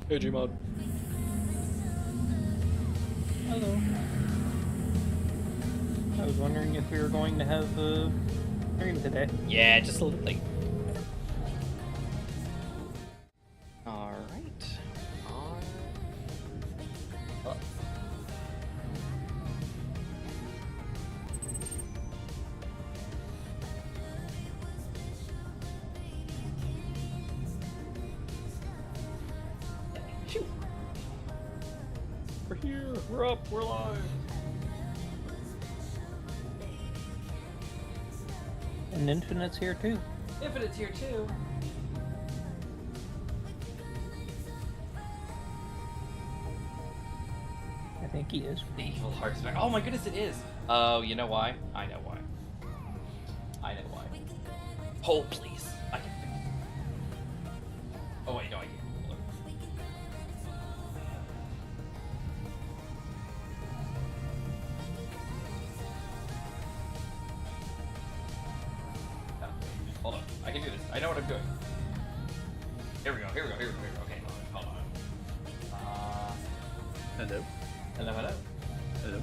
Hey, Gmod. Hello. I was wondering if we were going to have a stream today. Yeah, just a little late. All right. Up. Phew. We're here. We're up. We're live. And Infinite's here too. Infinite's here too. I think he is. The evil heart is back. Oh my goodness, it is. Oh, you know why? I know why. I know why. Hold, please. I can fix it. Oh wait, no, I can't. Hold on. Oh, hold on. I can do this. I know what I'm doing. Here we go. Here we go. Here we go. Here we go. Okay, hold on. Hello. Hello, hello. Hello.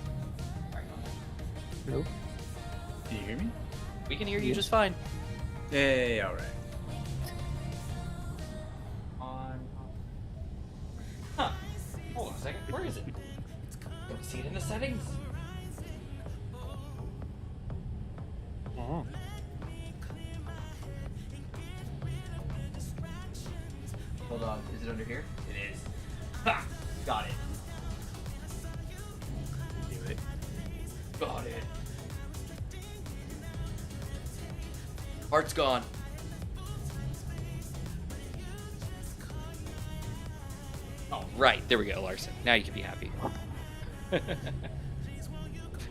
Alright. Hello? Can you hear me? We can hear you just fine. Hey, alright. Huh. Hold on a second. Where is it? Don't see it in the settings. Oh. Hold on. Is it under here? It is. Ha! Got it. Do it. Got it. Heart's gone. Oh, right. There we go, Larson. Now you can be happy.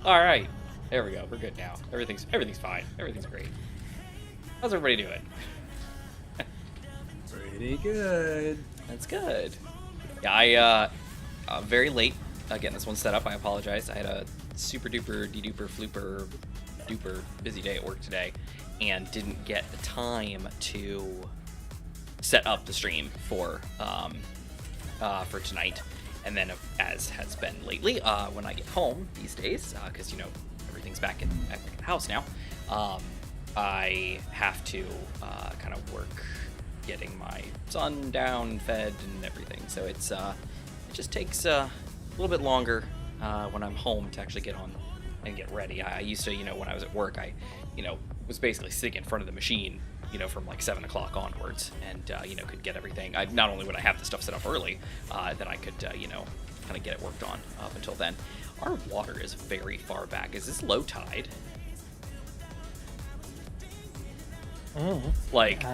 All right. There we go. We're good now. Everything's fine. Everything's great. How's everybody doing? Pretty good. That's good. Yeah, very late getting this one set up. I apologize. I had a super duper de-duper flooper duper busy day at work today and didn't get the time to set up the stream for tonight. And then, as has been lately, when I get home these days, because you know everything's back in the house now, I have to kind of work getting my son down, fed, and everything. So it just takes a little bit longer when I'm home to actually get on and get ready. I used to, when I was at work, I, was basically sitting in front of the machine, from like 7 o'clock onwards, and could get everything. Not only would I have the stuff set up early, then I could, kind of get it worked on up until then. Our water is very far back. Is this low tide? Like,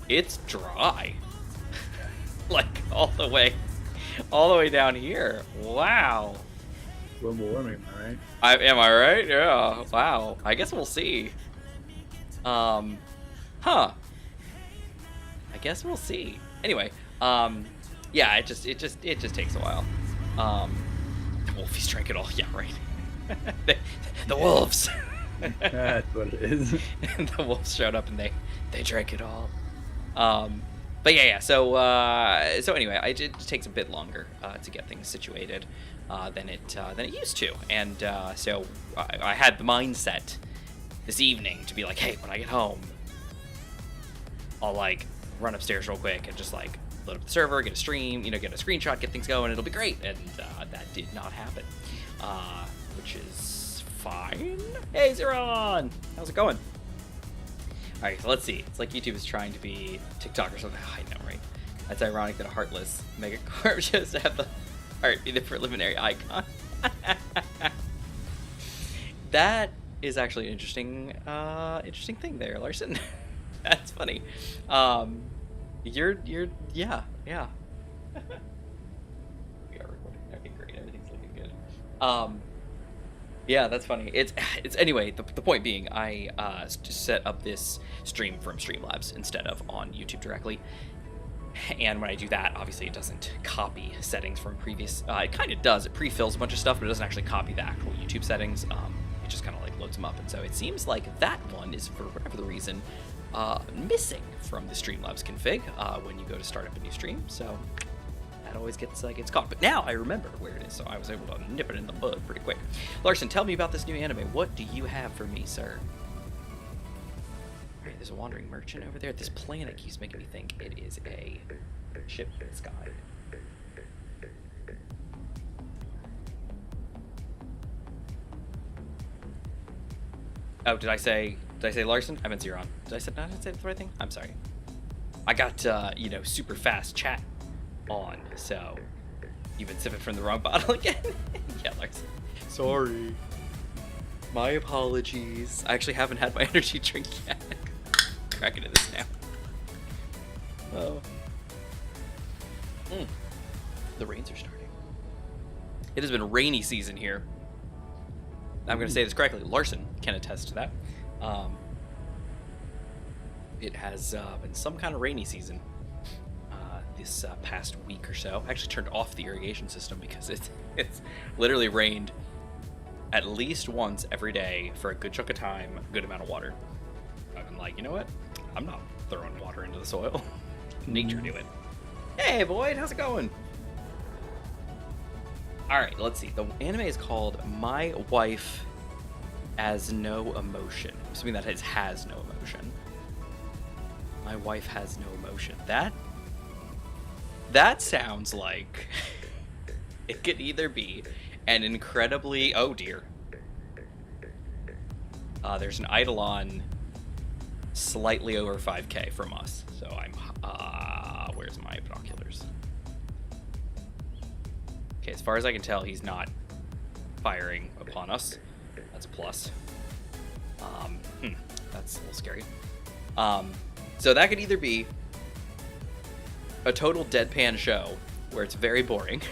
it's dry. Like, all the way down here. Wow. Global warming, am I right? Am I right? Yeah. Wow. I guess we'll see. Huh. I guess we'll see. Anyway, yeah, it just takes a while. The wolfies drank it all. Yeah, right. the wolves. That's what it is. And the wolves showed up and they drank it all. But yeah. So anyway, it just takes a bit longer to get things situated than it used to, and so I had the mindset this evening to be like, hey, when I get home, I'll like run upstairs real quick and just like load up the server, get a stream, get a screenshot, get things going, it'll be great. And that did not happen, which is fine. Hey, Zeron, how's it going? All right, so let's see. It's like YouTube is trying to be TikTok or something. Oh, I know, right? That's ironic that a heartless megacorp chose to have the heart be the preliminary icon. That is actually an interesting thing there, Larson. That's funny. You're yeah. We are recording. Okay, great. Everything's looking good. Yeah, that's funny. It's anyway. The point being, I just set up this stream from Streamlabs instead of on YouTube directly. And when I do that, obviously it doesn't copy settings from previous. It kind of does. It pre-fills a bunch of stuff, but it doesn't actually copy the actual YouTube settings. It just kind of like loads them up, and so it seems like that one is, for whatever the reason, missing from the Streamlabs config when you go to start up a new stream. So that always gets caught. But now I remember where it is, so I was able to nip it in the bud pretty quick. Larson, tell me about this new anime. What do you have for me, sir? Alright, there's a wandering merchant over there. This planet keeps making me think it is a ship in the sky. Oh, did I say Larson? I meant Zeron. Did I say the right thing? I'm sorry. I got, super fast chat on, so you've been sipping from the wrong bottle again. Yeah, Larson. Sorry. My apologies. I actually haven't had my energy drink yet. Cracking into this now. Oh. The rains are starting. It has been rainy season here. I'm going to say this correctly. Larson can attest to that. It has been some kind of rainy season this past week or so. I actually turned off the irrigation system because it's literally rained at least once every day for a good chunk of time, a good amount of water. I've been like, you know what? I'm not throwing water into the soil. Nature do it. Hey, Boyd, how's it going? Alright, let's see. The anime is called My Wife Has No Emotion. I'm assuming that has no emotion. My wife has no emotion. That sounds like it could either be an incredibly... Oh, dear. There's an Eidolon slightly over 5k from us. So I'm... where's my binoculars? Okay, as far as I can tell, he's not firing upon us. That's a plus. That's a little scary. So that could either be a total deadpan show where it's very boring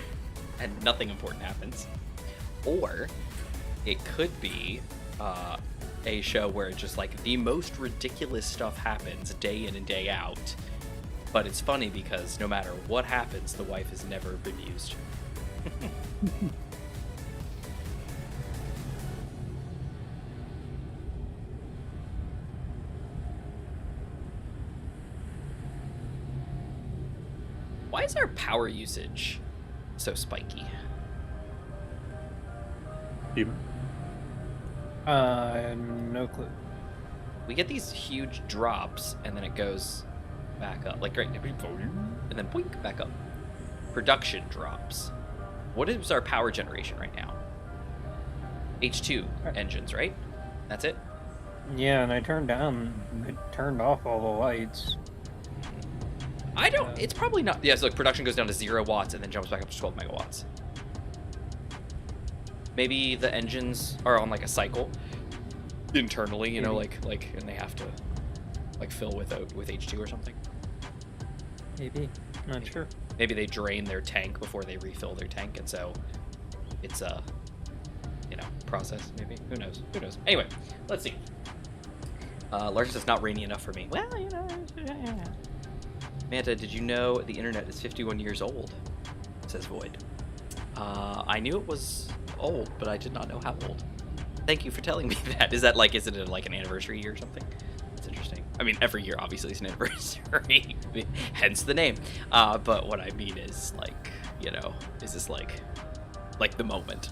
and nothing important happens, or it could be a show where just like the most ridiculous stuff happens day in and day out, but it's funny because no matter what happens, the wife is never bemused. Why is our power usage so spiky? No clue. We get these huge drops and then it goes back up, like right, and then boink, back up. Production drops. What is our power generation right now? H2 engines, right? That's it? Yeah, and I turned off all the lights. I don't, it's probably not, yeah, so look, production goes down to 0 watts and then jumps back up to 12 megawatts. Maybe the engines are on like a cycle internally, you know, like, and they have to like fill with H2 or something. Maybe, not sure. Maybe they drain their tank before they refill their tank, and so it's a, process. Maybe, who knows? Anyway, let's see. Larson says not rainy enough for me. Well, Manta, did you know the internet is 51 years old? Says Void. I knew it was old, but I did not know how old. Thank you for telling me that. Is it like an anniversary year or something? That's interesting. I mean, every year obviously is an anniversary, hence the name. But what I mean is like, is this like the moment?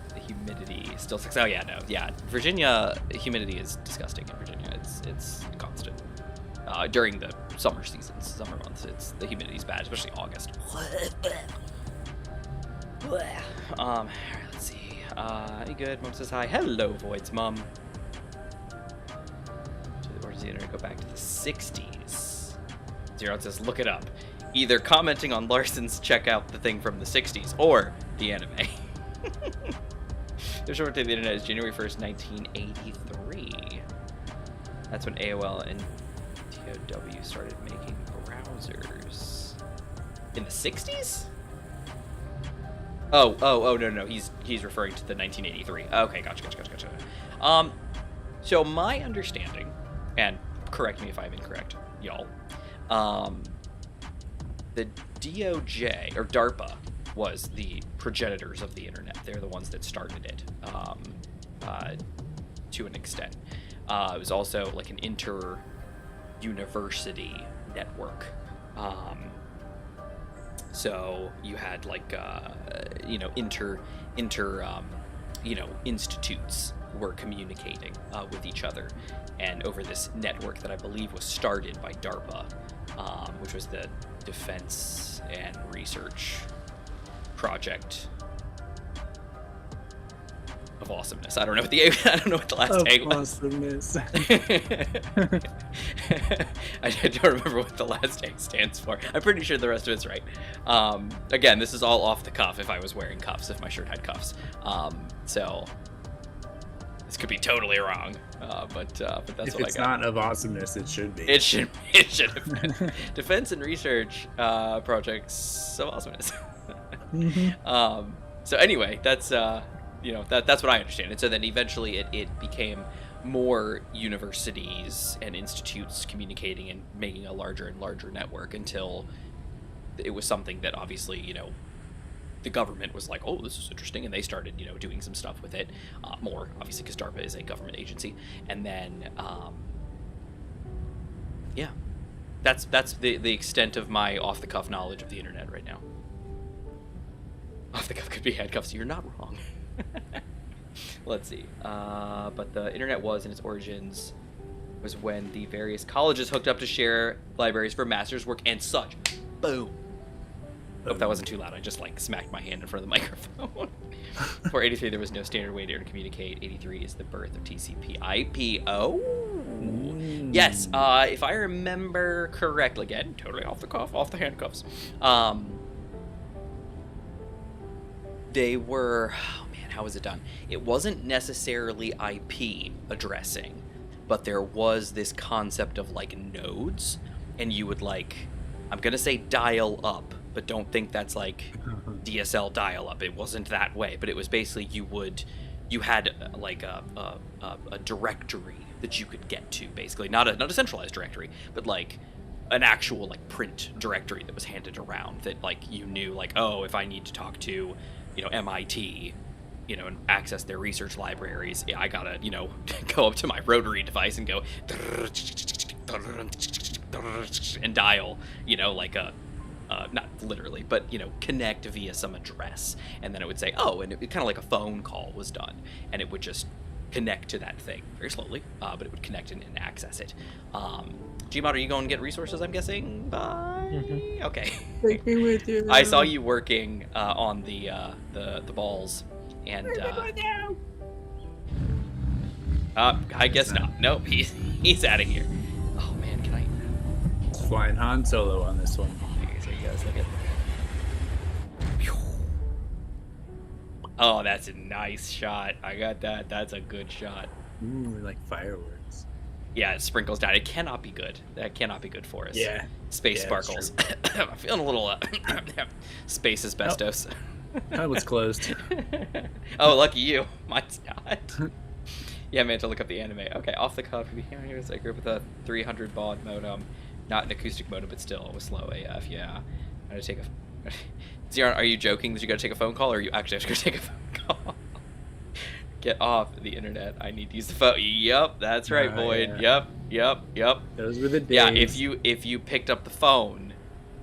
The humidity still 6. Oh yeah, no, yeah. Virginia, humidity is disgusting in Virginia. It's constant. During the summer seasons, summer months, the humidity's bad, especially August. Alright, let's see. Any good? Mom says hi. Hello, Void's mom. Or does the internet go back to the 60s? Zero says, look it up. Either commenting on Larson's check out the thing from the 60s or the anime. The short to the internet is January 1st, 1983. That's when AOL and TOW started making browsers. In the 60s? Oh, no. He's referring to the 1983. Okay, gotcha. So my understanding, and correct me if I'm incorrect, y'all, the DOJ, or DARPA, was the progenitors of the internet. They're the ones that started it, to an extent. It was also like an inter-university network. So you had like institutes were communicating with each other, and over this network that I believe was started by DARPA, which was the Defense and Research Project of Awesomeness. I don't know what the last tag was. Awesomeness. I don't remember what the last tag stands for. I'm pretty sure the rest of it's right. Again, this is all off the cuff. If I was wearing cuffs, if my shirt had cuffs, so this could be totally wrong. But that's If what I got. it's not of awesomeness, it should be. It should have been Defense and Research Projects of Awesomeness. So anyway, that's that's what I understand. And so then eventually it became more universities and institutes communicating and making a larger and larger network until it was something that obviously, the government was like, oh, this is interesting, and they started, doing some stuff with it, more, obviously, because DARPA is a government agency. And then, that's the extent of my off-the-cuff knowledge of the internet right now. Off-the-cuff could be handcuffs, you're not wrong. Let's see. But the internet was, in its origins, was when the various colleges hooked up to share libraries for master's work and such. Boom. Hope that wasn't too loud. I just smacked my hand in front of the microphone. For 83, there was no standard way to communicate. 83 is the birth of TCP/IP. Oh, yes. If I remember correctly, again, totally off the cuff, off the handcuffs. They were. Oh man, how was it done? It wasn't necessarily IP addressing, but there was this concept of you would I'm gonna say dial up, but don't think that's DSL dial-up. It wasn't that way, but it was basically you had a directory that you could get to, basically not a centralized directory, but an actual print directory that was handed around that you knew oh, if I need to talk to MIT, and access their research libraries, I gotta go up to my rotary device and go and dial not literally, but connect via some address, and then it would say, oh, and it kind of like a phone call was done, and it would just connect to that thing very slowly, but it would connect and access it. Gmod, are you going to get resources? I'm guessing. Bye. Mm-hmm. Okay. Take me with you. I saw you working on the balls, and I guess not. Nope, he's out of here. Oh man, can I? Flying Han Solo on this one. There you guys look at. Oh, that's a nice shot. I got that. That's a good shot. Ooh, like fireworks. Yeah, it sprinkles down. It cannot be good. That cannot be good for us. Yeah. Space sparkles. I'm feeling a little space asbestos. That was closed. Oh, lucky you. Mine's not. Yeah, man, to look up the anime. Okay, off the cuff. Here's a group with a 300 baud modem. Not an acoustic modem, but still, it was slow AF. Yeah. I had to take a... Xeron, are you joking that you gotta take a phone call, or are you actually have to go take a phone call? Get off the internet. I need to use the phone. Yep, that's right, Boyd. Yeah. Yep. Those were the days. Yeah, if you picked up the phone,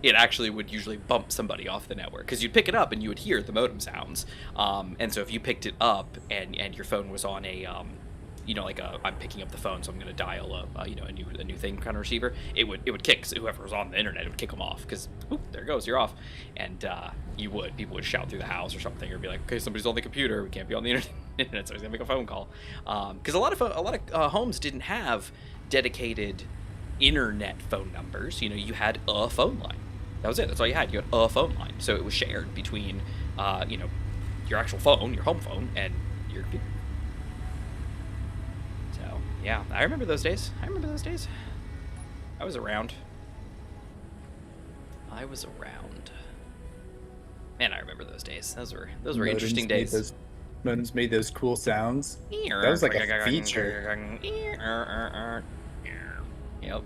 it actually would usually bump somebody off the network, because you'd pick it up and you would hear the modem sounds. And so if you picked it up and your phone was on a I'm picking up the phone, so I'm going to dial a new thing kind of receiver, it would kick. So whoever was on the internet, it would kick them off, because there it goes, you're off. And people would shout through the house or something, or be like, okay, somebody's on the computer, we can't be on the internet, so he's gonna make a phone call. Because a lot of homes didn't have dedicated internet phone numbers. You had a phone line. That was it. That's all you had. You had a phone line, so it was shared between your actual phone, your home phone, and your computer. Yeah, I remember those days. I was around. Man, I remember those days. Those were interesting days. Modems made those cool sounds. That was like a feature. Yep.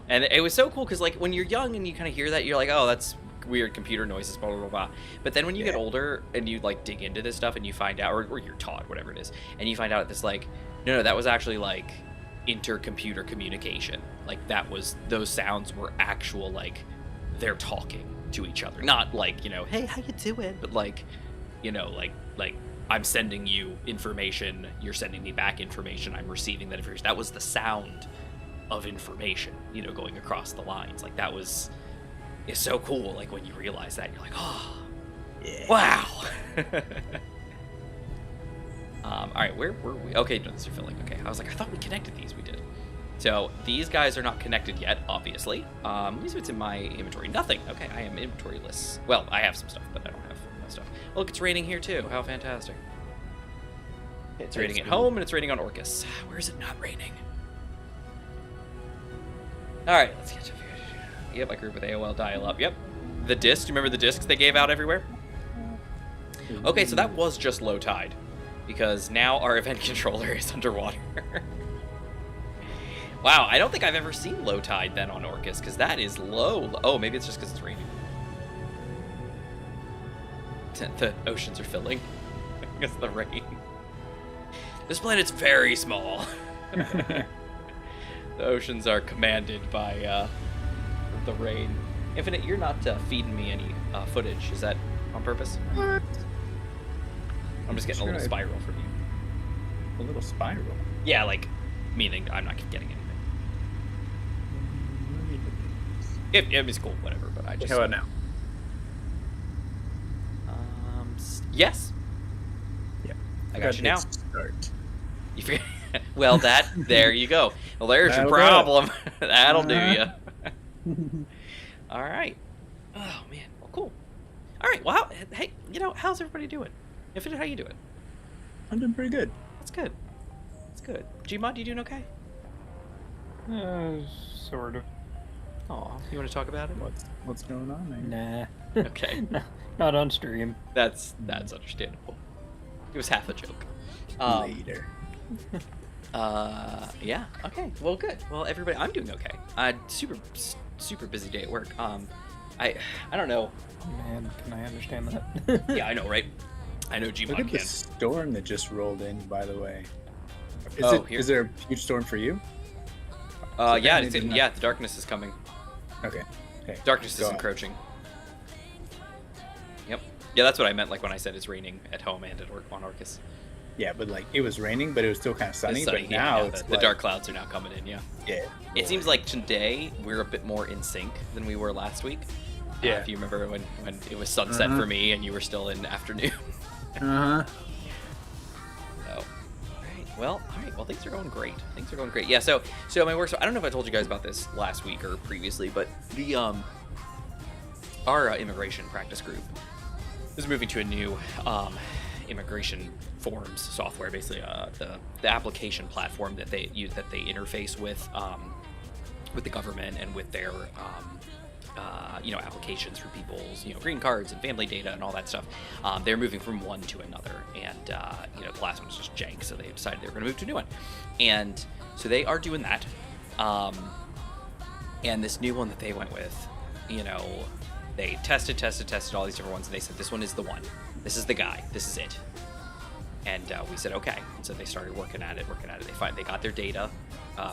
And it was so cool, because when you're young and you kind of hear that, you're like, oh, that's weird computer noises, blah, blah, blah, blah. But then when you get older and you dig into this stuff and you find out, or you're taught, whatever it is, and you find out it's no, that was actually intercomputer communication. Like those sounds were actual, like, they're talking to each other, not like, hey, how you doing, but like, like I'm sending you information, you're sending me back information, I'm receiving that information. That was the sound of information, going across the lines. Like, it's so cool. Like, when you realize that, you're like, oh, yeah. Wow. All right, where were we? Okay, no, these are filling. Okay, I was like, I thought we connected these. We did. So these guys are not connected yet, obviously. Let me see what's in my inventory. Nothing. Okay, I am inventoryless. Well, I have some stuff, but I don't have stuff. Oh, look, it's raining here too. How fantastic. It's raining at home, and it's raining on Orcus. Where is it not raining? All right, let's get to... Yep, I grew up with AOL dial-up. Yep. The disc. Do you remember the discs they gave out everywhere? Okay, so that was just low tide, because now our event controller is underwater. Wow, I don't think I've ever seen low tide then on Orcus, because that is low. Oh, maybe it's just because it's raining. The oceans are filling because of the rain. This planet's very small. The oceans are commanded by the rain. Infinite, you're not feeding me any footage. Is that on purpose? What? I'm just getting a little spiral from you. A little spiral? Yeah, like, meaning I'm not getting anything. It's cool, whatever, but I just... How about now? Yes. Yeah. I got you now. Start. You forget... Well, there you go. Well, there's your That'll problem. That'll do you. All right. Oh, man. Well, cool. All right. Well, hey, how's everybody doing? Infinite, how you doing? I'm doing pretty good. That's good. That's good. Gmod, you doing okay? Sort of. Aw, you want to talk about it? What's going on there? Nah. Okay. Not on stream. That's understandable. It was half a joke. Later. Yeah. Okay. Well, good. Well, everybody, I'm doing okay. Super busy day at work. I don't know. Man, can I understand that? Yeah, I know, right? I know Gmod Look at can. the storm that just rolled in, by the way. Is there a huge storm for you? Yeah, the darkness is coming. Okay. Darkness is encroaching. Yep. Yeah, that's what I meant, like, when I said it's raining at home and on Orcus. Yeah, but like it was raining, but it was still kind of sunny. But now the dark clouds are now coming in. Yeah. Yeah. It seems like today we're a bit more in sync than we were last week. Yeah. If you remember when it was sunset for me and you were still in afternoon. Uh-huh. Oh. All right. Well, things are going great. Yeah. So my work. So I don't know if I told you guys about this last week or previously, but the our immigration practice group is moving to a new immigration forms software, basically the application platform that they use, that they interface with the government and with their applications for people's green cards and family data and all that stuff. They're moving from one to another, and the last one was just jank, so they decided they were going to move to a new one, and so they are doing that. And this new one that they went with, they tested all these different ones, and they said this one is the one. This is the guy. This is it. And we said okay. And so they started working at it. They got their data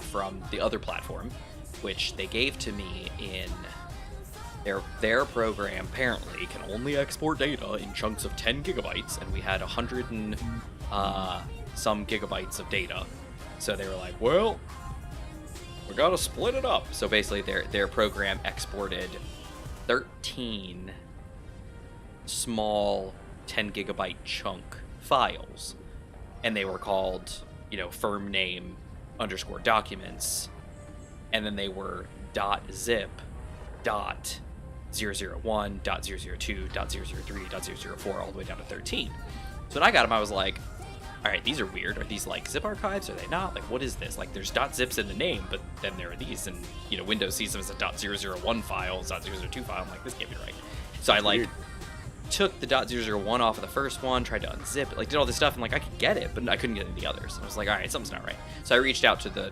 from the other platform, which they gave to me in their program. Apparently can only export data in chunks of 10 gigabytes, and we had 100 and some gigabytes of data. So they were like, well, we gotta split it up. So basically their program exported 13 small 10 gigabyte chunk files, and they were called firm name _ documents, and then they were .zip, .001, .002, .003, .004, all the way down to 13. So when I got them, I was like, all right, these are weird. Are these like zip archives? Are they not? Like, what is this? Like, there's .zips in the name, but then there are these, and Windows sees them as a .001 file, .002 file. I'm like, this can't be right. So I like took the .001 off of the first one, tried to unzip it, like did all this stuff, and like I could get it, but I couldn't get any of the others. And I was like, all right, something's not right. So I reached out to the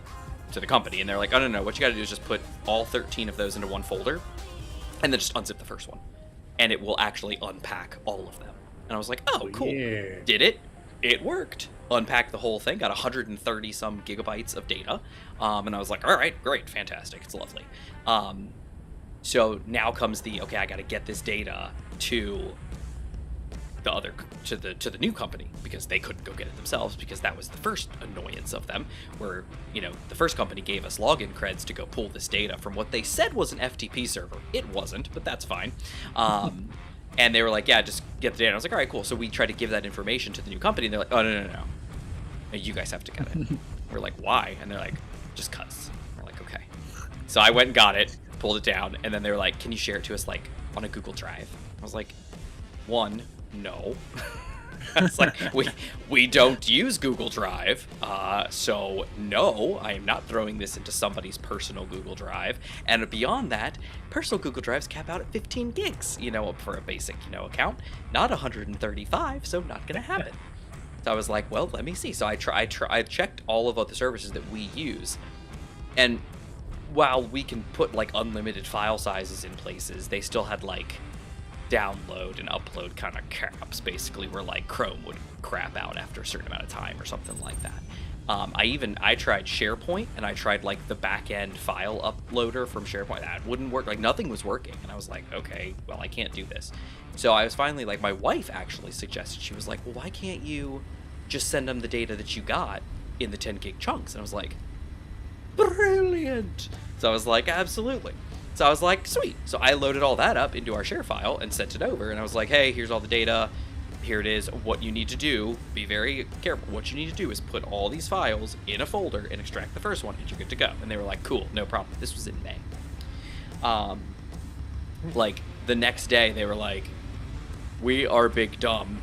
company, and they're like, oh no, what you got to do is just put all 13 of those into one folder, and then just unzip the first one, and it will actually unpack all of them. And I was like, oh, cool. Yeah. Did it? It worked. unpacked the whole thing, got 130 some gigabytes of data, and I was like, all right, great, fantastic, it's lovely. So now comes the, okay, I got to get this data to the new company, because they couldn't go get it themselves, because that was the first annoyance of them, where, you know, the first company gave us login creds to go pull this data from what they said was an FTP server. It wasn't, but that's fine. And they were like, yeah, just get the data. I was like, all right, cool. So we tried to give that information to the new company, and they're like, oh, no. You guys have to get it. We're like, why? And they're like, just cuss. We're like, okay. So I went and got it, pulled it down, and then they were like, can you share it to us, like, on a Google Drive? I was like, no. It's like, we don't use Google Drive, so no, I am not throwing this into somebody's personal Google Drive. And beyond that, personal Google Drives cap out at 15 gigs, you know, for a basic, you know, account, not 135, so not gonna happen. So I was like, well, let me see. So I checked all of the services that we use, and while we can put like unlimited file sizes in places, they still had like download and upload kind of caps, basically, where like Chrome would crap out after a certain amount of time or something like that. I tried SharePoint, and I tried like the back-end file uploader from SharePoint. That wouldn't work. Like, nothing was working, and I was like, okay, well, I can't do this. So I was finally like, my wife actually suggested, she was like, well, why can't you just send them the data that you got in the 10 gig chunks? And I was like, brilliant. So I was like, absolutely. So I was like, sweet. So I loaded all that up into our share file and sent it over. And I was like, hey, here's all the data. Here it is. What you need to do, be very careful. What you need to do is put all these files in a folder and extract the first one, and you're good to go. And they were like, cool, no problem. This was in May. Like, the next day, they were like, we are big dumb.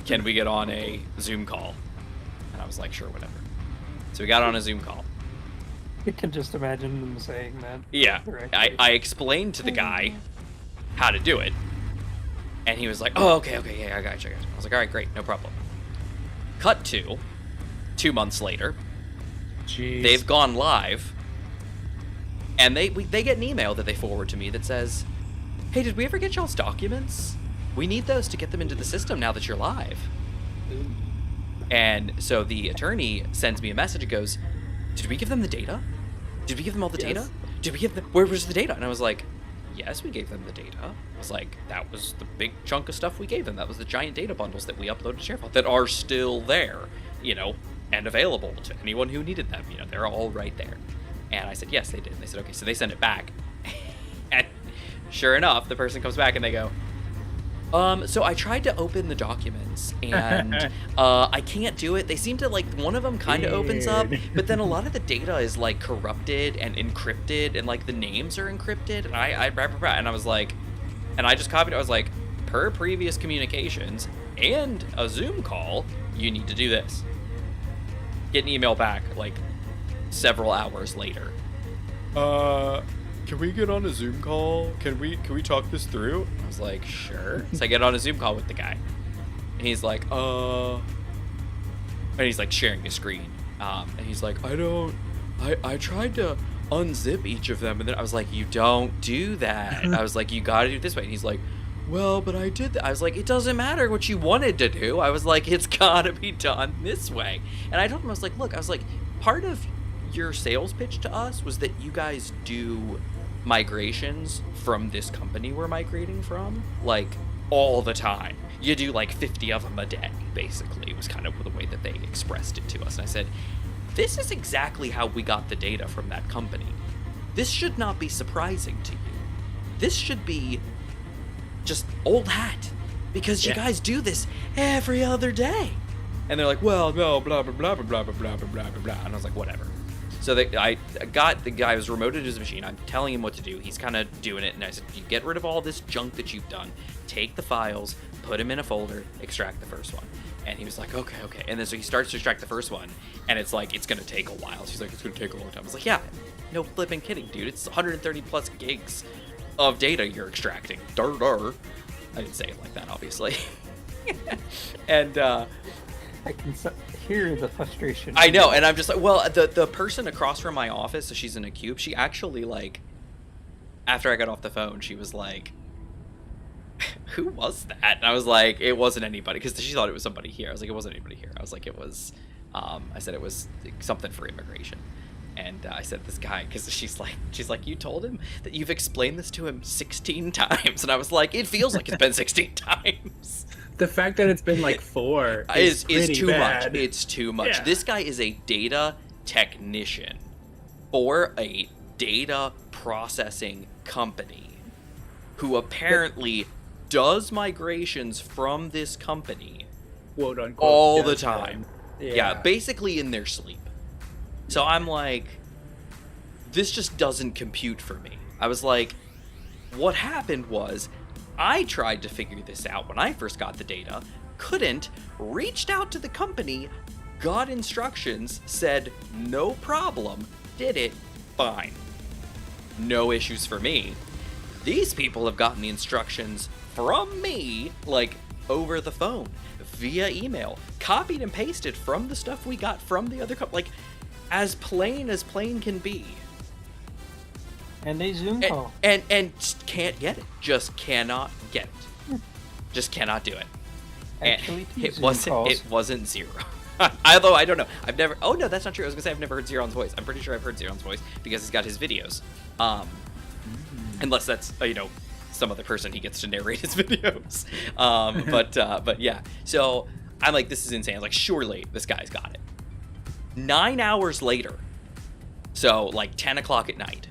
Can we get on a Zoom call? And I was like, sure, whatever. So we got on a Zoom call. I can just imagine them saying that. Yeah, I explained to the guy how to do it, and he was like, oh, okay, yeah, I got you. I was like, all right, great, no problem. Cut to 2 months later. Jeez. They've gone live, and they get an email that they forward to me that says, hey, did we ever get y'all's documents? We need those to get them into the system now that you're live. And so the attorney sends me a message and goes, did we give them the data? Did we give them all the data? Did we give them, where was the data? And I was like, yes, we gave them the data. I was like, that was the big chunk of stuff we gave them. That was the giant data bundles that we uploaded to ShareFile that are still there, you know, and available to anyone who needed them. You know, they're all right there. And I said, yes, they did. And they said, okay, so they send it back. And sure enough, the person comes back and they go, so I tried to open the documents, and I can't do it. They seem to, like, one of them kind of opens up, but then a lot of the data is, like, corrupted and encrypted, and, like, the names are encrypted, and I was like, and I just copied it. I was like, per previous communications and a Zoom call, you need to do this. Get an email back, like, several hours later. Can we get on a Zoom call? Can we talk this through? I was like, sure. So I get on a Zoom call with the guy, and he's like, and he's like sharing his screen, and he's like, I tried to unzip each of them, and then I was like, you don't do that. I was like, you gotta do it this way. And he's like, well, but I did that. I was like, it doesn't matter what you wanted to do. I was like, it's gotta be done this way. And I told him, I was like, look, I was like, part of your sales pitch to us was that you guys do migrations from this company we're migrating from, like, all the time. You do like 50 of them a day, basically. It was kind of the way that they expressed it to us. And I said, this is exactly how we got the data from that company. This should not be surprising to you. This should be just old hat, because you guys do this every other day. And they're like, well, no, blah, blah, blah, blah, blah, blah, blah, blah, blah. And I was like, whatever. So I got the guy was remoted his machine. I'm telling him what to do. He's kind of doing it. And I said, you get rid of all this junk that you've done. Take the files, put them in a folder, extract the first one. And he was like, okay. And then so he starts to extract the first one. And it's like, it's going to take a while. So he's like, it's going to take a long time. I was like, yeah, no flipping kidding, dude. It's 130 plus gigs of data you're extracting. Dar. I didn't say it like that, obviously. And I can hear the frustration. I know, and I'm just like, well, the person across from my office, so she's in a cube, she actually, like, after I got off the phone, she was like, who was that? And I was like, it wasn't anybody, because she thought it was somebody here. I was like, it wasn't anybody here. I was like, it was, I said it was something for immigration. And I said, this guy, because she's like, you told him that you've explained this to him 16 times. And I was like, it feels like it's been 16 times. The fact that it's been like 4 is too bad. much. It's too much. Yeah. This guy is a data technician for a data processing company who apparently does migrations from this company Quote unquote, all the time. Yeah, basically in their sleep. So I'm like, this just doesn't compute for me. I was like, what happened was, I tried to figure this out when I first got the data, couldn't, reached out to the company, got instructions, said no problem, did it, fine. No issues for me. These people have gotten the instructions from me, like, over the phone, via email, copied and pasted from the stuff we got from the other company, like, as plain can be. And they Zoom call. And just can't get it. Just cannot get it. Just cannot do it. Actually, it wasn't Zero. Although I don't know. I've never. Oh no, that's not true. I was gonna say I've never heard Zeron's voice. I'm pretty sure I've heard Zeron's voice because he's got his videos. Unless that's some other person he gets to narrate his videos. But yeah. So I'm like, this is insane. I was like, surely this guy's got it. 9 hours later, so like 10 o'clock at night,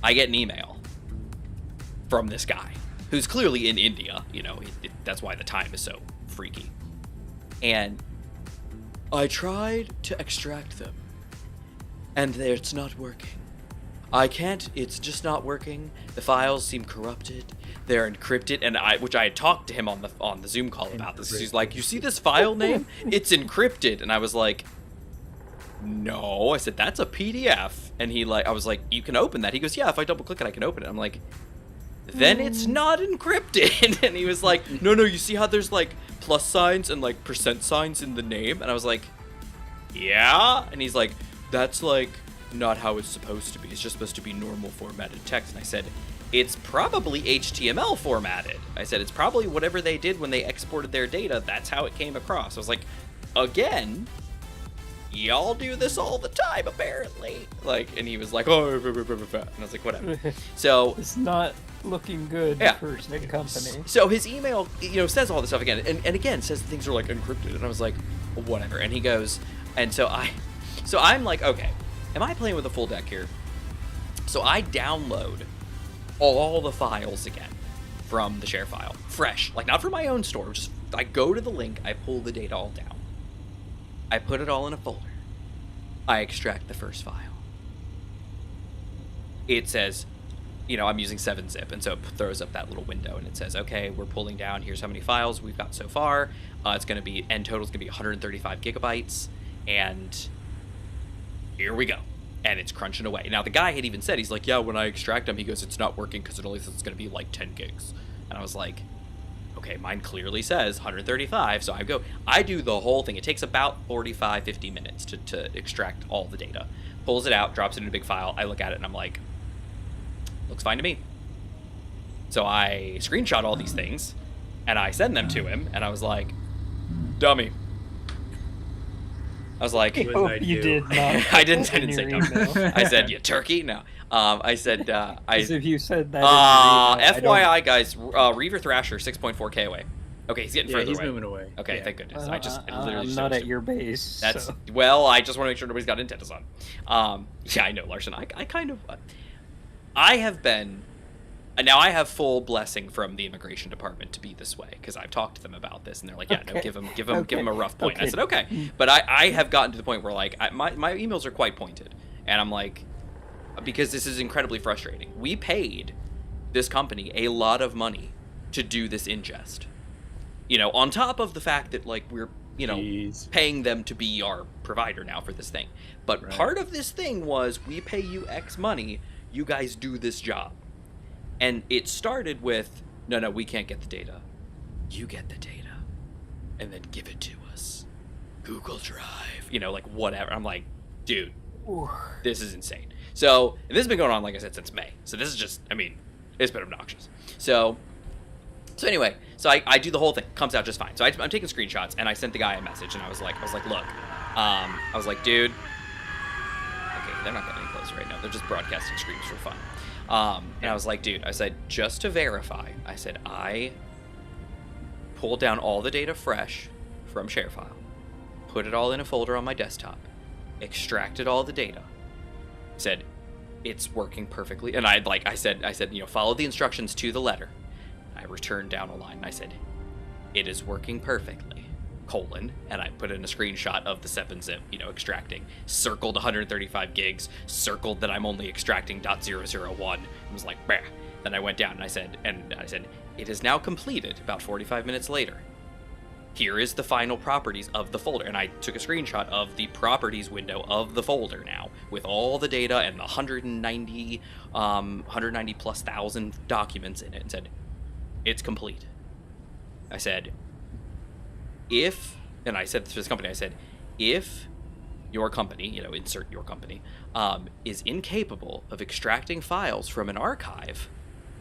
I get an email from this guy who's clearly in India. That's why the time is so freaky. And I tried to extract them, and it's not working. I can't. It's just not working. The files seem corrupted. They're encrypted, and which I had talked to him on the Zoom call about this. He's like, "You see this file name? It's encrypted," and I was like, "No." I said, "That's a PDF," and I was like, "You can open that." He goes, "Yeah, if I double click it, I can open it." I'm like, "Then it's not encrypted." And he was like, no, you see how there's like plus signs and like percent signs in the name? And I was like, yeah. And he's like, that's like not how it's supposed to be. It's just supposed to be normal formatted text. And I said, it's probably HTML formatted. I said, it's probably whatever they did when they exported their data. That's how it came across. I was like, again, y'all do this all the time, apparently. And he was like, oh, and I was like, whatever. So it's not looking good for the company. So his email, says all this stuff again, and again says things are like encrypted, and I was like, whatever. And he goes, and so I'm like, okay, am I playing with a full deck here? So I download all the files again from the share file, fresh, like not from my own store. Just I go to the link, I pull the data all down, I put it all in a folder, I extract the first file. It says, I'm using 7-zip, and so it throws up that little window, and it says, okay, we're pulling down, here's how many files we've got so far. It's going to be, end total is going to be 135 gigabytes, and here we go. And it's crunching away. Now, the guy had even said, he's like, yeah, when I extract them, he goes, it's not working because it only says it's going to be like 10 gigs. And I was like, okay, mine clearly says 135, so I do the whole thing. It takes about 45, 50 minutes to extract all the data. Pulls it out, drops it in a big file. I look at it, and I'm like, looks fine to me. So I screenshot all these things, and I send them to him, and I was like, dummy. I was like, you did not. I didn't say dummy. I said, you turkey? No. I said, As if you said that. FYI, guys, Reaver Thrasher, 6.4 KOA. Okay, he's getting further away. He's moving away. Okay, thank goodness. I'm not at your base. Well, I just want to make sure nobody's got antennas on. Yeah, I know, Larson. I have been. Now I have full blessing from the immigration department to be this way because I've talked to them about this, and they're like, "Yeah, no, give him a rough point." Okay. I said, "Okay," but I have gotten to the point where my emails are quite pointed, and I'm like, because this is incredibly frustrating. We paid this company a lot of money to do this ingest, on top of the fact that we're paying them to be our provider now for this thing. But part of this thing was we pay you X money, you guys do this job. And it started with, no, we can't get the data. You get the data, and then give it to us. Google Drive, whatever. I'm like, dude, this is insane. So, and this has been going on, like I said, since May. So this is just, it's been obnoxious. So So anyway, so I do the whole thing, comes out just fine. So I'm taking screenshots, and I sent the guy a message, and I was like, look, I was like, dude, okay, they're not getting any closer right now. They're just broadcasting screams for fun. And I was like, dude, I said, just to verify, I said, I pulled down all the data fresh from ShareFile, put it all in a folder on my desktop, extracted all the data, said, it's working perfectly. And I said, follow the instructions to the letter. I returned down a line and I said, it is working perfectly, : and I put in a screenshot of the 7-zip, extracting, circled 135 gigs, circled that I'm only extracting .001. I was like, bah. Then I went down and I said, it is now completed about 45 minutes later. Here is the final properties of the folder. And I took a screenshot of the properties window of the folder now with all the data and the 190 plus thousand documents in it and said, it's complete. I said, and I said to this company, I said, if your company, insert your company, is incapable of extracting files from an archive,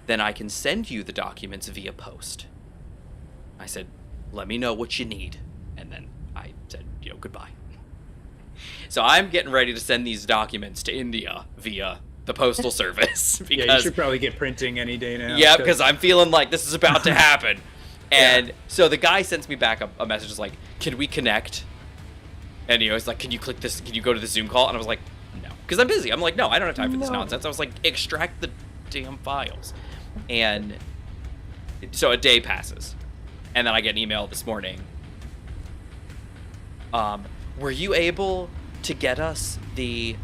then I can send you the documents via post. I said, let me know what you need. And then I said, goodbye. So I'm getting ready to send these documents to India via the postal service. Because, yeah, you should probably get printing any day now. Yeah, because I'm feeling like this is about to happen. And so the guy sends me back a message like, can we connect? And he's like, can you click this? Can you go to the Zoom call? And I was like, no, because I'm busy. I'm like, no, I don't have time for this nonsense. I was like, extract the damn files. And so a day passes. And then I get an email this morning. Were you able to get us the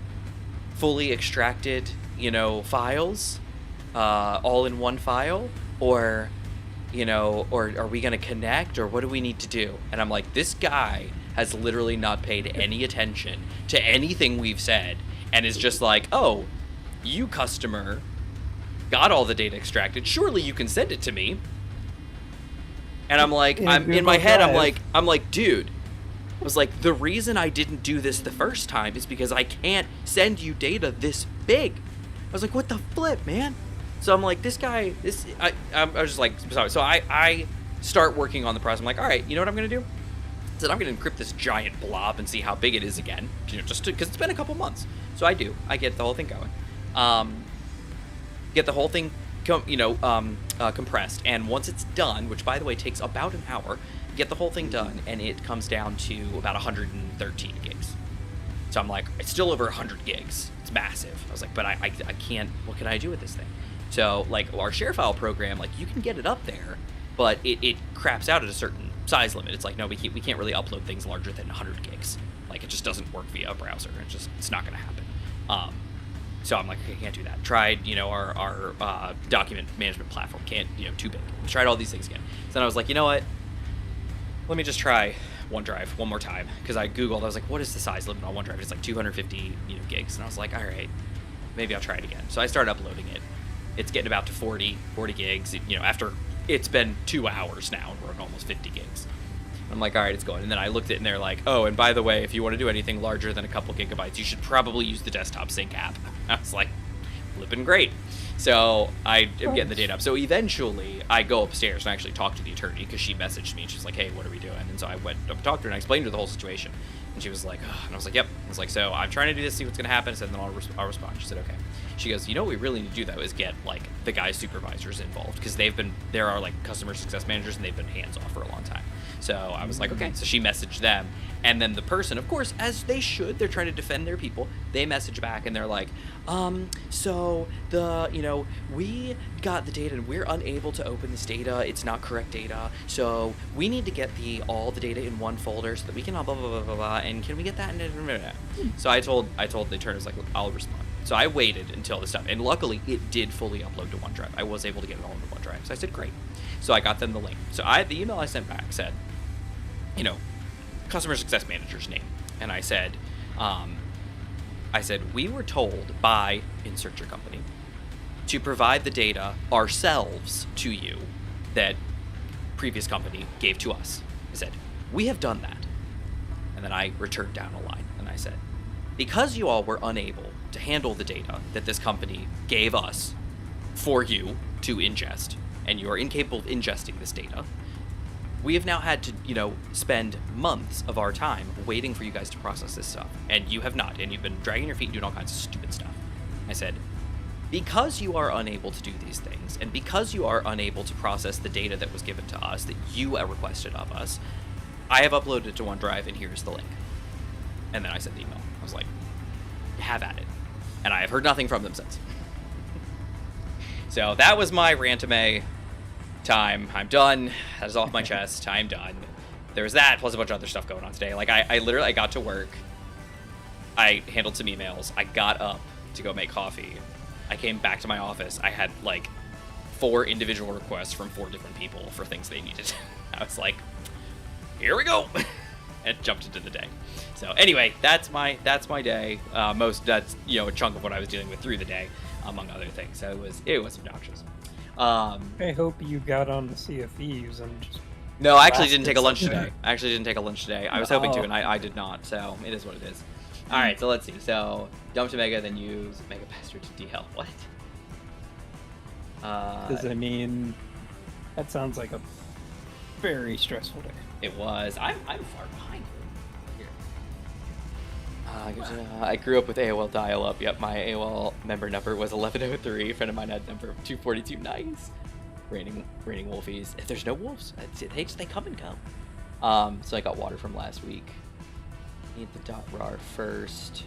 fully extracted, files, all in one file? Or are we going to connect, or what do we need to do? And I'm like, this guy has literally not paid any attention to anything we've said and is just like, oh, you customer got all the data extracted. Surely you can send it to me. And I'm like, in my head, I'm like, dude, I was like, the reason I didn't do this the first time is because I can't send you data this big. I was like, what the flip, man? So I'm like, this guy, I was just like, sorry. So I start working on the process. I'm like, all right, you know what I'm going to do? I said, I'm going to encrypt this giant blob and see how big it is again, just because it's been a couple months. So I get the whole thing going. Get the whole thing, compressed. And once it's done, which by the way takes about an hour, get the whole thing done, and it comes down to about 113 gigs. So I'm like, it's still over 100 gigs. It's massive. I was like, but I can't, what can I do with this thing? So like our ShareFile program, like you can get it up there, but it craps out at a certain size limit. It's like, no, we can't really upload things larger than 100 gigs. Like it just doesn't work via a browser. It's not going to happen. So I'm like, okay, can't do that. Tried, our document management platform, can't, too big. Tried all these things again. So then I was like, you know what? Let me just try OneDrive one more time, because I Googled. I was like, what is the size limit on OneDrive? It's like 250 gigs. And I was like, all right, maybe I'll try it again. So I started uploading it. It's getting about to 40 gigs, after it's been 2 hours now, and we're at almost 50 gigs. I'm like, all right, it's going. And then I looked at it, and they're like, oh, and by the way, if you want to do anything larger than a couple gigabytes, you should probably use the desktop sync app. I was like, flipping great. So I am getting the data up. So eventually I go upstairs and I actually talk to the attorney, because she messaged me and she's like, hey, what are we doing? And so I went up and talked to her and I explained to her the whole situation. And she was like, oh. And I was like, yep. I was like, so I'm trying to do this, see what's going to happen. I said, then I'll respond. She said, okay. She goes, what we really need to do though is get like the guy's supervisors involved, because there are like customer success managers and they've been hands off for a long time. So I was like, okay. So she messaged them, and then the person, of course, as they should, they're trying to defend their people. They message back and they're like, so we got the data and we're unable to open this data. It's not correct data. So we need to get all the data in one folder so that we can blah, blah, blah, blah, blah. And can we get that? So I told the attorney, like, look, I'll respond. So I waited until this stuff, and luckily it did fully upload to OneDrive. I was able to get it all into OneDrive. So I said, great. So I got them the link. So the email I sent back said, customer success manager's name. And I said, we were told by insert your company to provide the data ourselves to you that previous company gave to us. I said, we have done that. And then I returned down a line and I said, because you all were unable to handle the data that this company gave us for you to ingest, and you're incapable of ingesting this data. We have now had to, spend months of our time waiting for you guys to process this stuff, and you have not, and you've been dragging your feet and doing all kinds of stupid stuff. I said, because you are unable to do these things, and because you are unable to process the data that was given to us, that you requested of us, I have uploaded it to OneDrive, and here's the link. And then I sent the email. I was like, have at it. And I have heard nothing from them since. So that was my rant-a-may time. I'm done. That is off my chest. I'm done. There was that, plus a bunch of other stuff going on today. Like, I literally got to work. I handled some emails. I got up to go make coffee. I came back to my office. I had, like, 4 individual requests from 4 different people for things they needed. I was like, here we go. And jumped into the day. So anyway, that's my day. That's a chunk of what I was dealing with through the day, among other things. So it was obnoxious. I hope you got on the CFEs and just... No, I actually didn't take a lunch today. I was hoping to, and I did not. So it is what it is. All right, so let's see. So dump to Mega, then use Mega Bastard to DL. What? Because I mean, that sounds like a very stressful day. It was. I'm far behind here. I grew up with AOL dial-up. Yep, my AOL member number was 1103. A friend of mine had number 242. Nice. Raining wolfies. If there's no wolves, they come and go. So I got water from last week. Need the .rar first.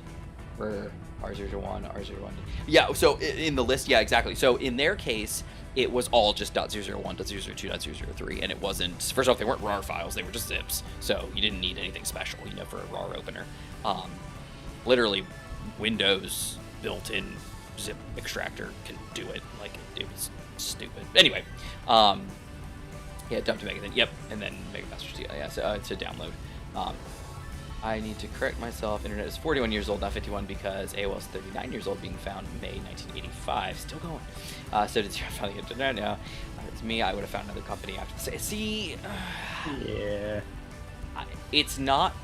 R01, R01. Yeah, so in the list, yeah, exactly. So in their case, it was all just .001, .002, .003, and it wasn't, first off, they weren't RAR files, they were just zips, so you didn't need anything special, for a RAR opener. Literally, Windows built-in zip extractor can do it. Like, it was stupid. Anyway, yeah, dump to Mega, then, yep, and then Mega Master, yeah, so, to download. I need to correct myself. Internet is 41 years old, not 51, because AOL is 39 years old, being found May 1985. Still going. So did you finally get to know now? It's me. I would have found another company after the see. Yeah. It's not.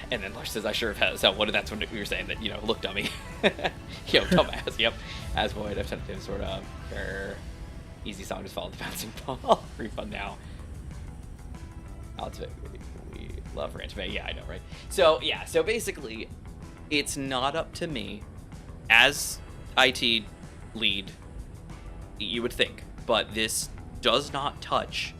And then Lars says, I sure have. So that's when we were saying that, look dummy. Dumbass. Yep. As void, I've sent him sort of. Easy song, just follow the bouncing ball. Refund now. We love rant. Yeah, I know, right? So, yeah, so basically, it's not up to me as IT lead, you would think, but this does not touch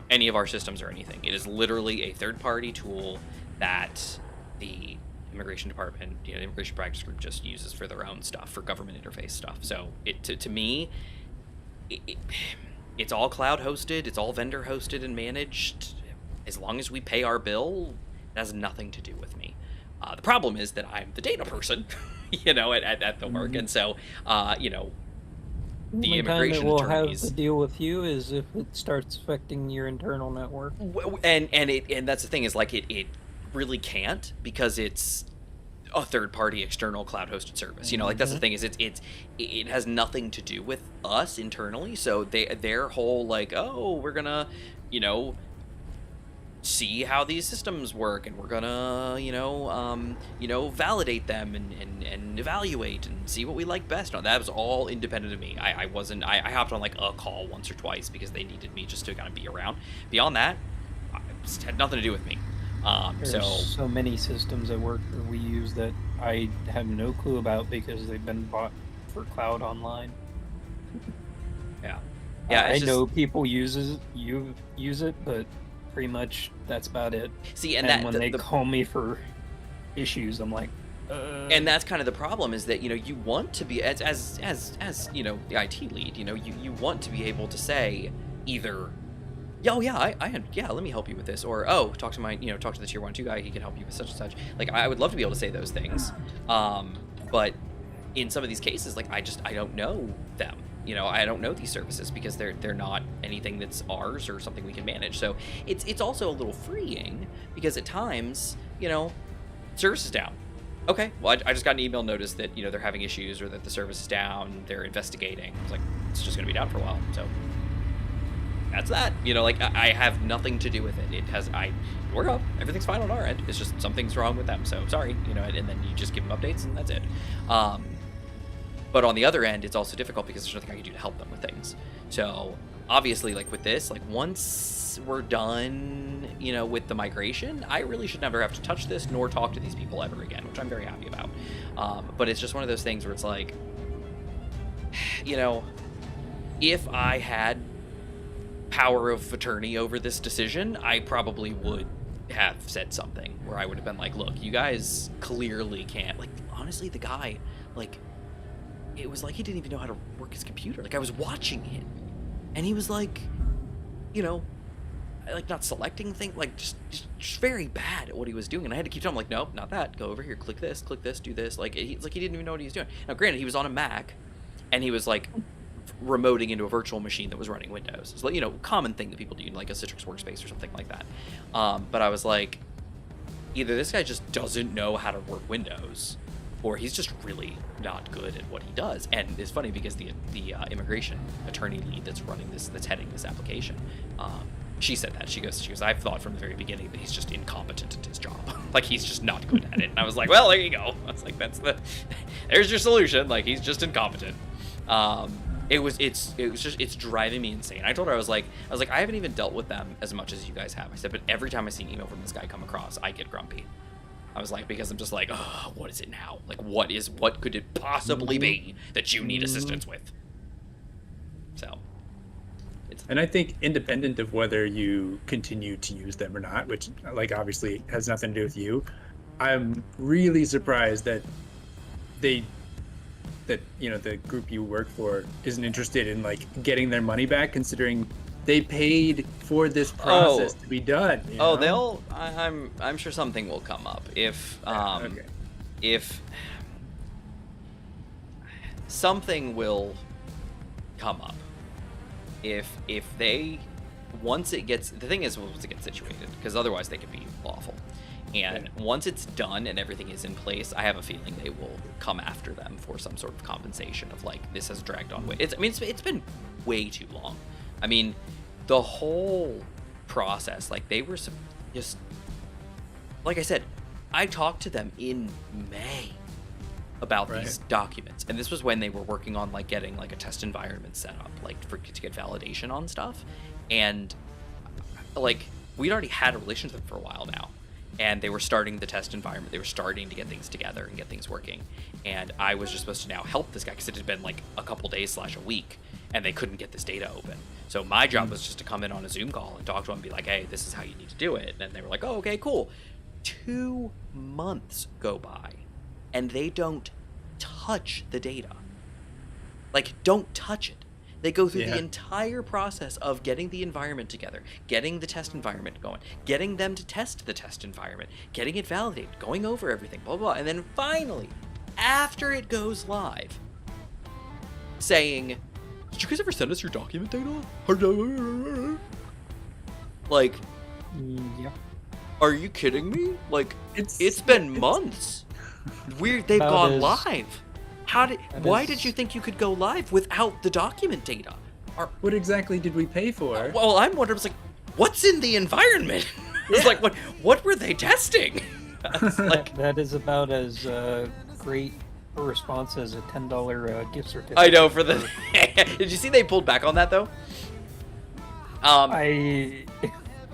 any of our systems or anything. It is literally a third-party tool that the immigration department, the immigration practice group just uses for their own stuff, for government interface stuff. So, to me, it's all cloud hosted, it's all vendor hosted and managed. As long as we pay our bill, it has nothing to do with me. The problem is that I'm the data person, at the work, and so, the immigration will attorneys have to deal with you is if it starts affecting your internal network. And that's the thing is, like, it really can't, because it's a third-party external cloud-hosted service. Like, that's the thing is it has nothing to do with us internally. So their whole, like, oh, we're gonna see how these systems work, and we're gonna validate them and evaluate and see what we like best. No, that was all independent of me. I I hopped on like a call once or twice because they needed me just to kind of be around. Beyond that, it had nothing to do with me. There's so many systems at work that we use that I have no clue about because they've been bought for cloud online. Yeah, I know people use it, but pretty much that's about it. See, and when they call me for issues, I'm like, and that's kind of the problem is that you want to be as the IT lead, you want to be able to say either, oh yeah, let me help you with this, or oh, talk to the tier 1-2 guy, he can help you with such and such. Like, I would love to be able to say those things, but in some of these cases, like, I don't know them. I don't know these services because they're not anything that's ours or something we can manage. So it's also a little freeing because at times, service is down. Okay, well, I just got an email notice that, they're having issues or that the service is down, they're investigating. It's like, it's just going to be down for a while. So that's that. Like, I have nothing to do with it. We're up. Everything's fine on our end. It's just something's wrong with them. So sorry, and then you just give them updates and that's it. But on the other end, it's also difficult because there's nothing I can do to help them with things. So obviously, like with this, like once we're done, you know, with the migration, I really should never have to touch this nor talk to these people ever again, which I'm very happy about. But it's just one of those things where it's like, you know, if I had power of attorney over this decision, I probably would have said something where I would have been like, look, you guys clearly can't, like, honestly, the guy, like, it was like he didn't even know how to work his computer. Like, I was watching him and he was like, you know, like not selecting things, like just very bad at what he was doing. And I had to keep telling him, like, nope, not that, go over here, click this, do this. Like, he didn't even know what he was doing. Now granted, he was on a Mac and he was like remoting into a virtual machine that was running Windows. It's like, you know, common thing that people do in like a Citrix workspace or something like that. But I was like, either this guy just doesn't know how to work Windows, or he's just really not good at what he does. And it's funny because the immigration attorney lead that's running this, that's heading this application, she said that. She goes, I've thought from the very beginning that he's just incompetent at his job. Like, he's just not good at it. And I was like, well, there you go. I was like, there's your solution. Like, he's just incompetent. It's driving me insane. I told her, I was like, I haven't even dealt with them as much as you guys have. I said, but every time I see an email from this guy come across, I get grumpy. I was like, because I'm just like, oh, what is it now? Like, what could it possibly be that you need assistance with? So, and I think independent of whether you continue to use them or not, which, like, obviously has nothing to do with you, I'm really surprised that you know, the group you work for isn't interested in like getting their money back, considering they paid for this process to be done. You know? I'm sure something will come up if something will come up. If they, once it gets, the thing is, once it gets situated, because otherwise they could be awful. And once it's done and everything is in place, I have a feeling they will come after them for some sort of compensation of like, this has dragged on way. It's been way too long. I mean, the whole process, like, they were just, like I said, I talked to them in May about these documents, and this was when they were working on like getting like a test environment set up, like to get validation on stuff. And like, we'd already had a relationship for a while now, and they were starting the test environment. They were starting to get things together and get things working. And I was just supposed to now help this guy because it had been like a couple days / a week, and they couldn't get this data open. So my job was just to come in on a Zoom call and talk to them and be like, hey, this is how you need to do it. And they were like, oh, okay, cool. 2 months go by, and they don't touch the data. Like, don't touch it. They go through the entire process of getting the environment together, getting the test environment going, getting them to test the test environment, getting it validated, going over everything, blah, blah, blah. And then finally, after it goes live, saying, did you guys ever send us your document data? Like, yeah. Are you kidding me? Like, it's been months. They've gone live. Why did you think you could go live without the document data? What exactly did we pay for? Well, I'm wondering, I was like, what's in the environment? It's like, what were they testing? Like, that is about as great a response as a $10 gift certificate. I know, for the... Did you see they pulled back on that, though?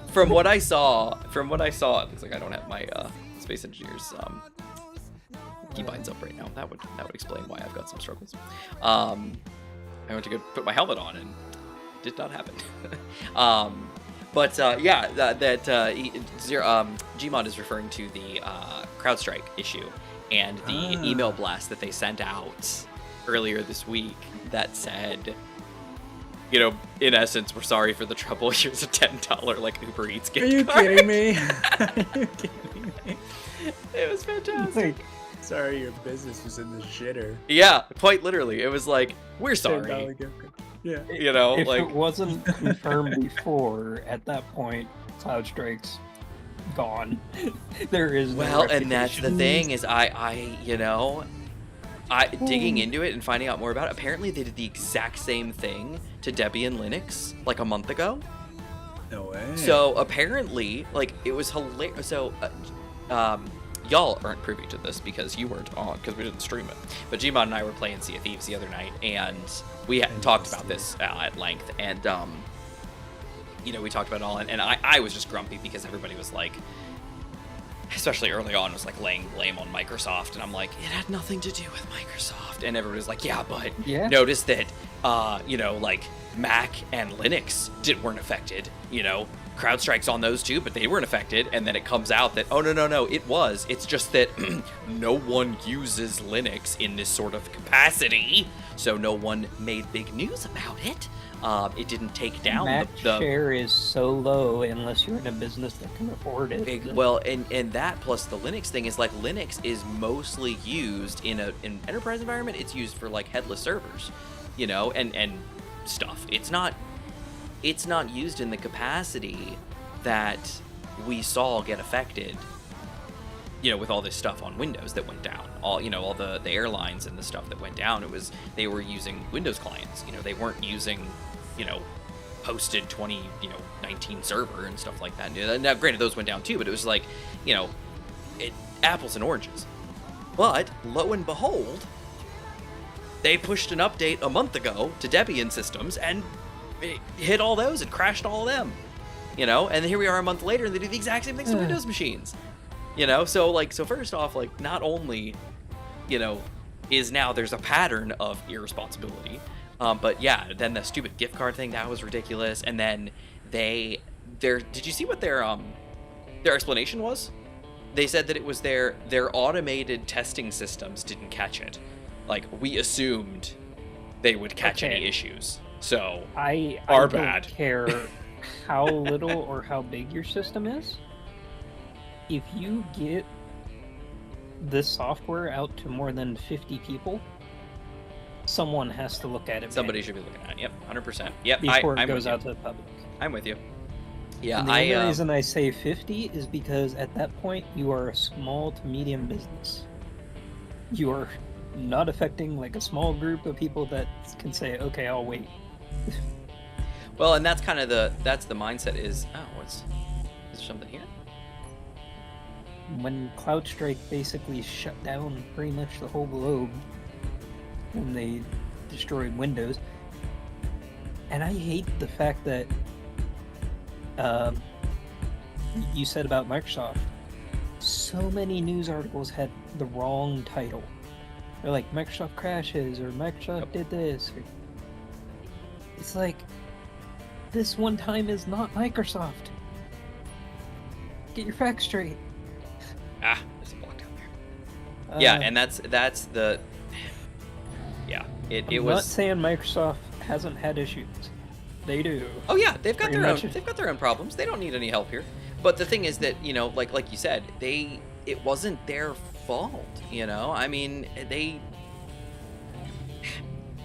From what I saw, it looks like I don't have my Space Engineers keybinds up right now. That would explain why I've got some struggles. I went to go put my helmet on and it did not happen. Gmod is referring to the CrowdStrike issue and the email blast that they sent out earlier this week that said, you know, in essence, we're sorry for the trouble. Here's a $10 like Uber Eats gift card. Are you kidding me? Are you kidding me? It was fantastic. Sorry, your business was in the shitter. Yeah, quite literally. It was like, we're sorry. $10 gift card. Yeah. You know, if like, it wasn't confirmed before, at that point, CloudStrike's gone. There is no and that's the thing is digging into it and finding out more about it. Apparently, they did the exact same thing to Debian Linux like a month ago. No way. So apparently, like, it was hilarious. So y'all aren't privy to this because you weren't on, because we didn't stream it. But Gmod and I were playing Sea of Thieves the other night, and we had talked about this at length, and we talked about it all, and I was just grumpy because everybody was like, especially early on, was like laying blame on Microsoft, and I'm like, it had nothing to do with Microsoft, and everybody was like, yeah, but notice that, like Mac and Linux weren't affected, CrowdStrike's on those too, but they weren't affected, and then it comes out that, oh, no, it was. It's just that no one uses Linux in this sort of capacity, so no one made big news about it. It didn't take down the share is so low unless you're in a business that can afford it. Well, and that plus the Linux thing is like Linux is mostly used in an enterprise environment. It's used for like headless servers, and stuff. It's not used in the capacity that we saw get affected, with all this stuff on Windows that went down. All the airlines and the stuff that went down, they were using Windows clients. They weren't using, hosted 2019 server and stuff like that. Now, granted, those went down too, but it was like, apples and oranges. But lo and behold, they pushed an update a month ago to Debian systems, and it hit all those and crashed all of them, and here we are a month later, and they do the exact same things to Windows machines, so first off, like, not only, is now there's a pattern of irresponsibility, but yeah, then the stupid gift card thing, that was ridiculous, and then did you see what their explanation was? They said that it was their automated testing systems didn't catch it. Like, we assumed they would catch any issues. So, I bad. don't care how little or how big your system is. If you get this software out to more than 50 people, someone has to look at it. Somebody should be looking at it. Yep, 100%. Yep, before it goes out to the public. I'm with you. Yeah, and the only reason I say 50 is because at that point you are a small to medium business. You are not affecting like a small group of people that can say, okay, I'll wait. Well, and that's kind of the mindset is, is there something here? When CloudStrike basically shut down pretty much the whole globe when they destroyed Windows, and I hate the fact that you said about Microsoft, so many news articles had the wrong title. They're like, Microsoft crashes, or Microsoft did this. Or... It's like, this one time is not Microsoft. Get your facts straight. There's a block down there. Yeah, and that's the... Yeah, it was... I'm not saying Microsoft hasn't had issues. They do. Oh yeah, they've got their own problems. They don't need any help here. But the thing is that, like you said, it wasn't their fault, I mean,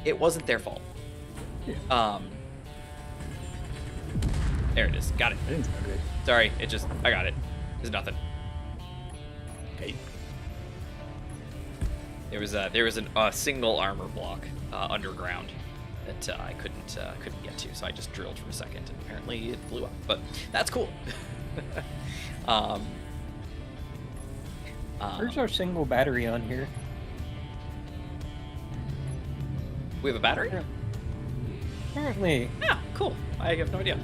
it wasn't their fault. Yeah. There it is. Got it. I didn't sound great. Sorry, I got it. There's nothing. Okay. There was a single armor block underground that I couldn't get to, so I just drilled for a second, and apparently it blew up. But that's cool. Where's our single battery on here? We have a battery? Apparently. Yeah, cool. I have no idea.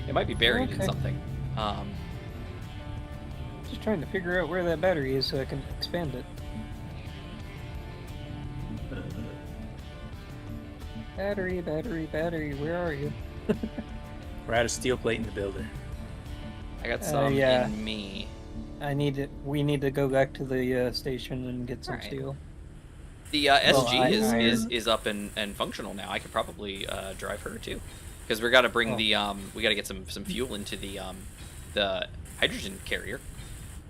It might be buried in something. Just trying to figure out where that battery is so I can expand it. Battery, where are you? We're out of steel plate in the builder. I got some in me. We need to go back to the station and get some steel. The SG is up and functional now. I could probably drive her too, because we got to bring we got to get some fuel into the hydrogen carrier.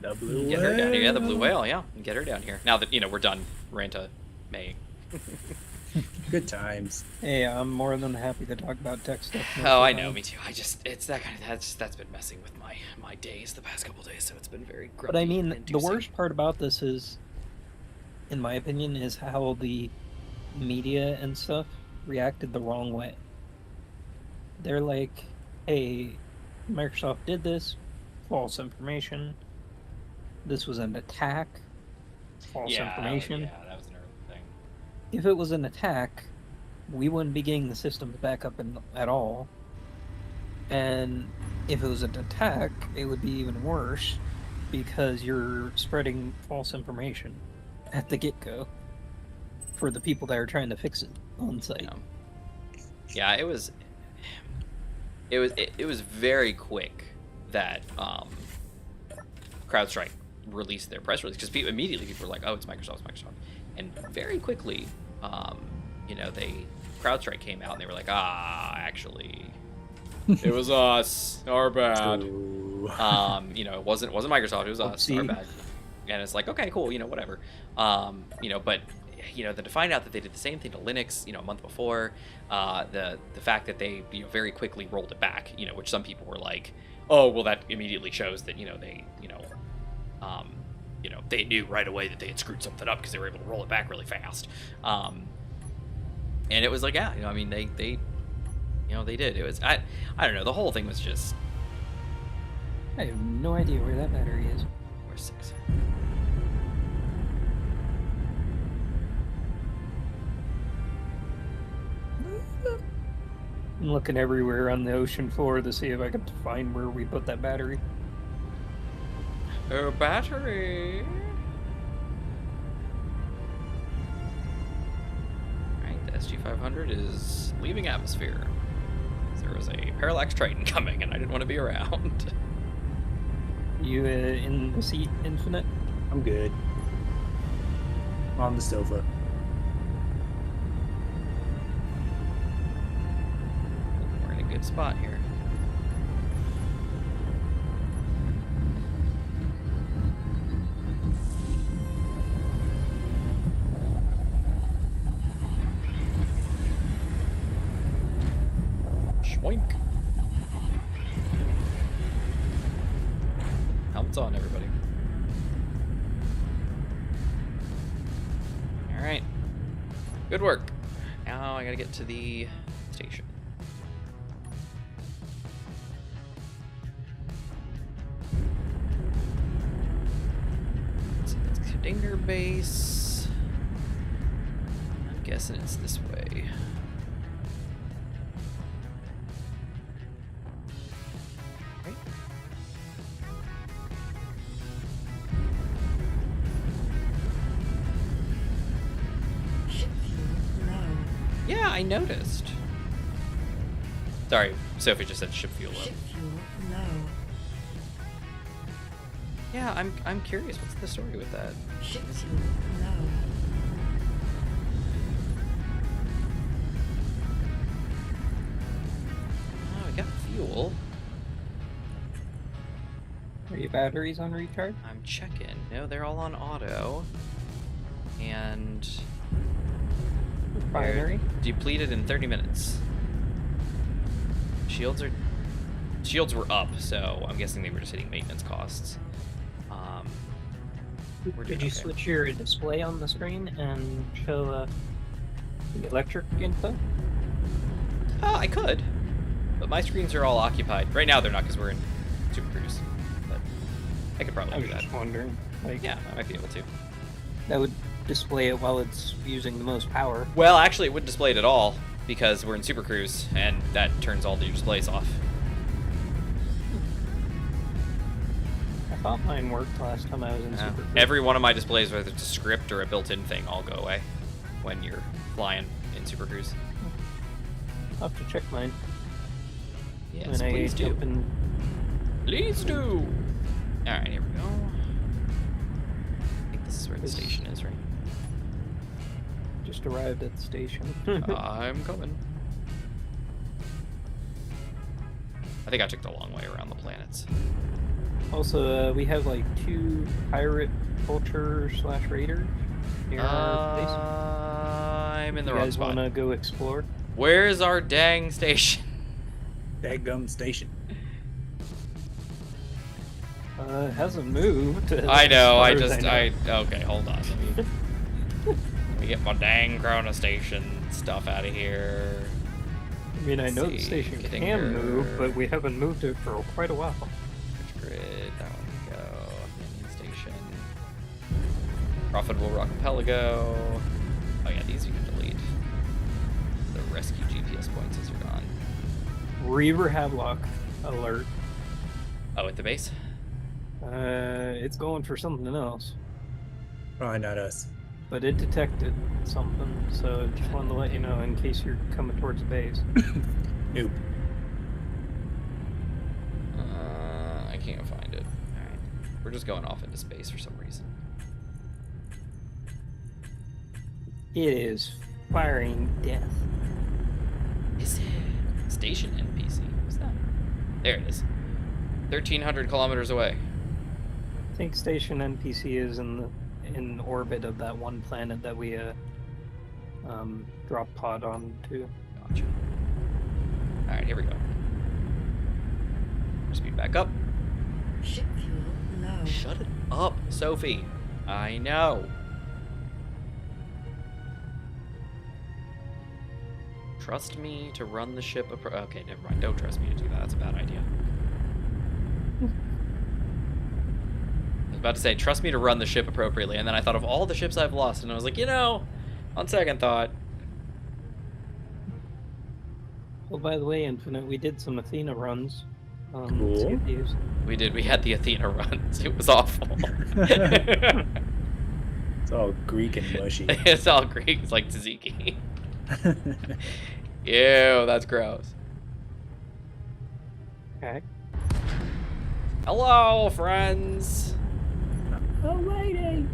The blue whale. Get her down here. Yeah, the blue whale. Yeah, and get her down here. Now that we're done Ranta Maying. Good times. Hey, I'm more than happy to talk about tech stuff. Oh, I know, me too. It's that kind of that's been messing with my days the past couple days, so it's been very grumpy. But I mean, the worst part about this is, in my opinion, is how the media and stuff reacted the wrong way. They're like, hey, Microsoft did this, false information. this was an attack, false information. Yeah, that was an early thing. If it was an attack, we wouldn't be getting the system back up at all. And if it was an attack, it would be even worse because you're spreading false information at the get-go for the people that are trying to fix it on site. Yeah, it was very quick that CrowdStrike released their press release because immediately people were like, "Oh, it's Microsoft, and very quickly, CrowdStrike came out and they were like, actually, it was us, our bad. It wasn't Microsoft, it was us, our bad. And it's like, okay, cool, whatever. But then to find out that they did the same thing to Linux, a month before, the fact that they very quickly rolled it back, which some people were like, oh, well, that immediately shows that they knew right away that they had screwed something up because they were able to roll it back really fast. And it was like, yeah, they did. It was I don't know. The whole thing was just. I have no idea where that battery is. Where's 6? I'm looking everywhere on the ocean floor to see if I can find where we put that battery. A battery. Alright, the SG-500 is leaving atmosphere. There was a Parallax Triton coming and I didn't want to be around. You in the seat, Infinite? I'm good. I'm on the sofa. We're in a good spot here. Schwoink. Helmets on, everybody. Alright. Good work. Now I gotta get to the station. So that's Dinger Base. I'm guessing it's this way. Yeah, I noticed. Sorry, Sophie just said ship fuel low. Ship fuel low. Yeah, I'm curious. What's the story with that? Ship fuel low. Oh, we got fuel. Are your batteries on recharge? I'm checking. No, they're all on auto. And Refinery? they're depleted in 30 minutes. Shields were up, so I'm guessing they were just hitting maintenance costs. We're doing Did you okay. switch your display on the screen and show the electric info? I could, but my screens are all occupied. Right now they're not because we're in Super Cruise, but I could probably I do was that. just wondering. Like, Yeah, I might be able to. that would display it while it's using the most power. Well, actually, it wouldn't display it at all because we're in Super Cruise, and that turns all the displays off. I thought mine worked last time I was in Super Cruise. Every one of my displays, whether it's a script or a built-in thing, all go away when you're flying in Super Cruise. I'll have to check mine. Yes, when please I do. jump in. Please do. All right, here we go. I think this is where the station is, right? Just arrived at the station. I'm coming. I think I took the long way around the planets. Also, we have like 2 pirate vulture / raiders near our base. I'm in the You wrong guys spot. want to go explore? Where's our dang station? Daggum station. It hasn't moved. I know. as far as I know. Okay, hold on. Let me get my dang Corona station stuff out of here. I mean, I know the see, station getting can her- move, but we haven't moved it for quite a while. Which grid? That one we go. Landing station. Profitable Archipelago. Oh yeah, these you can delete. The rescue GPS points as you're gone. Reaver Havelock alert. Oh, at the base? It's going for something else, Probably not us. but it detected something, so just wanted to let you know in case you're coming towards the base. Nope. I can't find it. Alright. We're just going off into space for some reason. It is firing death. Is it? Station NPC. What's that? There it is. 1,300 kilometers away. I think Station NPC is in orbit of that one planet that we dropped pod onto. Gotcha. Alright, here we go. Speed back up. Ship fuel low. Shut it up, Sophie. I know. Trust me to run the ship. Okay, never mind. Don't trust me to do that. That's a bad idea. I was about to say, trust me to run the ship appropriately, and then I thought of all the ships I've lost, and I was like, on second thought. Well, by the way, Infinite, we did some Athena runs. Cool. CFDs. We did. We had the Athena runs. It was awful. It's all Greek and mushy. It's all Greek. It's like tzatziki. Ew, that's gross. Okay. Hello, friends. Oh, lady.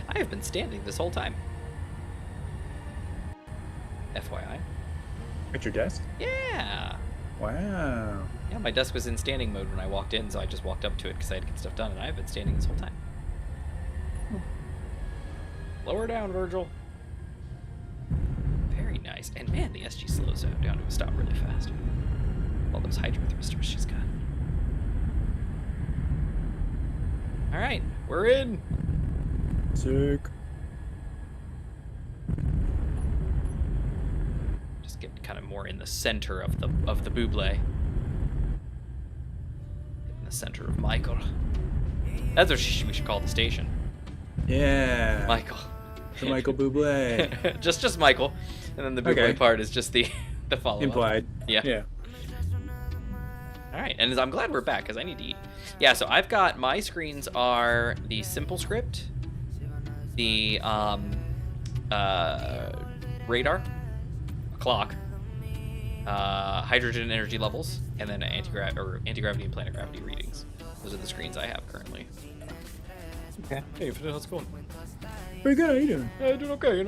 I have been standing this whole time. FYI. At your desk? Yeah. Wow. Yeah, my desk was in standing mode when I walked in, so I just walked up to it because I had to get stuff done, and I've been standing this whole time. Lower down, Virgil. Very nice. And man, the SG slows down to a stop really fast. All those hydro thrusters she's got. Alright, we're in. Sick. Just get kind of more in the center of the buble. In the center of Michael. That's what we should call the station. Yeah. Michael. The Michael Bublé. just Michael. And then the buble Okay. part is just the follow-up. Implied. Yeah. Yeah. All right, and I'm glad we're back because I need to eat. Yeah, so I've got my screens are the simple script, the radar, clock, hydrogen energy levels, and then anti-gravity and planet gravity readings. Those are the screens I have currently. Okay. Hey, how's it going? Pretty good. How you doing? Yeah, doing okay,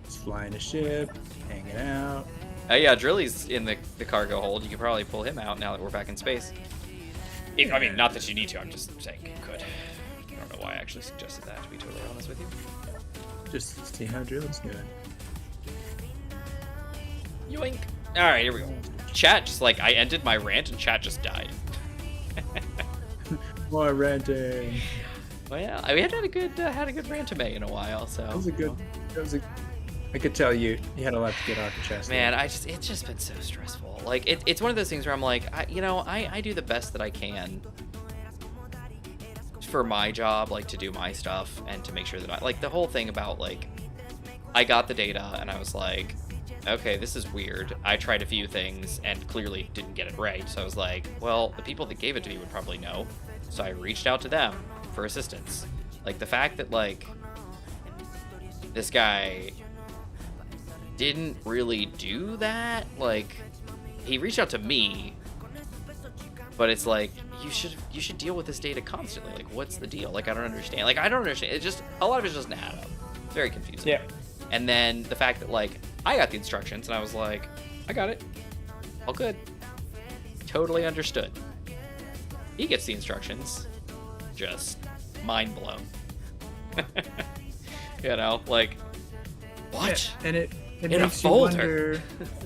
Just flying a ship, hanging out. Yeah, Drilly's in the cargo hold. You could probably pull him out now that we're back in space. I mean, not that you need to. I'm just saying you could. I don't know why I actually suggested that, to be totally honest with you. Just see how drilling's doing. Yoink. All right, here we go. Chat just I ended my rant and chat just died. More renting. Well, yeah, we hadn't had a good rantame in a while, so. That was a good. I could tell you had a lot to get off your chest. Man, it's just been so stressful. It's one of those things where I'm like, I do the best that I can for my job, to do my stuff and to make sure that the whole thing about I got the data and I was like, okay, this is weird. I tried a few things and clearly didn't get it right. So I was like, well, the people that gave it to me would probably know. So I reached out to them for assistance. The fact that this guy didn't really do that. He reached out to me, but it's you should deal with this data constantly. What's the deal? I don't understand. I don't understand. It's just a lot of it doesn't add up. It's very confusing. Yeah. And then the fact that I got the instructions and I was like, I got it. All good. Totally understood. He gets the instructions. Just mind blown. What? Yeah, and It In a makes you folder. wonder,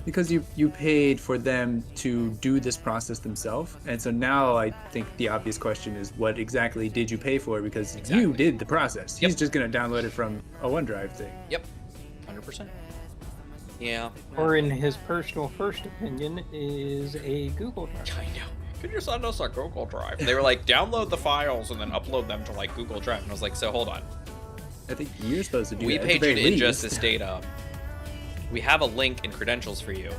because you paid for them to do this process themselves, and so now I think the obvious question is, what exactly did you pay for? Because Exactly. you did the process. Yep. He's just gonna download it from a OneDrive thing. Yep. 100%. Yeah. Or in his personal first opinion, is a Google Drive. I know. Could you send us a Google Drive? They were like, download the files and then upload them to like Google Drive. And I was like, so hold on. I think you're supposed to do We that. paid you to ingest least. this data. We have a link and credentials for you.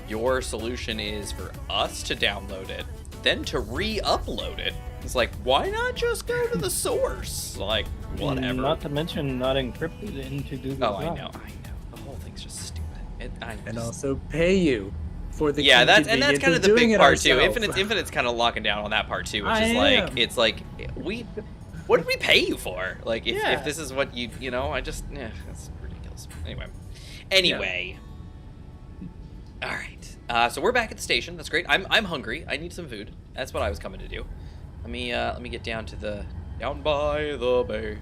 Your solution is for us to download it, then to re-upload it. It's like, why not just go to the source? Like, whatever. Not to mention not encrypted into Google Oh, Drive. I know. The whole thing's just stupid. And also pay you for the yeah, that's kind inconvenience of the doing big it part too. ourselves. Infinite's kind of locking down on that part too, which I is am. like, it's like what did we pay you for? Like, if Yeah. this is what you know, that's ridiculous. Anyway. All right. So we're back at the station. That's great. I'm hungry. I need some food. That's what I was coming to do. Let me get down to the down by the bay.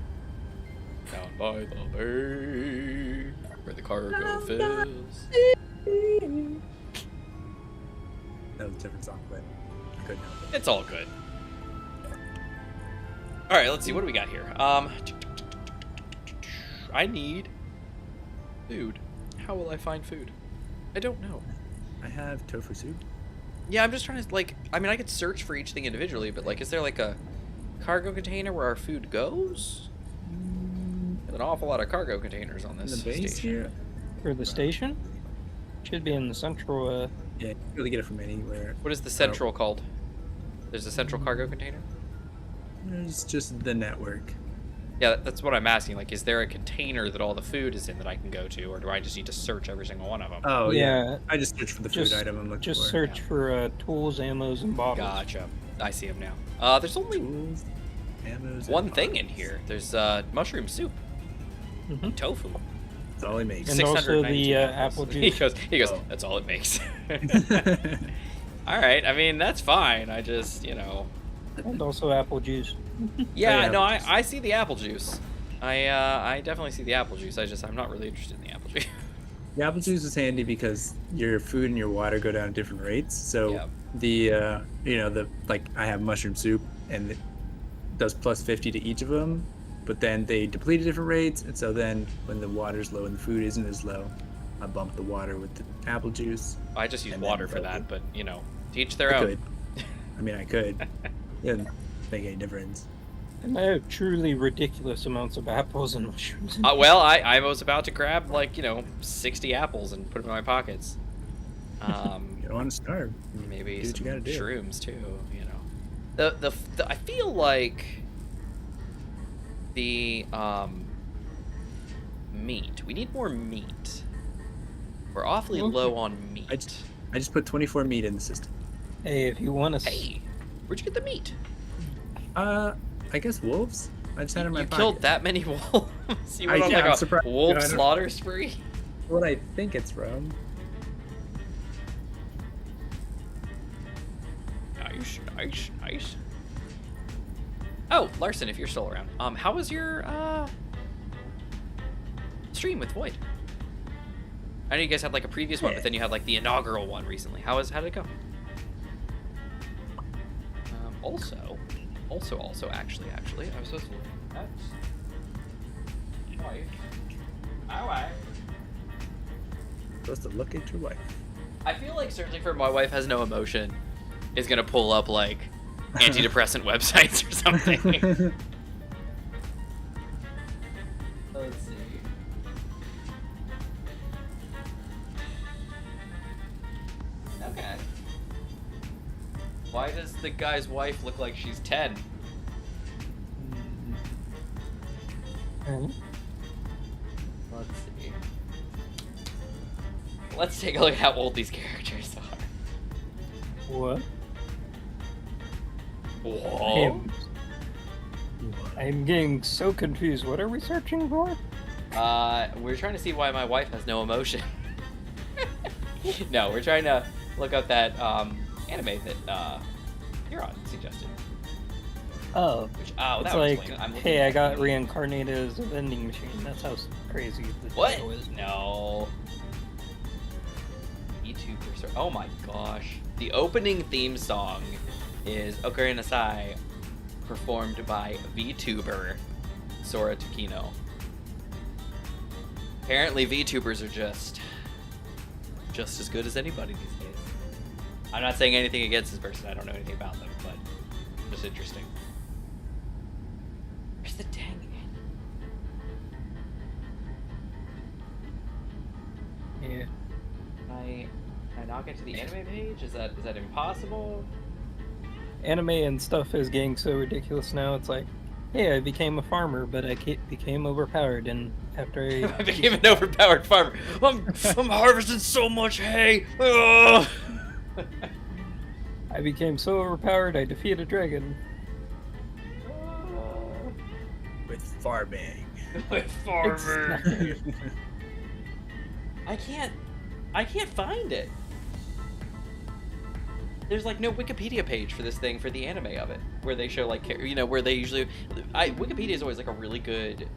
Down by the bay, where the cargo fills. That was a different song, but I couldn't help it. It's all good. All right, let's see. What do we got here? I need food. How will I find food? I don't know. I have tofu soup. Yeah, I'm just trying to, like, I mean, I could search for each thing individually, but, like, is there, like, a cargo container where our food goes? There's an awful lot of cargo containers on In this the base station. here? For the station? Should be in the central, Yeah, you can really get it from anywhere. What is the central called? There's a central cargo container? It's just the network. Yeah, that's what I'm asking. Like, is there a container that all the food is in that I can go to, or do I just need to search every single one of them? Oh, yeah. Yeah. I just searched for the food item I'm looking just for. search for tools, ammos, and bottles. Gotcha. I see them now. There's only Tools, ammos, one and thing in bottles. here. There's mushroom soup, Mhm. tofu. That's all he makes. And also the 692 apple juice. He goes. Oh. That's all it makes. All right. I mean, that's fine. I just, And also apple juice. Yeah. yeah, No, apple I see the apple juice. I definitely see the apple juice. I'm not really interested in the apple juice. The apple juice is handy because your food and your water go down at different rates. So Yeah. the I have mushroom soup and it does plus 50 to each of them, but then they deplete at different rates. And so then when the water's low and the food isn't as low, I bump the water with the apple juice. I just use And then water for tofu. that, but to each their I own. could. I mean, I could. It doesn't make any difference. And I have truly ridiculous amounts of apples and mushrooms. Well, I was about to grab 60 apples and put them in my pockets. You don't want to starve. Maybe Do what some you gotta do. shrooms too. The I feel like the meat. We need more meat. We're awfully Okay. low on meat. I just put 24 meat in the system. Hey, if you want to... Hey, where'd you get the meat? I guess wolves. I just had it in my You pocket. killed that many wolves? You went on Yeah, I'm a surprised. wolf Yeah, I know. slaughter spree? What I think it's from. Nice. Oh, Larson, if you're still around. How was your stream with Void? I know you guys had a previous one, but then you had the inaugural one recently. How did it go? Also, actually, I was supposed to look at wife. My wife. Supposed to look at your wife. I feel like searching for "my wife has no emotion" is gonna pull up antidepressant websites or something. Let's see. Okay. Why does the guy's wife look like she's 10? Hmm? Let's see. Let's take a look at how old these characters are. What? Whoa. I'm getting so confused. What are we searching for? We're trying to see why my wife has no emotion. No, we're trying to look up that anime that Huron suggested. Oh, Which, it's that was like, I'm looking hey, I at got the- reincarnated as a vending machine. That's how crazy the What? show is. No. VTuber. Oh my gosh. The opening theme song is Ocarina of Time, performed by VTuber Sora Tukino. Apparently VTubers are just as good as anybody these days. I'm not saying anything against this person. I don't know anything about them, but just interesting. Where's the dang Yeah. Can I not get to the anime page? Is that impossible? Anime and stuff is getting so ridiculous now. It's like, hey, I became a farmer, but I became overpowered, and after I became an overpowered farmer. I'm harvesting so much hay. Ugh. I became so overpowered, I defeated a dragon. With farming. With farmer. I can't find it. There's like no Wikipedia page for this thing for the anime of it, where they show like where they usually. Wikipedia is always like a really good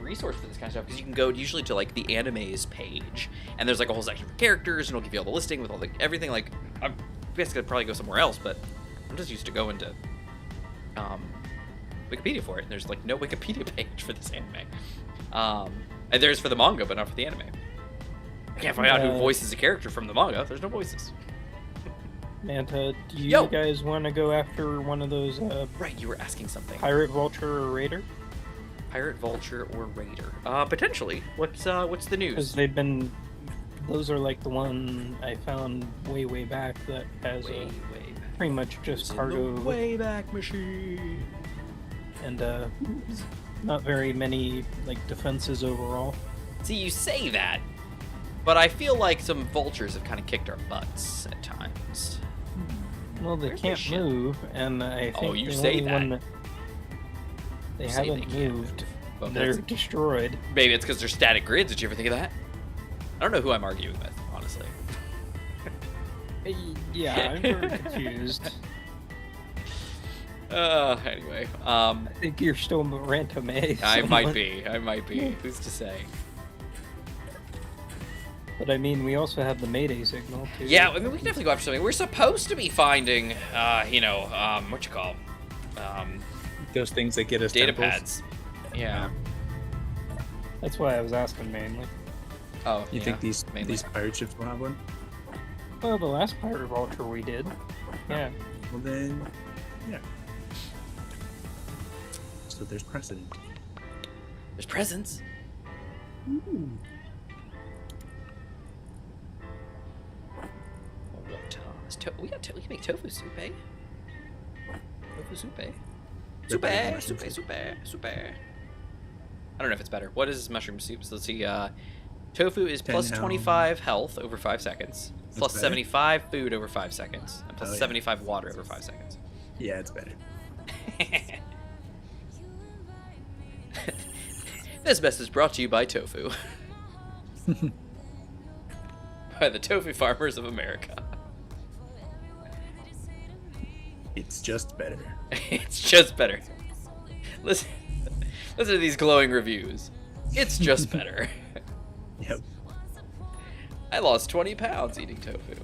resource for this kind of stuff because you can go usually to like the animes page and there's like a whole section for characters and it'll give you all the listing with all the everything. Like I'm basically gonna probably go somewhere else, but I'm just used to going to Wikipedia for it. And there's like no Wikipedia page for this anime. And there's for the manga, but not for the anime. I can't find out who voices a character from the manga. There's no voices. Manta, do you Yo. guys want to go after one of those Right, you were asking something. pirate, vulture, or raider? Pirate, vulture, or raider? Potentially. What's the Because news? they've been. Those are like the one I found way back that has Way back. pretty much just It's in cargo the Wayback Machine. and not very many like defenses overall. See, you say that, but I feel like some vultures have kind of kicked our butts at times. Well, they Where's can't their ship? move, and I think you the say only that. one that they You say haven't they can't moved. But They're that's- destroyed. maybe it's because they're static grids. Did you ever think of that? I don't know who I'm arguing with, honestly. Yeah, I'm very confused. Anyway, I think you're still Ranta May. I might be. Who's to say? But I mean, we also have the Mayday signal too. Yeah, I mean, we can definitely go after something. We're supposed to be finding, what you call, Those things that get us data temples. pads. Yeah. That's why I was asking mainly. Oh, You yeah, think these mainly. pirate ships will have one? Well, the last Pirate Vulture we did. Yeah. Well then, yeah. So there's precedent. There's presents. We can make tofu soup, eh? Tofu soup, eh? They're better than Soup, mushroom soup. I don't know if it's better. What is mushroom soup? So let's see. Tofu is plus 10 25 health over 5 seconds, plus better. 75 food over 5 seconds, and plus Oh, yeah. 75 water over 5 seconds. Yeah, it's better. This message brought to you by Tofu. By the Tofu Farmers of America. It's just better. It's just better. Listen to these glowing reviews. It's just better. Yep. I lost 20 pounds eating tofu.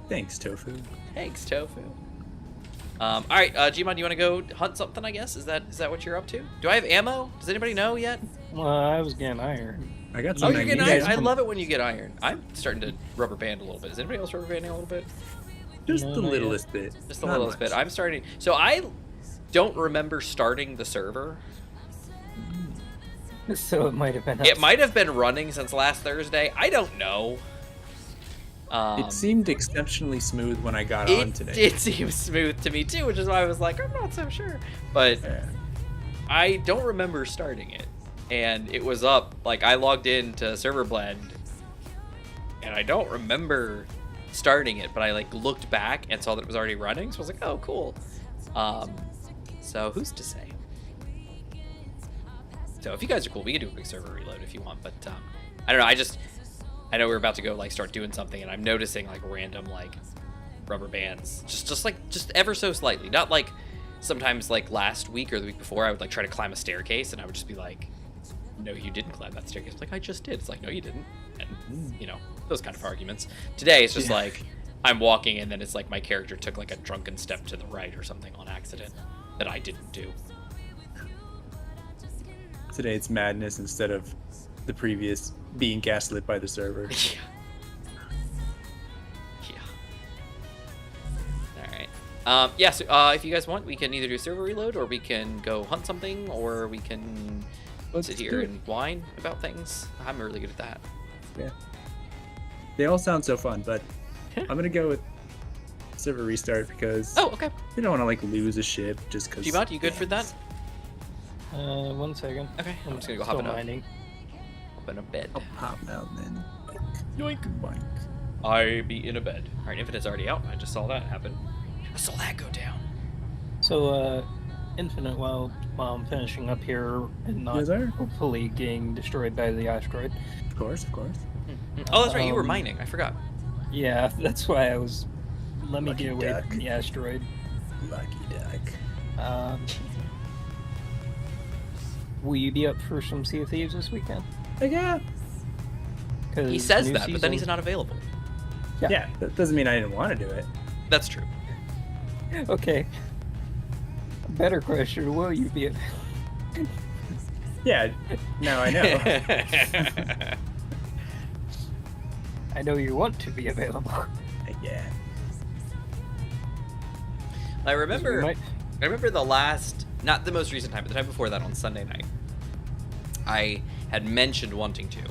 Thanks, Tofu. Thanks, Tofu. All right, Gmon, you want to go hunt something? I guess is that what you're up to? Do I have ammo? Does anybody know yet? Well, I was getting iron. I got Oh, some you're getting magnesium. iron. I love it when you get iron. I'm starting to rubber band a little bit. Is anybody else rubber banding a little bit? Just No, the not littlest bit. Just the Not littlest much. bit. I'm starting. So I don't remember starting the server. So it might have been. It might have been running since last Thursday. I don't know. It seemed exceptionally smooth when I got on It today. did seem smooth to me too, which is why I was like, I'm not so sure. But Yeah. I don't remember starting it. And it was up, like I logged in to Server Blend, and I don't remember starting it, but I like looked back and saw that it was already running, so I was like, oh, cool. So who's to say? So if you guys are cool, we can do a quick server reload if you want, but I don't know, I know we're about to go like start doing something, and I'm noticing like random like rubber bands, just ever so slightly. Not like sometimes like last week or the week before, I would like try to climb a staircase, and I would just be like, "No, you didn't climb that staircase." Like, I just did. It's like, no, you didn't. And you know, those kind of arguments. Today it's just like I'm walking, and then it's like my character took like a drunken step to the right or something on accident that I didn't do. Today it's madness instead of the previous being gaslit by the server. Yeah. All right. So if you guys want, we can either do server reload, or we can go hunt something, or we can sit here and whine about things. I'm really good at that. Yeah. They all sound so fun, but I'm gonna go with server restart because okay. you don't want to like lose a ship just because. Gmod, you good for that? 1 second. Okay, I'm just gonna go Still hop in mining. Hop in a bed. I'll pop out then. Yoink. Boink. I be in a bed. All right, Infinite's already out. I just saw that happen. I saw that go down. So, Infinite, while I'm finishing up here and not Yes, sir. hopefully getting destroyed by the asteroid. Of course. Oh, that's right. You were mining. I forgot. Yeah, that's why I was. Let me Lucky get away duck. from the asteroid. Lucky duck. Will you be up for some Sea of Thieves this weekend? Yeah. 'Cause He says new that, but then he's season- not available. Yeah. That doesn't mean I didn't want to do it. That's true. Okay. A better question: will you be? Yeah. Now I know. I know you want to be available. Yeah. I remember. We might- I remember the last, not the most recent time, but the time before that on Sunday night. I had mentioned wanting to,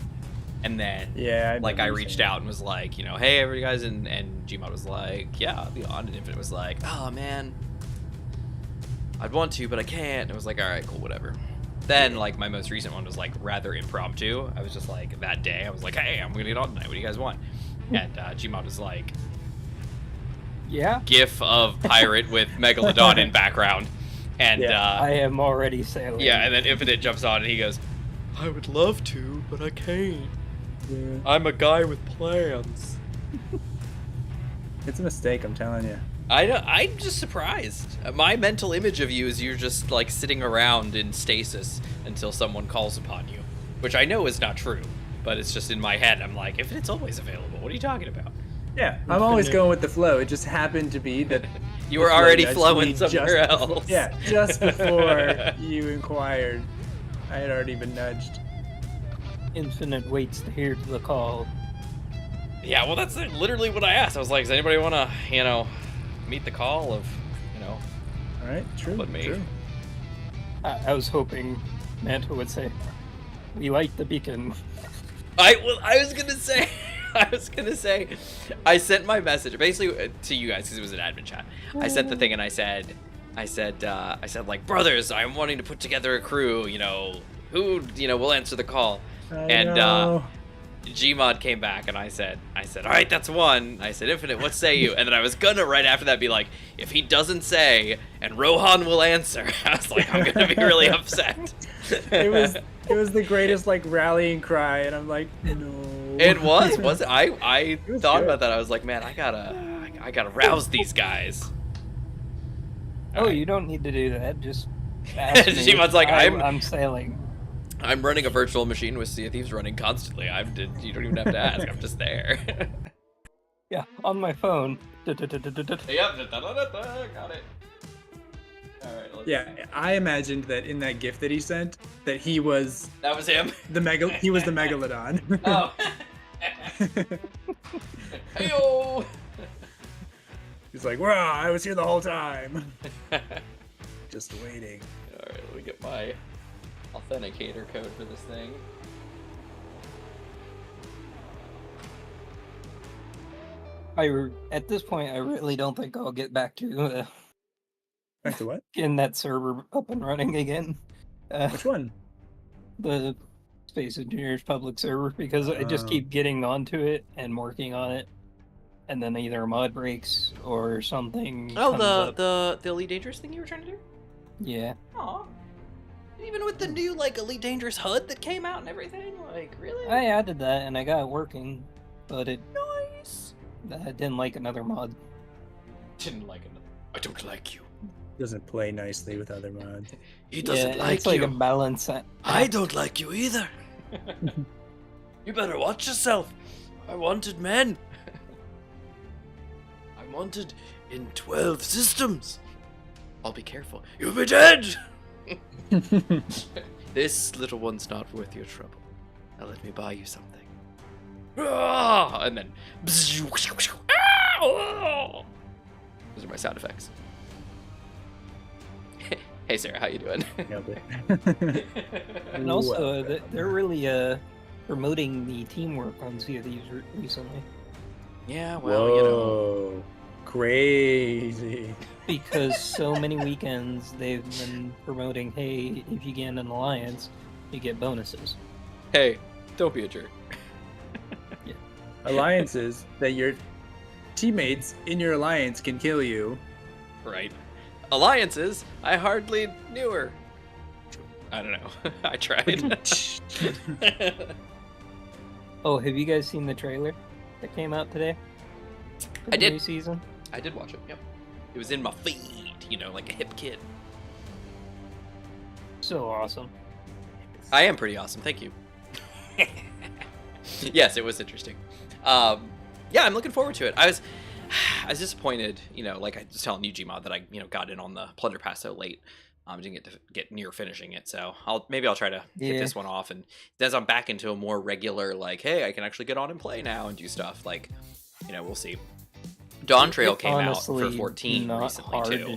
and then Yeah. I reached out and was like, you know, hey, everybody guys, and Gmod was like, yeah, I'll be on, and Infinite was like, oh man, I'd want to, but I can't. And it was like, all right, cool, whatever. Then like my most recent one was like rather impromptu. I was just like that day, I was like, hey, I'm gonna get on tonight. What do you guys want? And Gmod was like, Yeah. GIF of pirate with Megalodon in background, and I am already sailing. yeah, and then Infinite jumps on and he goes, I would love to, but I can't. Yeah. I'm a guy with plans. It's a mistake, I'm telling you. I'm just surprised. My mental image of you is you're just like sitting around in stasis until someone calls upon you, which I know is not true, but it's just in my head. I'm like, Infinite's always available. What are you talking about? Yeah, I'm always going with the flow. It just happened to be that You were the flow already nudged flowing me somewhere just before- else. Yeah, just before you inquired, I had already been nudged. Infinite waits to hear the call. Yeah, well, that's literally what I asked. I was like, does anybody want to, you know, meet the call of, you know, All right, true. But me. True. I was hoping Manta would say, "We light the beacon." I was gonna say, I sent my message basically to you guys because it was an admin chat. I sent the thing and I said like, brothers, I'm wanting to put together a crew. You know, who will answer the call. And Gmod came back and I said, all right, that's one. I said, Infinite, what say you? And then I was gonna right after that be like, if he doesn't say, and Rohan will answer. I was like, I'm gonna be really upset. it was the greatest like rallying cry, and I'm like, no. It was it? I was thought good. about that. I was like, man, I gotta rouse these guys. Oh, Alright. you don't need to do that. Just ask me. Gmod's like, I'm sailing. I'm running a virtual machine with Sea of Thieves running constantly. You don't even have to ask. I'm just there. Yeah, on my phone. Yep. Got it. All right. Yeah, I imagined that in that gift that he sent, that he was That was him. the megalodon. Oh. Heyo. He's like, wow, I was here the whole time. Just waiting. All right. Let me get my authenticator code for this thing. At this point, I really don't think I'll get back to Back to what? getting that server up and running again. Which one? The Space Engineers public server, because I just keep getting onto it and working on it, and then either a mod breaks or something. Oh, comes up. the Elite Dangerous thing you were trying to do? Yeah. Aw. Even with the new like Elite Dangerous HUD that came out and everything, like really? I added that and I got it working, but it Nice. I didn't like another mod. Didn't like it. I don't like you. Doesn't play nicely with other mods. He doesn't like it's like you. a balance. I don't like you either. You better watch yourself. I wanted men. I'm wanted in 12 systems. I'll be careful. You'll be dead. This little one's not worth your trouble. Now let me buy you something. Ah, and then. Those are my sound effects. Hey Sarah, how you doing? Nailed it. And also, they're really promoting the teamwork on Sea of Thieves recently. Yeah, well, you know. Whoa, crazy. Because so many weekends they've been promoting, hey, if you get an alliance, you get bonuses. Hey, don't be a jerk. Alliances that your teammates in your alliance can kill you. Right. Alliances, I hardly knew her. I don't know. I tried. Oh, have you guys seen the trailer that came out today? For I the did. New season? I did watch it, yep. It was in my feed, like a hip kid. So awesome. I am pretty awesome, thank you. Yes, it was interesting. Yeah, I'm looking forward to it. I was disappointed, like I was telling you, Gmod, that I, got in on the Plunder Pass so late. Didn't get near finishing it, so I'll try to hit this one off, and as I'm back into a more regular, like, hey, I can actually get on and play now and do stuff, like, we'll see. Dawn Trail came out for 14 recently too,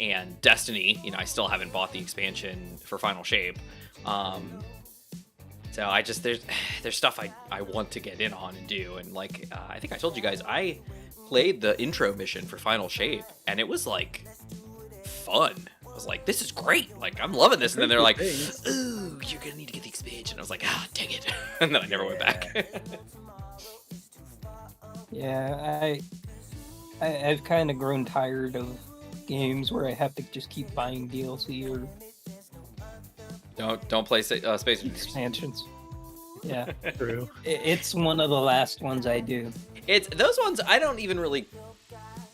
and Destiny, I still haven't bought the expansion for Final Shape, so I just there's stuff I want to get in on and do, and like I think I told you guys I played the intro mission for Final Shape, and it was like fun. I was like, this is great, like I'm loving this, and then they're like, ooh, you're gonna need to get the expansion. I was like, ah, dang it. And then I never went back. Yeah, I've kind of grown tired of games where I have to just keep buying DLC or don't play Space Invaders. expansions. Yeah, True. it's one of the last ones I do. It's those ones I don't even really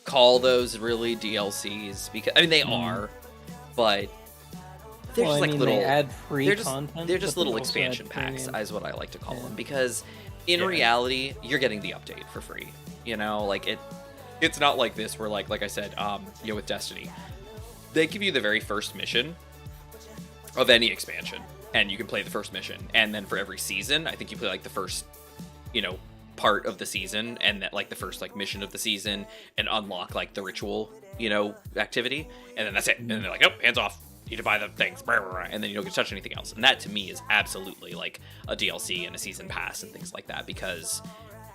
call those really DLCs, because I mean they are, but they're just like little. They add free content. They're just but they little also expansion add packs, premium. is what I like to call them, because in reality you're getting the update for free. Like it's not like this where like I said, with Destiny, they give you the very first mission of any expansion, and you can play the first mission, and then for every season, I think you play like the first, part of the season, and that like the first like mission of the season, and unlock like the ritual, activity, and then that's it. And then they're like, oh, hands off. You need to buy the things, and then you don't get to touch anything else. And that to me is absolutely like a DLC and a season pass and things like that, because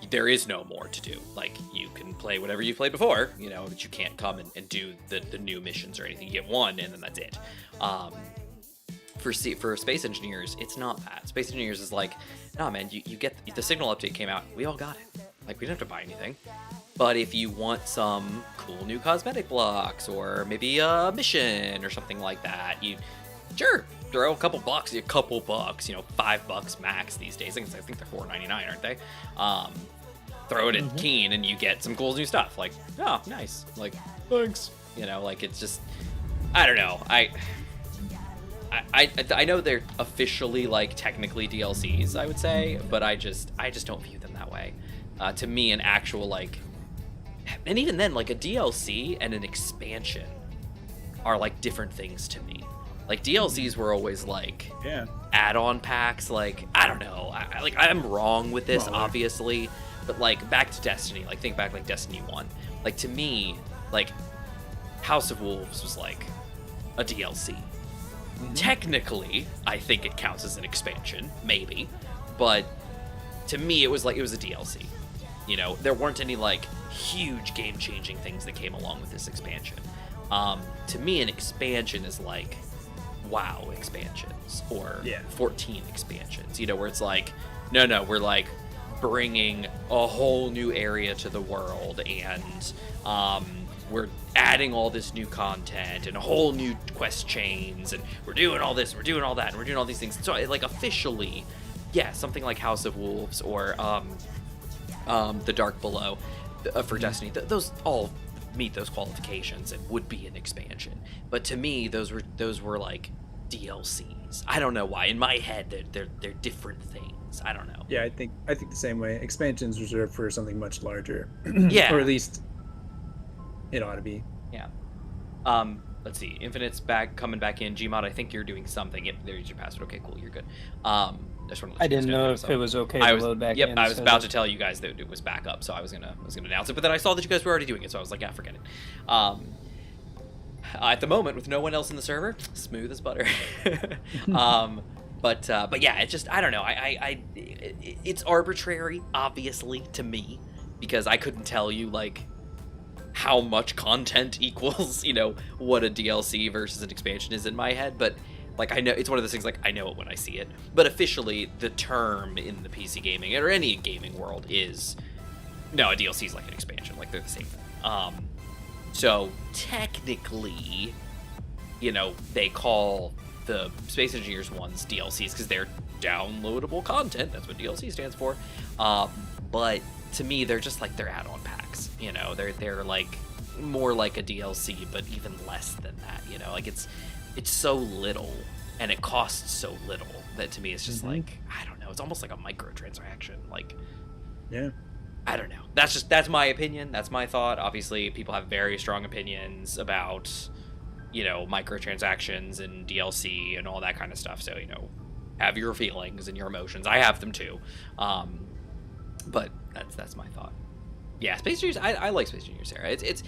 there is no more to do. Like you can play whatever you played before, but you can't come and do the new missions or anything. You get one, and then that's it. For Space Engineers, it's not that. Space Engineers is like, no man, you get the signal update came out, we all got it. Like we didn't have to buy anything. But if you want some cool new cosmetic blocks, or maybe a mission or something like that, you sure throw a couple bucks, $5 max these days. I think they're $4.99, aren't they? Throw it at Keen, and you get some cool new stuff. Like, oh, nice. Like, thanks. Like it's just, I don't know. I know they're officially like technically DLCs, I would say, but I just don't view them that way. To me, an actual like, and even then, like a DLC and an expansion are like different things to me. Like DLCs were always like add-on packs. Like I don't know. I'm wrong with this, obviously, but like back to Destiny. Like think back like Destiny 1. Like to me, like House of Wolves was like a DLC. Technically, I think it counts as an expansion, maybe, but to me, it was a DLC. There weren't any like huge game-changing things that came along with this expansion. To me, an expansion is like WoW expansions or 14 expansions. Where it's like, no, we're like bringing a whole new area to the world, and we're adding all this new content and a whole new quest chains, and we're doing all this, we're doing all that, and we're doing all these things. So like officially, something like House of Wolves or the Dark Below for Destiny, those all meet those qualifications and would be an expansion. But to me, those were like DLCs. I don't know why. In my head, they're different things. I don't know. Yeah, I think the same way. Expansion's reserved for something much larger. Yeah. Or at least it ought to be. Yeah. Let's see. Infinite's coming back in. Gmod, I think you're doing something. Yep, there's your password. Okay, cool. You're good. I didn't know if it was okay to load back in. Yep, I was about to tell you guys that it was back up, so I was gonna announce it. But then I saw that you guys were already doing it, so I was like, yeah, forget it. At the moment, with no one else in the server, smooth as butter. But yeah, it's just, I don't know. It's arbitrary, obviously, to me, because I couldn't tell you like how much content equals, what a DLC versus an expansion is in my head, but. Like, I know, it's one of those things, like, I know it when I see it. But officially, the term in the PC gaming, or any gaming world, is... No, a DLC is like an expansion. Like, they're the same thing. So, technically, they call the Space Engineers ones DLCs because they're downloadable content. That's what DLC stands for. But, to me, they're just, like, they're add-on packs. They're like, more like a DLC, but even less than that, Like, it's so little and it costs so little that to me it's just like, I don't know, it's almost like a microtransaction. Like, yeah, I don't know. That's my opinion. That's my thought. Obviously, people have very strong opinions about, microtransactions and DLC and all that kind of stuff. So, have your feelings and your emotions. I have them too. But that's my thought. Yeah, Space Juniors, I like Space Juniors Sarah. It's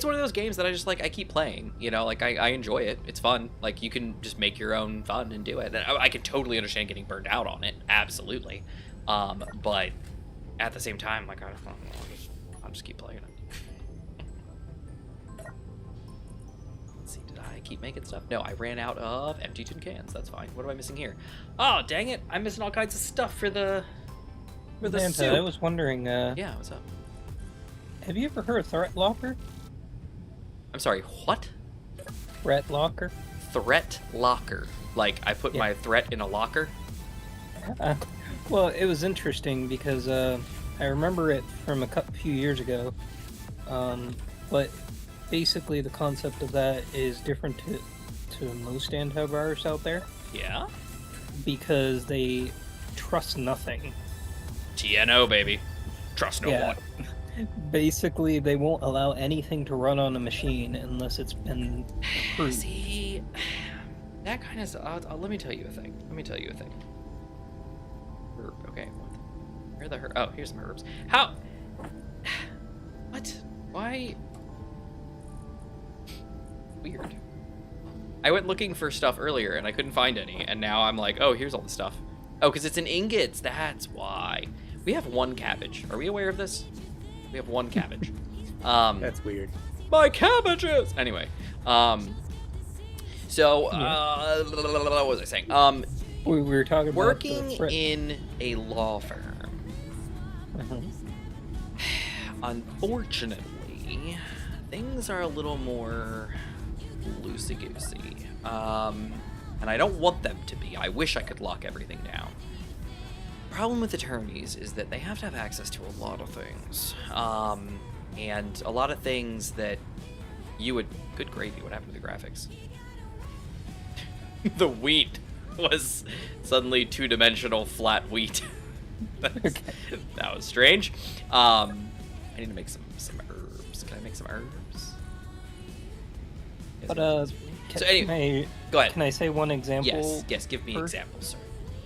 one of those games that I just like, I keep playing, like I enjoy it. It's fun. Like, you can just make your own fun and do it. And I can totally understand getting burned out on it. Absolutely. But at the same time, like, I'll just keep playing it. Let's see, did I keep making stuff? No, I ran out of empty tin cans. That's fine. What am I missing here? Oh, dang it. I'm missing all kinds of stuff for the soup. I was wondering, Yeah, what's up? Have you ever heard of Threat Locker? I'm sorry, what? Threat Locker? Threat locker. Like, I put my threat in a locker? Well, it was interesting because I remember it from a few years ago. But basically the concept of that is different to most antivirus out there. Yeah? Because they trust nothing. TNO, baby. Trust no one. Basically, they won't allow anything to run on a machine unless it's been approved. See, that kind of... let me tell you a thing. Herb, okay. Where are the herbs? Oh, here's some herbs. How? What? Why? Weird. I went looking for stuff earlier and I couldn't find any, and now I'm like, oh, here's all the stuff. Oh, because it's in ingots. That's why. We have one cabbage. Are we aware of this? We have one cabbage. That's weird. My cabbages! Anyway. What was I saying? We were talking about working in a law firm. Unfortunately, things are a little more loosey-goosey. And I don't want them to be. I wish I could lock everything down. Problem with attorneys is that they have to have access to a lot of things, and a lot of things that you would... Good gravy, what happened to the graphics? The wheat was suddenly two-dimensional flat wheat. That was strange. I need to make some herbs. Can I make some herbs? But so anyway, go ahead. Can I say one example? Yes, give me examples, sir.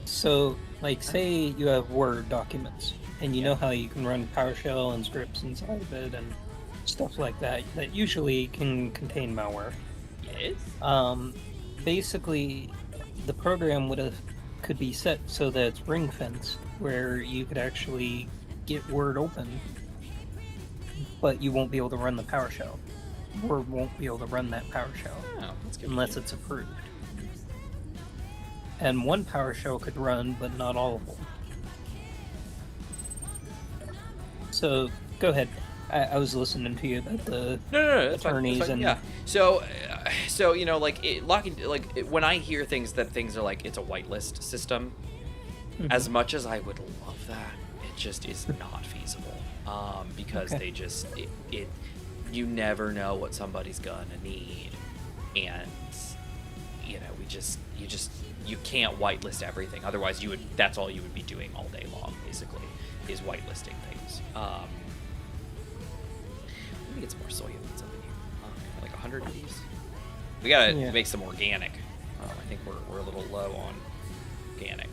So, like, say you have Word documents, and you know how you can run PowerShell and scripts inside of it and stuff like that usually can contain malware. Yes. Basically, the program could be set so that it's ring fence, where you could actually get Word open, but you won't be able to run the PowerShell. Word won't be able to run that PowerShell unless it's approved. And one PowerShell could run, but not all of them. So, go ahead. I was listening to you about the attorneys that's fine. and yeah. So when I hear things are like it's a whitelist system, as much as I would love that, it just is not feasible. Because they just you never know what somebody's gonna need, and you can't whitelist everything. Otherwise, that's all you would be doing all day long, basically, is whitelisting things. Let me get some more soya beans up in here. Like 100 of these. We gotta make some organic. I think we're a little low on organic.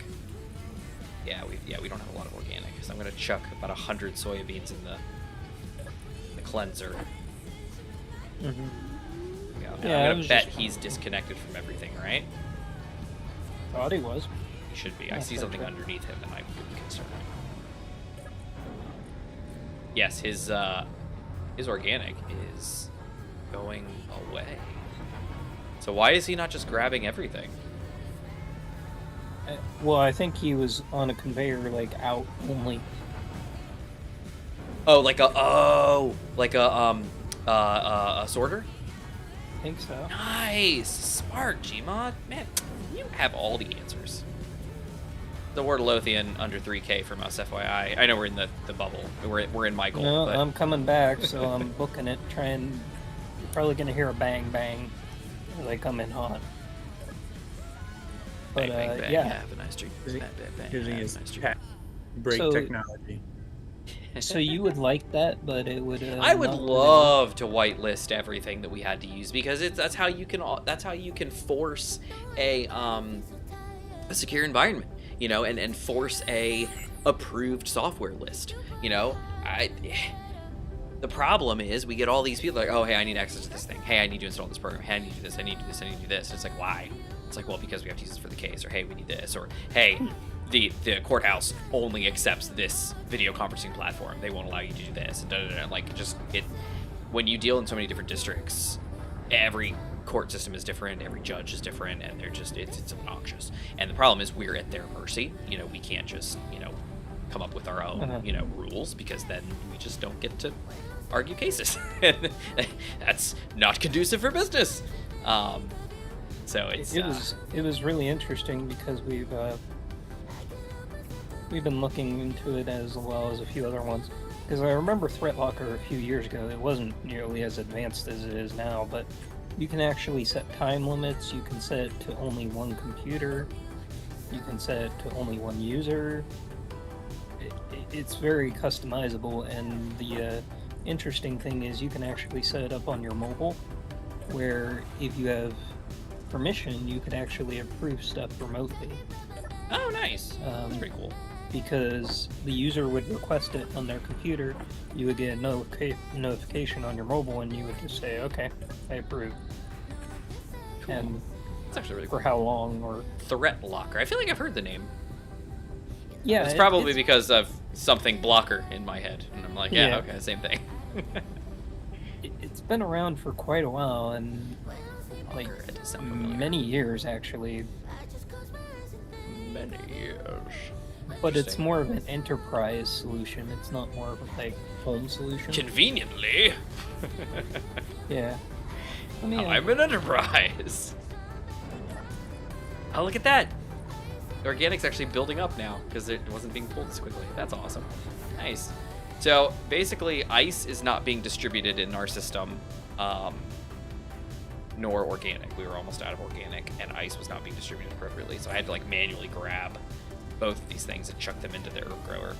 Yeah, we don't have a lot of organic, so I'm gonna chuck about 100 soya beans in the cleanser. Mm-hmm. I'm gonna bet he's disconnected from everything, right? Thought he was. He should be. I see something underneath him, and I'm concerned. Yes, his organic is going away. So why is he not just grabbing everything? Well, I think he was on a conveyor, like, out only. Oh, like a sorter? I think so. Nice, smart, Gmod. Man, you have all the answers. The word Lothian under 3K from us, FYI. I know we're in the bubble. We're in Michael. No, but... I'm coming back, so I'm booking it. You're probably gonna hear a bang bang as I come in hot. But bang, bang, bang. yeah. Have a nice drink. Bang, bang, bang. Using Have his a nice drink. cat break technology. So you would like that, but it would. I would love to whitelist everything that we had to use, because that's how you can force a secure environment, and force a approved software list. The problem is we get all these people like, oh, hey, I need access to this thing. Hey, I need to install this program. Hey, I need to do this. I need to do this. I need to do this. And it's like, why? It's like, well, because we have to use this for the case, or hey, we need this, or hey, the courthouse only accepts this video conferencing platform. They won't allow you to do this. And like, when you deal in so many different districts, every court system is different, every judge is different, and it's obnoxious. And the problem is we're at their mercy. We can't just, come up with our own, rules, because then we just don't get to argue cases. And that's not conducive for business. So it was really interesting, because we've been looking into it as well as a few other ones. Because I remember ThreatLocker a few years ago, it wasn't nearly as advanced as it is now, but you can actually set time limits. You can set it to only one computer. You can set it to only one user. It's very customizable, and the interesting thing is you can actually set it up on your mobile, where if you have permission, you could actually approve stuff remotely. Oh, nice. That's pretty cool. Because the user would request it on their computer, you would get a notification on your mobile, and you would just say, okay, I approve. Cool. And that's actually really cool. For how long, or... ThreatLocker. I feel like I've heard the name. Yeah, it's probably because of something blocker in my head, and I'm like, yeah. Okay, same thing. It's been around for quite a while, and like many years actually. Many years. But it's more of an enterprise solution. It's not more of a home solution. Conveniently. Yeah. I mean, I'm an enterprise. Oh, look at that. The organic's actually building up now because it wasn't being pulled as quickly. That's awesome. Nice. So basically, ice is not being distributed in our system, nor organic. We were almost out of organic, and ice was not being distributed appropriately. So I had to manually grab both of these things and chuck them into the herb grower.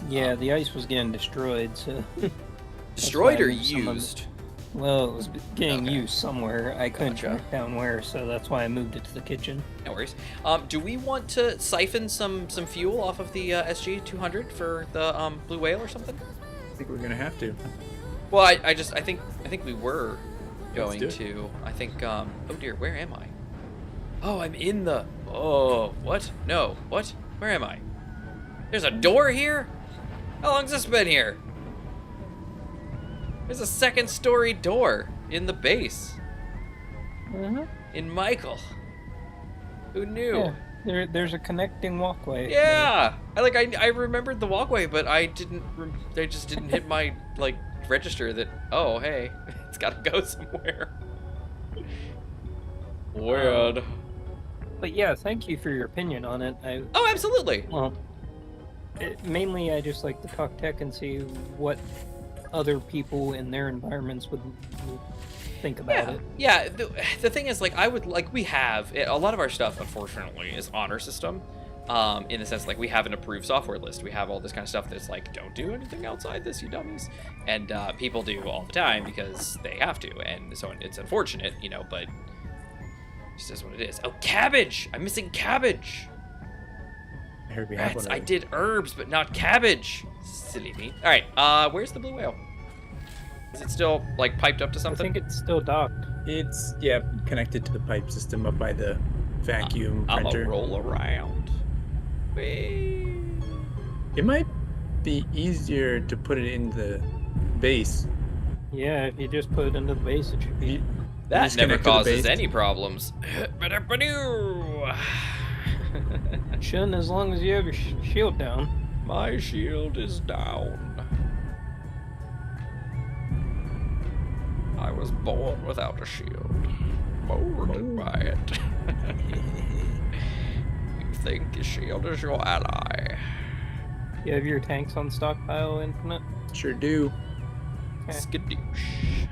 Yeah, the ice was getting destroyed. So destroyed or used? Well, it was getting used somewhere. I couldn't track down where, so that's why I moved it to the kitchen. No worries. Do we want to siphon some fuel off of the SG-200 for the blue whale or something? I think we're gonna have to. Well, I think we were going to. I think. Oh dear, where am I? Oh, I'm in the. Oh, what? No, what? Where am I? There's a door here? How long's this been here? There's a second-story door in the base. In Michael. Who knew? Yeah, there's a connecting walkway. Yeah, I remembered the walkway, but I didn't. They just didn't hit my register that. Oh, hey, it's got to go somewhere. Weird. But yeah, thank you for your opinion on it. Oh, absolutely. Well, mainly I just like to talk tech and see what other people in their environments would think about it. Yeah. The thing is, like, I would like we have a lot of our stuff, unfortunately, is honor system. In the sense, like, we have an approved software list. We have all this kind of stuff that's like, don't do anything outside this, you dummies. And people do all the time because they have to. And so it's unfortunate, you know, but it's just what it is. Oh, cabbage! I'm missing cabbage. I heard we have Rats, one. I did herbs, but not cabbage. Silly me. All right, where's the blue whale? Is it still, like, piped up to I something? think it's still docked. It's, yeah, connected to the pipe system up by the vacuum I'm printer. gonna roll around. Whee. It might be easier to put it in the base. Yeah, if you just put it into the base, it should be. That just never connect to the causes base. any problems. Shouldn't, as long as you have your shield down. My shield is down. I was born without a shield. Molded by it. You think your shield is your ally. You have your tanks on stockpile, Infinite? Sure do. Okay. Skadoosh.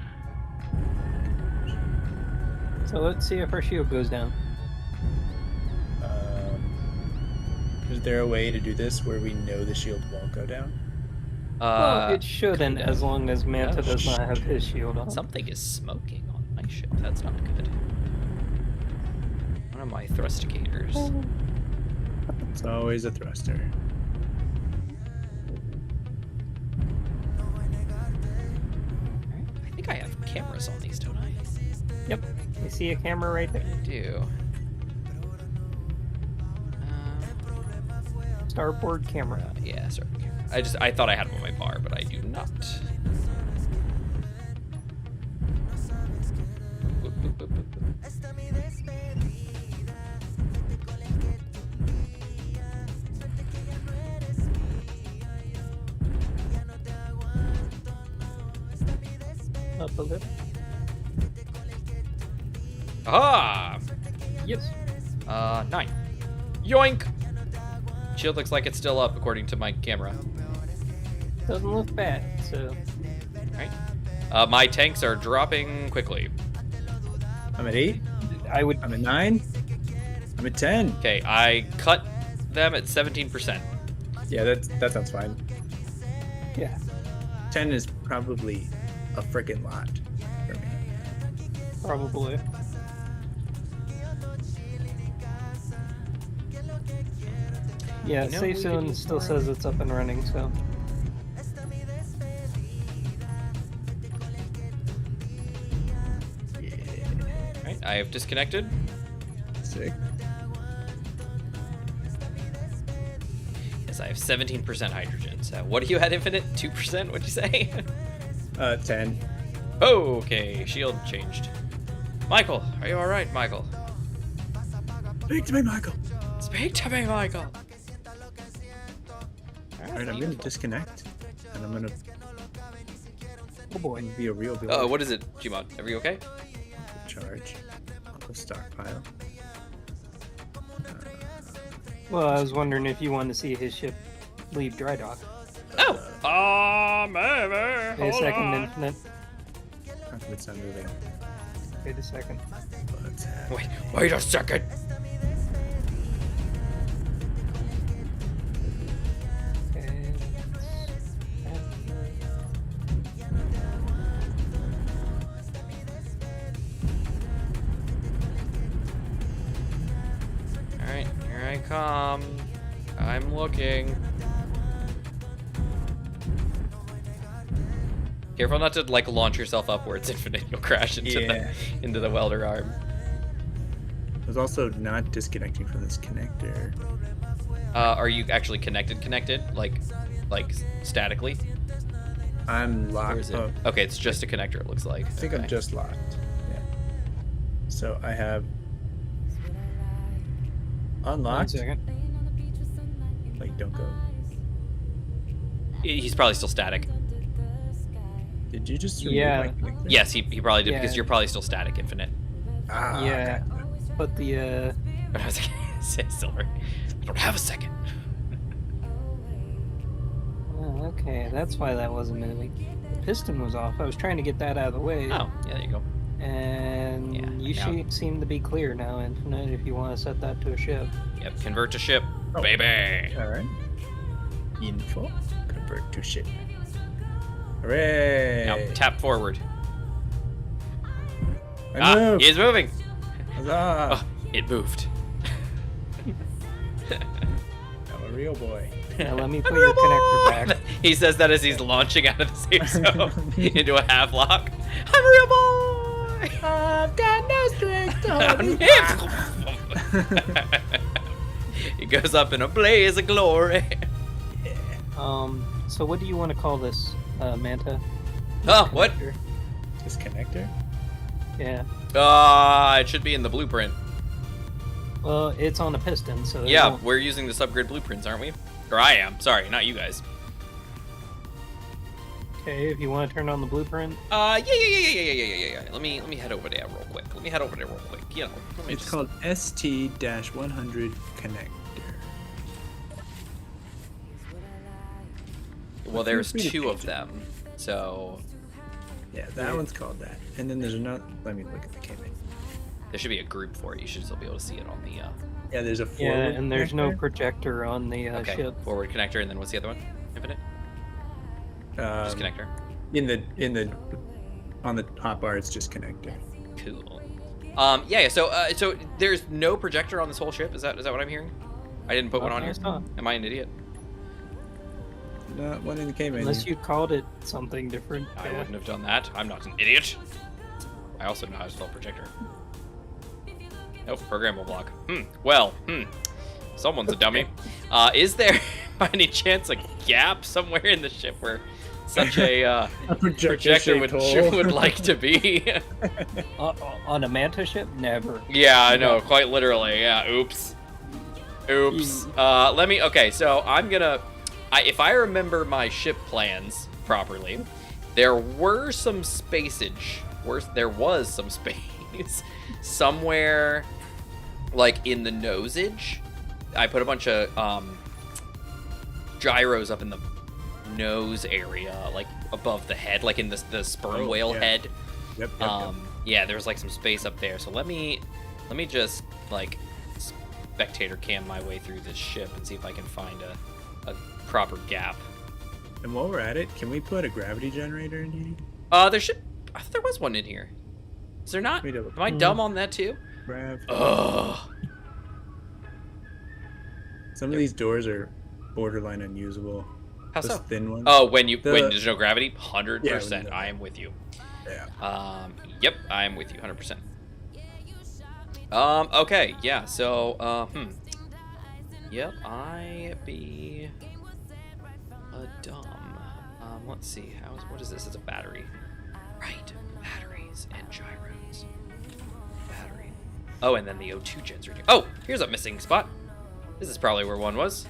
So let's see if our shield goes down. Is there a way to do this where we know the shield won't go down? Well, it shouldn't, as long as Manta Oh, does not have his shield on. Something is smoking on my ship. That's not good. One of my thrusticators. It's always a thruster. Alright, I think I have cameras on these, don't I? Yep. You see a camera right there? I do. Starboard camera. Yeah, sorry. I thought I had them on my bar, but I do not. Boop, boop, boop, boop, boop. Up a bit. Ah! Yes. 9. Yoink! Shield looks like it's still up according to my camera. Doesn't look bad, so. Right. My tanks are dropping quickly. I'm at 8. I would. I'm at 9. I'm at 10. Okay, I cut them at 17%. Yeah, that sounds fine. Yeah. 10 is probably a freaking lot for me. Probably. Yeah, You know, Safe we could Zone use still more. says it's up and running, so. Right, I have disconnected. Sick. Yes, I have 17% hydrogen. So what do you had, Infinite? 2%? What'd you say? 10. Oh, okay, shield changed. Michael, are you alright, Michael? Speak to me, Michael. Speak to me, Michael. Alright, I'm gonna disconnect. And I'm gonna Oh boy. be a real builder. Oh, what is it, Gmod? Are you okay? Charge. I'll stockpile. Well, I was wondering if you wanted to see his ship leave dry dock. Oh! Maybe. Wait a Hold second, on. Infinite. It's not moving. Wait a second. But, Wait a second. Okay. Alright, here I come. I'm looking. Careful not to like launch yourself upwards, Infinite. You'll crash into the welder arm. I was also not disconnecting from this connector. Are you actually connected? Like statically? I'm Or locked is it? up. Okay, it's just a connector, it looks like. I think I'm just locked. Yeah. So I have One unlocked. second. Like, don't go. He's probably still static. Did you just remove Yeah. my connector? Yes, he probably did because Yeah. you're probably still static, Infinite. Ah, Yeah. okay. But the, But I was like, Silver, I don't have a second. oh, okay, that's why that wasn't moving. piston was off. I was trying to get that out of the way. Oh, yeah, there you go. And Yeah, you now- seem to be clear now, Infinite, if you want to set that to a ship. Yep, convert to ship, Oh. baby. All right. Info. Convert to ship. Hooray! Now tap forward. I moved. He's moving. Huzzah! Oh, it moved. I'm a real boy. Now let me put your connector back. He says that as he's launching out of the safe zone into a half lock. I'm a real boy. I've got no strength to hold you back. He goes up in a blaze of glory. So what do you want to call this, Manta? Oh, what? Connector? This connector? Yeah. It should be in the blueprint. Well, it's on a piston, so... it Yeah, won't- we're using the subgrid blueprints, aren't we? Or I am. Sorry, not you guys. Okay, if you want to turn on the blueprint. Yeah. Let me head over there real quick. You know, let me It's just- called ST-100 connector. Well, there's Feel free to two of change it. them, so Yeah, that one's called that. And then there's another. Let me look at the K-Main. there should be a group for it. You should still be able to see it on the. Yeah, there's a Yeah, forward and there's no connector. projector on the Okay, ship. forward connector, and then what's the other one? Infinite. Just connector. In the on the hotbar, it's just connector. Cool. Yeah. So there's no projector on this whole ship. Is that what I'm hearing? I didn't put one on here. It's not. Am I an idiot? Not one in the K-Main. Unless you called it something different. I yeah. wouldn't have done that. I'm not an idiot. I also know how to spell projector. Nope, programmable block. Someone's a dummy. Is there, by any chance, a gap somewhere in the ship where such a projector would like to be? On a Manta ship? Never. Yeah, I know, quite literally. Yeah, oops. Okay, so I'm gonna... if I remember my ship plans properly, there were some spacage. There was some space somewhere, like in the nosage. I put a bunch of gyros up in the nose area, like above the head, like in the sperm whale yeah. head. Yep. Yeah, there's like some space up there. So let me just like spectator cam my way through this ship and see if I can find a proper gap. And while we're at it, can we put a gravity generator in here? There should. I thought there was one in here. Is there not? Let me double- Am I dumb on that too? Grav. Ugh. Some of these doors are borderline unusable. How Those so? thin ones. Oh, when The- there's no gravity, 100%. when I am with you. Yeah. Yep, I am with you, 100%. Okay, yeah. So, Yep, I be a dumb. Let's see. What is this? It's a battery. Right. Batteries and gyros. Battery. Oh, and then the O2 gens are. Oh, here's a missing spot. This is probably where one was.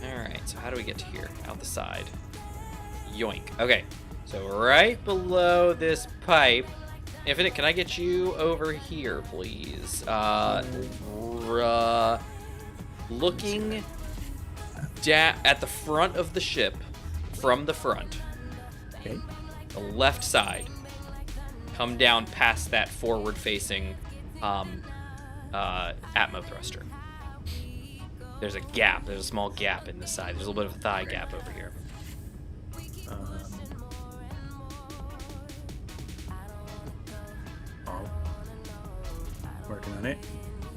Alright, so how do we get to here? Out the side. Yoink. Okay, so right below this pipe. Infinite, can I get you over here, please? Looking at the front of the ship, from the front, Okay. the left side, come down past that forward-facing Atmo thruster. There's a gap. There's a small gap in the side. There's a little bit of a thigh gap over here. Oh. Working on it.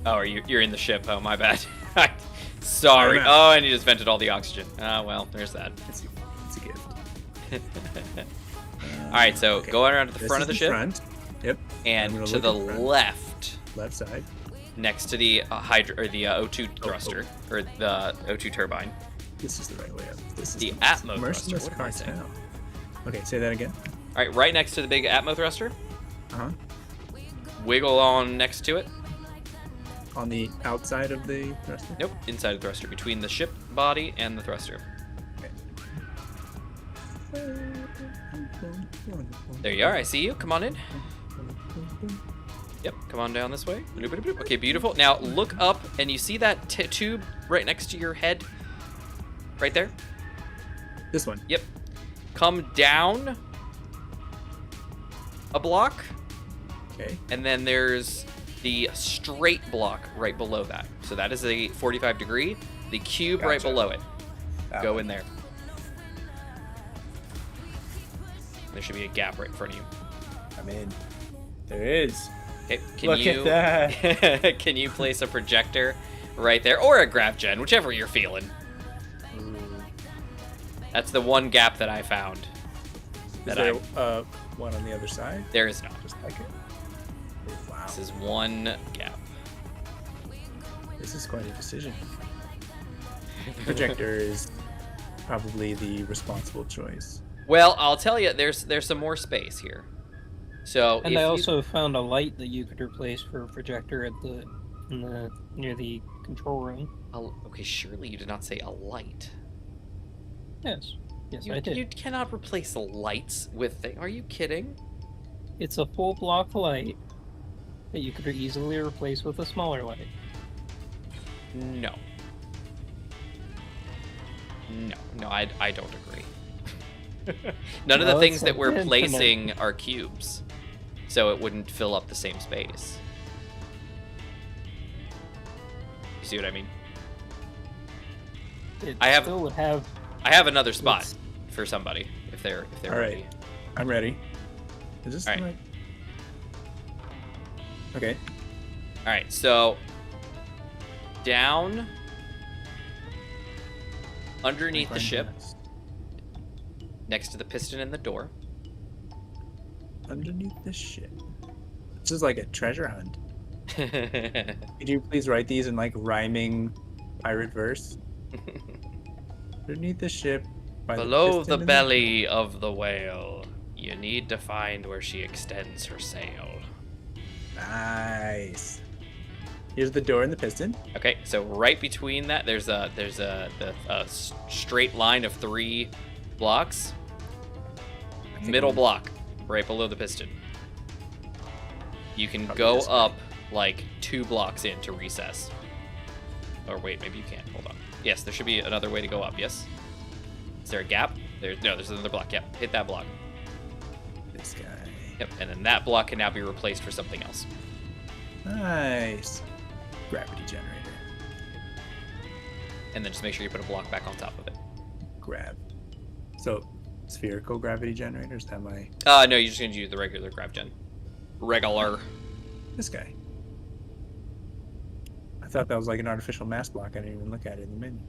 Oh, you're in the ship. Oh, my bad. Sorry. I'm out. Oh, and you just vented all the oxygen. Ah, well, there's that. It's a gift. All right, so Okay. go around to the This front is of the ship, Front. Yep. and I'm gonna to the look in front. left, Left side. next to the O2 thruster, or the O2 turbine. This is the right way up. This is The most Atmo merciless thruster, what am I saying? cartel. Okay, say that again. All right, right next to the big Atmo thruster. Uh-huh. Wiggle on next to it. On the outside of the thruster? Nope, inside the thruster, between the ship body and the thruster. There you are. I see you. Come on in. Yep, come on down this way. Okay, beautiful. Now look up, and you see that tube right next to your head? Right there? This one. Yep. Come down a block, Okay. and then there's the straight block right below that. So that is a 45 degree. The cube right Gotcha. below it. That Go one. in there. There should be a gap right in front of you. I'm in. There is. Okay, can Look you at that. can you place a projector right there, or a grav gen, whichever you're feeling? That's the one gap that I found. Is there one on the other side? There is not. Just like it. Oh, wow. This is one gap. This is quite a decision. Projector is probably the responsible choice. Well, I'll tell you, there's some more space here. So And if I you- also found a light that you could replace for a projector at near the control room. okay, surely you did not say a light. Yes. Yes, You, I did. you cannot replace the lights with things. Are you kidding? It's a full block light that you could easily replace with a smaller light. No. No, I don't agree. None of the Well, things it's that we're infinite. placing are cubes, so it wouldn't fill up the same space. You see what I mean? It I have- still would have. I have another spot It's- for somebody if they're All right. ready. I'm ready. Is this All the right. right? Okay. All right, so down underneath the ship, next to the piston and the door. Underneath the ship. This is like a treasure hunt. Could you please write these in like rhyming pirate verse? Underneath the ship. By Below piston the and belly of the whale, you need to find where she extends her sail. Nice. Here's the door and the piston. Okay, so right between that, there's a straight line of 3 blocks. I think Middle we- block, right below the piston. You can Probably go this way. up like 2 blocks in to recess. Or wait, maybe you can't. Hold on. Yes, there should be another way to go up. Yes. Is there a gap? There's another block. Yep, hit that block. This guy. Yep, and then that block can now be replaced for something else. Nice. Gravity generator. And then just make sure you put a block back on top of it. Grab. So, spherical gravity generator, is that my... No, you're just gonna use the regular grav gen. Regular. This guy. I thought that was like an artificial mass block. I didn't even look at it in the menu.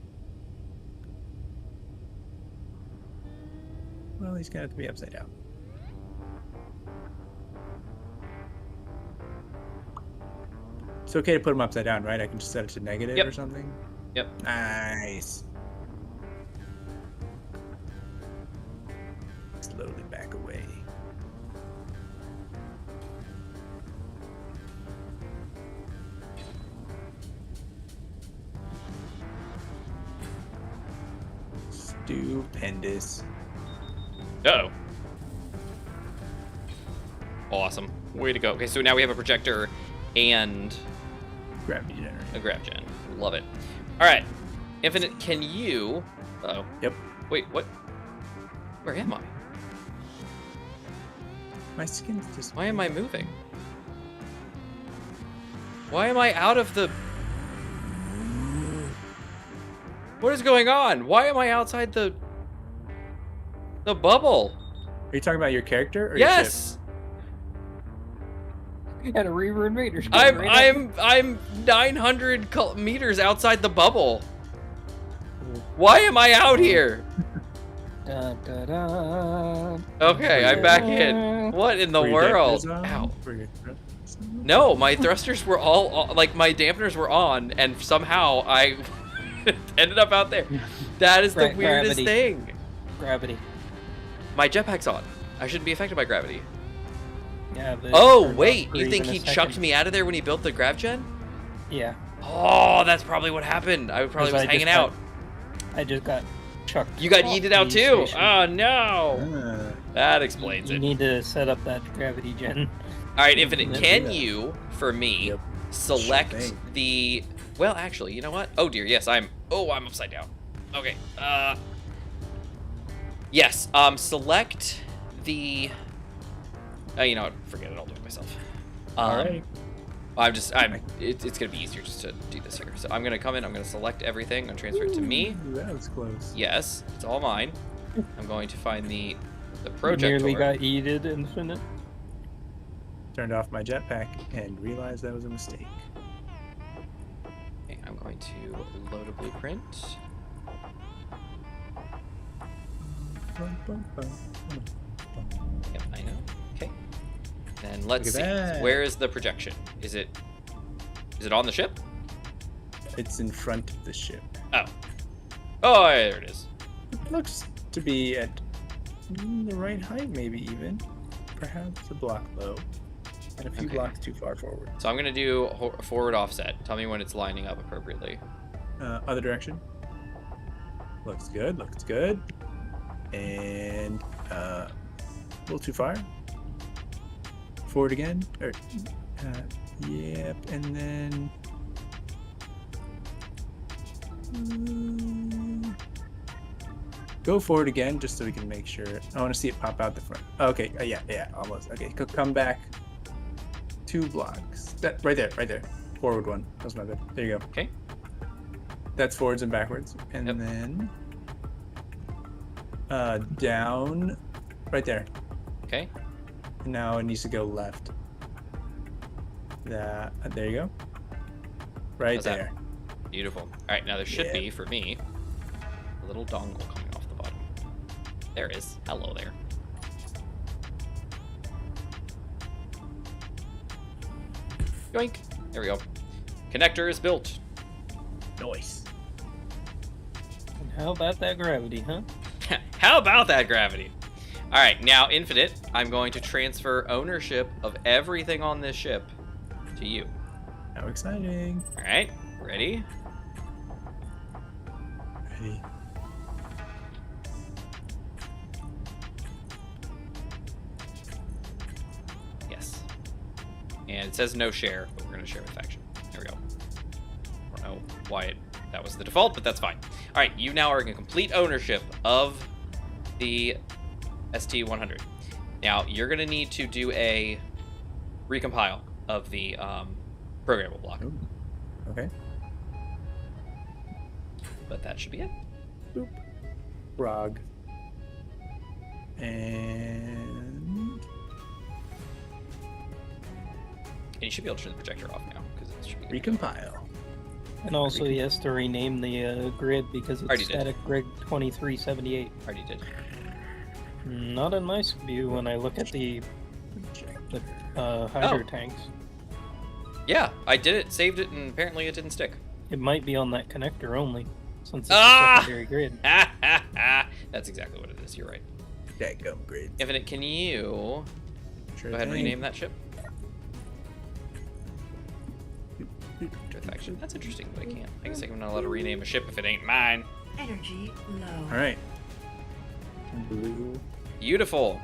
Well, he's gonna have to be upside down. It's okay to put him upside down, right? I can just set it to negative Yep. or something? Yep. Nice. Slowly back away. Stupendous. Uh-oh. Awesome. Way to go. Okay, so now we have a projector and Gravity generator. a grav gen. Love it. All right. Infinite, can you... Uh-oh. Yep. Wait, what? Where am I? My skin's just... Why am I moving? Why am I out of the... What is going on? Why am I outside the bubble? Are you talking about your character or your ship? Yes! You had a Reaver Invaders. going right up. I'm 900 meters outside the bubble. Why am I out here? Da, da, da. Okay, I'm back in. What in the Were your world? dampers on? Ow. Were your thrusters on? No, my thrusters were all like my dampeners were on, and somehow I ended up out there. That is the weirdest Gravity. thing. Gravity. My jetpack's on. I shouldn't be affected by gravity. Yeah. But Oh for wait, not- for you think even he a chucked second. me out of there when he built the grav gen? Yeah. Oh, that's probably what happened. I probably 'Cause was I hanging just out. I just got chucked. You got off yeeted out the too. station. Oh no. Ah, That explains You it. need to set up that gravity gen. All right, Infinite, Let's can do that. you, for me, Yep. select Sure thing. the... Well, actually, you know what? Oh dear, yes, I'm upside down. Okay, Yes. Select the. You know what? Forget it. I'll do it myself. Alright. It's gonna be easier just to do this here. So I'm gonna come in. I'm gonna select everything and transfer it to me. Ooh, that was close. Yes, it's all mine. I'm going to find the You projector. nearly got yeeted, Infinite. Turned off my jetpack and realized that was a mistake. Okay, I'm going to load a blueprint. Yep, I know. Okay. Then let's Look see. at that. Where is the projection? Is it on the ship? It's in front of the ship. Oh. Oh, yeah, there it is. It looks to be at the right height, maybe even. Perhaps a block low. And a few Okay. blocks too far forward. So I'm gonna do a forward offset. Tell me when it's lining up appropriately. Other direction. Looks good, looks good. And a little too far. Forward again. Or, yep, and then go forward again just so we can make sure. I want to see it pop out the front. Okay, yeah, almost. Okay, come back 2 blocks. That right there. Forward one. That was my bad. There you go. Okay. That's forwards and backwards. And Yep. then down right there. Okay. Now it needs to go left. There you go. Right How's that? there. Beautiful. All right, now there should Yeah. be for me a little dongle coming off the bottom. There it is. Hello there. Yoink. There we go. Connector is built. Nice. And how about that gravity, huh? How about that gravity? All right, now Infinite, I'm going to transfer ownership of everything on this ship to you. How exciting. All right, ready? Ready. Yes. And it says no share, but we're going to share with faction. There we go. I don't know why that was the default, but that's fine. All right, you now are in complete ownership of the ST-100. Now, you're going to need to do a recompile of the programmable block, Ooh. Okay. but that should be it. Boop. Frog. And And you should be able to turn the projector off now, because it should be good. recompile. And also he has to rename the grid because Already it's did. static grid 2378. Already did. Not in my view when I look at the hydro Oh. tanks. Yeah, I did it, saved it, and apparently it didn't stick. It might be on that connector only, since it's Ah! a secondary grid. That's exactly what it is. You're right. Dadgum grid. Infinite, can you Sure go ahead and thing. rename that ship? To faction. That's interesting, but I can't. I guess I'm not allowed to rename a ship if it ain't mine. Energy low. All right. Blue Beautiful.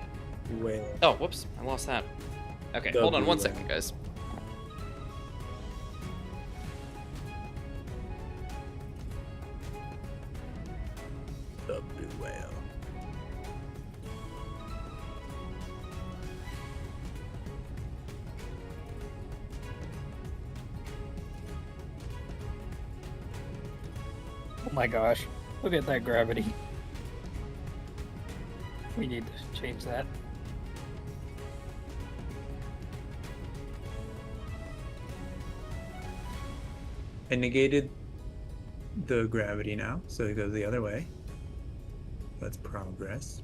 whale. Oh, whoops. I lost that. Okay, The hold on blue one whale. second, guys. The blue whale. Oh my gosh, look at that gravity. We need to change that. I negated the gravity now, so it goes the other way. Let's progress.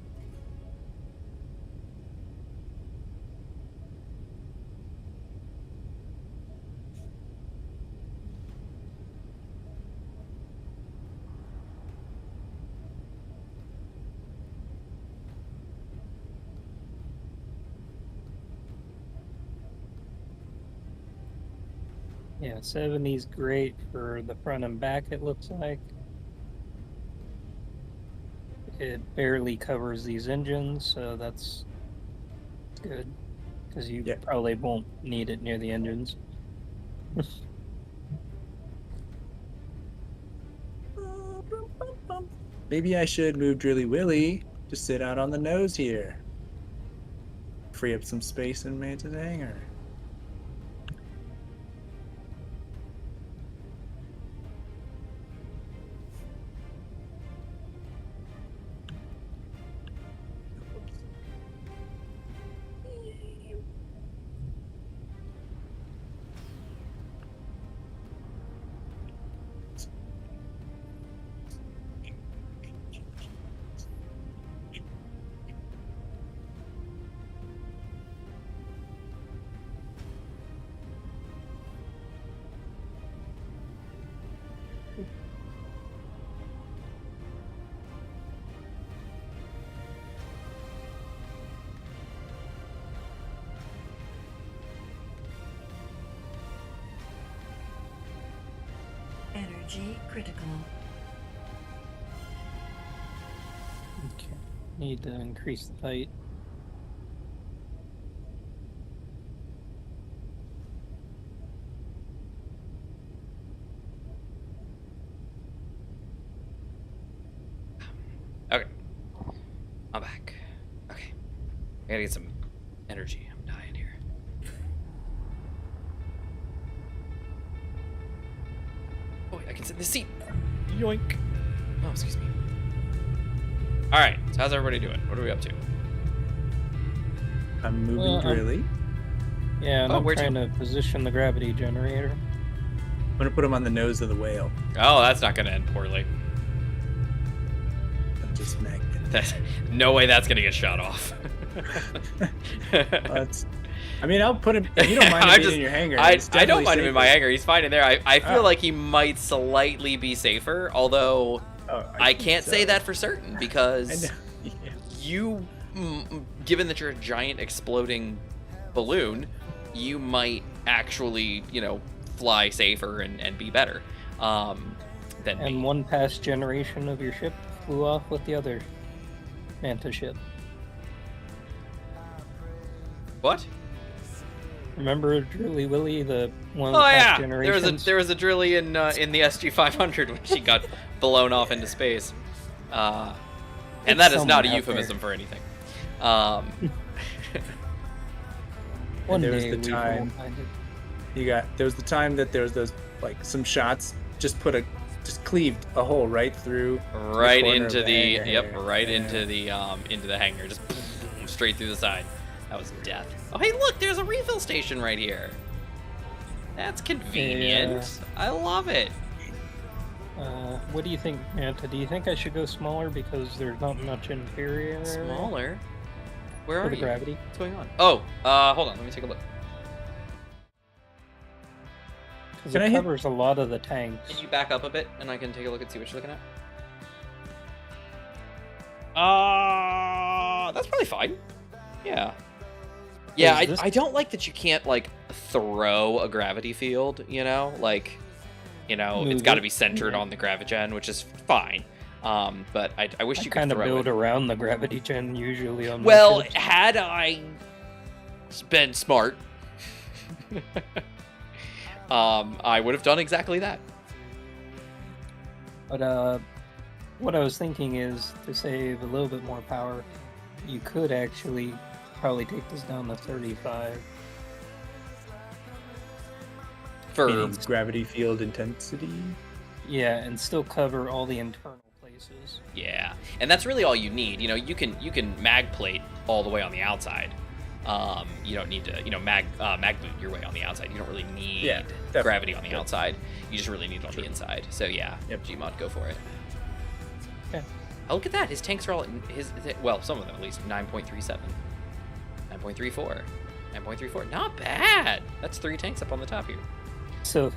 Yeah, 70's great for the front and back, it looks like. It barely covers these engines, so that's good. Because you Yeah. probably won't need it near the engines. Maybe I should move Drilly Willy Just sit out on the nose here. Free up some space in Manta's hangar. Energy critical. Okay. Need to increase the height. Okay. I'm back. Okay. I gotta get some energy. I'm dying here. Oh, I can sit in this seat. Yoink. Oh, excuse me. Alright, so how's everybody doing? What are we up to? I'm moving really. Yeah, and Oh, I'm where to? trying to position the gravity generator. I'm gonna put him on the nose of the whale. Oh, that's not gonna end poorly. I'm just magnet. That's, no way that's gonna get shot off. I mean, I'll put him. If you don't mind him being in your hangar. I it's don't definitely mind him in my safer. hangar. He's fine in there. I feel Oh. like he might slightly be safer, although Oh, I think can't so. say that for certain I because know. Yeah. you, given that you're a giant exploding balloon, you might actually, fly safer and be better than me. And one past generation of your ship flew off with the other Manta ship. What? Remember Drilly Willy, the one of Oh the past yeah, generations? there was a drilly in the SG-500 when she got blown off into space, and It's that is not a somewhere out euphemism there. for anything. One there was day the we time- will find it. There was the time that there was those some shots just cleaved a hole right through Right corner of into the the hangar yep, here. right Yeah. into the hangar, just straight through the side. That was death. Oh hey, look, there's a refill station right here. That's convenient. I love it. What do you think, Manta? Do you think I should go smaller because there's not much interior Smaller. Where for are the you? gravity? What's going on? Oh, hold on. Let me take a look. Because Can it I hit- covers a lot of the tanks. Can you back up a bit and I can take a look and see what you're looking at? That's probably fine. Yeah. Yeah, Is this- I don't like that you can't like throw a gravity field, it's Move got to it. be centered Yeah. on the gravigen, which is fine. But I wish I you could kind of throw build it. around the gravity gen usually on my Well, ships. had I been smart, I would have done exactly that. But what I was thinking is to save a little bit more power, you could actually probably take this down to 35. For Meaning gravity field intensity. Yeah, and still cover all the internal places. yeah, and that's really all you need. You can mag plate all the way on the outside. You don't need to mag boot your way on the outside. You don't really need Yeah, definitely. gravity on the Yep. outside. You just really need it on the inside. So yeah, Yep. Gmod, go for it. Okay. Oh, look at that. His tanks are all some of them at least 9.37, 9.34, 9.34. Not bad. That's 3 tanks up on the top here. So,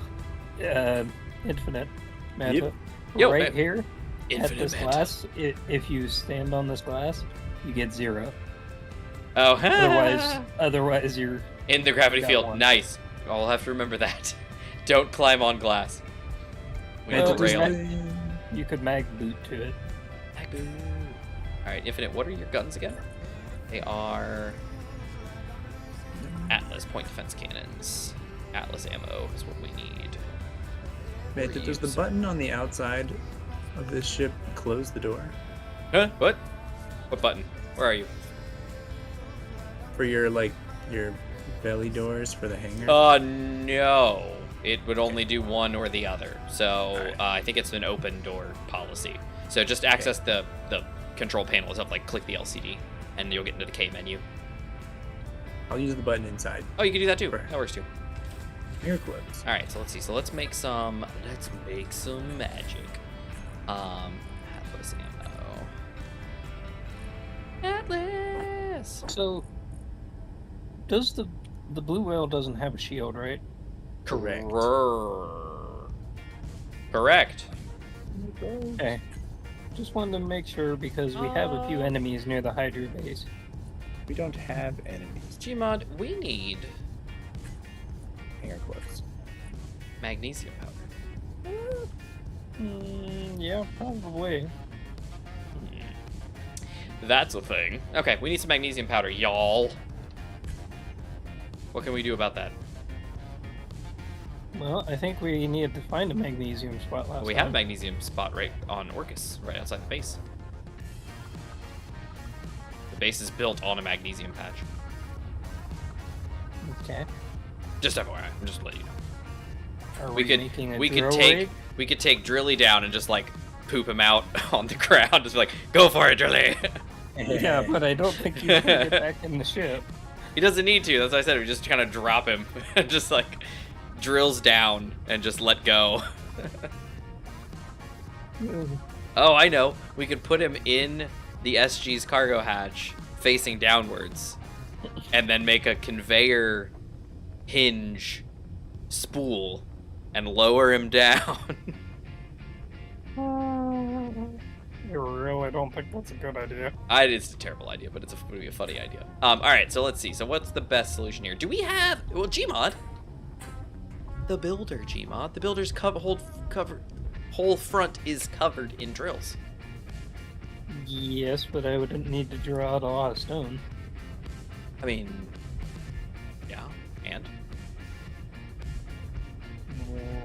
infinite Manta, Yep. Yo, right man. here at Infinite this Manta. glass, if you stand on this glass, you get 0. Oh, Otherwise you're in the gravity Got field. one. Nice. I'll have to remember that. Don't climb on glass. We Well, have to just rail. you could mag boot to it. All right, Infinite. What are your guns again? They are Atlas point defense cannons. Atlas ammo is what we need. Man, does the button on the outside of this ship close the door? Huh? What? What button? Where are you? For your your belly doors for the hanger. No. It would only do one or the other. So I think it's an open door policy. So just access the control panel itself, like click the LCD, and you'll get into the K menu. I'll use the button inside. Oh, you can do that too. That works too. Hanger clips. All right, so let's see. So let's make some magic. Atlas ammo. Atlas. So, does the blue whale doesn't have a shield, right? Correct. Correct. Okay. Just wanted to make sure because we have a few enemies near the Hydra base. We don't have enemies. Gmod, we need Hanger clips. magnesium powder. Yeah, probably. That's a thing. Okay, we need some magnesium powder, y'all. What can we do about that? Well, I think we needed to find a magnesium spot last We time. have a magnesium spot right on Orcus, right outside the base. The base is built on a magnesium patch. Okay. Just FYI, I'm just letting you know. Are We making a could drill take rig? Drilly down and just like poop him out on the ground. Just be like, go for it, Drilly. Yeah, but I don't think you can get back in the ship. He doesn't need to. That's what I said. We just kind of drop him, just like drills down and just let go. Oh, I know. We could put him in the SG's cargo hatch facing downwards and then make a conveyor hinge spool and lower him down. I really don't think that's a good idea. It's a terrible idea, but it would be a funny idea. All right, so let's see. So what's the best solution here? Do we have... Well, Gmod. The builder, Gmod. The builder's whole front is covered in drills. Yes, but I would need to draw out a lot of stone. I mean... Yeah, and?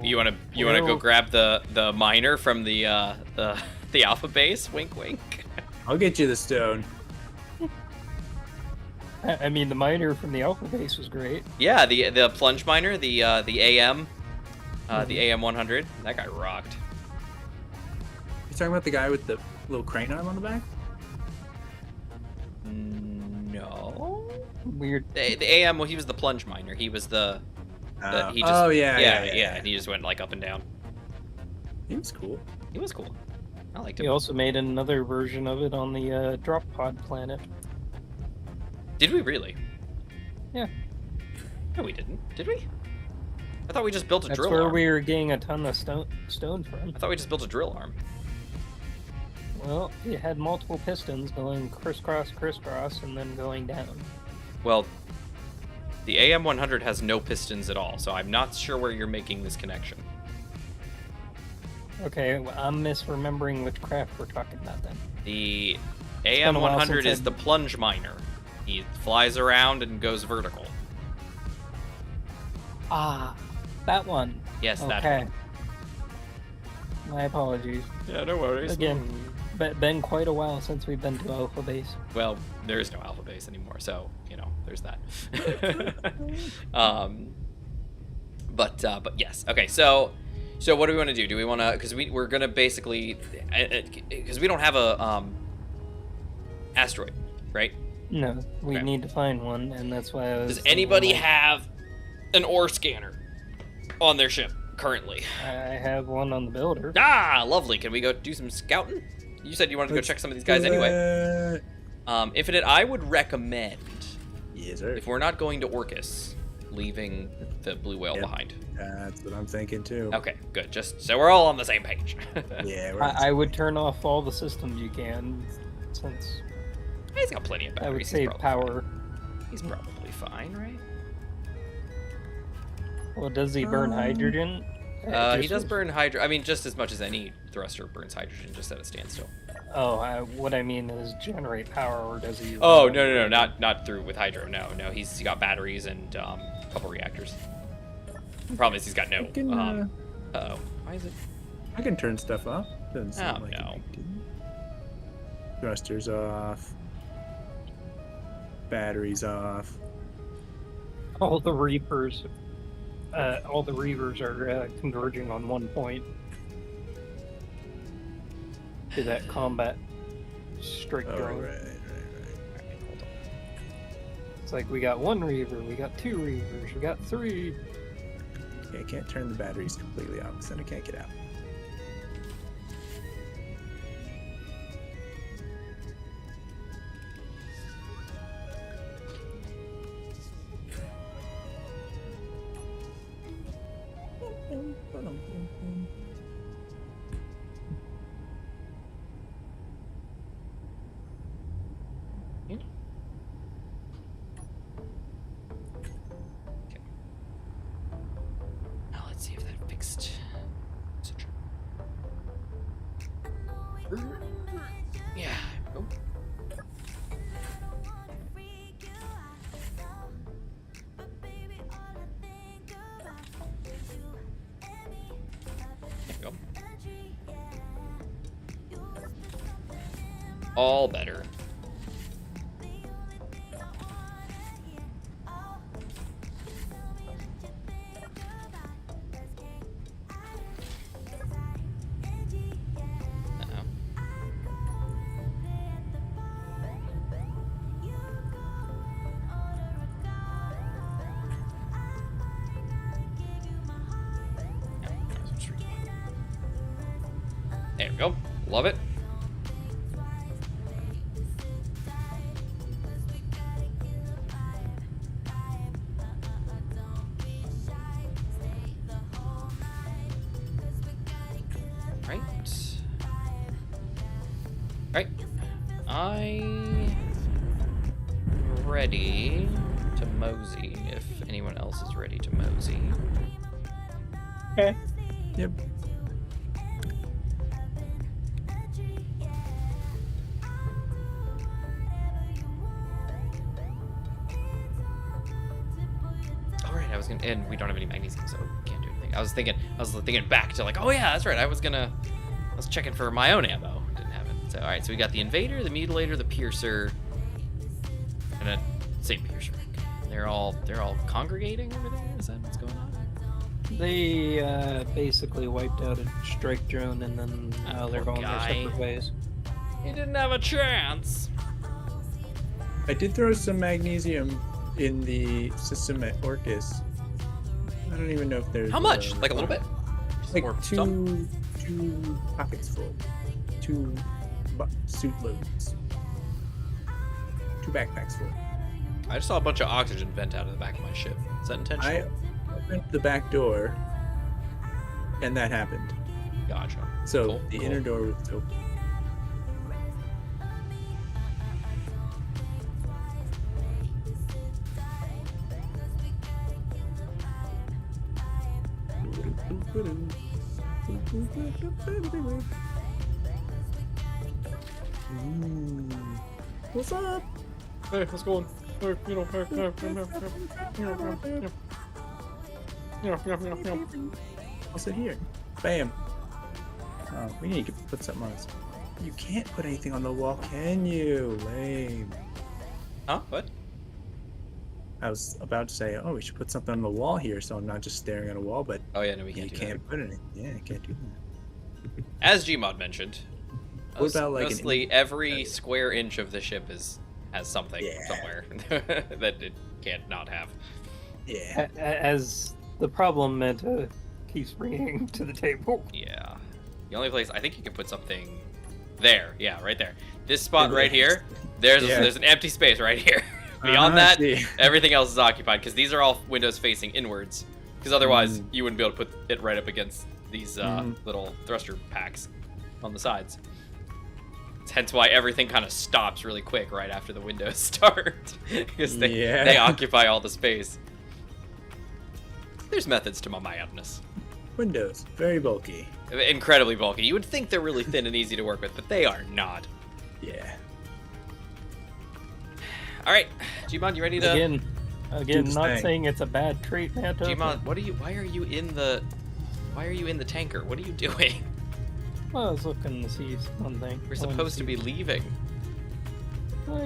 You wanna go grab the miner from the alpha base? Wink, wink. I'll get you the stone. I mean, the miner from the alpha base was great. Yeah, the plunge miner, the AM, the AM 100. That guy rocked. You talking about the guy with the little crane arm on the back? No. Weird. The AM, well, he was the plunge miner. He was the. He just, yeah. And he just went like up and down. He was cool. He was cool. I liked He him. also made another version of it on the drop pod planet. Did we really? Yeah. No, we didn't. Did we? I thought we just built a That's drill where arm. we were getting a ton of stone from. I thought we just built a drill arm. Well, it had multiple pistons going crisscross, and then going down. Well, the AM 100 has no pistons at all, so I'm not sure where you're making this connection. Okay, well, I'm misremembering which craft we're talking about then. The been AM a while 100 since is the plunge miner. He flies around and goes vertical. Ah, that one. Yes, that Okay. one. My apologies. Yeah, no worries. Again, been quite a while since we've been to Alpha Base. Well, there is no alpha base anymore, so there's that. But yes. Okay, so what do we want to do? Do we want to? Because we're gonna basically, because we don't have a asteroid, right? No, we Okay. need to find one, and that's why I was. Does thinking, anybody like, have an ore scanner on their ship currently? I have one on the builder. Ah, lovely. Can we go do some scouting? You said you wanted to go check some of these guys anyway. Infinite, I would recommend, Yes, sir. if we're not going to Orcus, leaving the blue whale Yep. behind. That's what I'm thinking too. Okay, good. Just so we're all on the same page. Yeah, I would turn off all the systems you can, since He's got plenty of batteries. I would He's save probably power. fine. He's probably fine, right? Well, does he burn hydrogen? He does burn hydrogen. I mean, just as much as any thruster burns hydrogen, just at a standstill. Oh, what I mean is generate power, or does he? Oh no, not through with hydro. No, he's got batteries and a couple reactors. The problem is he's got no. Uh-oh. Why is it? I can turn stuff off. Doesn't seem Oh, like a no. big deal. Thrusters off. Batteries off. All the Reapers are converging on one point to that combat strike Oh, drone. right. Hold on. It's like we got one Reaver, we got two Reavers, we got three. Okay, I can't turn the batteries completely off, so then I can't get out. Now let's see if that fixed. Yeah. Oh. There we go. All better. Uh-oh. There we go. Love it. Right. Right. I'm ready to mosey if anyone else is ready to mosey. Okay. Yep. All right, I was gonna, and we don't have any magnesium, so we can't do anything. I was thinking back to like, oh yeah, that's right. I was checking for my own ammo. Didn't have it. So all right, so we got the Invader, the Mutilator, the Piercer, and a same Piercer. They're all congregating over there. Is that what's going on? They basically wiped out a strike drone and then now they're Poor going their guy. separate ways. He didn't have a chance. I did throw some magnesium in the system at Orcus. I don't even know if there's... How much? Like a little bit? Like Or some? two pockets full. Two suit loads. Two backpacks full. I just saw a bunch of oxygen vent out of the back of my ship. Is that intentional? I opened the back door, and that happened. Gotcha. So Cool, the cool. inner door was open. What's up? Hey, what's going? What's it here? Bam. Oh, we need to put something on this. You can't put anything on the wall, can you? Lame. Huh? What? I was about to say, oh, we should put something on the wall here so I'm not just staring at a wall, but Oh yeah, no, we you can't do can't put anything. Yeah, you can't do that. that. As Gmod mentioned, What about, like, an mostly every square inch of the ship has something Yeah. somewhere that it can't not have. Yeah. As the problem Manta keeps bringing to the table. Yeah. The only place I think you can put something there. Yeah, right there. This spot right here. There's Yeah. there's an empty space right here. Beyond Uh-huh, that, see. everything else is occupied because these are all windows facing inwards. Because otherwise, Mm. you wouldn't be able to put it right up against these Mhm. little thruster packs on the sides. Hence why everything kind of stops really quick right after the windows start because Yeah. they occupy all the space. There's methods to my madness. Windows, very bulky. Incredibly bulky. You would think they're really thin and easy to work with, but they are not. Yeah. All right, Gmod, you ready to? Again, Do the not thing. saying it's a bad trait, Manta. Gmod, why are you in the tanker? What are you doing? Well, I was looking to see one thing. We're supposed to be leaving.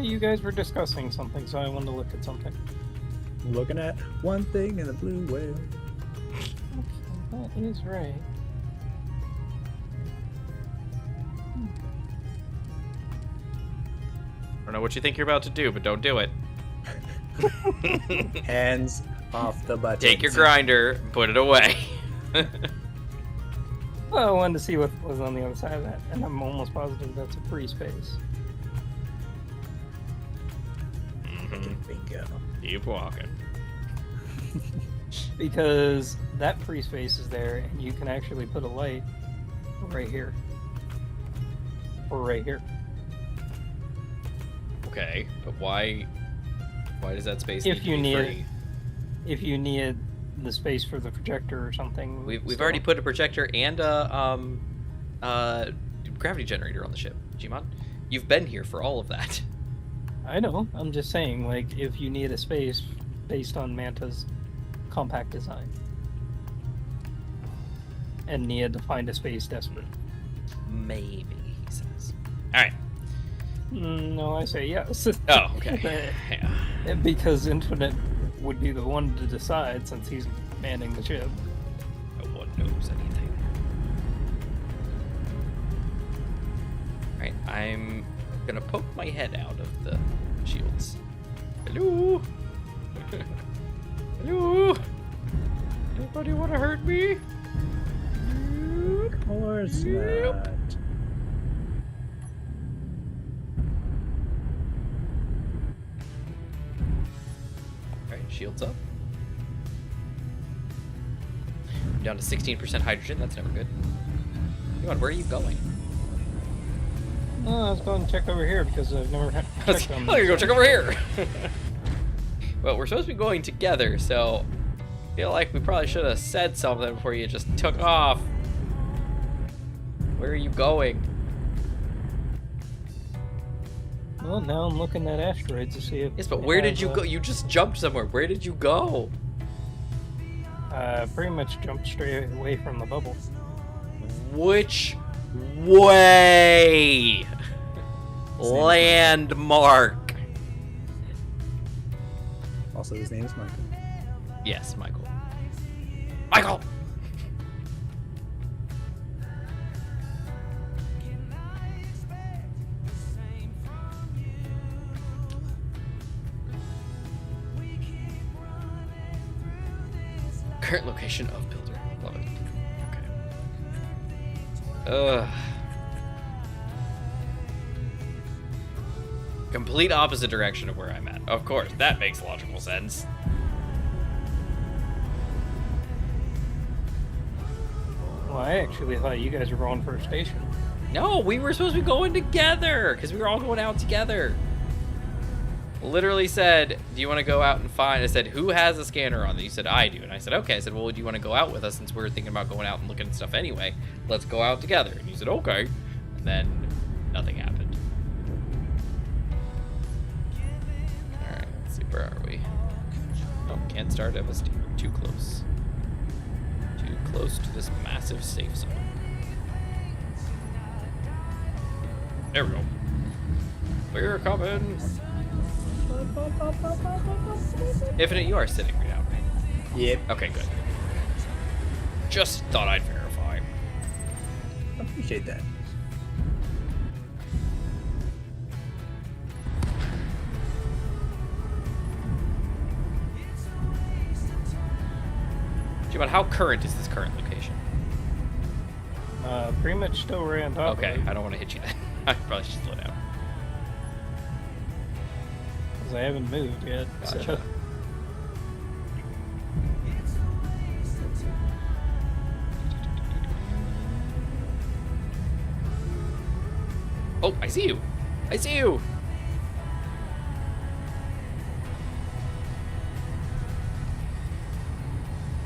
You guys were discussing something, so I wanted to look at something. I'm looking at one thing in the blue whale. That is right. I don't know what you think you're about to do, but don't do it. Hands off the button. Take your grinder and put it away. Well, I wanted to see what was on the other side of that, and I'm almost positive that's a free space. Bingo. Keep walking. Because that free space is there, and you can actually put a light right here. Or right here. Okay, but why does that space If need to you be need free? If you need the space for the projector or something. We've already put a projector and a gravity generator on the ship, Gmon. You've been here for all of that. I know. I'm just saying, like, if you need a space based on Manta's compact design. And need to find a space desperate. Maybe, he says. Alright. No, I say yes. Oh, okay. Yeah. Because Infinite would be the one to decide since he's manning the ship. No one knows anything. Alright, I'm gonna poke my head out of the shields. Hello? Hello? Anybody wanna hurt me? Of course not. Alright, shields up. I'm down to 16% hydrogen, that's never good. Come on, where are you going? No, I was going to check over here because I've never checked on Oh, you're going to check over here! Well, we're supposed to be going together, so I feel like we probably should have said something before you just took off. Where are you going? Well, now I'm looking at asteroids to see if... Yes, but they where have, did you go? You just jumped somewhere. Where did you go? Pretty much jumped straight away from the bubble. Which way? Landmark. Also, his name is Michael. Yes, Michael. Michael! Current location of builder. Love it. Okay. Ugh. Complete opposite direction of where I'm at. Of course, that makes logical sense. Well, I actually thought you guys were going for a station. No, we were supposed to be going together because we were all going out together. Literally said, do you want to go out and find? I said, who has a scanner on? You said, I do. And I said, okay. I said, well, do you want to go out with us since we're thinking about going out and looking at stuff anyway? Let's go out together. And you said, okay. And then nothing happened. All right, let's see. Where are we? Oh, can't start MSD. Too close. Too close to this massive safe zone. There we go. We're coming. Infinite, you are sitting right now, right? Yep. Okay, good. Just thought I'd verify. Appreciate that. Jimon, how current is this current location? Pretty much still right on top Okay, of it. I don't want to hit you then. I probably should slow down. Because I haven't moved yet. Gotcha. So. Oh, I see you. I see you.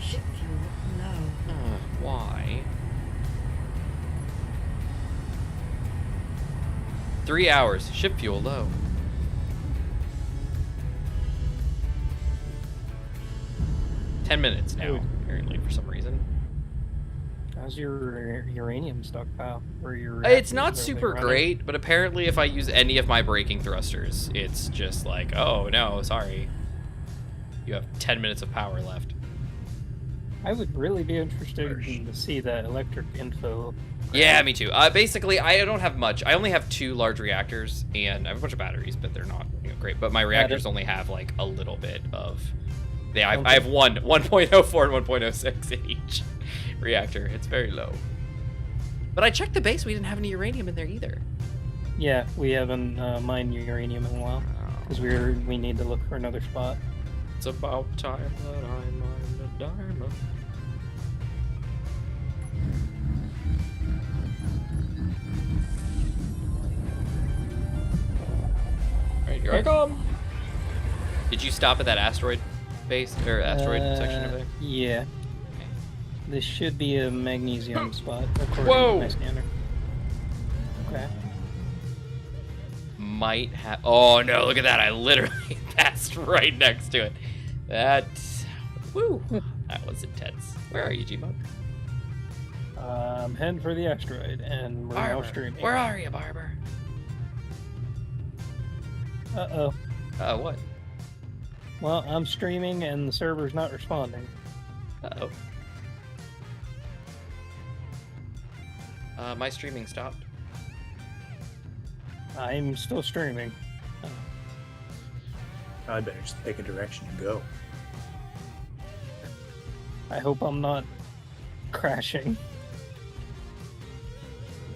Ship fuel low. Why? 3 hours. Ship fuel low. $10 minutes now, Ooh. apparently, for some reason. How's your uranium stockpile? Or your It's reactors? not Are they super running? great, but apparently if I use any of my braking thrusters, it's just like, oh no, sorry. You have 10 minutes of power left. I would really be interested to see that electric info. Yeah, me too. Basically, I don't have much. I only have 2 large reactors, and I have a bunch of batteries, but they're not great. But my reactors only have like a little bit of. Yeah, I have 1.04 and 1.06 in each reactor. It's very low. But I checked the base. We didn't have any uranium in there either. Yeah, we haven't mined uranium in a while because we need to look for another spot. It's about time that I mine a diamond. Alright, here I come. Did you stop at that asteroid base or asteroid section over there? Yeah. Okay. This should be a magnesium spot according Whoa! to my scanner. Okay. Might have. Oh no! Look at that! I literally passed right next to it. That. Woo! That was intense. Where are you, Gmod? I'm heading for the asteroid, and we're now Barber. streaming. Where are you, Barber? Uh-oh. What? Well, I'm streaming, and the server's not responding. Uh-oh. My streaming stopped. I'm still streaming. I better just pick a direction and go. I hope I'm not crashing.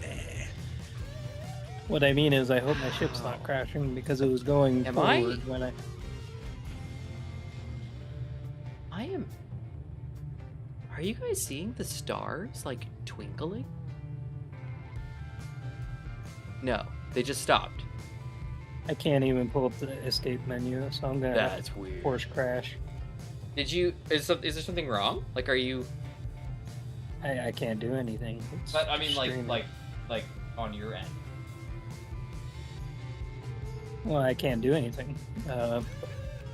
Nah. What I mean is, I hope my ship's not crashing because it was going Am I? forward when I. I am. Are you guys seeing the stars like twinkling? No, they just stopped. I can't even pull up the escape menu, so I'm gonna have That's to weird. force crash. Did you? Is there something wrong? Like, are you? I can't do anything. It's But I mean, streaming. like on your end. Well, I can't do anything.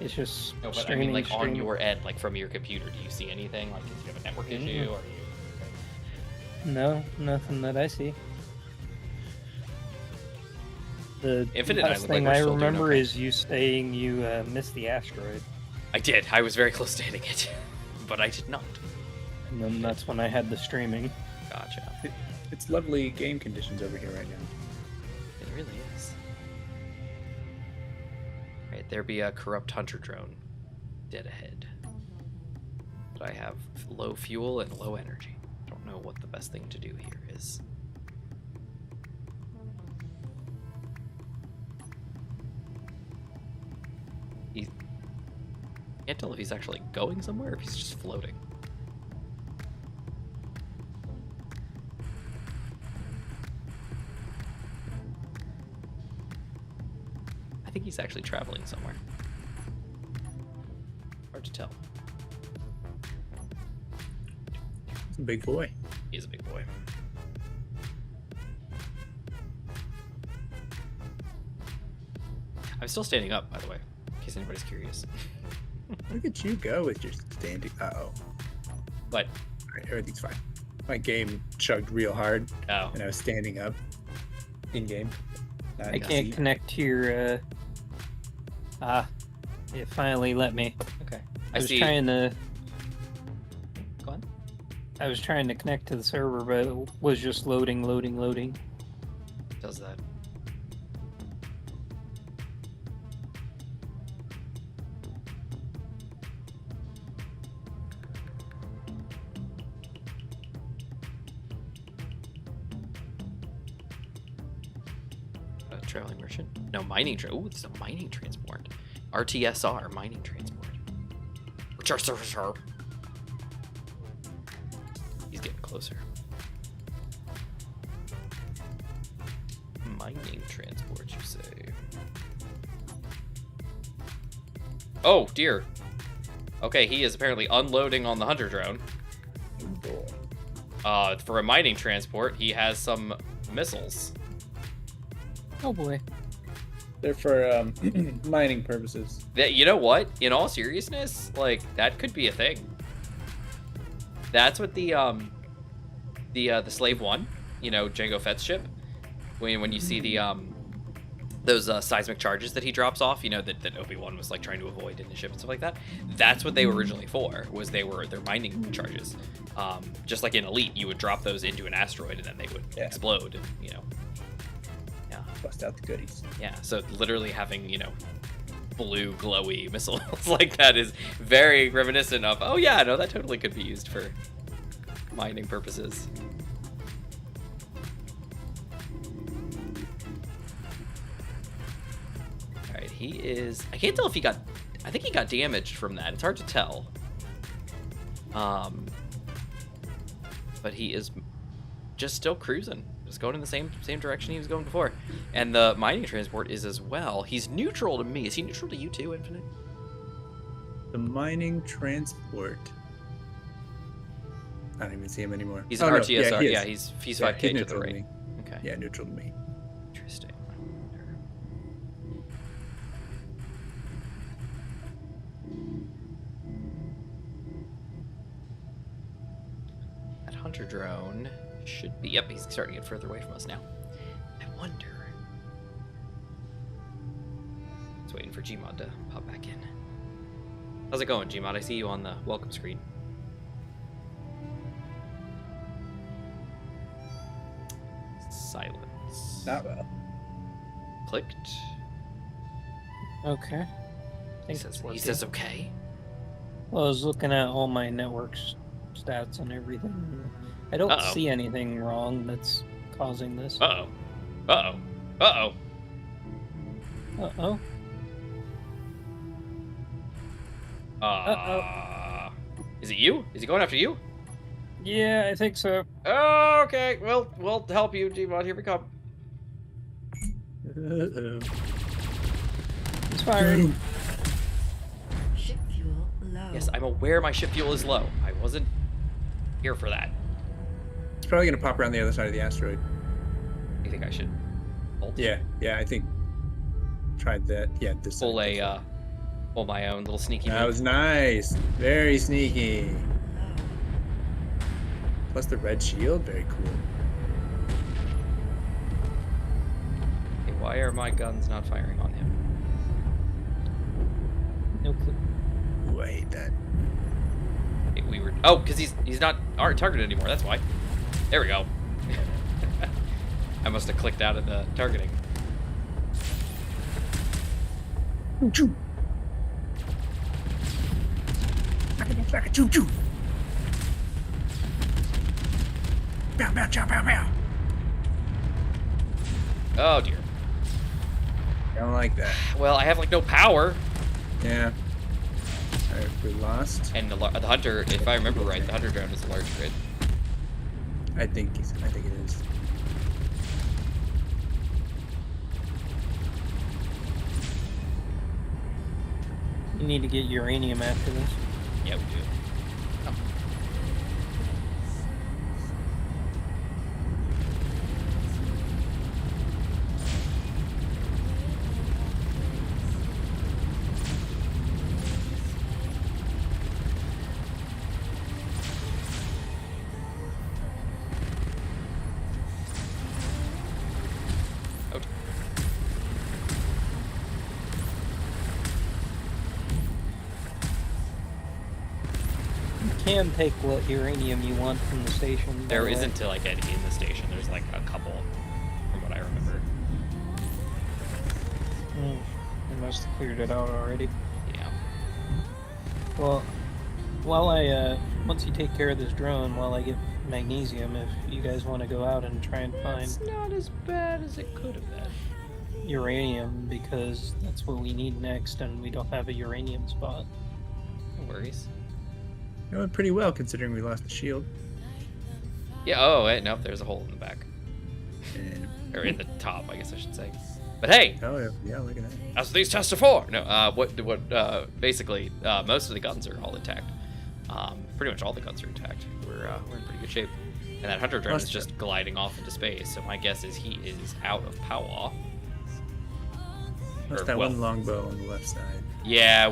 It's just No, but streaming. I mean, like on streaming. your end, like from your computer. Do you see anything? Like, do you have a network issue? Or you? No, nothing that I see. The Infinite and I last look like thing we're I still doing remember okay. is you saying you missed the asteroid, I did. I was very close to hitting it, but I did not. and then that's when I had the streaming. Gotcha. It's lovely game conditions over here right now. It really is. Right, there be a corrupt hunter drone dead ahead. But I have low fuel and low energy. Don't know what the best thing to do here is. Can't tell if he's actually going somewhere or if he's just floating. I think he's actually traveling somewhere. Hard to tell. It's a big boy. He's a big boy. I'm still standing up, by the way, in case anybody's curious. Look at you go with your standing. Uh-oh. But, All right, everything's fine. My game chugged real hard, oh, and I was standing up in game. I can't connect to your. It finally let me. okay. I I was see. trying to. Go on. I was trying to connect to the server, but it was just loading. Does that. Traveling merchant? No, mining. Ooh, it's a mining transport. RTSR mining transport. He's getting closer. Mining transport, you say? Oh dear. Okay, he is apparently unloading on the hunter drone. Oh, boy. For a mining transport, he has some missiles. Oh boy. They're for mining purposes. That, you know what? In all seriousness, like that could be a thing. That's what the the Slave One, you know, Jango Fett's ship. When you see the those seismic charges that he drops off, you know, that Obi-Wan was like trying to avoid in the ship and stuff like that. That's what they were originally for. Was their mining charges. Just like in Elite, you would drop those into an asteroid and then they would explode. And, you know. Yeah. Bust out the goodies. Yeah. So literally having, you know, blue glowy missiles like that is very reminiscent of. Oh yeah, no, that totally could be used for mining purposes. He is. I can't tell if he got. I think he got damaged from that. It's hard to tell. But he is just still cruising, just going in the same direction he was going before. And the mining transport is as well. He's neutral to me. Is he neutral to you too, Infinite? The mining transport. I don't even see him anymore. He's an RTSR. No, Yeah, he's 5K to the right. Me. Okay. Yeah, neutral to me. Interesting. Hunter drone should be. Yep, he's starting to get further away from us now. I wonder. Just waiting for Gmod to pop back in. How's it going, Gmod? I see you on the welcome screen. Silence. Not well. Clicked. Okay. He says okay. Well, I was looking at all my networks stats and everything. I don't see anything wrong that's causing this. Uh-oh. Uh-oh. Uh-oh. Uh-oh. Uh-oh. Is it you? Is he going after you? Yeah, I think so. Oh, okay. Well, we'll help you, Gmod. Here we come. Uh-oh. It's firing. Ship fuel low. Yes, I'm aware my ship fuel is low. I wasn't here for that. It's probably gonna pop around the other side of the asteroid. You think I should ult? Yeah, I think. Tried that. Yeah, this. Pull my own little sneaky That move. was nice. Very sneaky. Low. Plus the red shield, very cool. Okay, why are my guns not firing on him? No clue. Ooh, I hate that. Okay, because he's not our target anymore. That's why. There we go. I must have clicked out of the targeting. Choo. Like a choo choo. Bow bow chow bow bow. Oh dear. I don't like that. Well, I have like no power. Yeah. Alright, we lost. And the hunter, if I remember right, the hunter drone is a large grid. I think it is. You need to get uranium after this. Yeah, we do. Oh. Oh. You can take what uranium you want from the station. by There the way. isn't like any in the station. There's like a couple, from what I remember. They must have cleared it out already. Yeah. Well, while I once you take care of this drone, while I get magnesium, if you guys want to go out and try and find It's not as bad as it could have been. uranium, because that's what we need next, and we don't have a uranium spot. No worries. It went pretty well considering we lost the shield. Yeah. Oh, wait, nope. There's a hole in the back, And, or in the top, I guess I should say. But hey, oh yeah, look at that. that's what these tests are for. No, basically, most of the guns are all intact. Pretty much all the guns are intact. We're in pretty good shape. And that hunter drone is just gliding off into space. So my guess is he is out of power. That's Or, that well, one longbow on the left side. Yeah,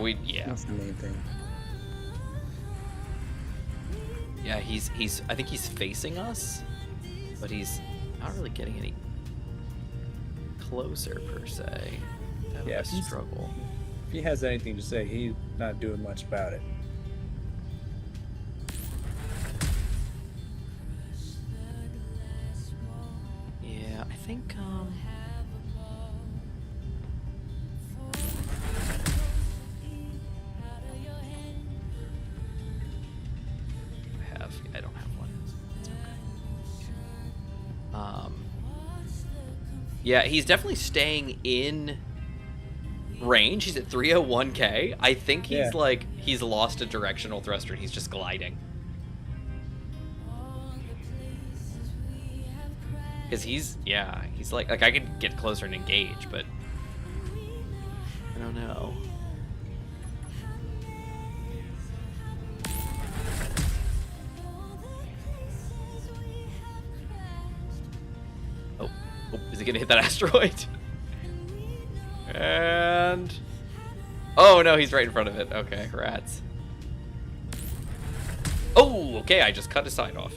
That's the main thing. Yeah, he's I think he's facing us. but he's not really getting any closer per se. That Yeah, was a struggle. If he has anything to say, he's not doing much about it. Yeah, I think I don't have one. It's okay. Yeah, he's definitely staying in range. He's at 301k. I think he's he's lost a directional thruster and he's just gliding. Because he's like I could get closer and engage, but I don't know. Oh, is he gonna hit that asteroid? And oh no, he's right in front of it. Okay, rats. Oh, okay, I just cut his side off.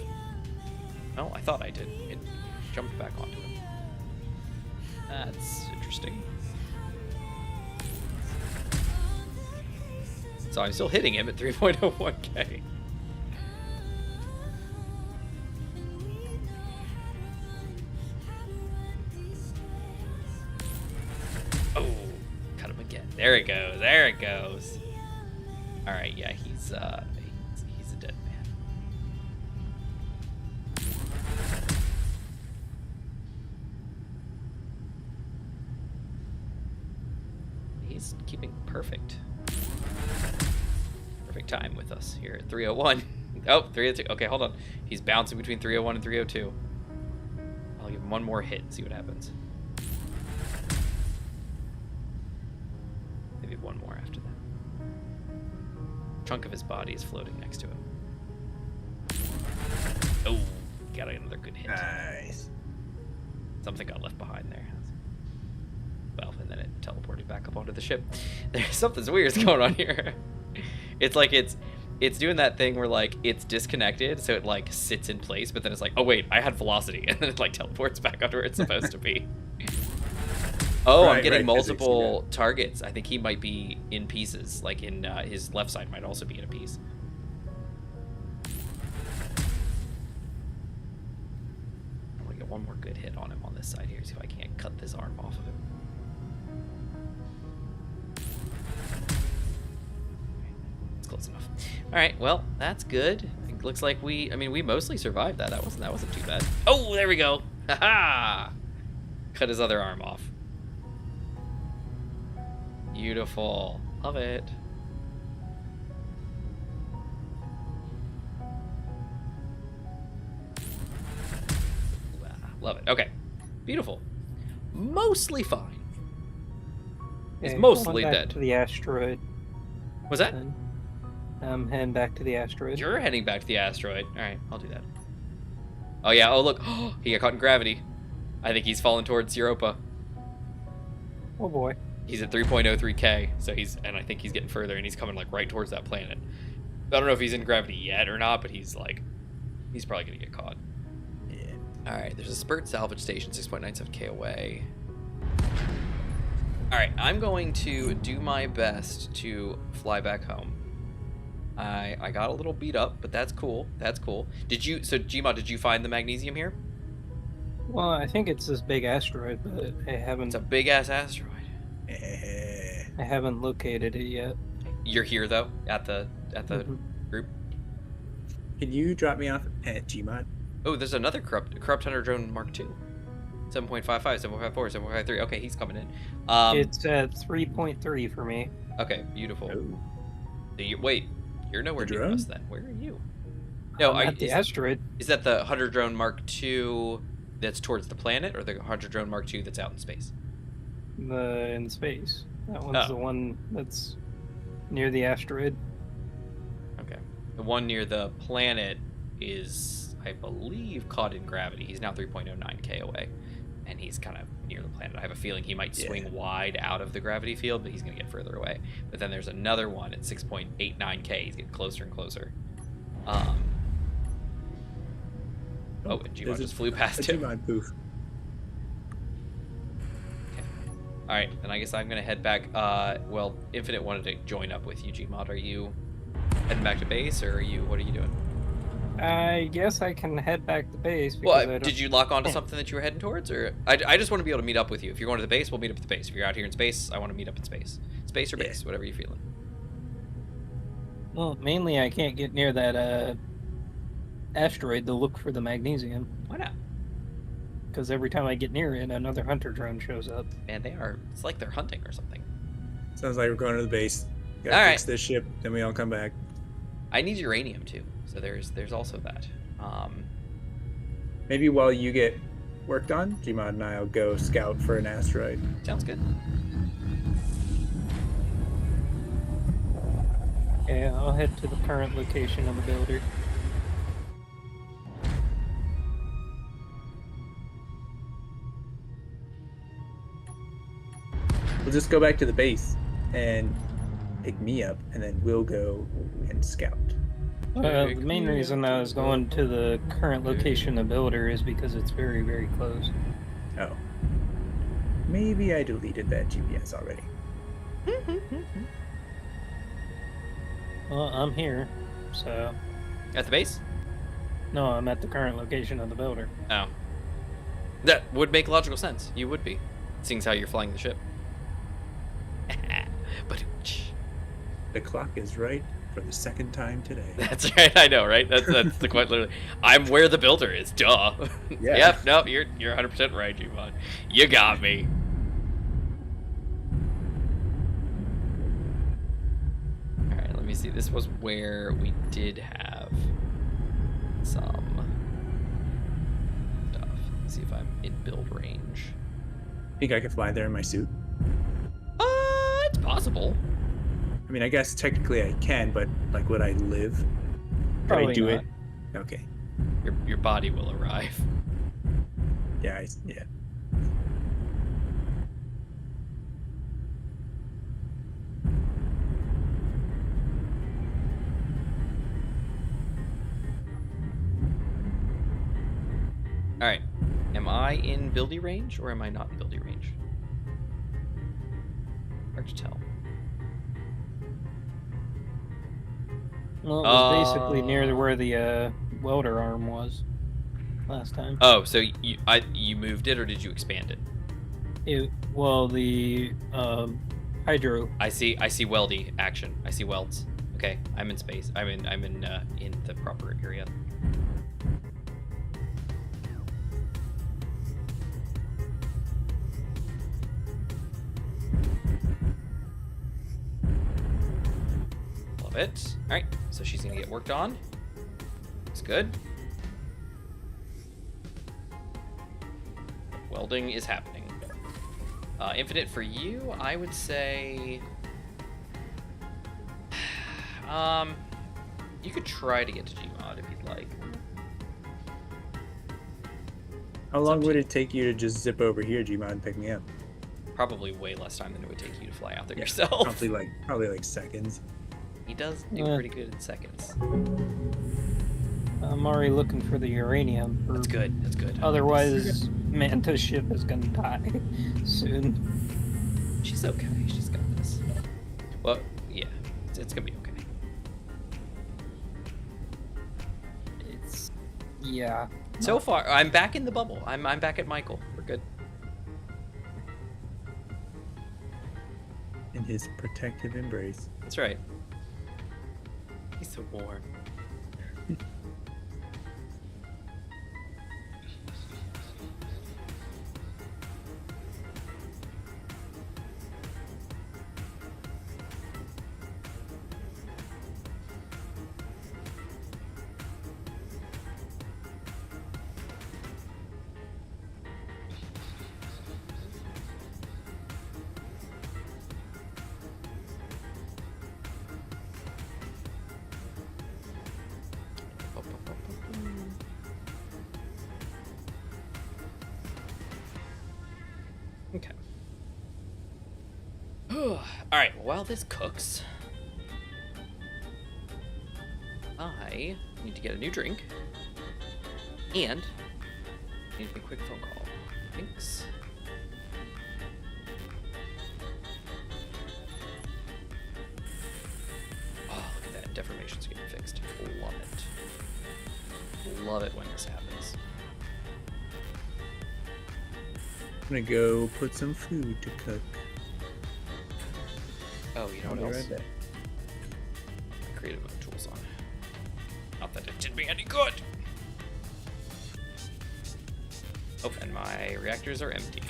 No, I thought I did. It jumped back onto him. That's interesting. So I'm still hitting him at 3.01k. Oh, cut him again. There it goes. There it goes. All right, yeah, he's a dead man. He's keeping perfect time with us here at 301. Oh, 302. Okay, hold on. He's bouncing between 301 and 302. I'll give him one more hit and see what happens. Maybe one more after that. Chunk of his body is floating next to him. Oh, got another good hit. Nice. Something got left behind there. Well, and then it teleported back up onto the ship. There's something weird going on here. It's like it's doing that thing where like it's disconnected, so it like sits in place, but then it's like, oh wait, I had velocity, and then it like teleports back up where it's supposed to be. Oh, I'm getting multiple targets. I think he might be in pieces. Like in his left side might also be in a piece. I'm gonna get one more good hit on him on this side here. See if I can't cut this arm off of him. Close enough. All right, well, that's good. It looks like we mostly survived that. That wasn't too bad. Oh, there we go. Ha-ha! Cut his other arm off. Beautiful. Love it. Love it. Okay. Beautiful. Mostly fine. He's mostly dead. To the asteroid. Was that? I'm heading back to the asteroid. You're heading back to the asteroid. All right, I'll do that. Oh yeah. Oh look, he got caught in gravity. I think he's falling towards Europa. Oh boy. He's at 3.03k, so and I think he's getting further, and he's coming like right towards that planet. I don't know if he's in gravity yet or not, but he's probably gonna get caught. Yeah. All right, there's a spurt salvage station 6.97k away. All right, I'm going to do my best to fly back home. I got a little beat up, but that's cool. That's cool. Gmod, did you find the magnesium here? Well, I think it's this big asteroid, but I haven't. It's a big ass asteroid. I haven't located it yet. You're here though, at the group. Can you drop me off at Gmod? Oh, there's another corrupt hunter drone Mark II. 7.55, 7.54, 7.53. Okay, he's coming in. It's at 3.3 for me. Okay, beautiful. Oh. Wait, you're nowhere near drone? us then. Where are you? No, at the asteroid. Is that the hunter drone Mark II that's towards the planet, or the hunter drone Mark II that's out in space? In space. That one's the one that's near the asteroid. Okay. The one near the planet is, I believe, caught in gravity. He's now 3.09k away, and he's kind of near the planet. I have a feeling he might swing wide out of the gravity field, but he's going to get further away. But then there's another one at 6.89k. He's getting closer and closer. Oh, Oh, and Gmod There's just flew past a him. Gmod poof. All right, then I guess I'm gonna head back. Well, Infinite wanted to join up with you, Gmod. Are you heading back to base, or what are you doing? I guess I can head back to base because Well, did you lock onto something that you were heading towards, or I just want to be able to meet up with you. If you're going to the base, we'll meet up at the base. If you're out here in space, I want to meet up in space. Space or base, whatever you're feeling. Well, mainly I can't get near that asteroid to look for the magnesium. Why not? Because every time I get near it, another hunter drone shows up. Man, it's like they're hunting or something. Sounds like we're going to the base. Gotta All fix right. this ship, then we all come back. I need uranium too, so there's also that. Maybe while you get worked on, Gmod and I'll go scout for an asteroid. Sounds good. Yeah, I'll head to the current location of the builder. We'll just go back to the base and pick me up, and then we'll go and scout. The main reason I was going to the current location of the builder is because it's very, very close. Oh. Maybe I deleted that GPS already. Well, I'm here, so... At the base? No, I'm at the current location of the builder. Oh. That would make logical sense. You would be, seeing as how you're flying the ship. But The clock is right for the second time today. that's right. I know, right? That's the quite literally. I'm where the builder is. Duh. Yeah. Yep. No, you're 100% right, Jumon. You got me. All right. Let me see. This was where we did have some stuff. Let's see if I'm in build range. Think I could fly there in my suit? It's possible. I mean, I guess technically I can, but like, would I live? Could Probably I do not. it? Okay. Your body will arrive. Yeah. Yeah. All right. Am I in buildy range or am I not in buildy range? Hard to tell. Well, it was basically near where the welder arm was last time. Oh, so you moved it or did you expand it? The hydro. I see weldy action. I see welds. Okay, I'm in space. I'm in the proper area. Love it. All right, so she's gonna get worked on. Looks good. Welding is happening. Infinite for you, I would say. You could try to get to Gmod if you'd like. How long would it take you to just zip over here, Gmod, and pick me up? Probably way less time than it would take you to fly out there Yeah, yourself. Probably like seconds. He does do pretty good in seconds. I'm already looking for the uranium. That's good. That's good. Otherwise, Manta's ship is gonna die soon. She's okay. She's got this. Well, yeah, it's gonna be okay. Yeah. So far, I'm back in the bubble. I'm back at Michael. We're good. In his protective embrace. That's right. He's so warm. Okay. All right. While this cooks, I need to get a new drink. And need a quick phone call. Thanks. Oh, look at that. Deformation's getting fixed. Love it. Love it when this happens. I'm gonna go put some food to cook. Oh, you know I'll what be else? right back. Creative mode tools on. Not that it did me any good. Oh, and my reactors are empty.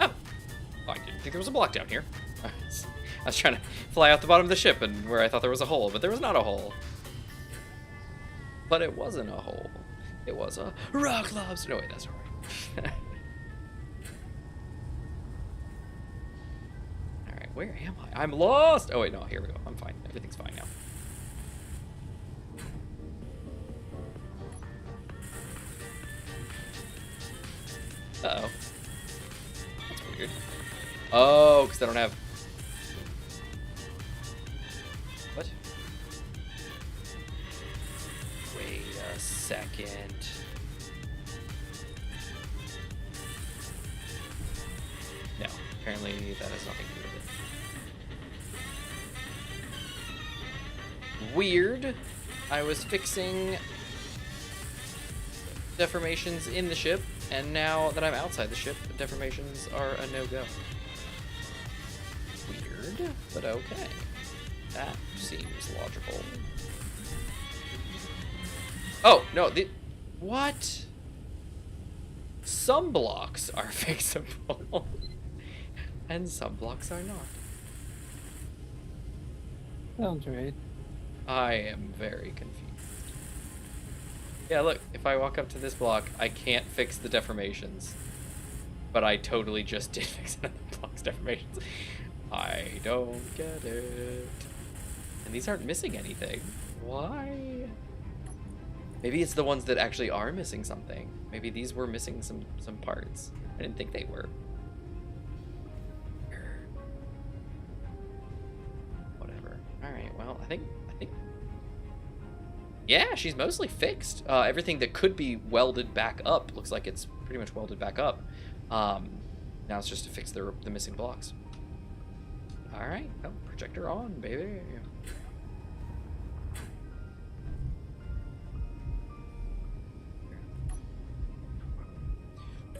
Oh, I didn't think there was a block down here. I was trying to fly out the bottom of the ship and where I thought there was a hole, but there was not a hole. But it wasn't a hole. It was a rock lobster. No, wait, that's not right. Alright, where am I? I'm lost! Oh, wait, no, here we go. I'm fine. Everything's fine now. Uh-oh. That's weird. Oh, because I don't have... What? Wait a second. No, apparently that has nothing to do with it. Weird. I was fixing deformations in the ship, and now that I'm outside the ship, deformations are a no-go. Weird, but okay. That seems logical. Oh, no, what? Some blocks are fixable, and some blocks are not. Sounds right. I am very confused. Yeah, look, if I walk up to this block, I can't fix the deformations. But I totally just did fix another block's deformations. I don't get it. And these aren't missing anything. Why? Maybe it's the ones that actually are missing something. Maybe these were missing some parts. I didn't think they were. Whatever. Alright, well, I think yeah, she's mostly fixed. Everything that could be welded back up looks like it's pretty much welded back up. Now it's just to fix the missing blocks. Alright, well, projector on, baby.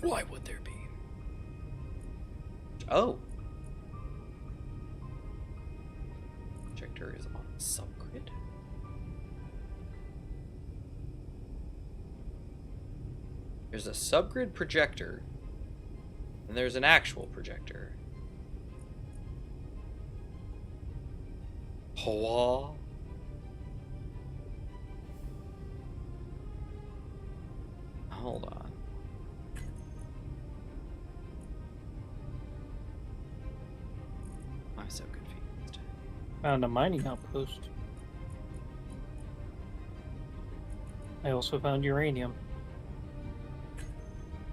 Why would there be? Oh. Projector is on subgrid. There's a subgrid projector, and there's an actual projector. Hoa. Hold on. I'm so confused. Found a mining outpost. I also found uranium.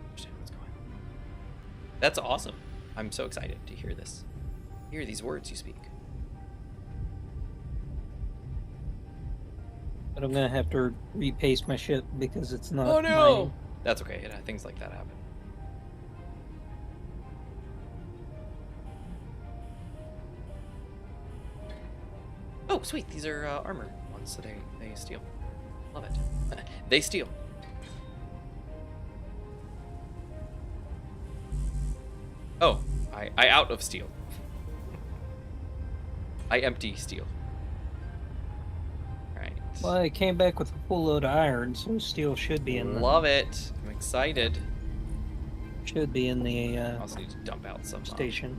Understand what's going on. That's awesome. I'm so excited to hear this. Hear these words you speak. But I'm gonna have to repaste my ship because it's not. Oh no! mining. That's okay. Things like that happen. Oh, sweet. These are armor ones, so they steal. Love it. They steal. Oh, I out of steel. I empty steel. Alright. Well, I came back with a full load of iron, so steel should be in the. Love it. I'm excited. Should be in the I also need to dump out some station.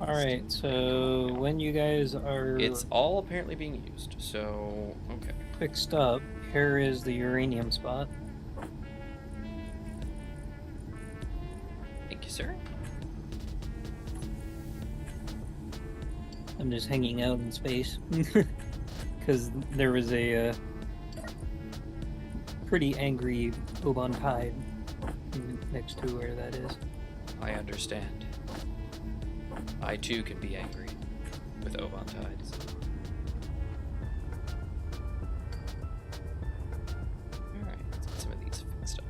Alright, so when you guys are It's all apparently being used, so okay. fixed up, here is the uranium spot. Thank you, sir. I'm just hanging out in space. Because there was a pretty angry Oban Tide next to where that is. I understand. I too can be angry with Oban tides. Alright, let's get some of these fun stuff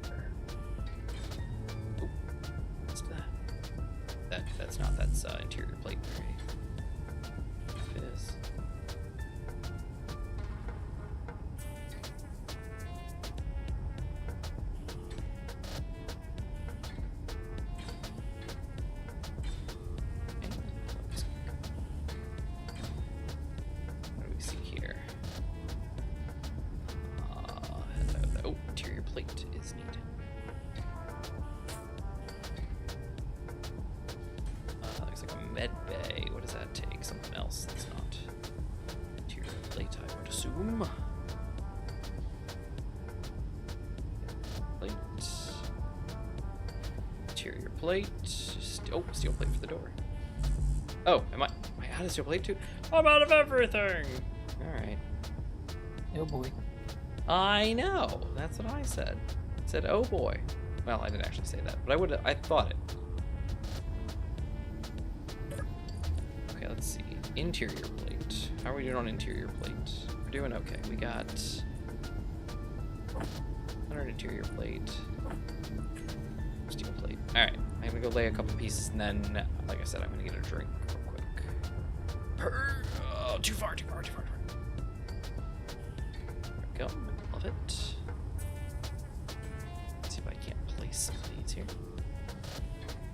here. Oh, what's that? That's not, that's interior plate, right? It is. Med bay. What does that take? Something else that's not interior plate, I would assume. Plate. Interior plate. Oh, steel plate for the door. Oh, am I out of steel plate too? I'm out of everything! Alright. Oh boy. I know. That's what I said. I said, oh boy. Well, I didn't actually say that, but I thought it. Okay, let's see. Interior plate. How are we doing on interior plate? We're doing okay. We got 100 interior plate. Steel plate. Alright. I'm gonna go lay a couple pieces and then, like I said, I'm gonna get a drink real quick. Oh, too far. There we go. Love it. Let's see if I can't place some of these here.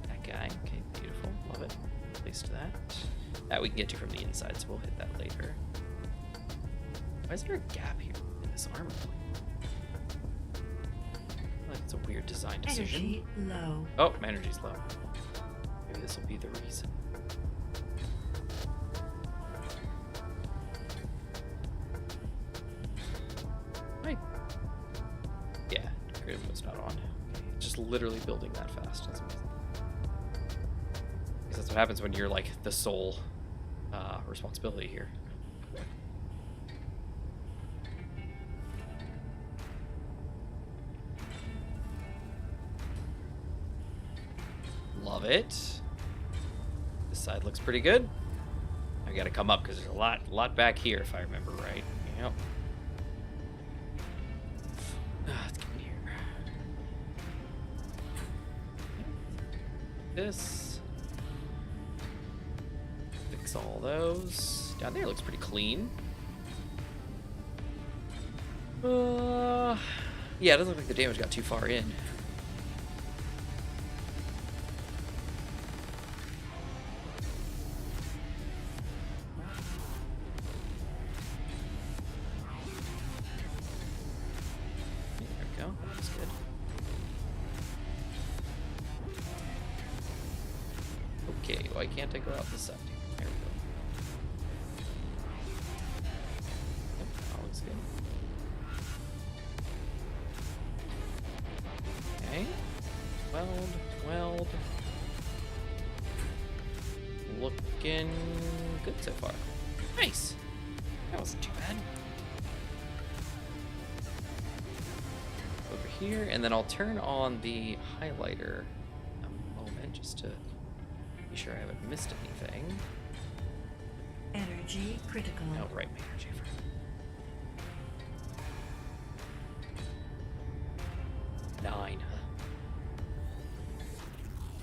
That guy. Okay, beautiful. Love it. Placed that. That we can get to from the inside, so we'll hit that later. Why is there a gap here in this armor plate? I feel like it's a weird design decision. Energy low. Oh, my energy's low. Maybe this will be the reason. Right. Yeah, grid was not on. Just literally building that fast. That's amazing. Because that's what happens when you're like the sole responsibility here. Love it. This side looks pretty good. I gotta come up because there's a lot back here if I remember right. Yep. Let's get in here. This. Fix all those. Down there looks pretty clean. Yeah, it doesn't look like the damage got too far in. There we go. That's good. Okay, why can't I go out this side? There we go. Yep, that looks good. Okay. Weld. Looking good so far. Nice. That wasn't too bad. Over here, and then I'll turn on the highlighter a moment just to be sure I haven't missed anything. Energy critical. Oh, right, my energy for nine.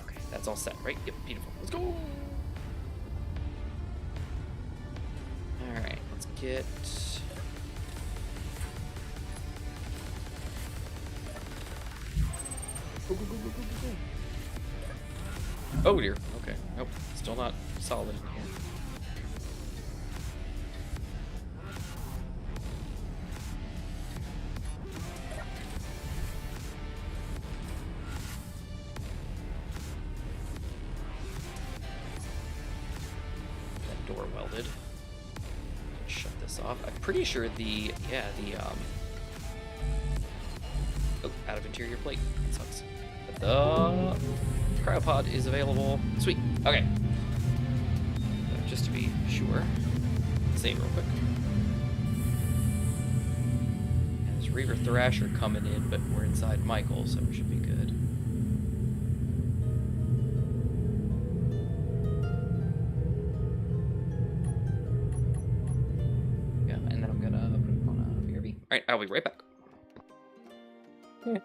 Okay, that's all set, right? Yep, beautiful. Let's go. All right, let's get. Go. Oh dear. Okay. Nope. Still not solid in here. That door welded. Shut this off. I'm pretty sure oh, out of interior plate. That sucks. But the cryopod is available. Sweet. Okay. Just to be sure. Save real quick. Reaver Thrasher coming in, but we're inside Michael, so we should be good. Yeah, and then I'm gonna put it on a BRB. Alright, I'll be right back. Yeah.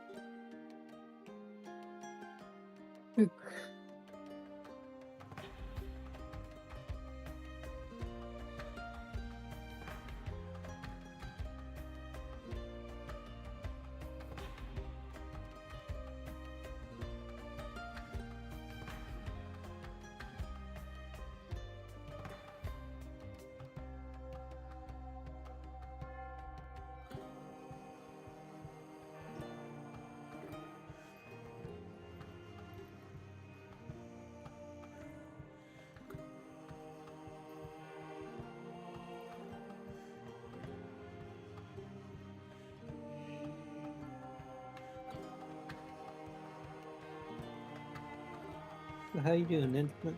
How you doing, Infinite?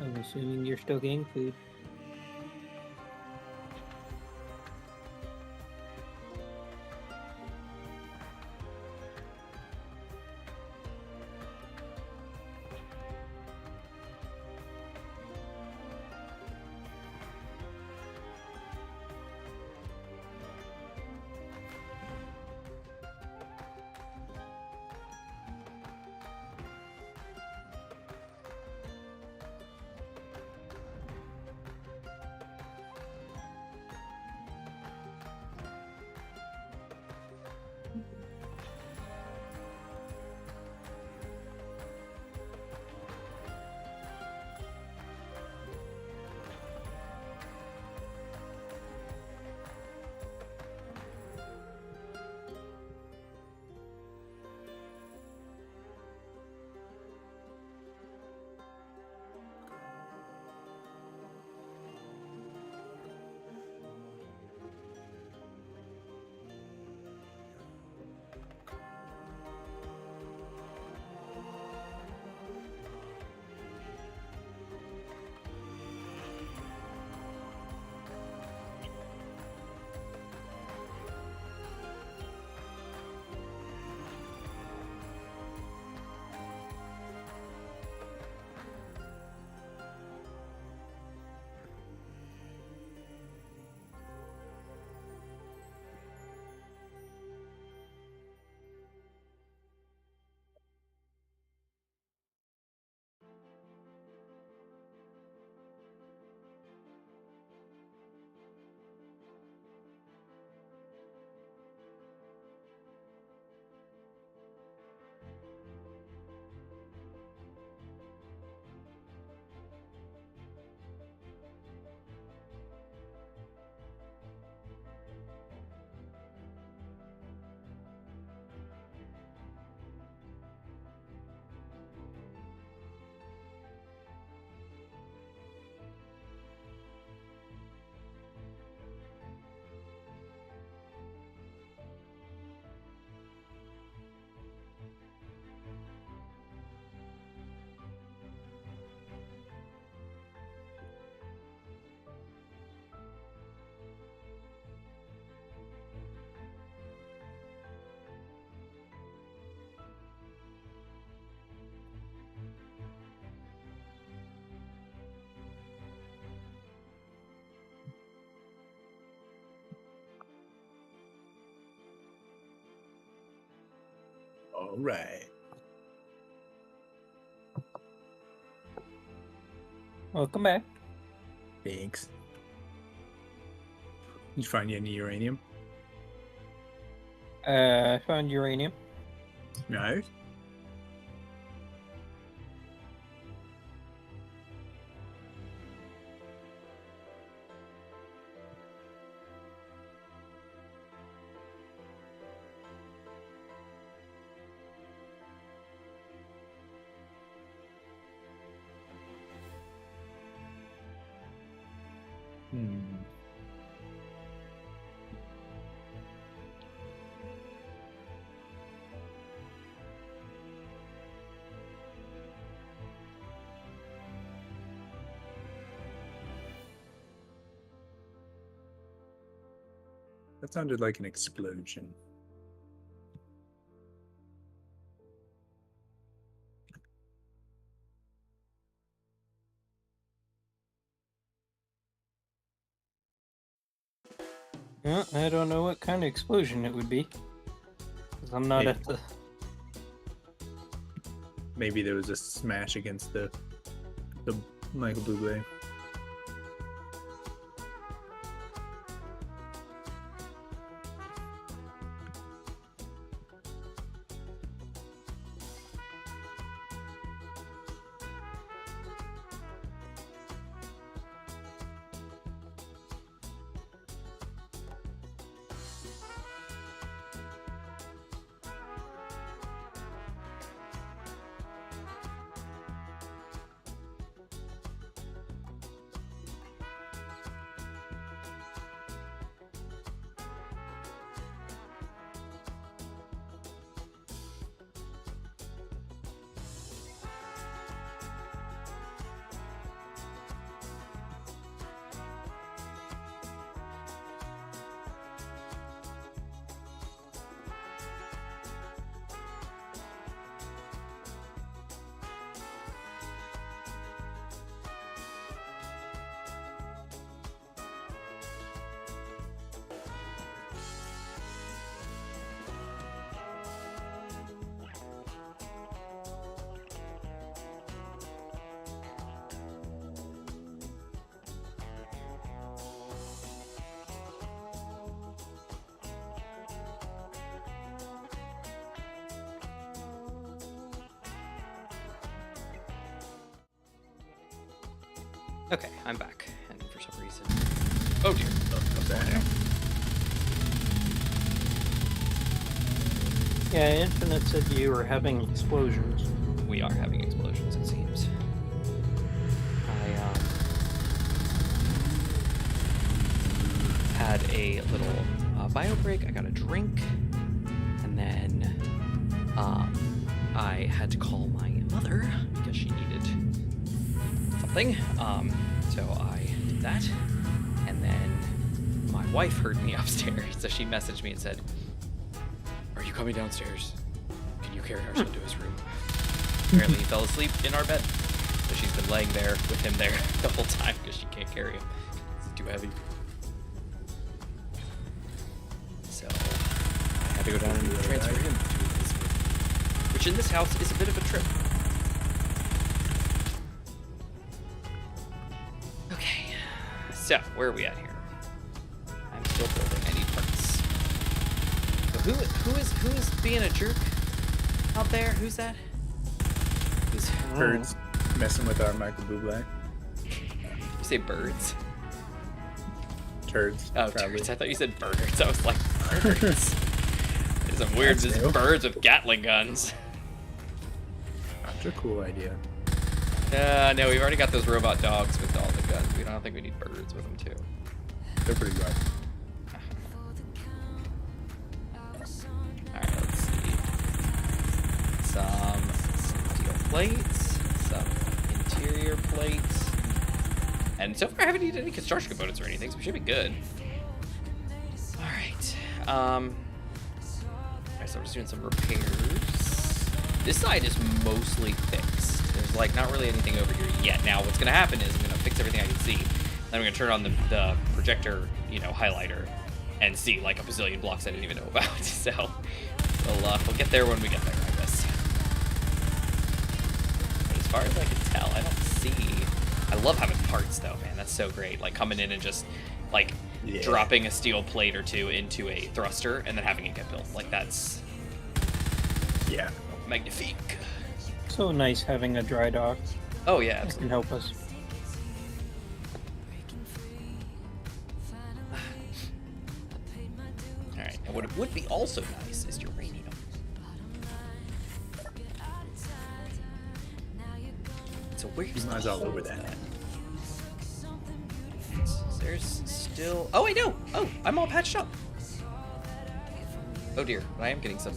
I'm assuming you're still getting food. All right. Welcome back. Thanks. Did you find any uranium? I found uranium. Nice. Hmm. That sounded like an explosion. Yeah, I don't know what kind of explosion it would be. 'Cause I'm not Hey. at the. Maybe there was a smash against the Michael Bublé. Okay, I'm back, and for some reason, oh dear, Yeah, Infinite said you were having explosions. we are having explosions. It seems. I had a little bio break. I got a drink, and then I had to call my mother because she needed something. So I did that, and then my wife heard me upstairs, so she messaged me and said, "Are you coming downstairs? Can you carry our son to his room?" Apparently he fell asleep in our bed, so she's been laying there with him there the whole time because she can't carry him. It's too heavy. So I had to go down and transfer him to his room, which in this house is a bit of a trip. Okay, so where are we at here? I'm still building. I need parts. So who is being a jerk out there? Who's that? Who's Birds messing with our Michael Bublé. you say birds? Turds. Oh, probably. turds. I thought you said birds. I was like, birds. There's some weird That's just new. birds with Gatling guns. That's a cool idea. No, we've already got those robot dogs with all the guns. I don't think we need birds with them too. They're pretty rough. Alright, let's see. Some steel plates, some interior plates. And so far I haven't needed any construction components or anything, so we should be good. Alright. Alright, so we're just doing some repairs. This side is mostly fixed. There's like not really anything over here yet. Now what's gonna happen is I'm gonna fix everything I can see. Then I'm gonna turn on the projector, highlighter, and see like a bazillion blocks I didn't even know about. So we'll get there when we get there, I guess. But as far as I can tell, I don't see. I love having parts though, man. That's so great. Like coming in and just like dropping a steel plate or two into a thruster and then having it get built. Like that's Yeah. magnifique. So nice having a dry dock Oh yeah, that absolutely. can help us. All right, and what it would be also nice is uranium. So where's Mine's all over that. There's still. Oh wait, no. Oh, I'm all patched up. Oh dear, but I am getting some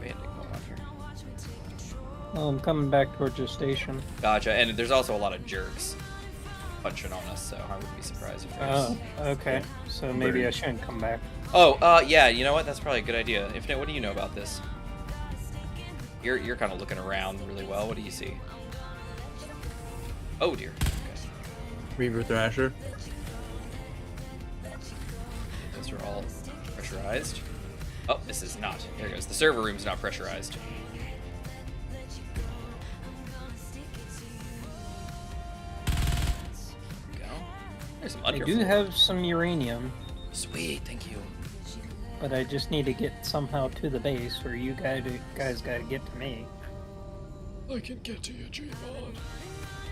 banding going on here. Well, I'm coming back towards the station. Gotcha, and there's also a lot of jerks punching on us, so I wouldn't be surprised if there's. Oh, okay. So maybe I shouldn't come back. Oh, yeah, you know what? That's probably a good idea. Infinite, what do you know about this? You're kind of looking around really well. What do you see? Oh, dear. Okay. Reaver Thrasher. Those are all pressurized. Oh, this is not. There it goes. The server room's not pressurized. There we go. There's some I underfloor. do have some uranium, Sweet, thank you. but I just need to get somehow to the base, or you guys gotta get to me. I can get to you, G-Mod.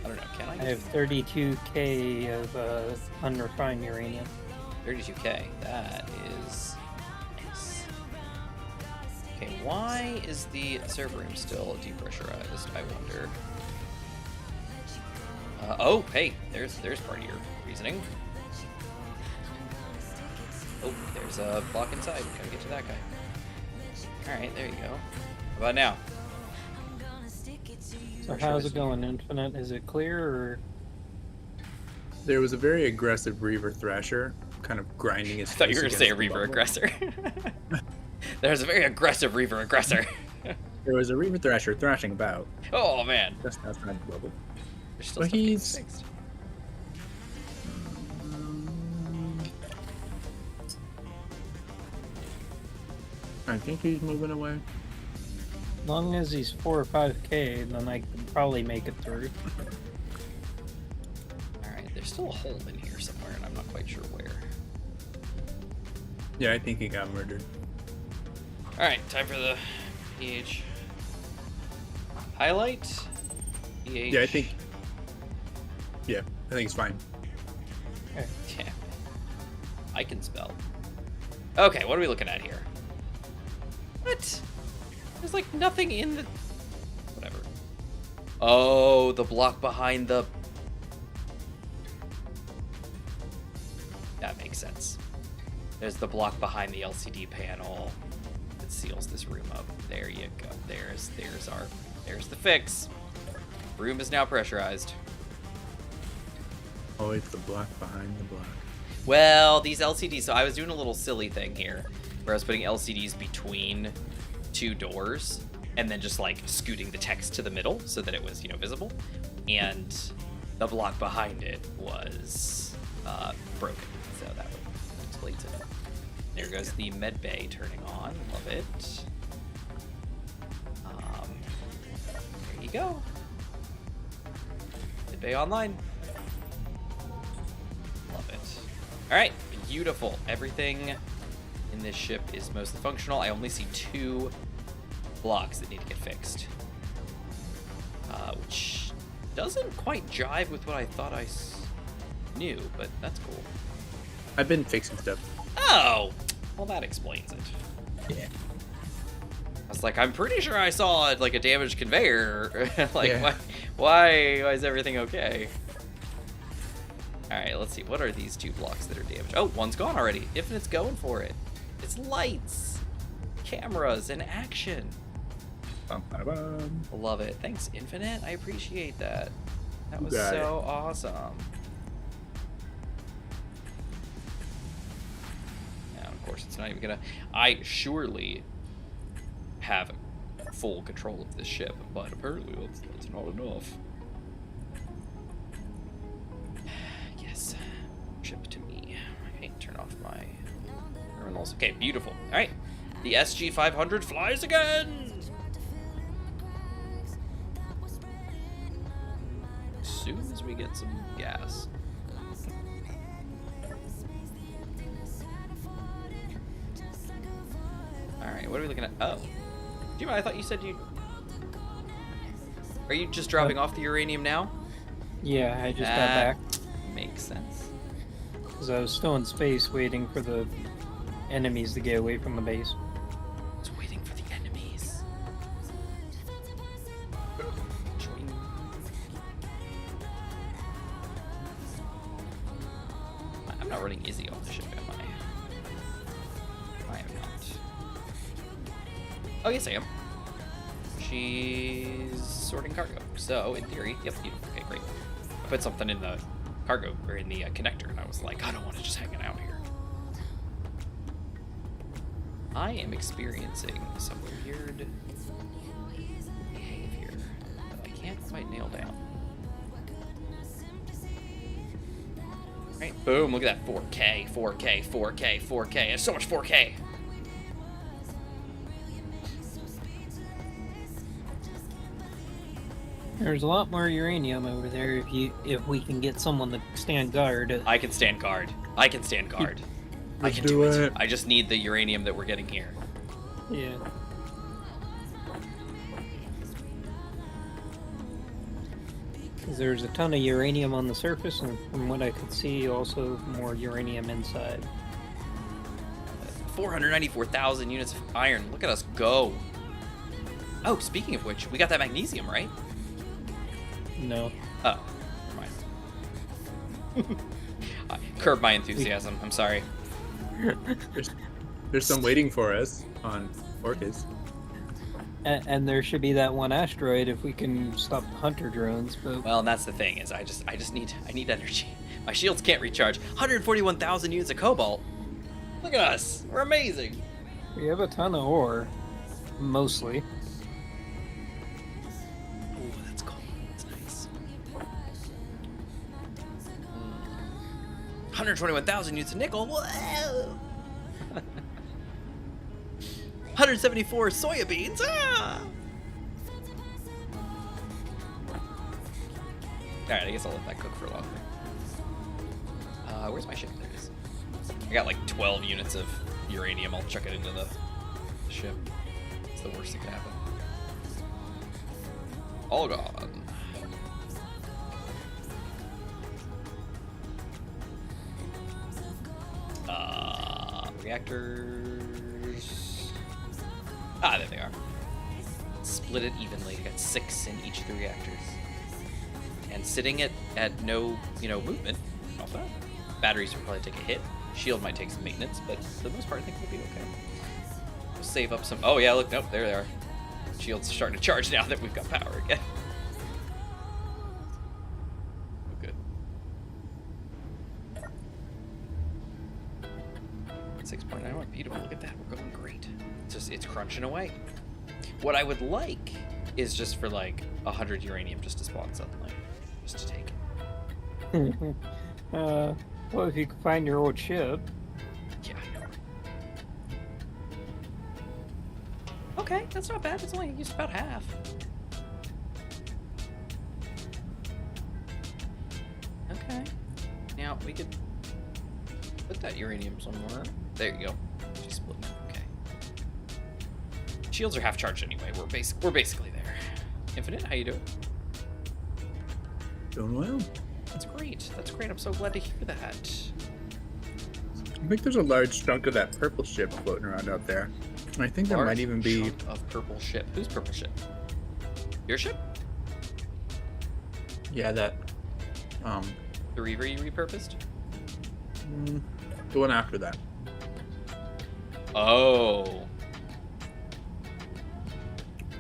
I don't know, can I? I have 32k of unrefined uranium. 32k. That is nice. Okay, why is the server room still depressurized? I wonder. Oh, hey, there's part of your reasoning. Oh, there's a block inside. Gotta get to that guy. All right, there you go. How about now? So how's it going, Infinite? Is it clear, or There was a very aggressive Reaver Thrasher, kind of grinding his. I thought you face were gonna say a against the Reaver bubble. aggressor. There's a very aggressive Reaver aggressor. There was a Reaver Thrasher thrashing about Oh man, just outside the bubble. there's still But stuff getting he's- fixed. I think he's moving away. as long as he's 4 or 5k, then I can probably make it through. All right, there's still a hole in here somewhere, and I'm not quite sure where. Yeah, I think he got murdered. All right, time for the PH highlight. PH. Yeah, I think. Yeah, I think it's fine. Yeah. I can spell. Okay, what are we looking at here? What? There's like nothing in the. Whatever. Oh, the block behind the. That makes sense. There's the block behind the LCD panel that seals this room up. There you go. There's the fix. Room is now pressurized. Oh, it's the block behind the block. Well, these LCDs, so I was doing a little silly thing here where I was putting LCDs between two doors and then just like scooting the text to the middle so that it was, visible. And the block behind it was broken. So that explains it. There goes the med bay turning on. Love it. There you go. Med bay online. Love it. All right, beautiful. Everything in this ship is mostly functional. I only see 2 blocks that need to get fixed, which doesn't quite jive with what I thought I knew, but that's cool. I've been fixing stuff. Oh, well, that explains it. Yeah. I was like, I'm pretty sure I saw like a damaged conveyor. Like, Yeah. why is everything okay? All right, let's see. What are these 2 blocks that are damaged? Oh, one's gone already. Infinite's going for it. It's lights, cameras, and action. Bum, bada, bum. Love it. Thanks, Infinite. I appreciate that. That was got so awesome. And of course, it's not even gonna. I surely have full control of this ship, but apparently that's not enough. Yes, ship to me. Okay, turn off my terminals. Okay, beautiful. All right, the SG-500 flies again. As soon as we get some gas. All right, what are we looking at? Oh, Jima, I thought you said you. Are you just dropping off the uranium now? Yeah, I just got That back makes sense. because I was still in space waiting for the enemies to get away from the base. It's waiting for the enemies. Join. I'm not running Izzy off the ship, am I? I am not. Oh, yes, I am. She's sorting cargo. So, in theory, yep, beautiful. Okay, great. I put something in the cargo, or in the connector, and I was like, I don't want it just hanging out here. I am experiencing some weird behavior that I can't quite nail down. Right, boom, look at that 4K, 4K, 4K, 4K. There's so much 4K. There's a lot more uranium over there if we can get someone to stand guard. I can stand guard. I can stand guard. I Let's can do do it. it. I just need the uranium that we're getting here. Yeah. There's a ton of uranium on the surface, and from what I could see, also more uranium inside. 494,000 units of iron. Look at us go. Oh, speaking of which, we got that magnesium, right? No. Oh, never mind. I curbed my enthusiasm. I'm sorry. There's some waiting for us on Orcus. And there should be that one asteroid if we can stop the hunter drones, but Well, and that's the thing is I need energy. My shields can't recharge. 141,000 units of cobalt. Look at us. We're amazing. we have a ton of ore. Mostly. Oh, that's cool. That's nice. 121,000 units of nickel. Whoa. 174 soybeans. Ah! Alright, I guess I'll let that cook for longer. Where's my ship? There it is. I got like 12 units of uranium. I'll chuck it into the ship. It's the worst that could happen. All gone. Reactors. Ah, there they are. Split it evenly. I got 6 in each of the reactors. And sitting at no, movement. Not bad. Batteries will probably take a hit. Shield might take some maintenance, but for the most part, I think we'll be okay. We'll save up some. Oh yeah, look, nope, there they are. Shield's starting to charge now that we've got power again. Oh, good. 6.91, beautiful. Look at that, we're going great. It's crunching away. What I would like is just for like 100 uranium just to spawn suddenly, just to take it. Well, if you can find your old ship. Yeah, I know. Okay, that's not bad. It's only used about half. Okay. Now we could put that uranium somewhere. There you go. Just split it. Okay. Shields are half charged anyway. We're basically there. Infinite, how you doing? Doing well. That's great. That's great. I'm so glad to hear that. I think there's a large chunk of that purple ship floating around out there. And I think there Large might even be. chunk of purple ship. Whose purple ship? Your ship? Yeah, that. The Reaver you repurposed? The one after that. Oh.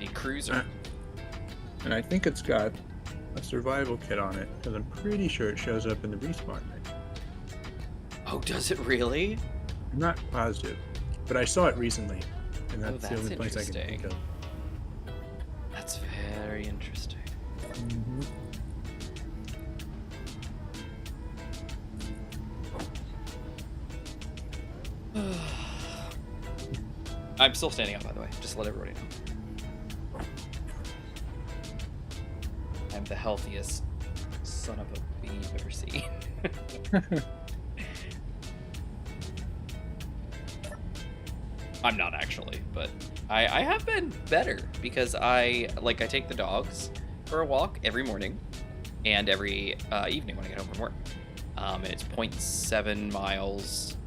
A cruiser. And I think it's got a survival kit on it, because I'm pretty sure it shows up in the respawn menu. Oh, does it really? I'm not positive, but I saw it recently, and that's, the that's only place I can think of. That's very interesting. I'm still standing up, by the way, just to let everybody know. I'm the healthiest son of a bee you've ever seen. I'm not actually, but I have been better because I take the dogs for a walk every morning and every evening when I get home from work. And it's 0.7 miles.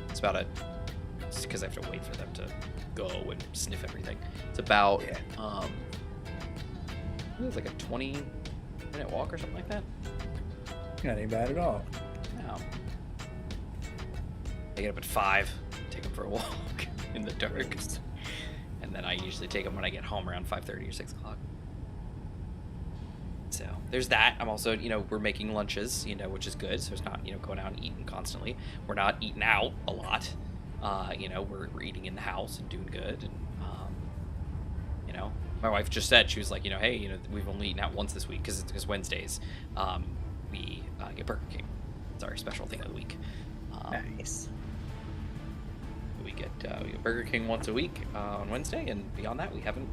It's about it's because I have to wait for them to go and sniff everything. It's about it's like a 20-minute walk or something like that. That ain't bad at all. No. I get up at 5, take them for a walk in the dark, and then I usually take them when I get home around 5:30 or 6 o'clock. So there's that. I'm also, we're making lunches, which is good. So it's not, going out and eating constantly. We're not eating out a lot. You know, we're eating in the house and doing good. And, you know, my wife just said, she was like, you know, hey, you know, we've only eaten out once this week because Wednesdays we get Burger King. It's our special thing of the week. Nice. We get Burger King once a week on Wednesday, and beyond that, we haven't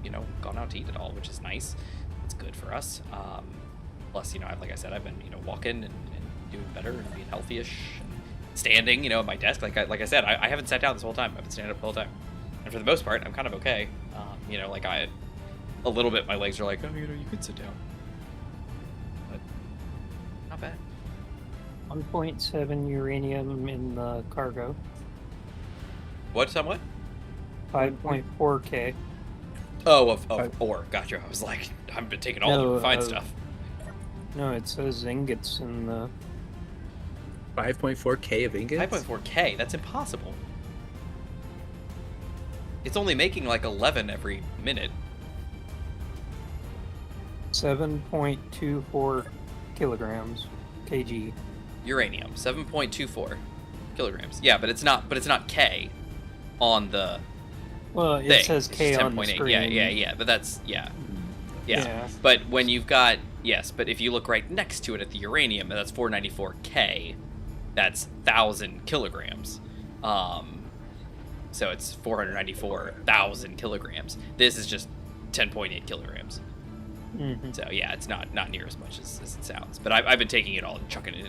you know gone out to eat at all, which is nice. It's good for us. Plus, you know, like I said, I've been you know walking and doing better and being healthy-ish and standing, you know, at my desk. Like I said, I haven't sat down this whole time. I've been standing up the whole time, and for the most part, I'm kind of okay. You know, like a little bit, my legs are like, oh, you know, you could sit down, but not bad. 1.7 uranium in the cargo. What? Somewhat? 5.4 K. Oh, of ore. Gotcha. I was like, I've been taking all the refined stuff. No, it says ingots in the. 5.4K of ingots? 5.4K? That's impossible. It's only making like 11 every minute. 7.24 kilograms, kg. Uranium, 7.24 kilograms. Yeah, but it's not K on the Well, it thing. says It's K just on the 10.8. screen. Yeah. But that's yeah. Yeah. But when you've got but if you look right next to it at the uranium, that's 494K. That's 1,000 kilograms. So it's 494,000 kilograms. This is just 10.8 kilograms. Mm-hmm. So yeah, it's not near as much as it sounds. But I've been taking it all and chucking it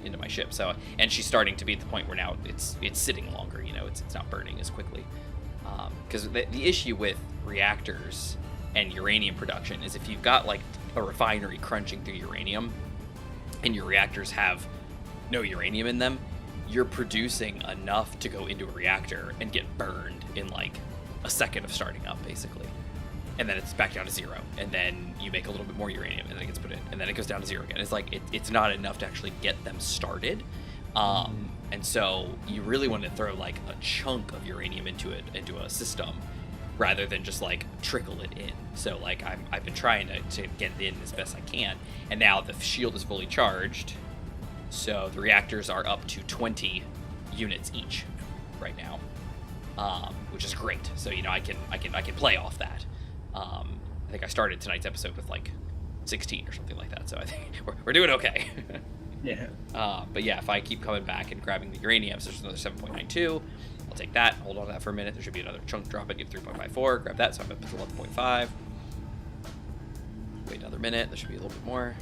into my ship. So and she's starting to be at the point where now it's sitting longer. You know, it's not burning as quickly. Because the issue with reactors and uranium production is if you've got like a refinery crunching through uranium, and your reactors have no uranium in them, you're producing enough to go into a reactor and get burned in like a second of starting up, basically. And then it's back down to zero, and then you make a little bit more uranium, and then it gets put in, and then it goes down to zero again. It's like it's not enough to actually get them started, and so you really want to throw like a chunk of uranium into a system, rather than just like trickle it in. So like I've been trying to get it in as best I can, and now the shield is fully charged, so the reactors are up to 20 units each right now, which is great. So you know I can play off that. I think I started tonight's episode with like 16 or something like that, so I think we're doing okay. Yeah. But yeah, if I keep coming back and grabbing the uranium, so there's another 7.92, I'll take that, hold on to that for a minute. There should be another chunk drop it, give 3.54, grab that, so I'm up to 11.5. Wait another minute, there should be a little bit more.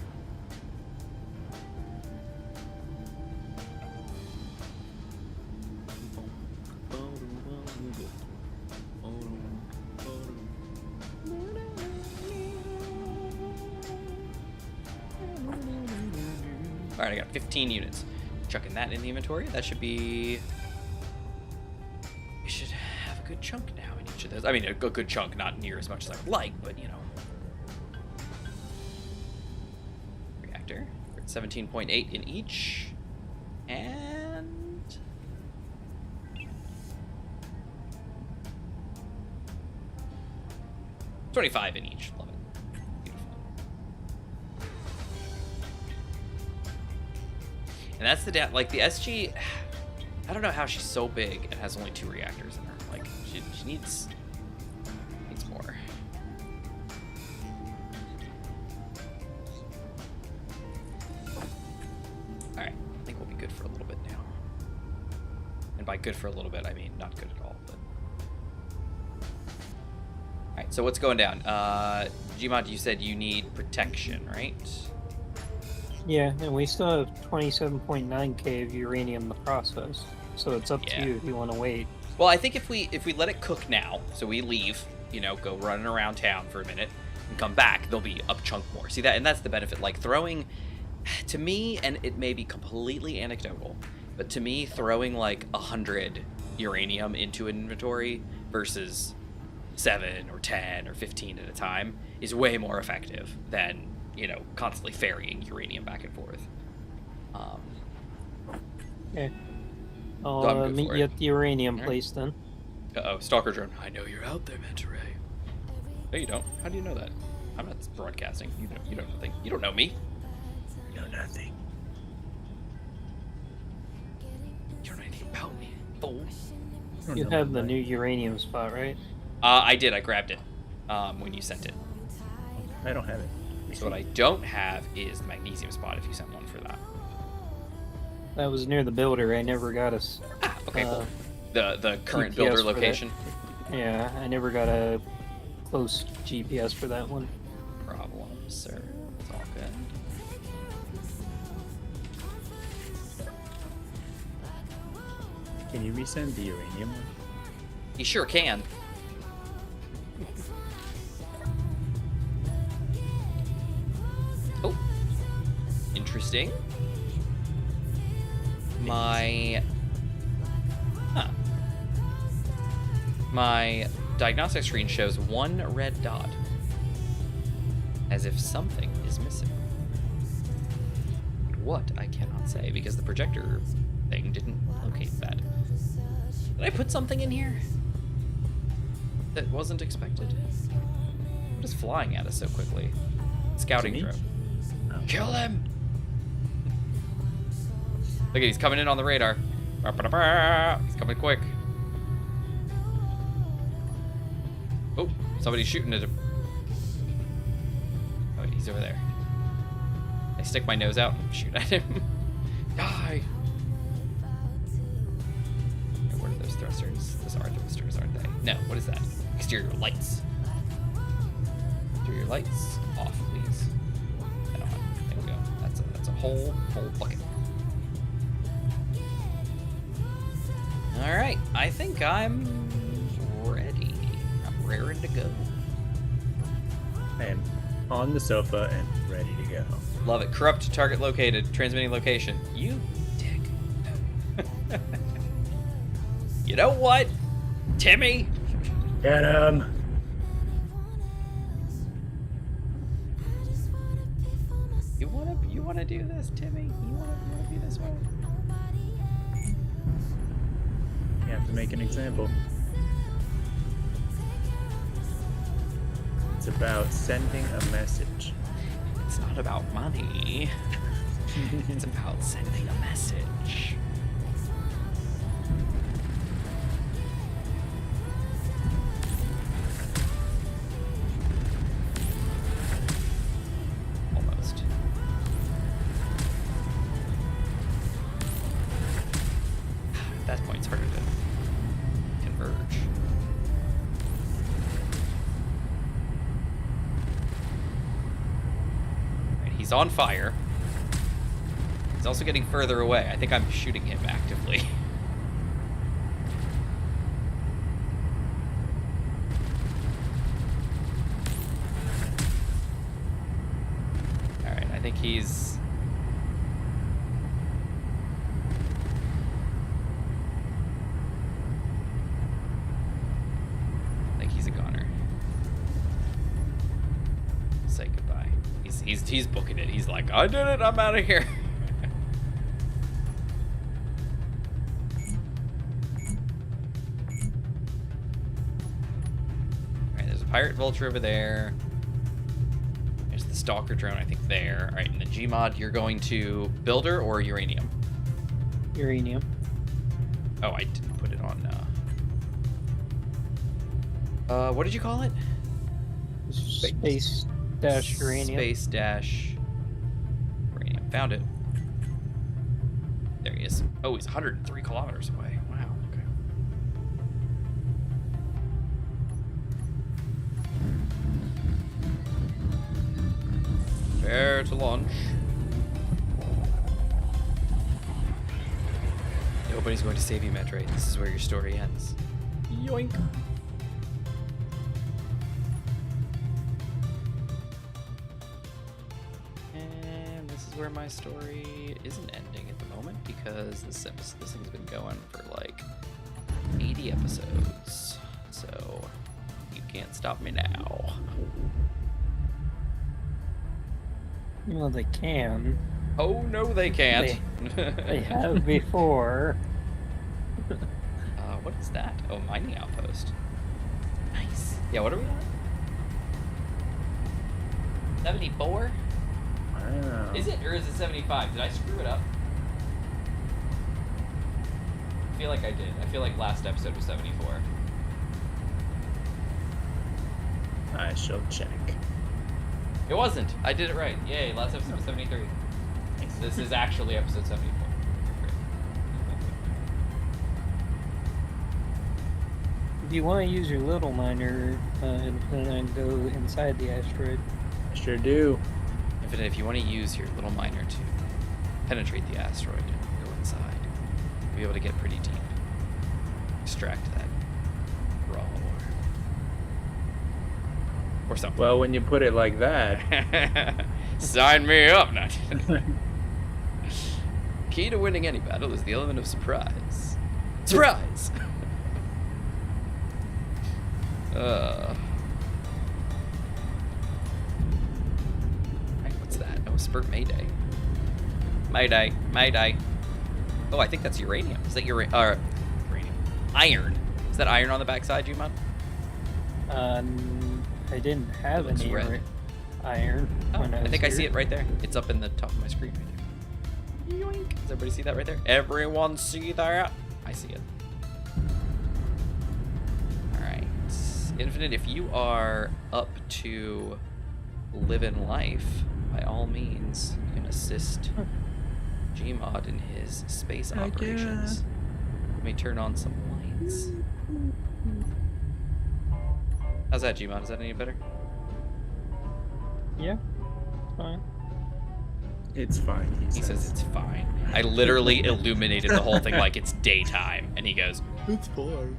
All right, I got 15 units. Chucking that in the inventory. That should be... We should have a good chunk now in each of those. I mean, a good chunk, not near as much as I would like, but, you know. Reactor. We're at 17.8 in each. And... 25 in each. Love it. And that's the like the SG. I don't know how she's so big and has only 2 reactors in her. Like she needs more. All right, I think we'll be good for a little bit now. And by good for a little bit, I mean not good at all. But all right, so what's going down? Gmod, you said you need protection, right? Yeah, and we still have 27.9K of uranium to process, so it's up to you if you want to wait. Well, I think if we let it cook now, so we leave, you know, go running around town for a minute, and come back, there'll be a chunk more. See that, and that's the benefit. Like throwing, to me, and it may be completely anecdotal, but to me, throwing like 100 uranium into an inventory versus 7 or 10 or 15 at a time is way more effective than, you know, constantly ferrying uranium back and forth. Okay. So I'll meet you at the uranium All right. place then. Uh-oh, Stalker Drone. I know you're out there, Mentoray. No, you don't. How do you know that? I'm not broadcasting. You don't know nothing. You don't know me. No, nothing. You don't know anything Oh, oh. I don't You know have my the new life. uranium spot, right? I did. I grabbed it when you sent it. I don't have it. So what I don't have is the magnesium spot. If you sent one for that. That was near the builder. I never got a. Ah, okay, cool. Uh, The current GPS builder for that. location. Yeah, I never got a close GPS for that one. Problem, sir. It's all good. Can you resend the uranium one? You sure can. Oh, interesting. My diagnostic screen shows one red dot, as if something is missing. What, I cannot say, because the projector thing didn't locate that. Did I put something in here that wasn't expected? What is flying at us so quickly? Scouting Is it me? drone. Oh. Kill him! Look at, he's coming in on the radar. He's coming quick. Oh, somebody's shooting at him. Oh, he's over there. I stick my nose out and shoot at him. Die! Okay, what are those thrusters? Those are thrusters, aren't they? No, what is that? Exterior lights. Exterior lights off, please. And on. There we go. That's a whole bucket. All right, I think I'm ready. I'm raring to go. I am on the sofa and ready to go. Love it. Corrupt target located. Transmitting location. You dick. You know what, Timmy? Get him! You wanna do this, Timmy? You wanna be this way? You have to make an example. It's about sending a message. It's not about money. It's about sending a message. Almost. At that point, it's harder to converge. Right, he's on fire. He's also getting further away. I think I'm shooting him actively. Alright, I think he's... I think he's a goner. Say goodbye. He's booking it. He's like, I did it, I'm out of here. Pirate Vulture over there. There's the Stalker drone, I think, there. All right, in the Gmod, you're going to Builder or Uranium? Uranium. Oh, I didn't put it on. What did you call it? Space dash uranium. Space dash uranium. Found it. There he is. Oh, he's 103 kilometers away. Wow. Okay. Prepare to launch. Nobody's going to save you, Metroid. This is where your story ends. Yoink. And this is where my story isn't ending at the moment because this thing's been going for like 80 episodes. So you can't stop me now. Well, they can. Oh no, they can't. They have before. What is that? Oh, mining outpost. Nice. Yeah, what are we on? 74? Wow. Is it, or is it 75? Did I screw it up? feel like I did. I feel like last episode was 74. I shall check. It wasn't. I did it right. Yay, last episode was 73. This is actually episode 74. Great. If you want to use your little miner and go inside the asteroid, I sure do. Infinite, if you want to use your little miner to penetrate the asteroid and go inside, you'll be able to get pretty deep. Extract that raw ore. Or something. Well, when you put it like that, Sign me up. Not. Key to winning any battle is the element of surprise. Surprise! Hey, what's that? Oh, Spurt Mayday. Mayday. Mayday. Oh, I think that's uranium. Is that uranium? Iron. Is that iron on the backside, Jumon? I didn't have It looks any red. iron Oh, when I I was think I see here. it right there. It's up in the top of my screen right there. Yoink. Does everybody see that right there? Everyone see that? I see it. Alright. Infinite, if you are up to living life, by all means, you can assist Gmod in his space Heck operations. Let me turn on some lights. How's that, Gmod? Is that any better? Yeah, fine. it's fine. He says it's fine. I literally illuminated the whole thing like it's daytime, and he goes, it's fine.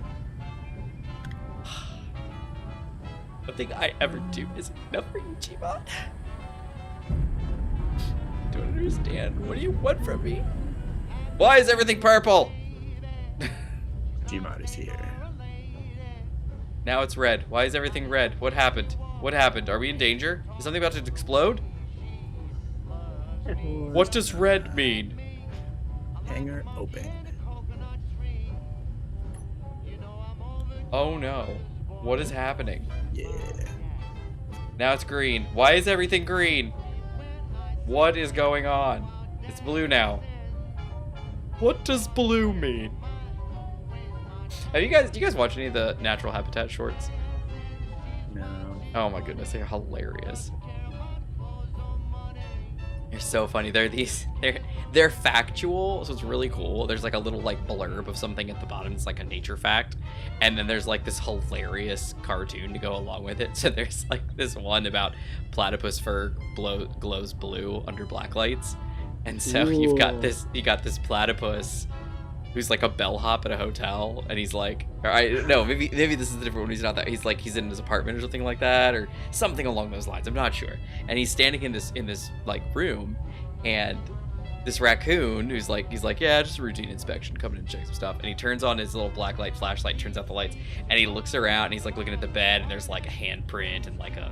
"Nothing I ever do is enough for you, Gmod. Don't understand. What do you want from me? Why is everything purple? Gmod is here. Now it's red. Why is everything red? What happened? What happened? Are we in danger? Is something about to explode? What does red mean? Hangar open. Oh no. What is happening? Yeah. Now it's green. Why is everything green? What is going on? It's blue now. What does blue mean? Do you guys watch any of the Natural Habitat shorts? No. Oh my goodness, they're hilarious. They're so funny. They're factual, so it's really cool. There's like a little like blurb of something at the bottom. It's like a nature fact, and then there's like this hilarious cartoon to go along with it. So there's like this one about platypus fur glows blue under black lights, and so you got this platypus who's like a bellhop at a hotel, and he's like, maybe this is the different one. He's not that. He's in his apartment or something like that, or something along those lines. I'm not sure. And he's standing in this like room, and this raccoon he's like, yeah, just a routine inspection, come in and check some stuff. And he turns on his little black light flashlight, turns out the lights, and he looks around, and he's like looking at the bed, and there's like a handprint and like a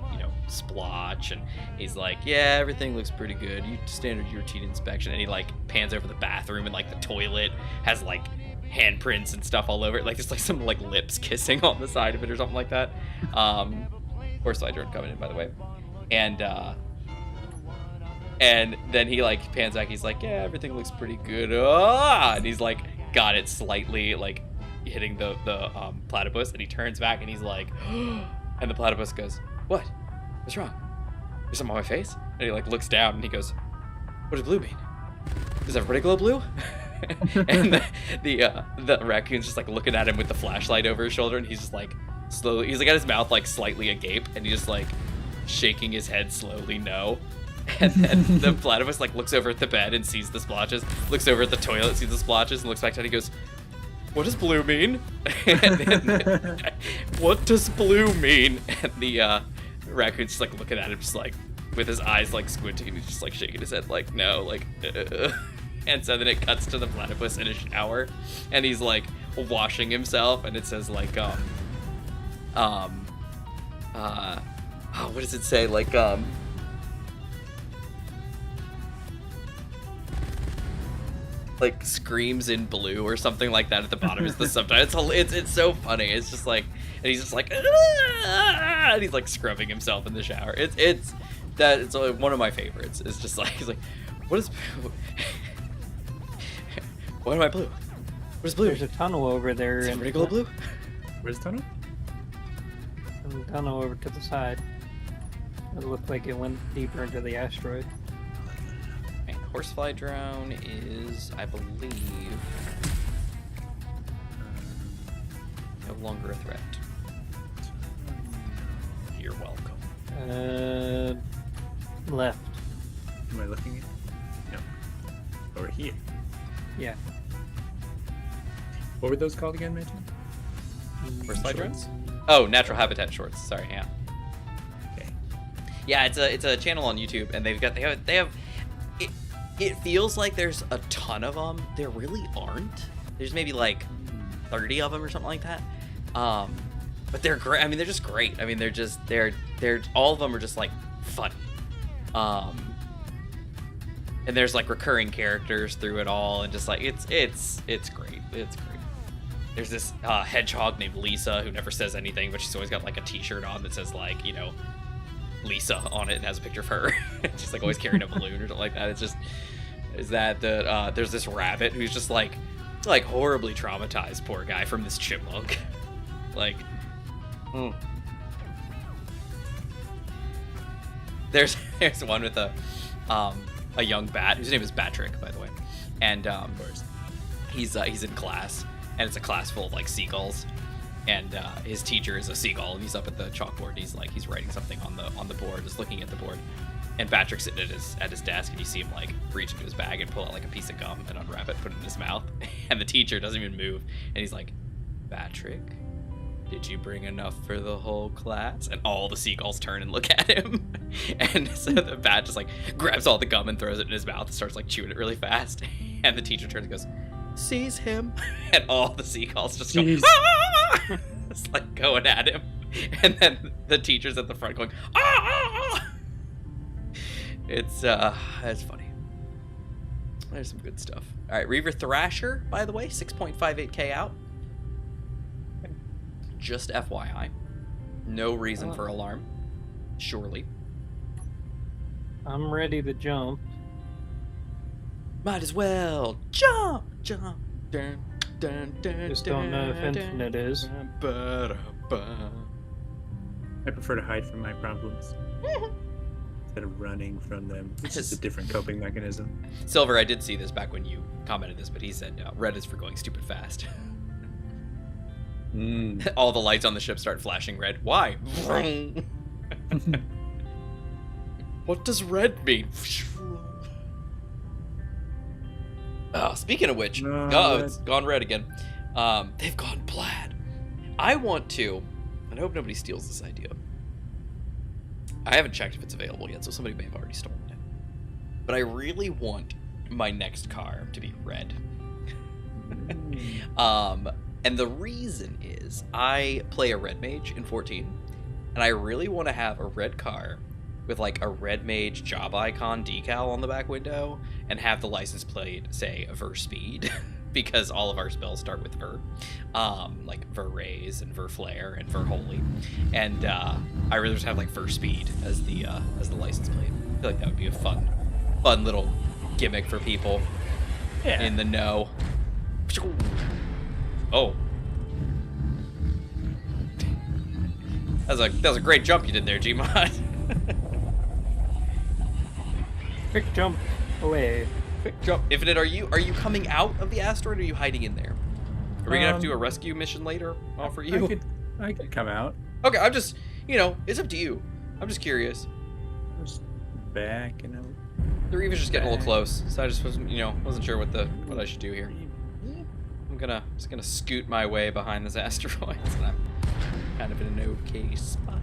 splotch, and he's like, yeah, everything looks pretty good. You standard routine inspection. And he like pans over the bathroom, and like the toilet has like handprints and stuff all over it, like there's like some like lips kissing on the side of it or something like that. Or slide drone coming in, by the way. And then he like pans back, he's like, yeah, everything looks pretty good. And he's like got it slightly like hitting the platypus, and he turns back and he's like and the platypus goes, what? What's wrong? There's something on my face? And he like looks down and he goes, what does blue mean? Does everybody glow blue? And the raccoon's just like looking at him with the flashlight over his shoulder, and he's just like slowly, he's like got his mouth like slightly agape, and he's just like shaking his head slowly no. And then the platypus like looks over at the bed and sees the splotches, looks over at the toilet, sees the splotches, and looks back down, and he goes, what does blue mean? And then, what does blue mean? And the raccoon's just like looking at him, just like with his eyes like squinting, and he's just like shaking his head like no, like And so then it cuts to the platypus in a shower, and he's like washing himself, and it says like what does it say, like screams in blue or something like that at the bottom is the subtitle. It's so funny. It's just like, and he's just like, and he's like scrubbing himself in the shower. It's one of my favorites. It's just like, he's like, what is why am I blue? Where's blue? There's a tunnel over there. Is it and regular blue? Where's the tunnel? There's a tunnel over to the side. It looked like it went deeper into the asteroid. Okay, horsefly drone is, I believe, no longer a threat. You're welcome. Left. Am I looking at? No. Over here. Yeah. What were those called again, Mitch? Horsefly drones? Oh, natural habitat shorts. Sorry, yeah. Okay. Yeah, it's a channel on YouTube, and they have it feels like there's a ton of them. There really aren't. There's maybe like 30 of them or something like that. But they're great. I mean, they're just great. I mean, they're all of them are just like fun. And there's like recurring characters through it all, and just like it's great. It's great. There's this hedgehog named Lisa who never says anything, but she's always got like a T-shirt on that says like, you know, Lisa on it and has a picture of her. She's like always carrying a balloon or something like that. It's just there's this rabbit who's just like horribly traumatized, poor guy, from this chipmunk. Like, there's one with a young bat whose name is Patrick, by the way, and he's in class, and it's a class full of like seagulls, and his teacher is a seagull, and he's up at the chalkboard, and he's writing something on the board, just looking at the board, and Patrick's sitting at his desk, and you see him like reach into his bag and pull out like a piece of gum and unwrap it, put it in his mouth, and the teacher doesn't even move, and he's like, Patrick, did you bring enough for the whole class? And all the seagulls turn and look at him. And so the bat just like grabs all the gum and throws it in his mouth and starts like chewing it really fast. And the teacher turns and goes, seize him. And all the seagulls just go, ah! It's like going at him. And then the teacher's at the front going, ah! It's funny. There's some good stuff. All right, Reaver Thrasher, by the way, 6.58K out. Just FYI. No reason for alarm. Surely. I'm ready to jump. Might as well jump. Dun, dun, dun, Just don't know if infinite is. I prefer to hide from my problems instead of running from them. It's just a different coping mechanism. Silver, I did see this back when you commented this, but he said red is for going stupid fast. All the lights on the ship start flashing red. Why? What does red mean? Oh, speaking of which, it's gone red again. They've gone plaid. I want to, and I hope nobody steals this idea. I haven't checked if it's available yet, so somebody may have already stolen it. But I really want my next car to be red. And the reason is I play a red mage in 14, and I really want to have a red car with like a red mage job icon decal on the back window and have the license plate say Ver Speed because all of our spells start with Ver, like Ver Raise and Ver Flare and Ver Holy, and I really just have like Ver Speed as the license plate. I feel like that would be a fun little gimmick for people in the know. Oh. That was a great jump you did there, Gmod. Quick jump away. Quick jump. Infinite, are you coming out of the asteroid or are you hiding in there? Are we gonna have to do a rescue mission later for you? I could come out. Okay, I'm just, it's up to you. I'm just curious. Just back and out. The Reaver's just getting a little close, so I just wasn't sure what I should do here. I'm just gonna scoot my way behind this asteroid, and I'm kind of in an okay spot.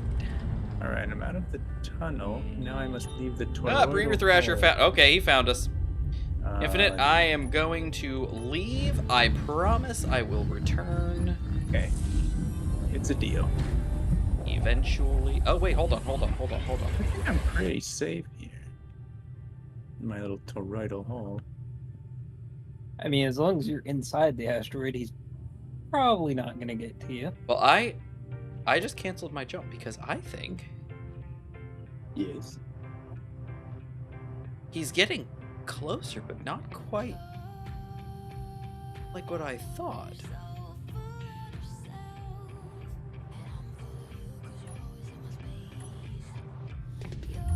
All right, I'm out of the tunnel. Now I must leave the toilet. Reaver Thrasher found. Okay, he found us. Infinite, I am going to leave. I promise I will return. Okay, it's a deal. Eventually. Oh wait, hold on. I think I'm pretty safe here. In my little toroidal hole. I mean, as long as you're inside the asteroid, he's probably not going to get to you. Well, I just canceled my jump because I think Yes. he's getting closer, but not quite. like what I thought.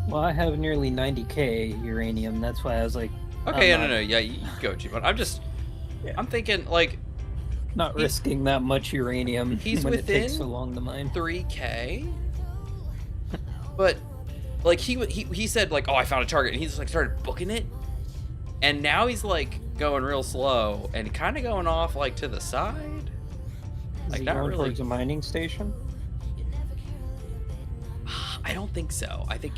Well, I have nearly 90k uranium. That's why I was like, Okay, I'm no, not- yeah, you go, G-Bud. I'm thinking, like, not risking that much uranium he's when it takes within so long to mine. 3K, but, like, he said, like, oh, I found a target, and he just, like, started booking it, and now he's, like, going real slow, and kind of going off, like, to the side. Is Like, he not going really. towards a mining station? I don't think so. I think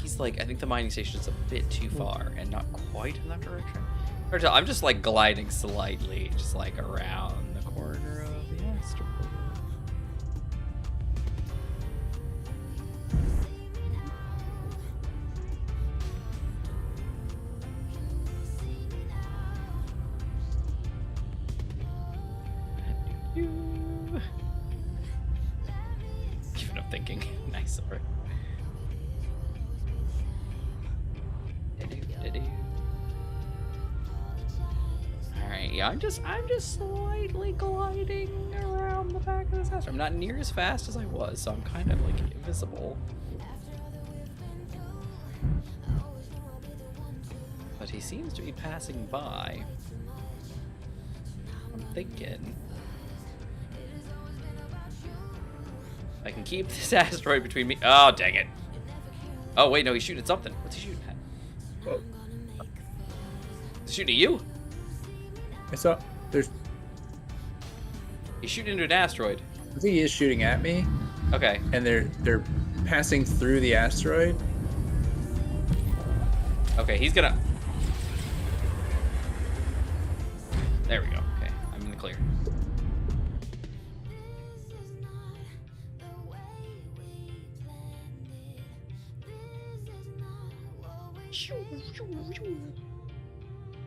the mining station is a bit too far and not quite in that direction. Hard to tell. I'm just like gliding slightly, just like around the corner of the asteroid. Giving up thinking. Nice, alright. Alright, yeah, I'm just slightly gliding around the back of this house. I'm not near as fast as I was, so I'm kind of like invisible. But he seems to be passing by. I'm thinking I can keep this asteroid between me. Oh, dang it. Oh, wait, no, he's shooting at something. What's he shooting at? Oh, Is he shooting at you? I saw. There's. He's shooting into an asteroid. I think he is shooting at me, Okay. and they're passing through the asteroid. Okay, he's gonna... There we go. Okay, I'm in the clear.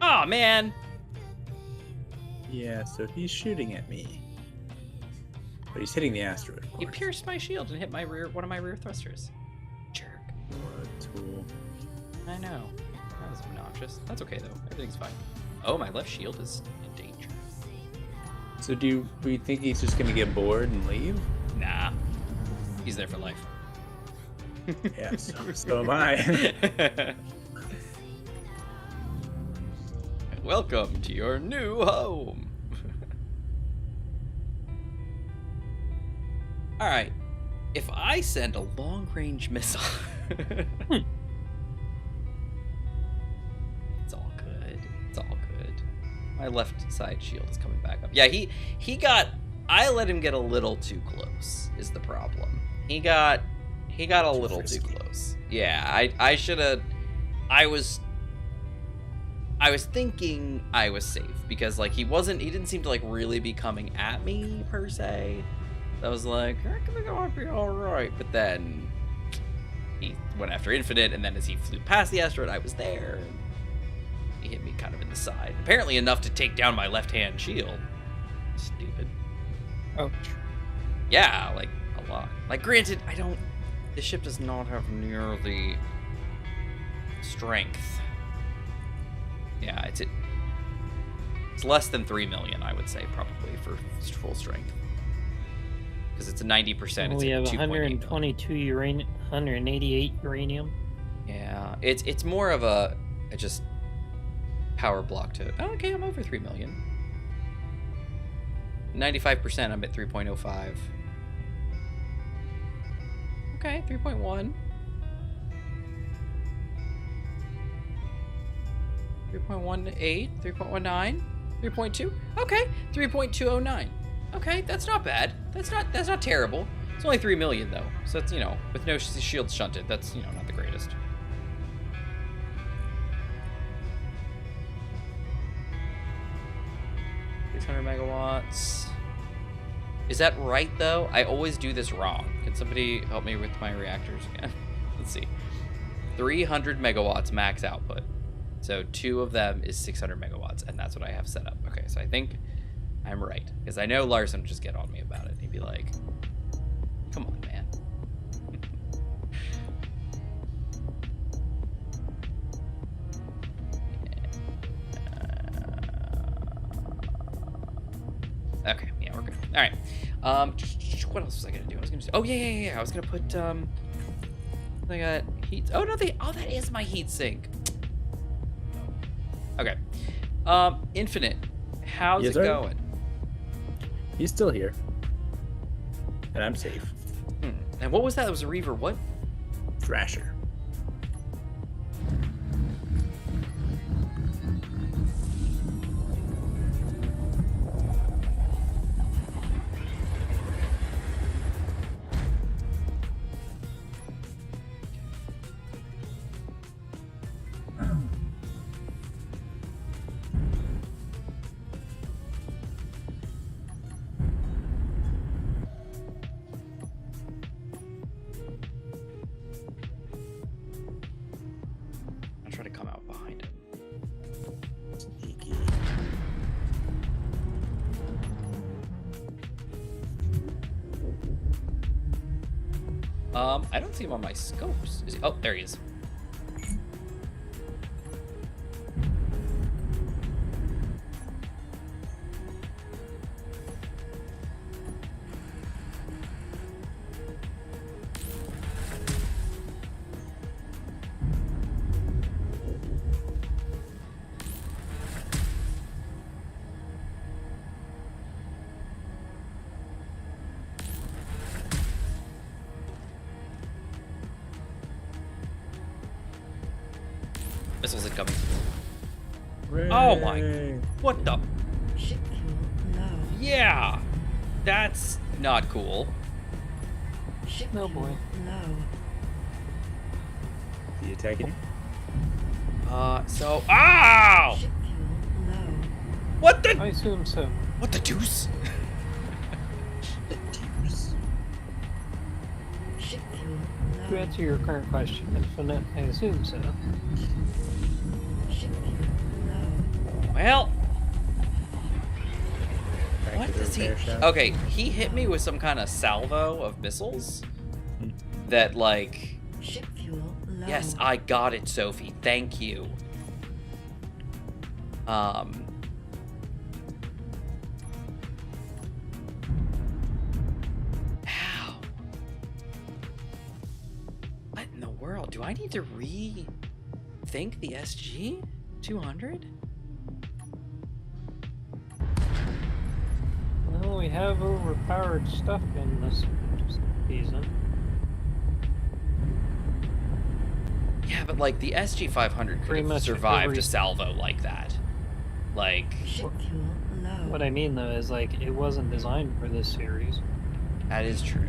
Oh man! Yeah, so he's shooting at me, but he's hitting the asteroid. Of You course. pierced my shield and hit my one of my rear thrusters. Jerk. What a tool. I know. That was obnoxious. That's okay though. Everything's fine. Oh, my left shield is in danger. So do we think he's just gonna get bored and leave? Nah. He's there for life. Yeah, so am I. Welcome to your new home. All right. If I send a long-range missile, it's all good. It's all good. My left side shield is coming back up. Yeah, he got. I let him get a little too close. Is the problem? He got a little too close. Yeah, I should have. I was thinking I was safe because like he didn't seem to like really be coming at me per se. So I was like, I think I might be all right. But then he went after Infinite, and then as he flew past the asteroid, I was there. And he hit me kind of in the side. Apparently enough to take down my left-hand shield. Stupid. Oh, Yeah, like a lot. Like granted, this ship does not have near the strength. Yeah, it's less than 3 million, I would say, probably for full strength. Because it's a 90%. we have it's a 2.8 million. 122 uranium, 188 uranium. Yeah, it's more of a just power block to. Oh, okay, I'm over 3 million. 95%. I'm at 3.05. Okay, 3.1. 3.18, 3.19, 3.2. Okay, 3.209. Okay, that's not bad. That's not terrible. It's only 3 million though, so that's with no shields shunted. That's not the greatest. megawatts. Is that right though? I always do this wrong. Can somebody help me with my reactors again? Let's see. 300 megawatts max output. So 2 of them is 600 megawatts, and that's what I have set up. Okay, so I think I'm right. Because I know Larson would just get on me about it. He'd be like, come on, man. we're good. All right. What else was I gonna do? I was gonna. Oh yeah. I was gonna put. I got heat. Oh no, oh that is my heat sink. Okay. Infinite. How's Yes, it sir. going? He's still here. And I'm safe. And what was that? It was a Reaver. What? Thrasher. I'll try to come out behind him. Sneaky. I don't see him on my scopes. Is he? Oh, there he is. Missiles incoming. Oh my- Hooray. What the? Ship fuel low. Yeah! That's not cool. Ship Oh, fuel boy. low. Is he attacking you? So. Ow! Ship fuel low. What the? I assume so. What the deuce? Ship fuel To low. answer your current question, Infinite, I assume so. Ship fuel low. Well, Back what to the does he? repair shop. Okay, he hit me with some kind of salvo of missiles that, like. Ship fuel low. Yes, I got it, Sophie. Thank you. Ow. What in the world? Do I need to rethink the SG 200? Well, we have overpowered stuff in this season. Yeah, but like the SG 500 could Pretty have much survived every- a salvo like that. Like, Ship fuel low. What I mean though is like it wasn't designed for this series, that is true.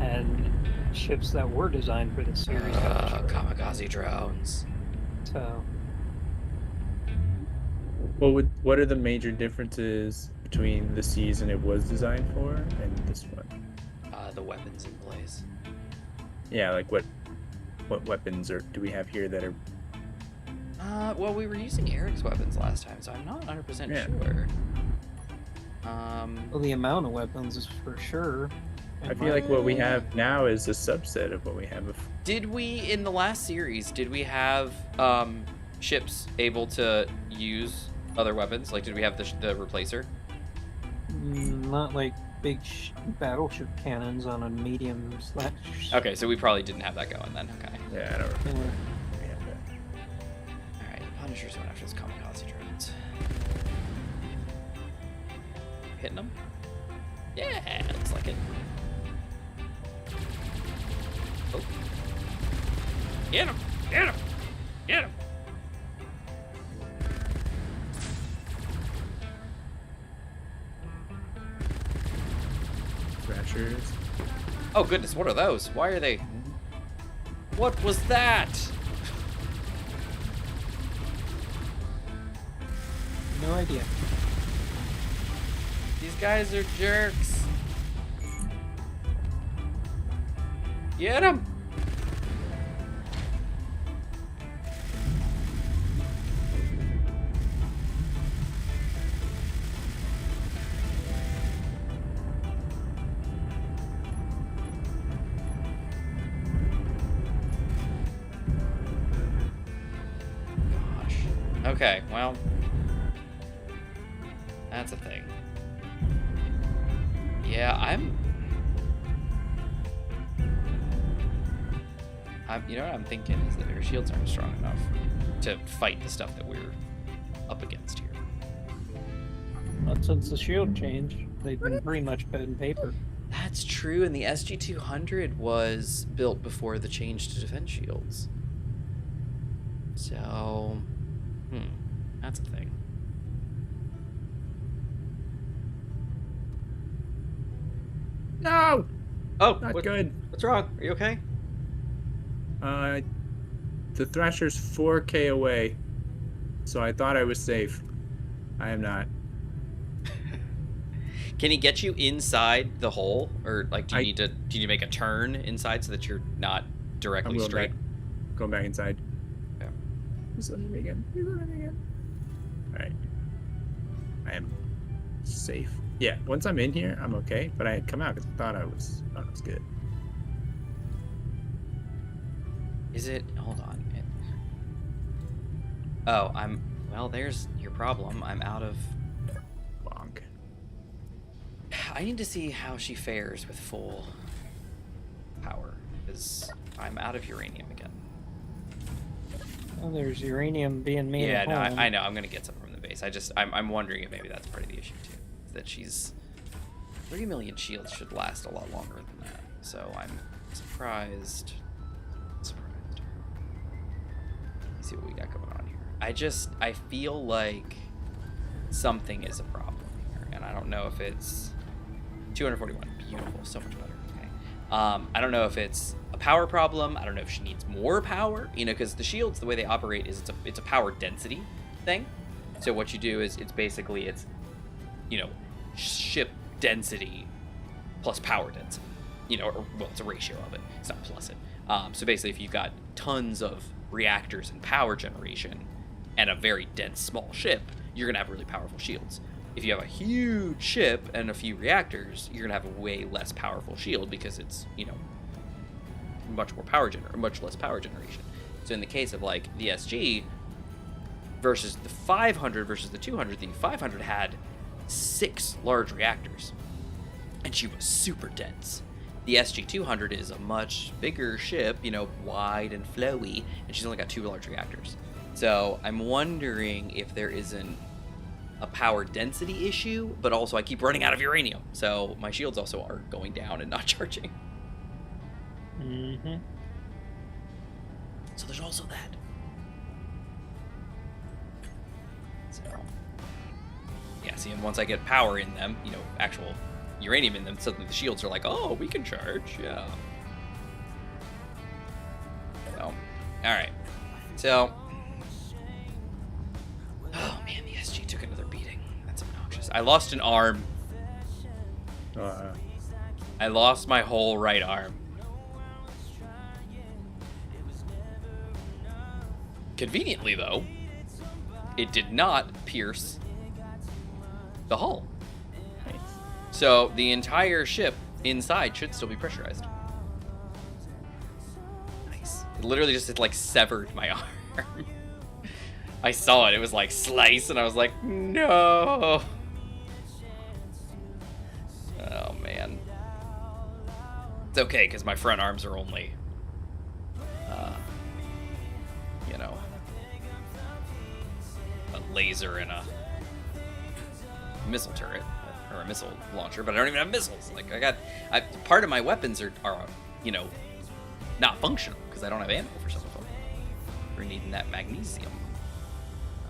and ships that were designed for this series got destroyed. Kamikaze drones. So What are the major differences between the season it was designed for and this one? The weapons in place. Yeah, like what weapons do we have here that are? Well, we were using Eric's weapons last time, so I'm not 100% Yeah. sure. well, the amount of weapons is for sure. I feel like what we have now is a subset of what we have before. Did we, in the last series, did we have ships able to use other weapons? Like, did we have the replacer? Not like big battleship cannons on a medium slash. Okay, so we probably didn't have that going then. Okay. Yeah, I don't remember. Yeah. We have that. All right, the Punisher's going after those kamikaze drones. Hitting them? Yeah, looks like it. Oh. Get him! Get him! Get him! Thrashers. Oh goodness, what are those? Why are they? What was that? No idea. These guys are jerks. Get him! Gosh. Okay, well, that's a thing. Yeah, you know what I'm thinking is that her shields aren't strong enough to fight the stuff that we're up against here. Not since the shield change. They've been pretty much pen and paper. That's true, and the SG-200 was built before the change to defense shields. So, that's a thing. No! Oh, Not good. What's wrong? Are you okay? The Thrasher's 4K away, so I thought I was safe. I am not. Can he get you inside the hole, or like do you need to make a turn inside so that you're not directly straight? Going back inside. Yeah. He's letting me again. All right. I am safe. Yeah. Once I'm in here, I'm okay. But I had come out because I thought I was good. Is it? Hold on. Oh, well, there's your problem. I'm out of... Bonk. I need to see how she fares with full power, because I'm out of uranium again. Oh, there's uranium being made Yeah, at no, home. I know. I'm going to get some from the base. I'm wondering if maybe that's part of the issue, too. Is that she's... 30 million shields should last a lot longer than that. So I'm surprised. Let's see what we got going on here. I feel like something is a problem here, and I don't know if it's 241. Beautiful, so much better. Okay. I don't know if it's a power problem. I don't know if she needs more power. You know, because the shields, the way they operate is it's a power density thing. So what you do is it's ship density plus power density. You know, or well, it's a ratio of it. It's not plus it. So basically, if you've got tons of reactors and power generation and a very dense small ship, you're gonna have really powerful shields. If you have a huge ship and a few reactors, you're gonna have a way less powerful shield because it's, you know, much less power generation. So in the case of like the SG versus the 500 versus the 200, the 500 had 6 large reactors and she was super dense. The SG-200 is a much bigger ship, you know, wide and flowy, and she's only got 2 large reactors. So I'm wondering if there isn't a power density issue, but also I keep running out of uranium. So my shields also are going down and not charging. Mm-hmm. So there's also that. So, yeah, see, and once I get power in them, you know, actual uranium in them, suddenly the shields are like, oh, we can charge, yeah. So, alright. So, oh man, the SG took another beating. That's obnoxious. I lost an arm. I lost my whole right arm. Conveniently, though, it did not pierce the hull. So the entire ship inside should still be pressurized. Nice. It literally just like severed my arm. I saw it. It was like slice, and I was like, no. Oh man. It's okay because my front arms are only, you know, a laser and a missile turret. Or a missile launcher, but I don't even have missiles. Like part of my weapons are you know, not functional because I don't have ammo for some of them. We're needing that magnesium.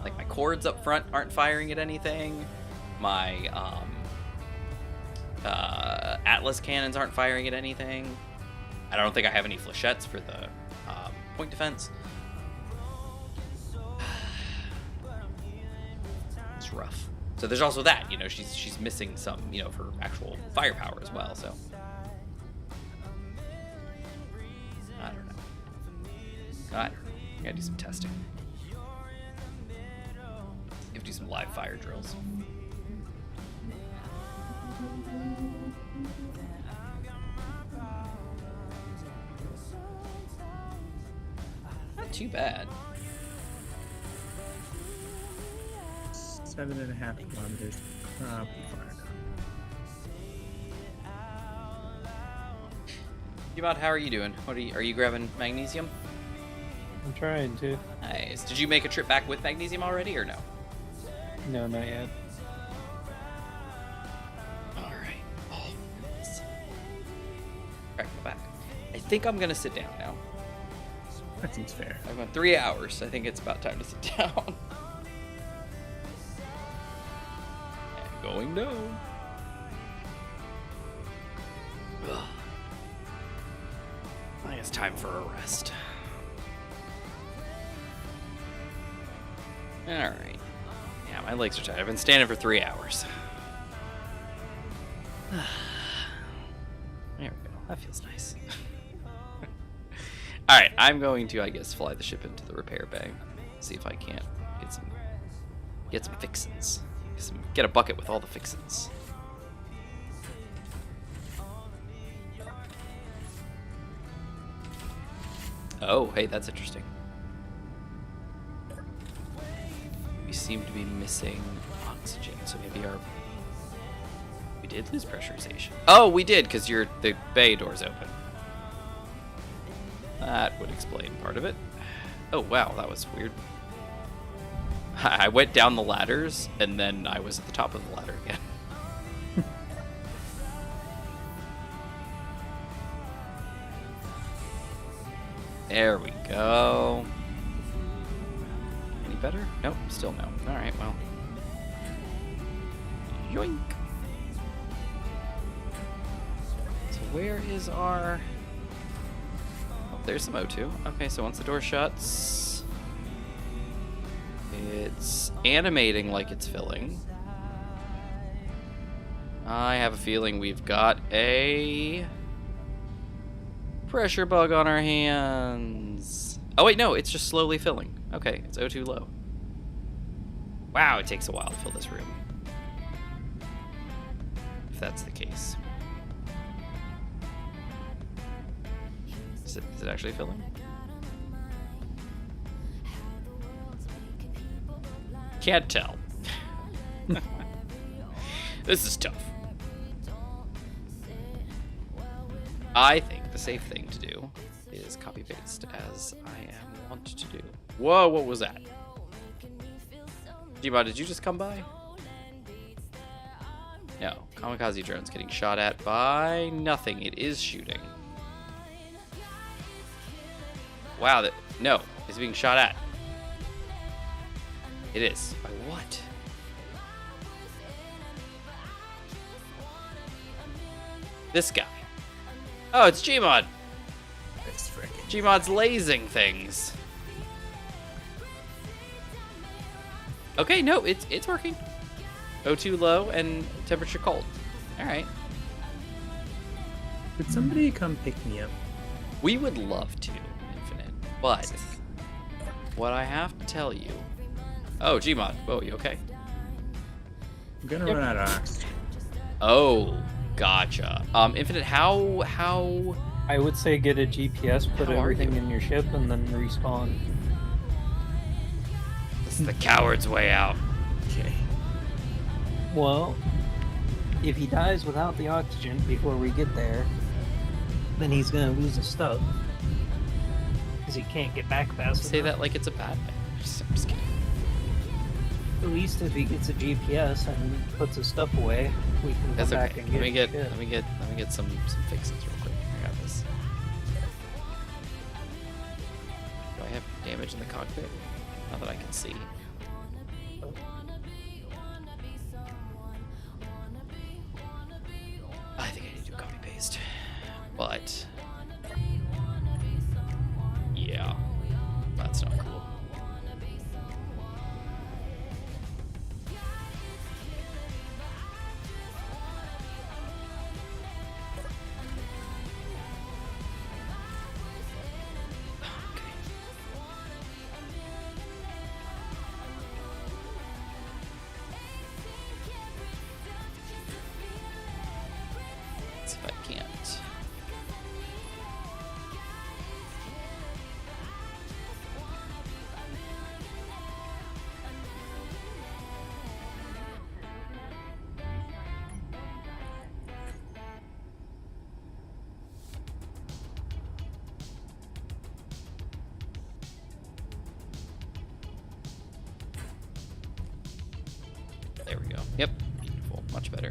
Like my cords up front aren't firing at anything. My Atlas cannons aren't firing at anything. I don't think I have any flechettes for the point defense. It's rough. So there's also that, you know, she's missing some, you know, for actual firepower as well, so. I don't know. I gotta do some testing. Gotta do some live fire drills. Not too bad. 7.5 kilometers. Pretty far enough. Gmod, how are you doing? Are you grabbing magnesium? I'm trying to. Nice. Did you make a trip back with magnesium already, or no? No, not yet. All right. Oh, yes. All right, go back. I think I'm gonna sit down now. That seems fair. I've gone 3 hours. I think it's about time to sit down. And going down. Ugh. I think it's time for a rest. All right. Yeah, my legs are tired. I've been standing for 3 hours. There we go. That feels nice. All right, I'm going to, I guess, fly the ship into the repair bay. See if I can't get some fixins. Get a bucket with all the fixins. Oh, hey, that's interesting. We seem to be missing oxygen, so maybe we did lose pressurization. Oh, we did, because the bay door's open. That would explain part of it. Oh, wow, that was weird. I went down the ladders, and then I was at the top of the ladder again. There we go. Any better? Nope, still no. Alright, well. Yoink. So where is our... Oh, there's some O2. Okay, so once the door shuts, it's animating like it's filling. I have a feeling we've got a pressure bug on our hands. Oh wait, no, it's just slowly filling. Okay, it's O2 low. Wow, it takes a while to fill this room. If that's the case. Is it actually filling? Can't tell. This is tough. I think the safe thing to do is copy paste as I am wont to do. Whoa, what was that? Gmod, did you just come by? No, kamikaze drone's getting shot at by nothing. It is shooting. Wow, no, it's being shot at. It is. By what? This guy. Oh, it's Gmod. That's frickin'. Gmod's lasing things. Okay, no, it's working. O2 low and temperature cold. All right. Could somebody come pick me up? We would love to, Infinite, but what I have to tell you. Oh, Gmod. Whoa, you okay? I'm gonna run out of oxygen. Oh, gotcha. Infinite, how? I would say get a GPS, put How are everything you? in your ship, and then respawn. This is the coward's way out. Okay. Well, if he dies without the oxygen before we get there, then he's gonna lose his stuff. Because he can't get back fast Say enough. that like it's a bad thing. I'm just kidding. At least if he gets a GPS and puts his stuff away, we can That's come back okay. and get his shit. Let me get some fixes real quick. I got this. Do I have damage in the cockpit? Not that I can see. I think I need to copy paste. But yeah, that's not cool. There we go. Yep. Beautiful. Much better.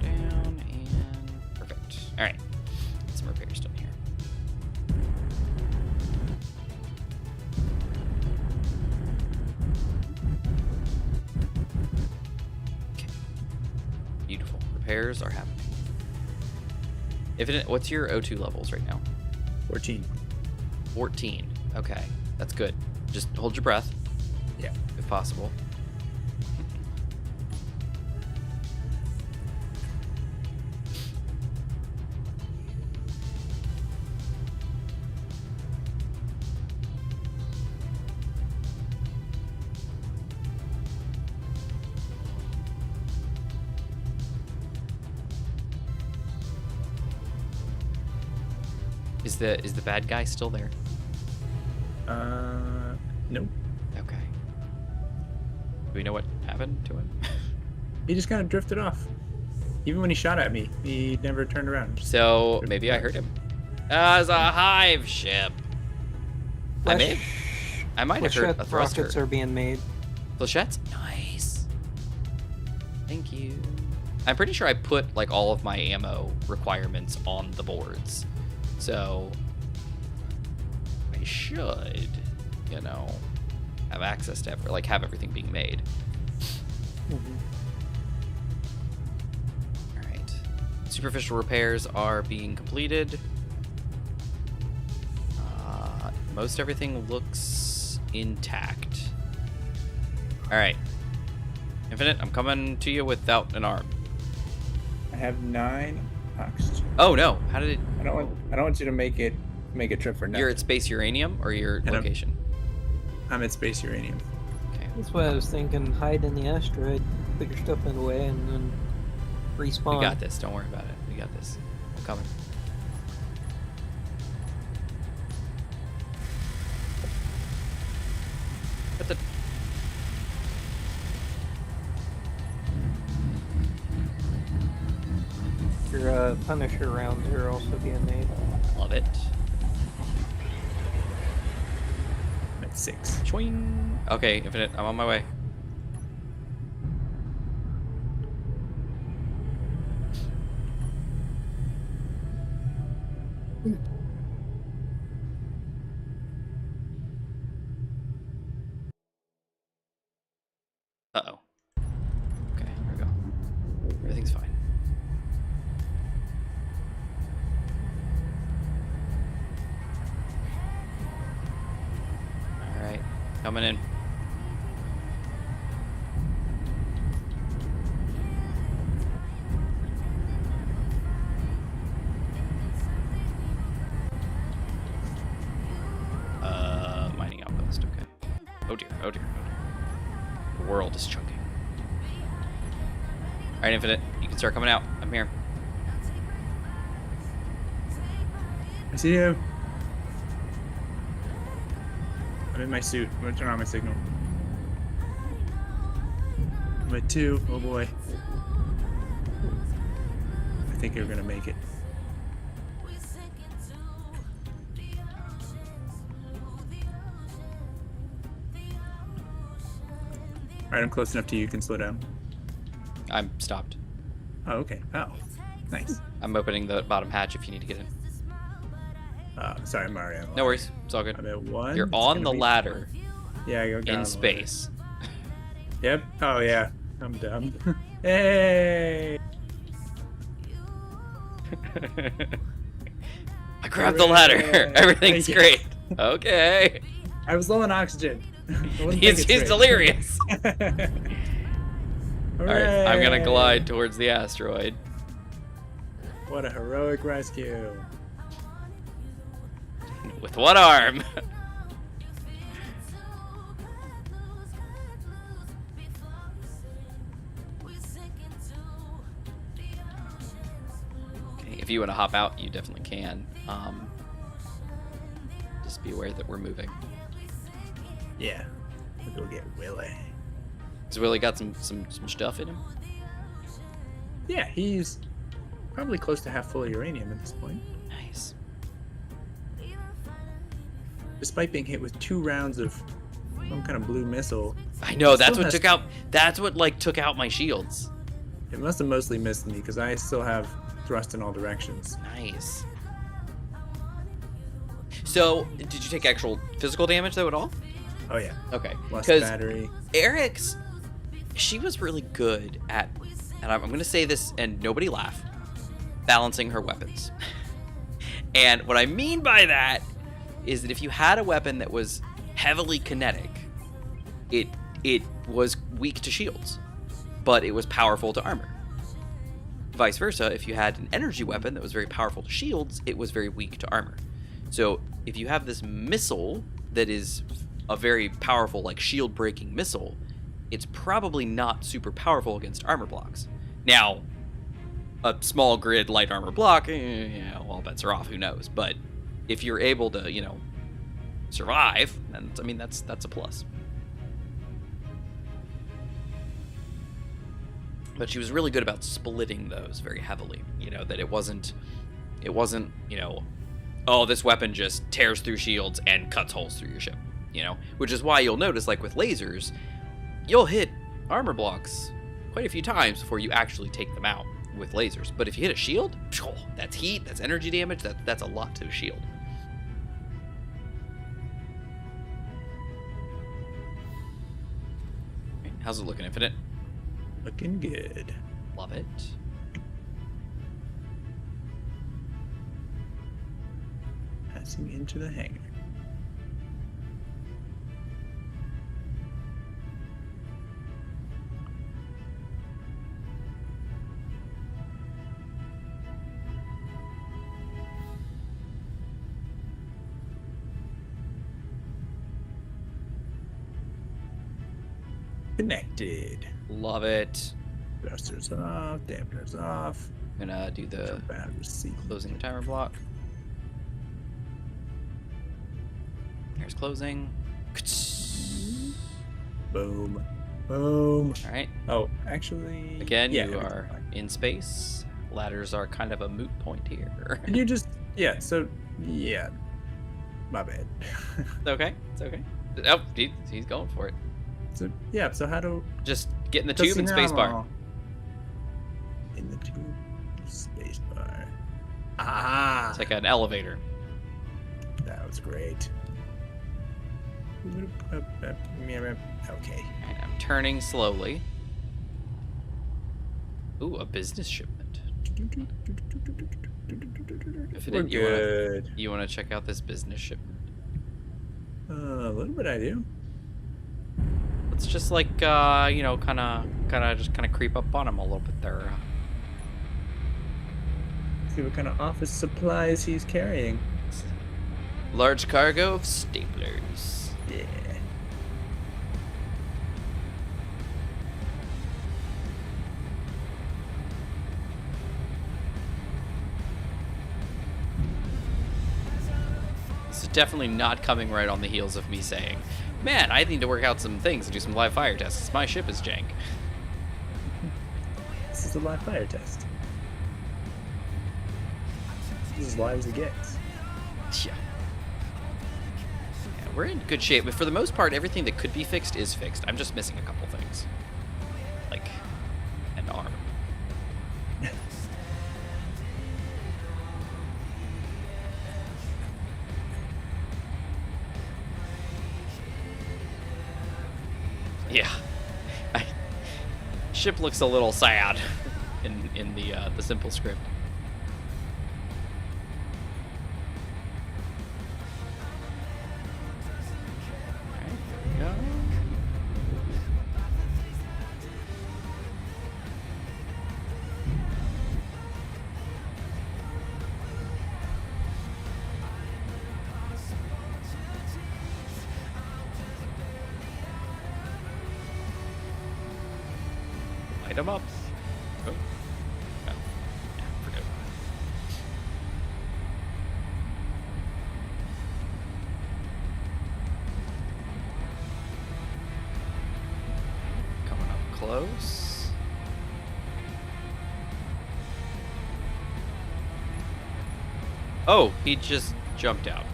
Down and perfect. All right. Get some repairs done here. Okay. Beautiful. Repairs are happening. What's your O2 levels right now? 14. 14. Okay, that's good. Just hold your breath. Yeah. If possible. Is the bad guy still there? Nope. Okay. Do we know what happened to him? He just kind of drifted off. Even when he shot at me, he never turned around. So maybe I heard him. As a hive ship. I might have heard a Flechette thruster. rockets are being made. Flechettes? Nice. Thank you. I'm pretty sure I put like all of my ammo requirements on the boards. So I should, you know, have access to have everything being made. Mhm. All right. Superficial repairs are being completed. Most everything looks intact. All right. Infinite, I'm coming to you without an arm. I have 9 oxygen. Oh no! How did it? I don't want you to make a trip for nothing. You're at Space Uranium or your And location? I'm at Space Uranium. Okay. That's why I was thinking hide in the asteroid, put your stuff in the way, and then respawn. We got this. Don't worry about it. We got this. I'm coming. Put the. Your Punisher rounds are also being made. Love it. I'm at 6. Choing. Okay, Infinite. I'm on my way. Uh-oh. Okay, here we go. Everything's fine. Alright, coming in. Mining outpost, okay. Oh dear, oh dear, oh dear. The world is choking. Alright, Infinite, you can start coming out. I'm here. I see you. I'm in my suit. I'm gonna turn on my signal. I'm at 2. Oh boy. I think you're gonna make it. Alright, I'm close enough to you. You can slow down. I'm stopped. Oh, okay. Oh, nice. I'm opening the bottom hatch if you need to get in. Sorry, I'm already on the No ladder. worries, it's all good. I'm at 1. You're It's on gonna the be- ladder Yeah, I go down in the space. ladder. Yep. Oh, yeah. I'm dumb. Hey! I grabbed the ladder. Hooray. Everything's Yes. great. Okay. I was low on oxygen. I wasn't He's thinking straight. delirious. All right, I'm gonna Hooray. glide towards the asteroid. What a heroic rescue. With one arm. Okay, if you want to hop out, you definitely can. Just be aware that we're moving. Yeah. We'll go get Willie. Has Willie got some stuff in him? Yeah, he's probably close to half full of uranium at this point. Nice. despite being hit with 2 rounds of some kind of blue missile, I know it that's still what has- took out. That's what like took out my shields. it must have mostly missed me because I still have thrust in all directions. Nice. So, did you take actual physical damage though at all? Oh yeah, Okay. plus Because battery. Eric's, she was really good at, and I'm going to say this and nobody laugh, balancing her weapons. And what I mean by that is that if you had a weapon that was heavily kinetic, it was weak to shields, but it was powerful to armor. Vice versa, if you had an energy weapon that was very powerful to shields, it was very weak to armor. So if you have this missile that is a very powerful, like, shield-breaking missile, it's probably not super powerful against armor blocks. Now, a small grid light armor block, all bets are off, who knows. But if you're able to, survive, then, I mean, that's a plus. But she was really good about splitting those very heavily, that it wasn't, oh, this weapon just tears through shields and cuts holes through your ship, which is why you'll notice, like with lasers, you'll hit armor blocks quite a few times before you actually take them out with lasers. But if you hit a shield, that's heat, that's energy damage, that's a lot to a shield. How's it looking, Infinite? Looking good. Love it. Passing into the hangar. Connected. Love it. Thrusters off, dampeners off. I'm gonna do the Jump out of receipt. closing the timer block. Here's closing. Boom. Boom. All right. Oh, actually. Again, yeah, you everything's are fine. in space. Ladders are kind of a moot point here. Can you just. Yeah, so. Yeah. My bad. It's okay. It's okay. Oh, he's going for it. So, yeah, so how do. Just get in the tube and space bar. In the tube, space bar. Ah! It's like an elevator. That was great. Okay. Alright, I'm turning slowly. Ooh, a business shipment. If We're good. You wanna check out this business shipment? A little bit I do. Let's just like kind of creep up on him a little bit there. See what kind of office supplies he's carrying. Large cargo of staplers. Yeah. This is definitely not coming right on the heels of me saying, man, I need to work out some things and do some live fire tests. My ship is jank. This is a live fire test. This is as live as it gets. Yeah. Yeah, we're in good shape, but for the most part, everything that could be fixed is fixed. I'm just missing a couple things. Like an arm. Yeah. Ship looks a little sad in the simple script. Alright, here we go. Light them up. Oh. Oh. Yeah, forget about it. Coming up close. Oh, he just jumped out.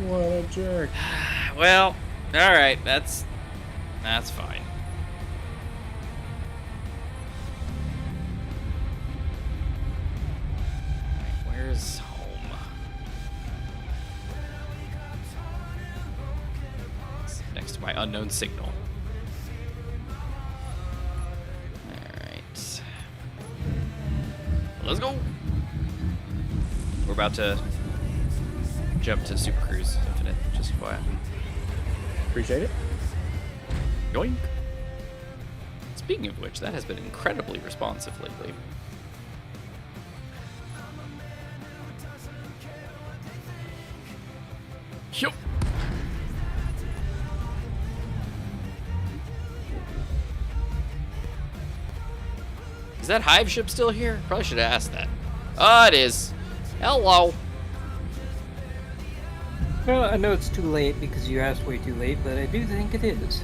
What a jerk. Well, all right, that's fine. Where's home? It's next to my unknown signal. Alright. Let's go! We're about to jump to Super Cruise Infinite, just FYI. Appreciate it. Yoink! Speaking of which, that has been incredibly responsive lately. Yup. Is that hive ship still here? Probably should have asked that. Oh, it is. Hello. Well, I know it's too late because you asked way too late, but I do think it is.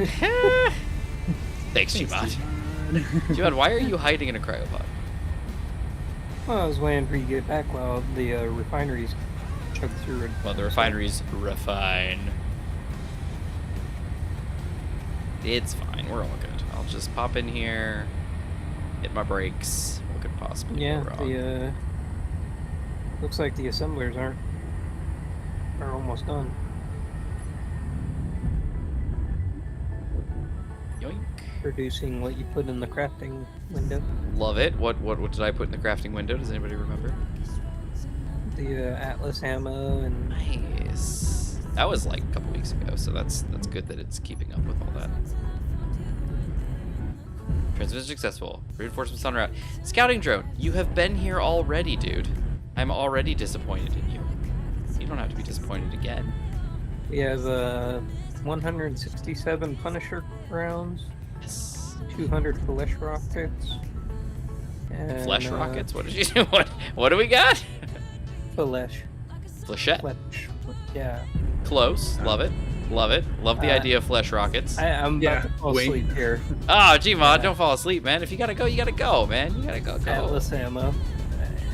Thanks, Jimad. Jimad, why are you hiding in a cryopod? Well, I was waiting for you to get back while the refineries chug through it. Well, the refineries refine. It's fine. We're all good. I'll just pop in here, hit my brakes. What could possibly Yeah, go wrong? the looks like the assemblers are almost done. Yoink. Producing what you put in the crafting window. Love it. What did I put in the crafting window? Does anybody remember? The Atlas ammo and Nice. That was like a couple weeks ago, so that's good that it's keeping up with all that. Transmission successful. Reinforcements en route. Scouting drone, you have been here already, dude. I'm already disappointed in you. You don't have to be disappointed again. we have 167 Punisher rounds, Yes. 200 flesh rockets, and Flesh rockets? What did you do? What do we got? Flesh. Flechette. Flesh. Yeah. Close. Love it. Love it. Love the idea of flesh rockets. I'm about Yeah, to fall wink. asleep here. Oh, Gmod, don't fall asleep, man. If you gotta go, you gotta go, man. You gotta go. Atlas ammo.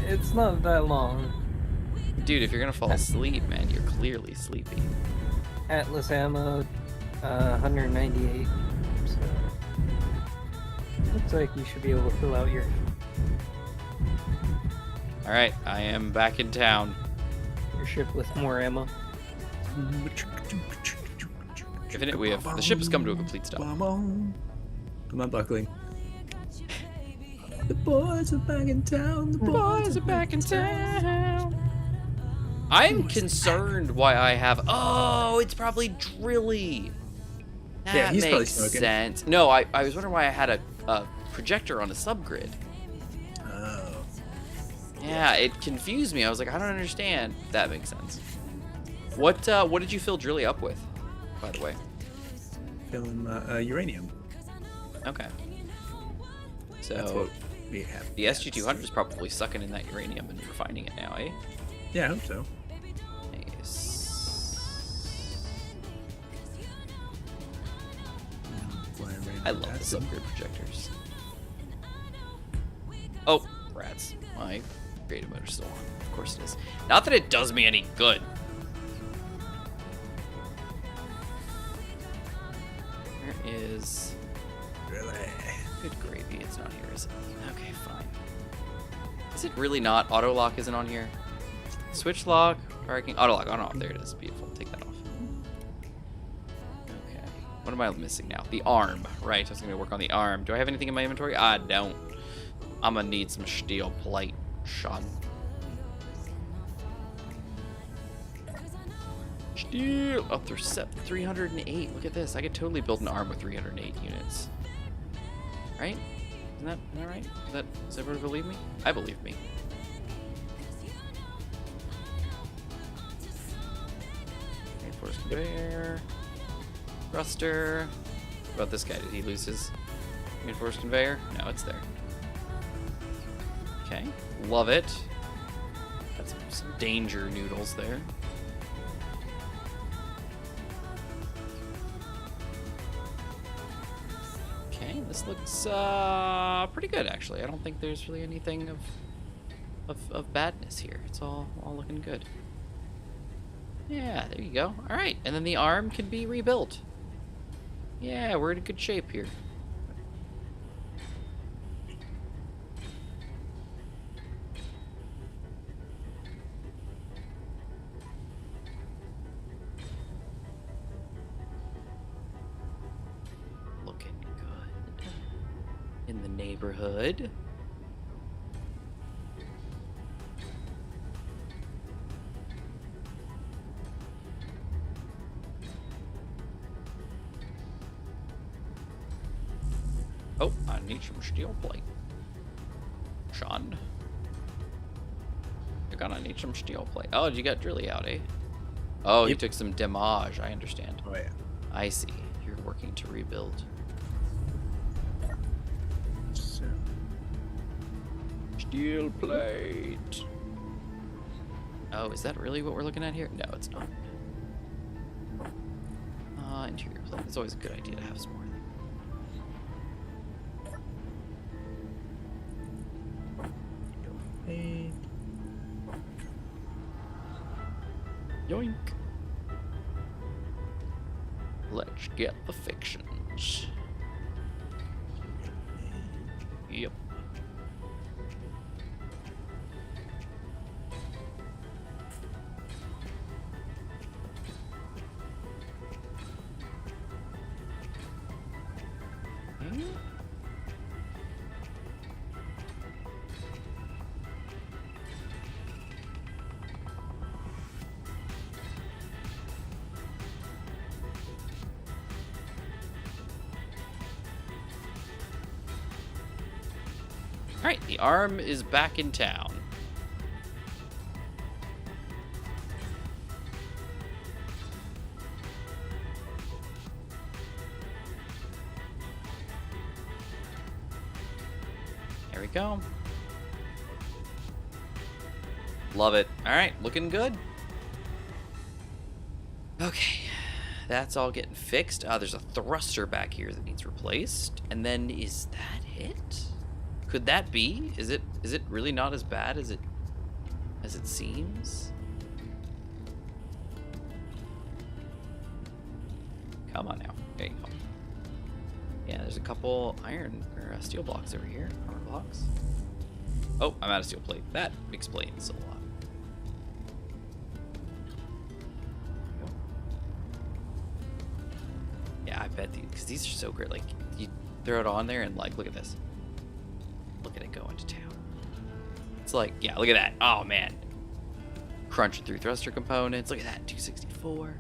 It's not that long. Dude, if you're gonna fall asleep, man, you're clearly sleepy. Atlas ammo, 198. So looks like you should be able to fill out your. All right, I am back in town. Your ship with more ammo. Infinite, the ship has come to a complete stop. I'm unbuckling. The boys are back in town. The boys are back in town. I'm concerned why I have. Oh, it's probably Drilly. That Yeah, he's probably makes smoking. sense. No, I was wondering why I had a projector on a subgrid. Oh. Yeah, it confused me. I was like, I don't understand. That makes sense. What did you fill Drilly up with, by the way? Filling uranium. Okay. So That's what we have. the SG-200 is probably sucking in that uranium and refining it now, eh? Yeah, I hope so. Nice. I love the subgrid projectors. Oh, rats. My creative motor's still on. Of course it is. Not that it does me any good. Where is... Really? Good gravy, it's not here, is it? Okay, fine. Is it really not? Auto lock isn't on here. Switch lock, parking, auto lock on off. There it is. Beautiful. Take that off. Okay. What am I missing now? The arm. Right. I was going to work on the arm. Do I have anything in my inventory? I don't. I'm going to need some steel plate, Sean. Steel. Oh, they're set 308. Look at this. I could totally build an arm with 308 units. Right? Isn't that right? Does everyone believe me? I believe me. Reinforced conveyor. Thruster. What about this guy? Did he lose his reinforced conveyor? No, it's there. Okay. Love it. Got some danger noodles there. Okay, this looks pretty good actually. I don't think there's really anything of badness here. It's all looking good. Yeah, there you go. All right, and then the arm can be rebuilt. Yeah, we're in good shape here. Looking good. In the neighborhood. Oh, I need some steel plate. Sean. You're gonna need some steel plate. Oh, you got Drilly out, eh? Oh, you Yep. took some damage. I understand. Oh yeah. I see. You're working to rebuild. So, Steel plate. Oh, is that really what we're looking at here? No, it's not. Interior plate. It's always a good idea to have some more. hey, Yoink. Let's get the fictions. Yep. Hmm? Alright, the arm is back in town. There we go. Love it. Alright, looking good. Okay, that's all getting fixed. There's a thruster back here that needs replaced. And then, is that it? Could that be? Is it really not as bad as it seems? Come on now. There you go. Yeah, there's a couple iron or steel blocks over here. Armor blocks. Oh, I'm out of steel plate. That explains a lot. Yeah, I bet because these are so great. Like, you throw it on there and like, look at this. Look at it go into town. It's like, yeah, look at that. Oh man. Crunching through thruster components. Look at that. 264.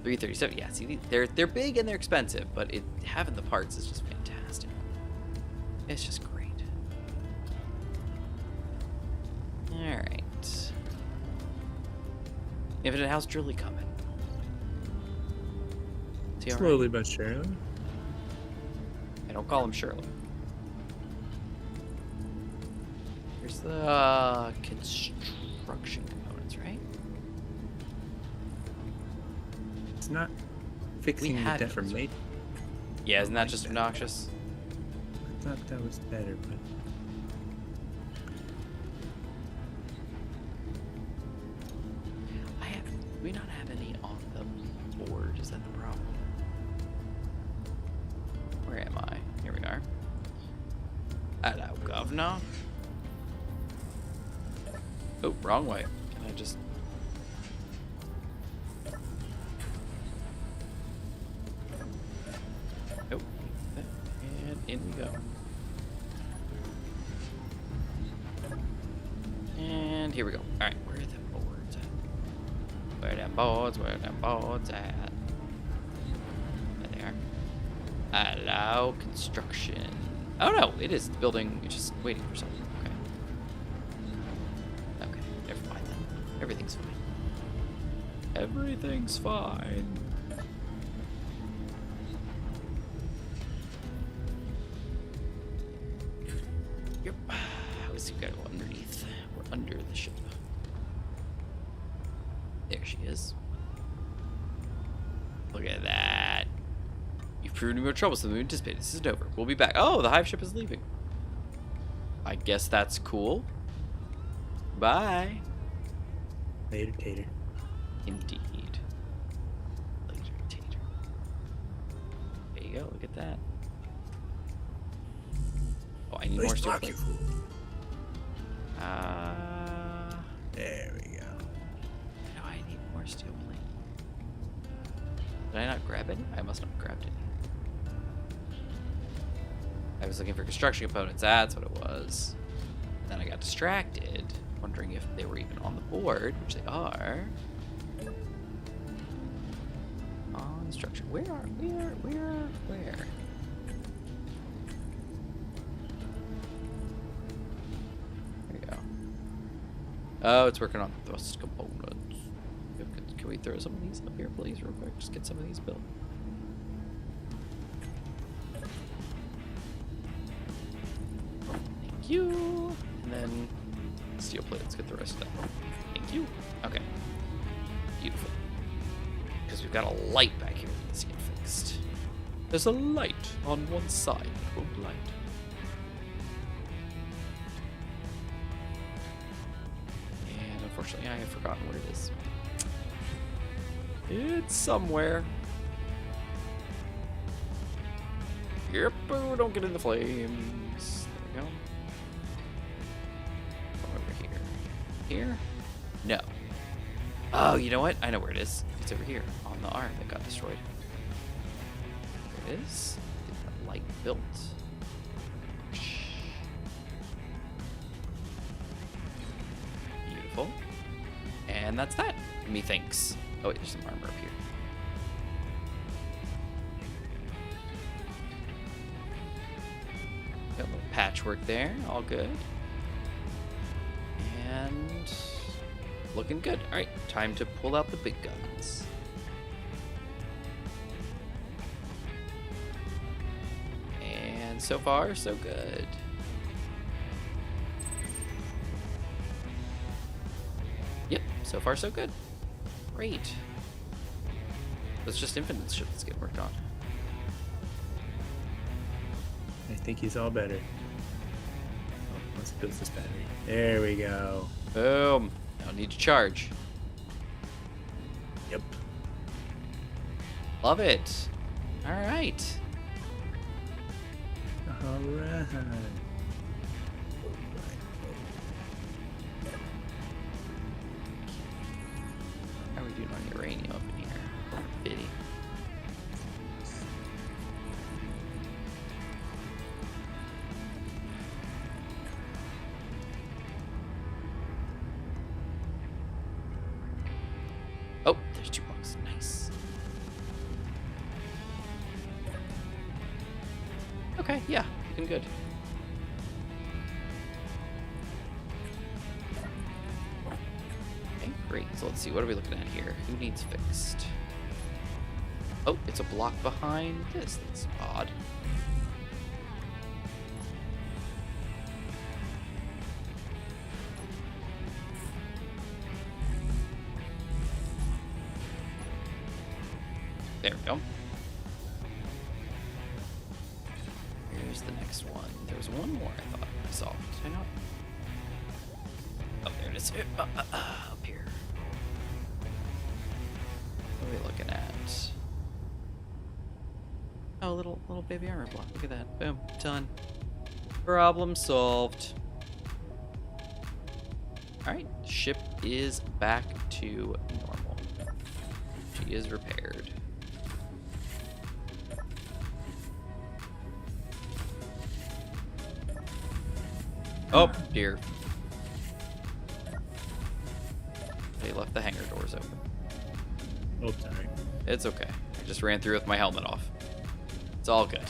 337. Yeah, see, they're big and they're expensive, but having the parts is just fantastic. It's just great. All right. Infinite House Drilly coming. Is he all right? slowly but surely. I don't call him Shirley. Here's the construction components, right? It's not fixing the had those, deformation. Yeah, isn't that like just that. obnoxious? I thought that was better, but Do we not have any on the board? Is that the problem? Where am I? Here we are. Hello, governor. Oh, wrong way. Can I just... Oh, and in we go. And here we go. All right, where are the boards at? Where them boards? Where them boards at? There they are. Allow construction. Oh no, it is the building. It's just waiting for something. Okay. Okay, never mind then. Everything's fine. Everything's fine. Yep. Let's go underneath. We're under the ship. There she is. Look at that. You've proven to be more troublesome than we anticipated. This isn't over. We'll be back. Oh, the hive ship is leaving. I guess that's cool. Bye. Later, tater. Indeed. Later, tater. There you go. Look at that. Oh, I need more steel plate. There we go. No, I need more steel plate. Did I not grab any? I must not have grabbed any. I was looking for construction components. That's what it was. Then I got distracted, wondering if they were even on the board, which they are. On structure. Where? There you go. Oh, it's working on thrust components. Can we throw some of these up here, please, real quick? Just get some of these built. Thank you. And then steel plate. Let's get the rest of that. Thank you. Okay. Beautiful. Because we've got a light back here that needs to get fixed. There's a light on one side that won't light. And unfortunately, I have forgotten where it is. It's somewhere. Yep, oh, don't get in the flames. There we go. Come over here. Here? No. Oh, you know what? I know where it is. It's over here on the arm that got destroyed. There it is. Get that light built. Beautiful. And that's that. Methinks. Oh, wait, there's some armor up here. Got a little patchwork there. All good. And looking good. All right, time to pull out the big guns. And so far, so good. Yep, so far, so good. Great. It's just Infinite's ship that's getting worked on. I think he's all better. Oh, let's build this battery. There we go. Boom. Now need to charge. Yep. Love it. All right. All right. How are we doing on uranium up in here? Bitty. Oh, there's 2 bucks. Nice. Okay, yeah, looking good. Okay, great. So let's see, what are we looking at here? Who needs fixed? Oh, it's a block behind this. That's odd. There we go. Here's the next one. There was one more I thought I saw. Did I not? Oh, there it is. Up here. What are we looking at? Oh, little baby armor block. Look at that. Boom. Done. Problem solved. Alright. Ship is back to normal. She is repaired. Oh, dear. They left the hangar doors open. Oh, sorry. It's okay. I just ran through with my helmet off. It's all good.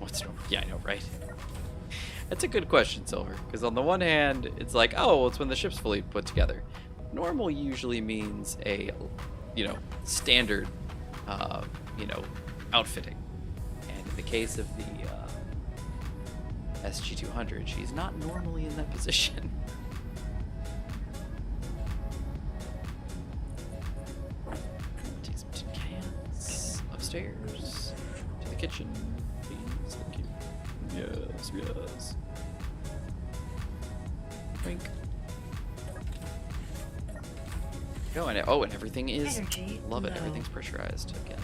What's wrong? Yeah, I know, right? That's a good question, Silver. Because on the one hand, it's like, oh, well, it's when the ship's fully put together. Normal usually means a, standard, outfitting. And in the case of the SG-200, she's not normally in that position. Take some tin cans upstairs to the kitchen, please. Thank you. Yes, yes. Wink. Oh, and everything is. Energy Love it. low. Everything's pressurized again.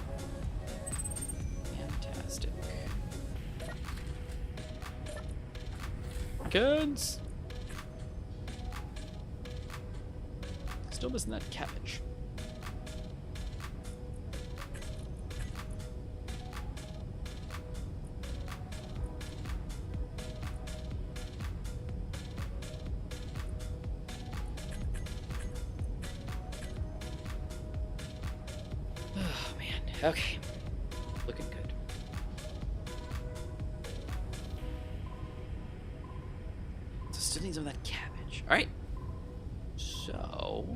Fantastic. Goods. Still missing that cabbage. Oh man. Okay. Looking good. So still need some of that cabbage. All right. So.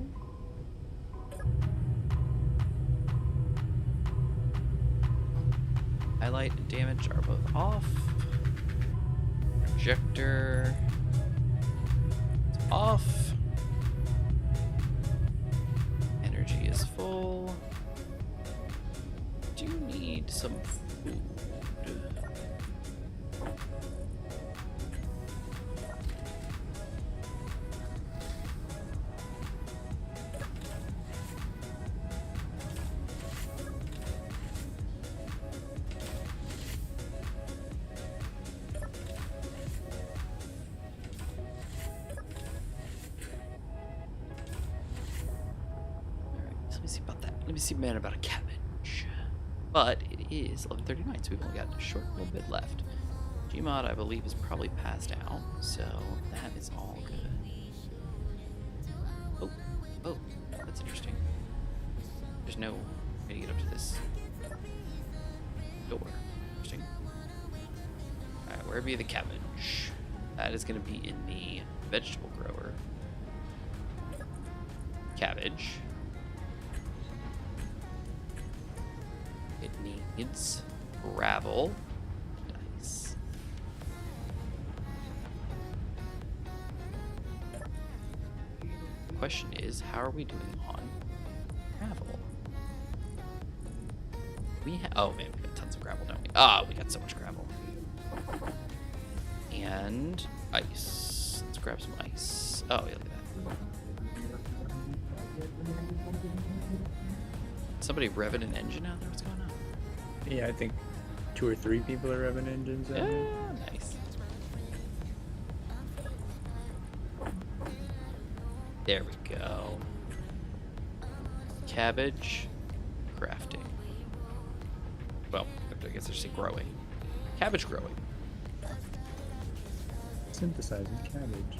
Highlight and damage are both off. Projector is off. Energy is full. Do need some food. Let me see about that. Let me see, man, about a cabbage. But it is 11:39, so we've only got a short little bit left. Gmod, I believe, is probably passed out, so that is all good. Oh, that's interesting. There's no way to get up to this door. Interesting. Alright, where be the cabbage? That is going to be in the vegetable grower. Cabbage. It needs gravel. Nice. The question is, how are we doing on gravel? Oh man, we got tons of gravel, don't we? Ah, we got so much gravel. And ice. Let's grab some ice. Oh, yeah, look at that. Somebody revving an engine out there? What's going on? Yeah, I think 2 or 3 people are revving engines out there. Yeah, nice. There we go. Cabbage crafting. Well, I guess I should say growing. Cabbage growing. Synthesizing cabbage.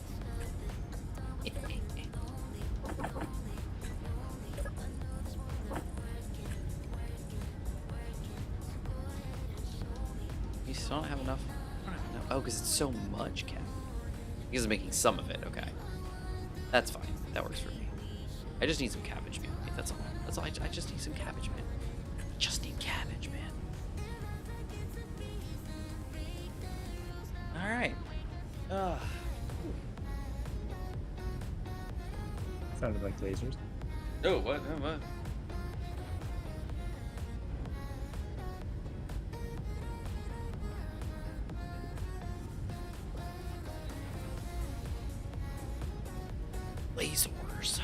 You still don't have enough? I don't have enough. Oh, because it's so much cabbage. Because I'm making some of it, okay. That's fine. That works for me. I just need some cabbage, man. That's all. That's all. I just need some cabbage, man. Just need cabbage, man. Alright. Sounded like lasers. Oh, what? Oh, what? Lasers.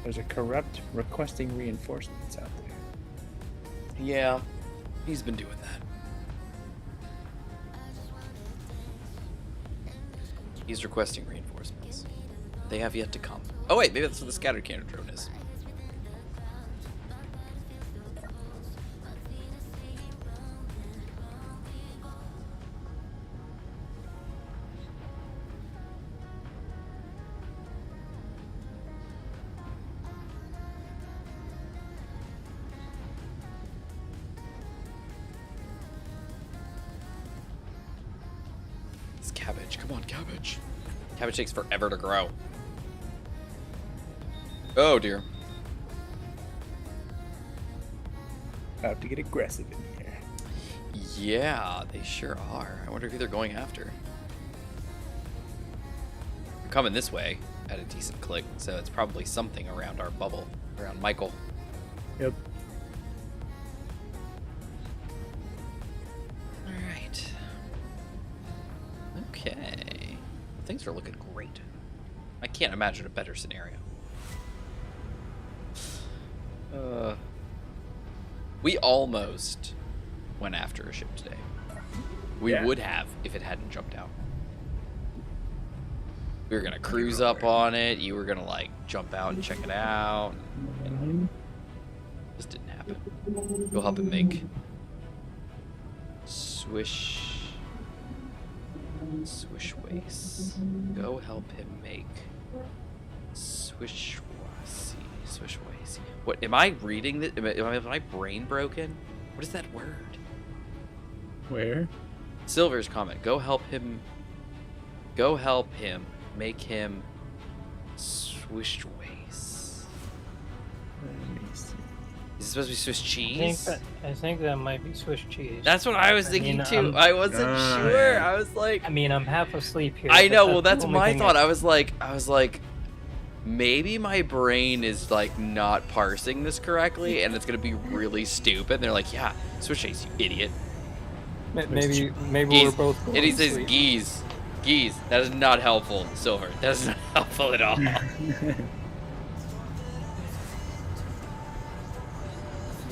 There's a corrupt requesting reinforcements out there. Yeah, he's been doing that. He's requesting reinforcements. They have yet to come. Oh wait, maybe that's what the scatter cannon drone is. cabbage. Come on, cabbage. Cabbage takes forever to grow. Oh, dear. About to get aggressive in here. Yeah, they sure are. I wonder who they're going after. They're coming this way at a decent click, so it's probably something around our bubble, around Michael. Yep. All right. Okay. Things are looking great. I can't imagine a better scenario. We almost went after a ship today. We would have if it hadn't jumped out. We were gonna cruise up on it. You were gonna like jump out and check it out. And this didn't happen. Go help him make swish waste. Go help him make swish waste. What am I reading? This? Am I brain broken? What is that word? Where? Silver's comment. Go help him. Go help him. Make him swish waste. Let me see. Is it supposed to be Swiss cheese? I think that might be Swiss cheese. That's what I was thinking too. I'm- I wasn't sure. I was like, I mean, I'm half asleep here. I but know. Well, that's the only my thing thought. I was like, maybe my brain is like not parsing this correctly, and it's gonna be really stupid. And they're like, yeah, Swiss cheese, you idiot. Maybe Geese. we're both going And he to says sleep. geese. Geese. That is not helpful, Silver. That is not helpful at all.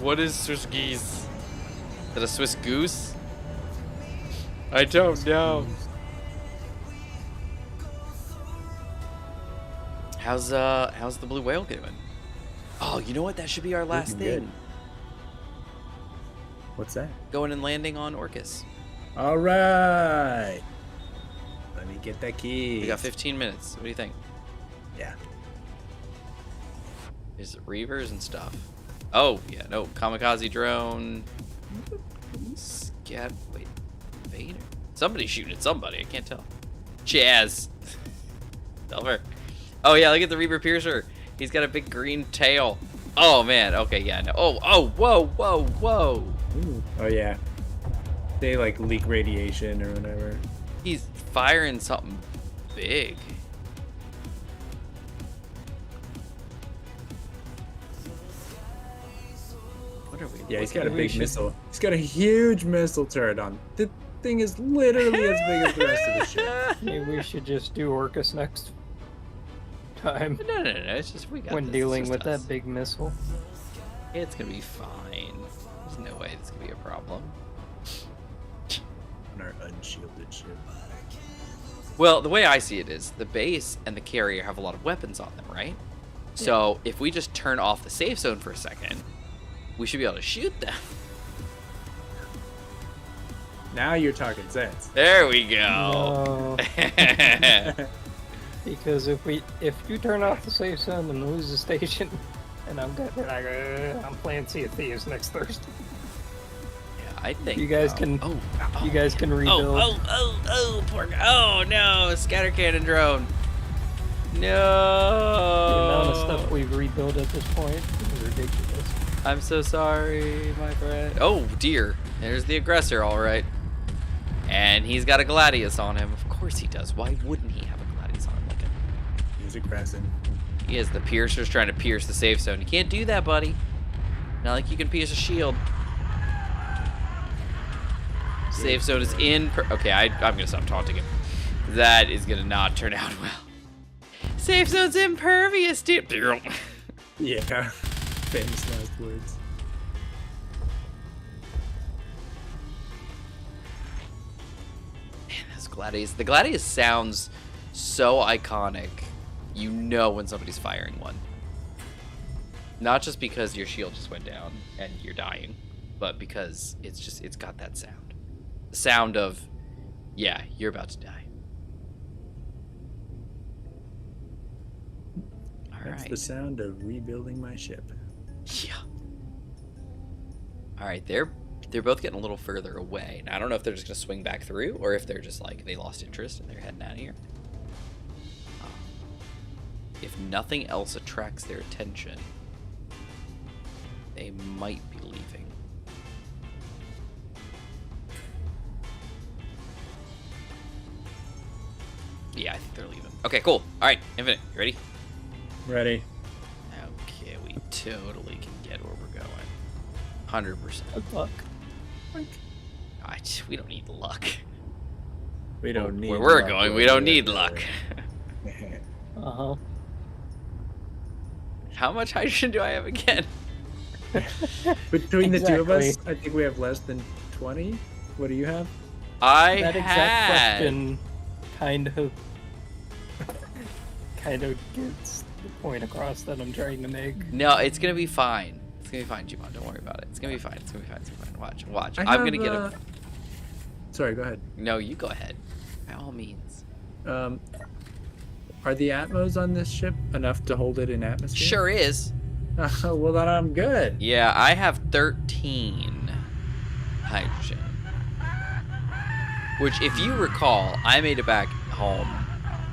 What is Swiss geese? Is that a Swiss goose? I don't know. How's the blue whale doing? Oh, you know what? That should be our last Looking thing. good. What's that? Going and landing on Orcus. All right. Let me get that key. We got 15 minutes. What do you think? Yeah. Is it Reavers and stuff? Oh, yeah, no. Kamikaze drone. Scat. Wait. Vader? Somebody's shooting at somebody. I can't tell. Chaz. Silver. Oh, yeah, look at the Reaver Piercer. He's got a big green tail. Oh, man. Okay, yeah, no. Oh, whoa. Ooh. Oh yeah. They like leak radiation or whatever. He's firing something big. What are we Yeah, he's got a looking big at? missile. He's got a huge missile turret on. The thing is literally as big as the rest of the ship. Maybe we should just do Orcus next time No. It's just we got when this. dealing It's with just us. that big missile. It's gonna be fine. There's no way this could be a problem. On our unshielded ship. Well, the way I see it is the base and the carrier have a lot of weapons on them, right? So if we just turn off the safe zone for a second, we should be able to shoot them. Now you're talking sense. There we go. No, because if you turn off the safe zone and lose the station, and I'm playing Sea of Thieves next Thursday. Yeah, I think You guys can- Oh, You guys can rebuild. poor guy. Oh no, scatter cannon drone. No. The amount of stuff we've rebuilt at this point is ridiculous. I'm so sorry, my friend. Oh dear, there's the aggressor, all right. And he's got a Gladius on him. Of course he does. Why wouldn't he have a Gladius on him? Like He's aggressive. he is. The piercer's trying to pierce the safe zone. You can't do that, buddy. Not like you can pierce a shield. Safe zone is in. Okay, I'm gonna stop taunting him. That is gonna not turn out well. Safe zone's impervious, dude. Yeah. Famous last words. Man, those Gladius. The Gladius sounds so iconic. You know when somebody's firing one. Not just because your shield just went down and you're dying, but because it's got that sound. The sound of, yeah, you're about to die. All That's right. the sound of rebuilding my ship. Yeah. All right, they're They're both getting a little further away. Now, I don't know if they're just going to swing back through or if they're just like they lost interest and they're heading out of here. If nothing else attracts their attention, they might be leaving. Yeah, I think they're leaving. Okay, cool. All right, Infinite, you ready? Ready. Okay, we totally can get where we're going. 100%. Good luck. We don't need luck. We don't need Where we're luck, going, but we don't we're need luck. going. Uh-huh. How much hydrogen do I have again? Between the two of us, Exactly. I think we have less than 20. What do you have? I That exact had. question kind of gets the point across that I'm trying to make. No, it's gonna be fine. It's gonna be fine, Jimon. Don't worry about it. It's gonna be fine. It's gonna be fine. It's gonna be fine. Watch. I I'm have, gonna get a. Sorry, go ahead. No, you go ahead. By all means. Are the Atmos on this ship enough to hold it in atmosphere? Sure is. Well, then I'm good. Yeah, I have 13 hydrogen. Which, if you recall, I made it back home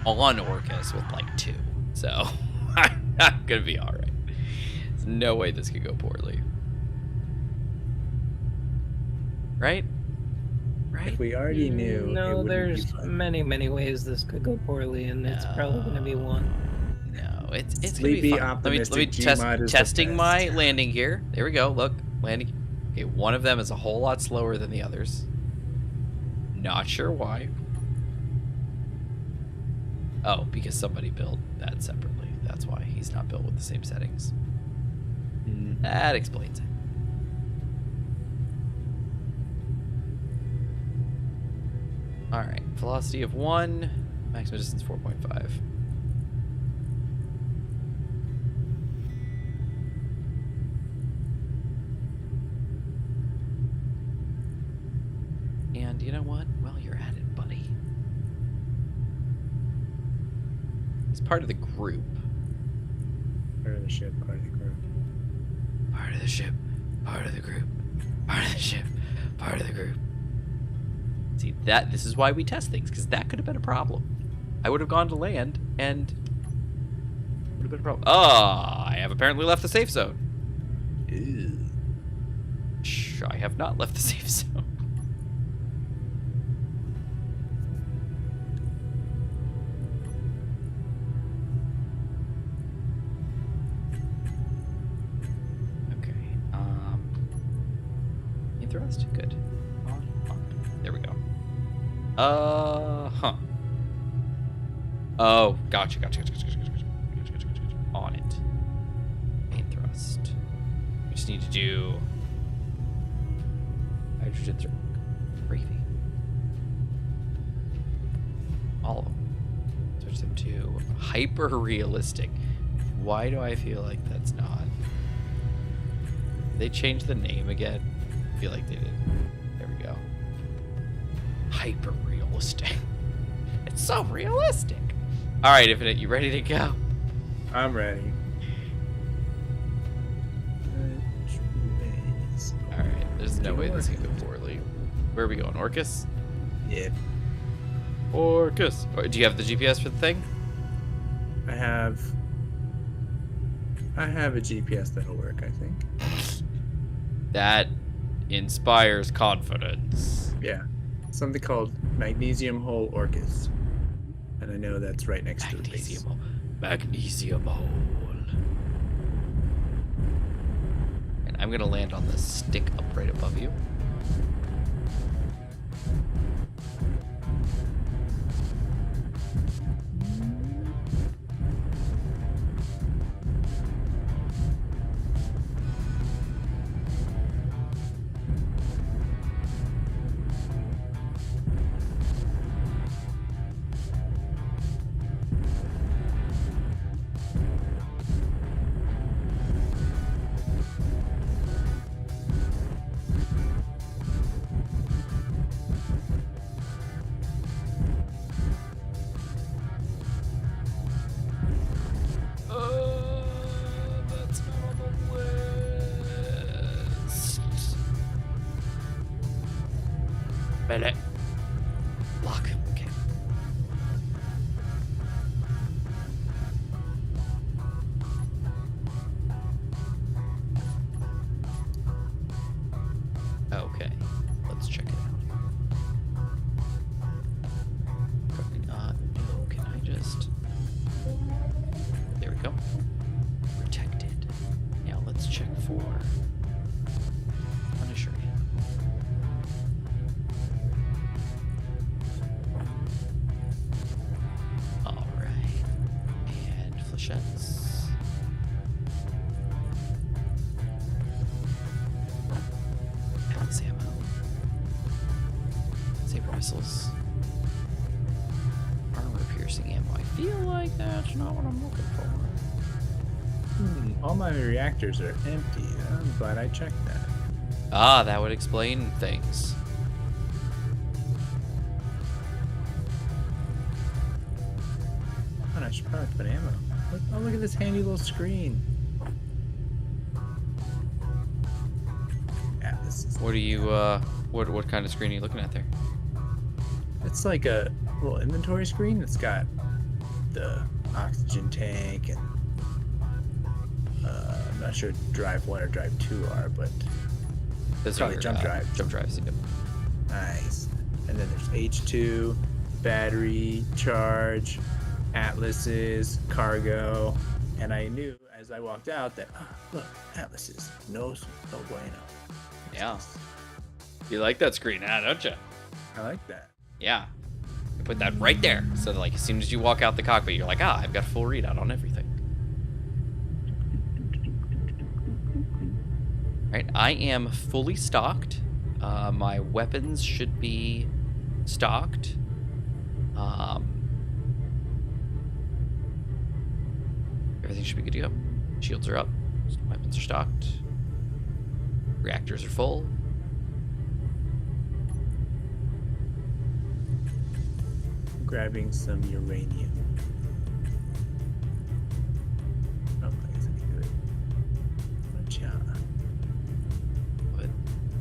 on Orcus with like 2. So, I'm gonna be alright. There's no way this could go poorly. Right? Right? If we already knew, it No, wouldn't there's be fun. many ways this could go poorly, and it's probably going to be one. No, it's gonna Sleepy, be fun. Let me optimistic test Gmod is the testing my best. landing gear. There we go. Look, landing. Okay, one of them is a whole lot slower than the others. Not sure why. Oh, because somebody built that separately. That's why he's not built with the same settings. That explains it. All right, velocity of 1, maximum distance 4.5. And you know what? Well, you're at it, buddy. He's part of the group. Part of the ship, part of the group. Part of the ship, part of the group. Part of the ship, part of the group. See, this is why we test things, because that could have been a problem. I would have gone to land, and would have been a problem. Oh, I have apparently left the safe zone. Ew. Shh, I have not left the safe zone. Okay. In thrust, good. On. There we go. Huh. Oh, gotcha. On it. Main thrust. We just need to do hydrogen thermal briefing. All of them. Switch them to hyper realistic. Why do I feel like that's not? They changed the name again. I feel like they did. There we go. Hyper realistic. It's so realistic. All right, Infinite, you ready to go? I'm ready. All right, there's no way this can go poorly. Where are we going, Orcus? Yeah. Orcus. Oh, do you have the GPS for the thing? I have a GPS that'll work, I think. That inspires confidence. Yeah. Something called Magnesium Hole Orcus. And I know that's right next to the base. Magnesium hole. And I'm gonna land on the stick up right above you. minute. Lock. Okay. Okay. Let's check it out. No, can I just... There we go. Protected. Now let's check for Punisher. Alright. And flechettes. Atlas ammo. Saber missiles. Armor piercing ammo. I feel like that's not what I'm looking for. All my reactors are empty. I'm glad I checked that. Ah, that would explain things. Oh, I should probably put ammo. Look at this handy little screen. Yeah, this is. What are you, what kind of screen are you looking at there? It's like a little inventory screen. It's got the oxygen tank and I'm not sure drive 1 or drive 2 are, but Those probably are your, jump drives. Jump drives, yep. Nice. And then there's H2, battery, charge, atlases, cargo, and I knew as I walked out that look, atlases, no bueno. Yeah. You like that screen, don't you? I like that. Yeah. You put that right there. So that, like, as soon as you walk out the cockpit, you're like, I've got full readout on everything. Right, I am fully stocked. My weapons should be stocked. Everything should be good to go. Shields are up. Weapons are stocked. Reactors are full. Grabbing some uranium. Oh, I guess I can do it. But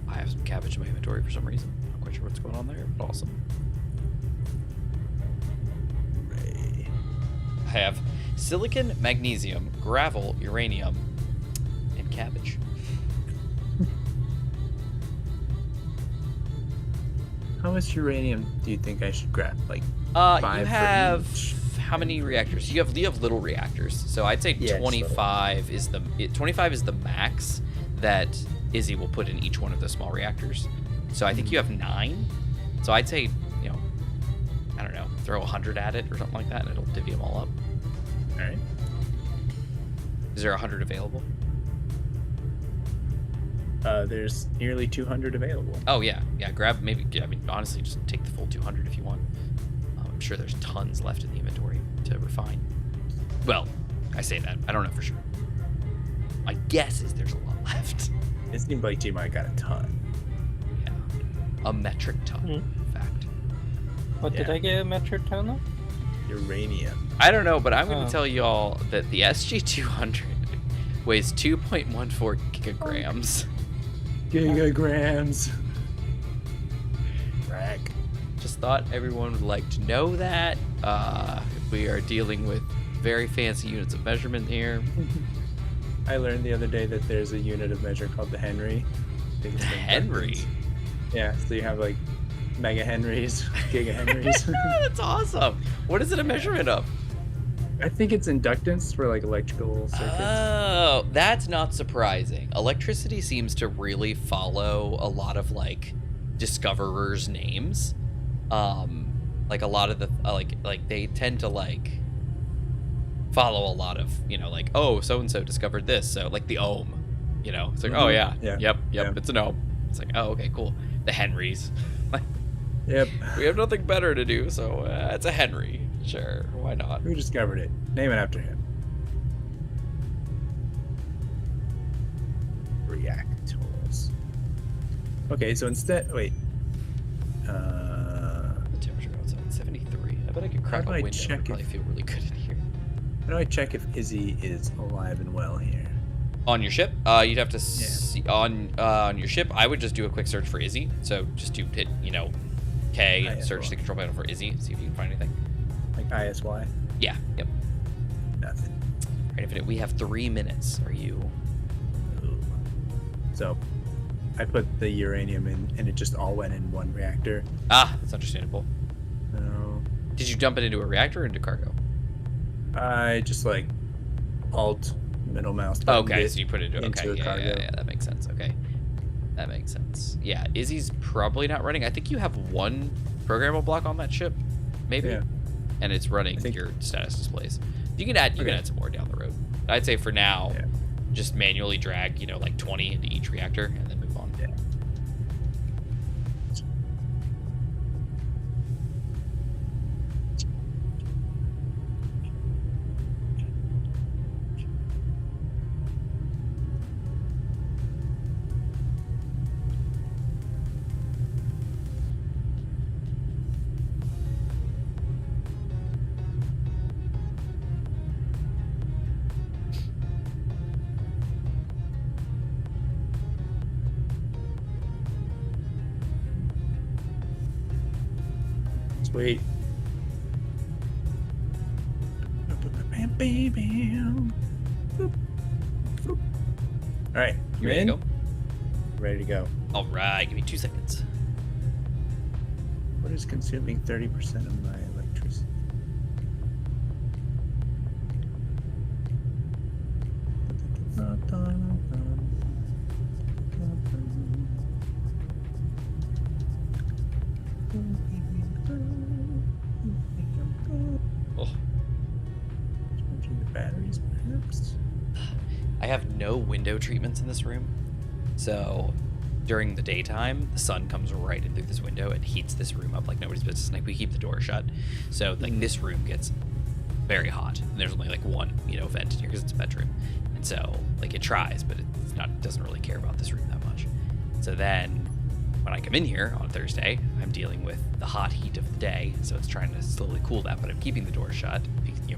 I have some cabbage in my inventory for some reason. Not quite sure what's going on there, but awesome. Ray. I have silicon, magnesium, gravel, uranium, and cabbage. How much uranium do you think I should grab? Like You 5 have for each? how many reactors? You have little reactors. So I'd say Yeah, 25 is the 25 is the max that Izzy will put in each one of the small reactors. So I think you have 9. So I'd say, I don't know, throw 100 at it or something like that, and it'll divvy them all up. All right. Is there 100 available? There's nearly 200 available. Oh yeah, grab maybe. I mean, honestly, just take the full 200 if you want. I'm sure there's tons left in the inventory to refine. Well, I say that. I don't know for sure. My guess is there's a lot left. It seemed like G might got a ton. Yeah, a metric ton, in fact. What did Yeah. I get a metric ton of? Uranium. I don't know, but I'm going Oh. to tell y'all that the SG-200 weighs 2.14 gigagrams. Gigagrams. Rack. Just thought everyone would like to know that. We are dealing with very fancy units of measurement here. I learned the other day that there's a unit of measure called the Henry. I think it's The in Henry? Buttons. Yeah, so you have like mega Henrys, giga Henrys. That's awesome. What is it a measurement of? I think it's inductance for like electrical circuits. Oh, that's not surprising. Electricity seems to really follow a lot of like discoverers' names. Like a lot of the like they tend to like follow a lot of, like, oh, so and so discovered this. So like the ohm, it's like, oh yeah, Yeah. yep, Yeah. it's an ohm. It's like, oh, okay, cool. The Henrys. Yep. We have nothing better to do, so it's a Henry. Sure, why not? Who discovered it? Name it after him. Reactors. Okay, so instead, wait. The temperature outside 73. I bet I could crack a do I window. check It'd probably if- feel really good in here. How do I check if Izzy is alive and well here? On your ship, you'd have to see on your ship. I would just do a quick search for Izzy. So just do hit, K and ISY. search the control panel for Izzy. See if you can find anything. Like ISY. Yeah. Yep. Nothing. Right, Infinite. We have 3 minutes. Are you? Ooh. So, I put the uranium in, and it just all went in one reactor. Ah, that's understandable. No. Did you dump it into a reactor or into cargo? I just like alt middle mouse. Oh, buttoned okay, it so you put it into into okay. a Yeah, cargo. yeah, that makes sense. Okay, that makes sense. Yeah, Izzy's probably not running. I think you have one programmable block on that ship, maybe, Yeah. and it's running I think- your status displays. You can add Okay. some more down the road. I'd say for now, Yeah. just manually drag like 20 into each reactor and then move on. Yeah. Sweet. All right, You ready to go? Ready to go. All right, give me 2 seconds. What is consuming 30% of my electricity? Oh, Charging the batteries, perhaps. I have no window treatments in this room, so during the daytime, the sun comes right in through this window and heats this room up like nobody's business. Like we keep the door shut, so like this room gets very hot, and there's only like one vent in here because it's a bedroom, and so like it tries, but it's not doesn't really care about this room that much. So then when I come in here on Thursday, I'm dealing with the hot heat of the day, so it's trying to slowly cool that, but I'm keeping the door shut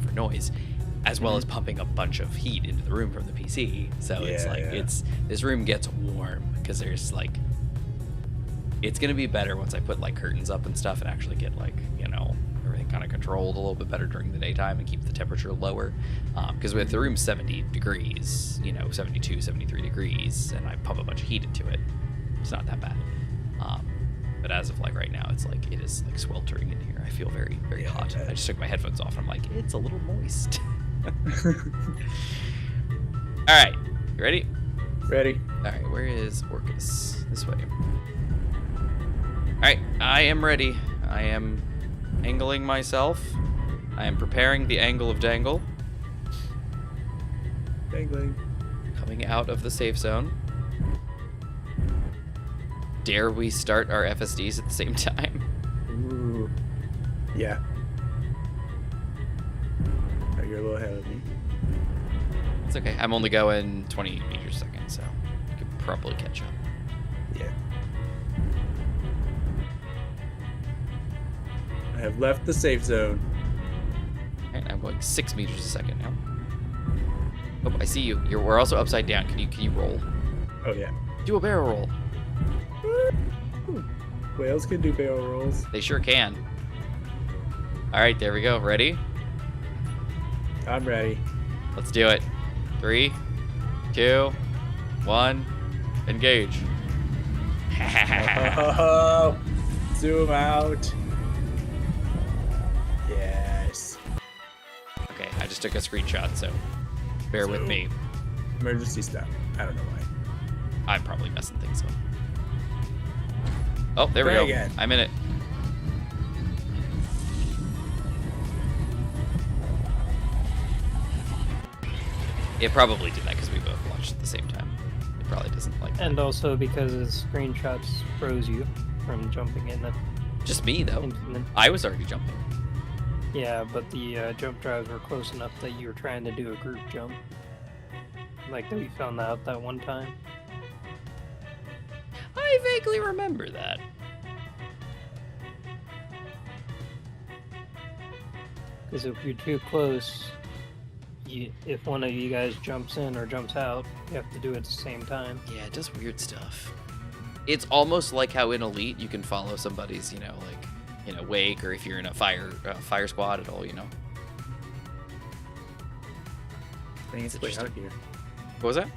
for noise, as well as pumping a bunch of heat into the room from the PC. So it's Yeah, like yeah. this room gets warm because there's like it's gonna be better once I put like curtains up and stuff and actually get like everything kind of controlled a little bit better during the daytime and keep the temperature lower. Because if the room's 70 degrees, 72, 73 degrees, and I pump a bunch of heat into it, it's not that bad. But as of like right now, it's like it is like sweltering in here. I feel very, very Yeah, hot. I I just took my headphones off and I'm like, it's a little moist. All right, you ready? Ready? All right, where is Orcus? This way. All right, I am ready. I am angling myself. I am preparing the angle of dangle. Dangling. Coming out of the safe zone. Dare we start our FSDs at the same time? Ooh. Yeah. Oh, you're a little ahead of me. It's okay. I'm only going 20 meters a second, so I could probably catch up. Yeah. I have left the safe zone. All right, I'm going 6 meters a second now. Oh, I see you. We're also upside down. Can you roll? Oh yeah. Do a barrel roll. Whales can do barrel rolls. They sure can. All right, there we go. Ready? I'm ready. Let's do it. 3, 2, 1, engage. Oh, zoom out. Yes. Okay, I just took a screenshot, so bear with me. Emergency stop. I don't know why. I'm probably messing things up. Oh, there we Try go. again. I'm in it. It probably did that because we both launched at the same time. It probably doesn't like that. And also because his screenshots froze you from jumping in the Just me, though. infinite. I was already jumping. Yeah, but the jump drives were close enough that you were trying to do a group jump. Like that we found out that one time. I vaguely remember that. Because if you're too close, if one of you guys jumps in or jumps out, you have to do it at the same time. Yeah, it does weird stuff. It's almost like how in Elite you can follow somebody's, wake, or if you're in a fire squad at all, I think it's way out here. What was that?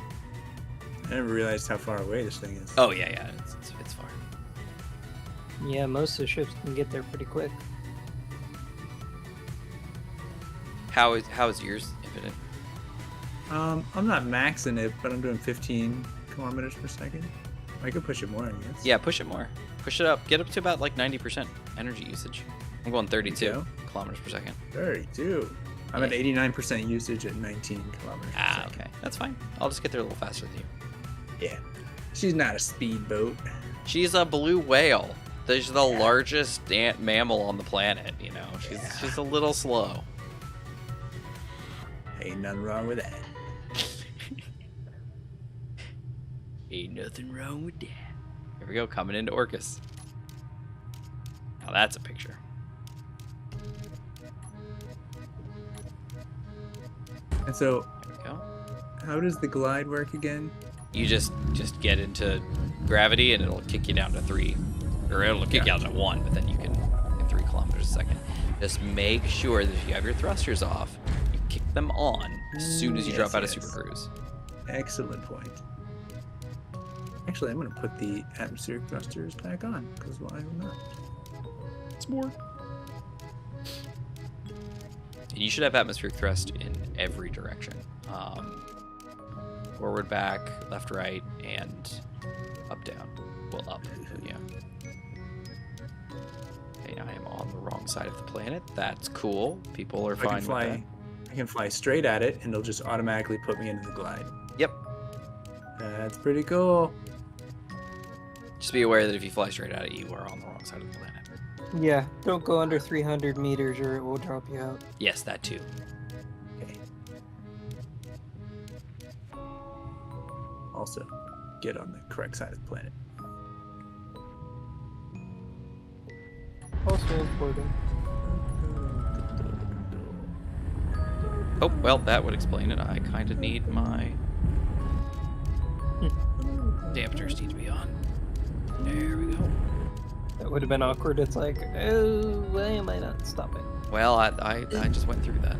I never realized how far away this thing is. Oh, yeah, it's far. Yeah, most of the ships can get there pretty quick. How is yours, Infinite? I'm not maxing it, but I'm doing 15 kilometers per second. I could push it more, I guess. Yeah, push it more. Push it up. Get up to about like 90% energy usage. I'm going 32 go. kilometers per second. 32. I'm at 89% usage at 19 kilometers per second. Okay. That's fine. I'll just get there a little faster than you. Yeah. She's not a speedboat. She's a blue whale. She's the largest mammal on the planet, She's a little slow. Ain't nothing wrong with that. Ain't nothing wrong with that. Here we go, coming into Orcus. Now that's a picture. And so, There we go. how does the glide work again? You just get into gravity and it'll kick you down to 3. Or it'll kick you down to 1, but then you can get 3 kilometers a second. Just make sure that if you have your thrusters off, you kick them on as soon as you drop out of Super Cruise. Excellent point. Actually, I'm going to put the atmospheric thrusters back on, because why not? It's more. And you should have atmospheric thrust in every direction. Forward, back, left, right, and up, down. Well, up. Yeah. Okay, I am on the wrong side of the planet. That's cool. People are fine with that. I can fly straight at it, and it'll just automatically put me into the glide. Yep. That's pretty cool. Just be aware that if you fly straight at it, you are on the wrong side of the planet. Yeah, don't go under 300 meters or it will drop you out. Yes, that too. Okay. Also, get on the correct side of the planet. Also important. Oh, well, that would explain it. I kind of need my dampeners need to be on. There we go. That would have been awkward. It's like, oh, why am I not stopping? Well, I just went through that.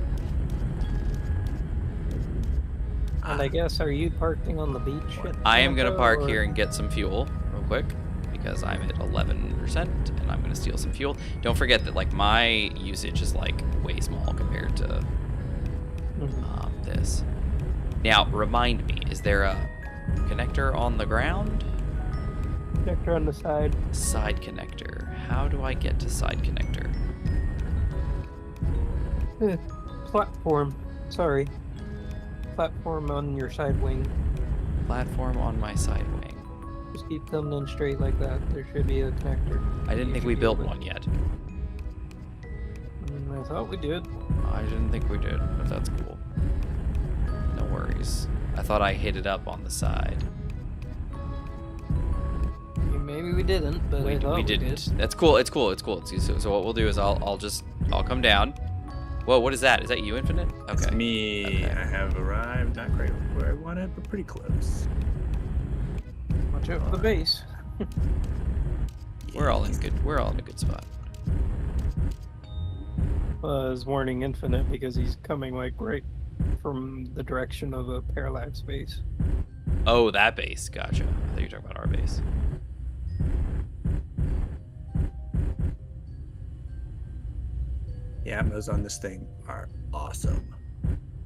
And I guess, are you parking on the beach? I am going to park or- here and get some fuel real quick because I'm at 11% and I'm going to steal some fuel. Don't forget that like my usage is like way small compared to this. Now, remind me, is there a connector on the ground? Connector on the side. Side connector. How do I get to side connector? Platform. Sorry. Platform on your side wing. Platform on my side wing. Just keep coming in straight like that. There should be a connector. I didn't think we built one yet. I thought we did. I didn't think we did, but that's cool. No worries. I thought I hit it up on the side. Maybe we didn't, but I thought We didn't. That's cool. It's cool. So what we'll do is I'll come down. Whoa, what is that? Is that you, Infinite? Okay. It's me. Okay. I have arrived. Not quite where I wanted, but pretty close. Watch out for the base. We're all in a good spot. I was warning Infinite because he's coming like right from the direction of a parallax base. Oh, that base. Gotcha. I thought you were talking about our base. The atmos on this thing are awesome.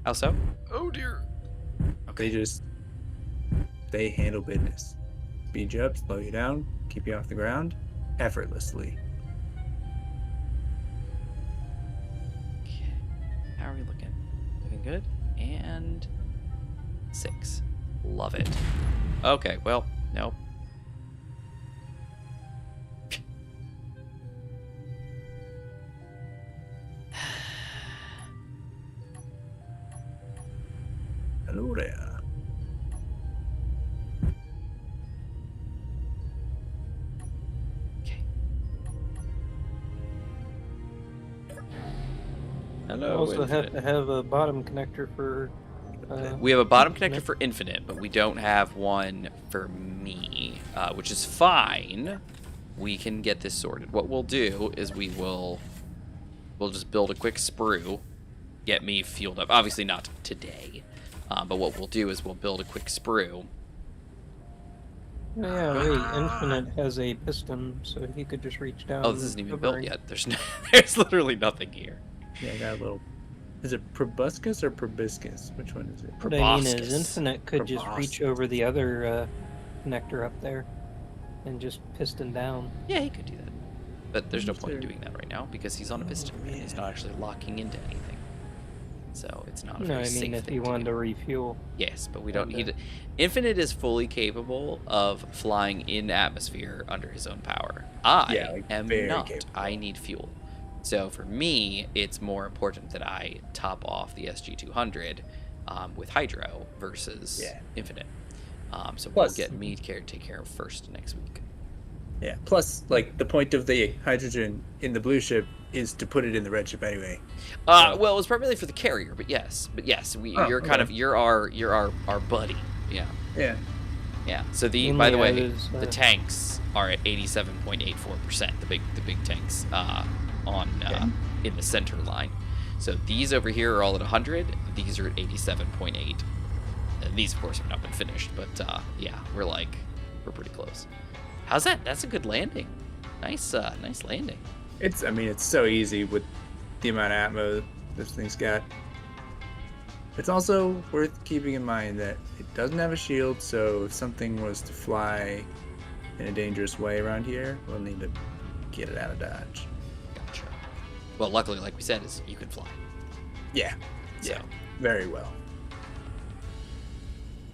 How so? Oh dear. Okay. They handle business. Speed you up, slow you down, keep you off the ground effortlessly. Okay. How are we looking? Looking good. And 6. Love it. Okay, well, nope. Hello there. Okay. Hello. Also have Infinite. to have a bottom connector for. We have a bottom connector for Infinite, but we don't have one for me. which is fine. We can get this sorted. What we'll do is we'll just build a quick sprue, get me fueled up. Obviously not today, but what we'll do is we'll build a quick sprue. Oh, yeah, wait, Infinite has a piston, so he could just reach down. Oh, this isn't even the built ring. yet. There's literally nothing here. Yeah, I got a little. Is it proboscis or proboscis? Which one is it? What I mean Proboscis. is, Infinite could just reach over the other connector up there and just piston down. Yeah, he could do that. But there's no Is point in there- doing that right now because he's on a piston and he's not actually locking into anything. So it's not a No, very I safe mean if thing he to wanted do. to refuel. Yes, but we don't And, need. Infinite is fully capable of flying in atmosphere under his own power. I Yeah, like, am very not. capable. I need fuel. So for me, it's more important that I top off the SG200 with hydro versus Yeah. Infinite. So Plus- we'll get me to take care of first next week. Yeah. Plus, like the point of the hydrogen in the blue ship is to put it in the red ship anyway. Well, it was primarily for the carrier, but yes, Oh, you're kind okay. of you're our buddy. Yeah. Yeah. Yeah. So by Mainly the I way, was, the tanks are at 87.84%. The big tanks Okay. in the center line. So these over here are all at 100. These are at 87.8. And these, of course, have not been finished, but yeah, we're pretty close. How's that? That's a good landing. Nice landing. I mean, it's so easy with the amount of atmo this thing's got. It's also worth keeping in mind that it doesn't have a shield, so if something was to fly in a dangerous way around here, we'll need to get it out of dodge. Gotcha. Well, luckily, like we said, is you can fly. Yeah. So. Yeah. Very well.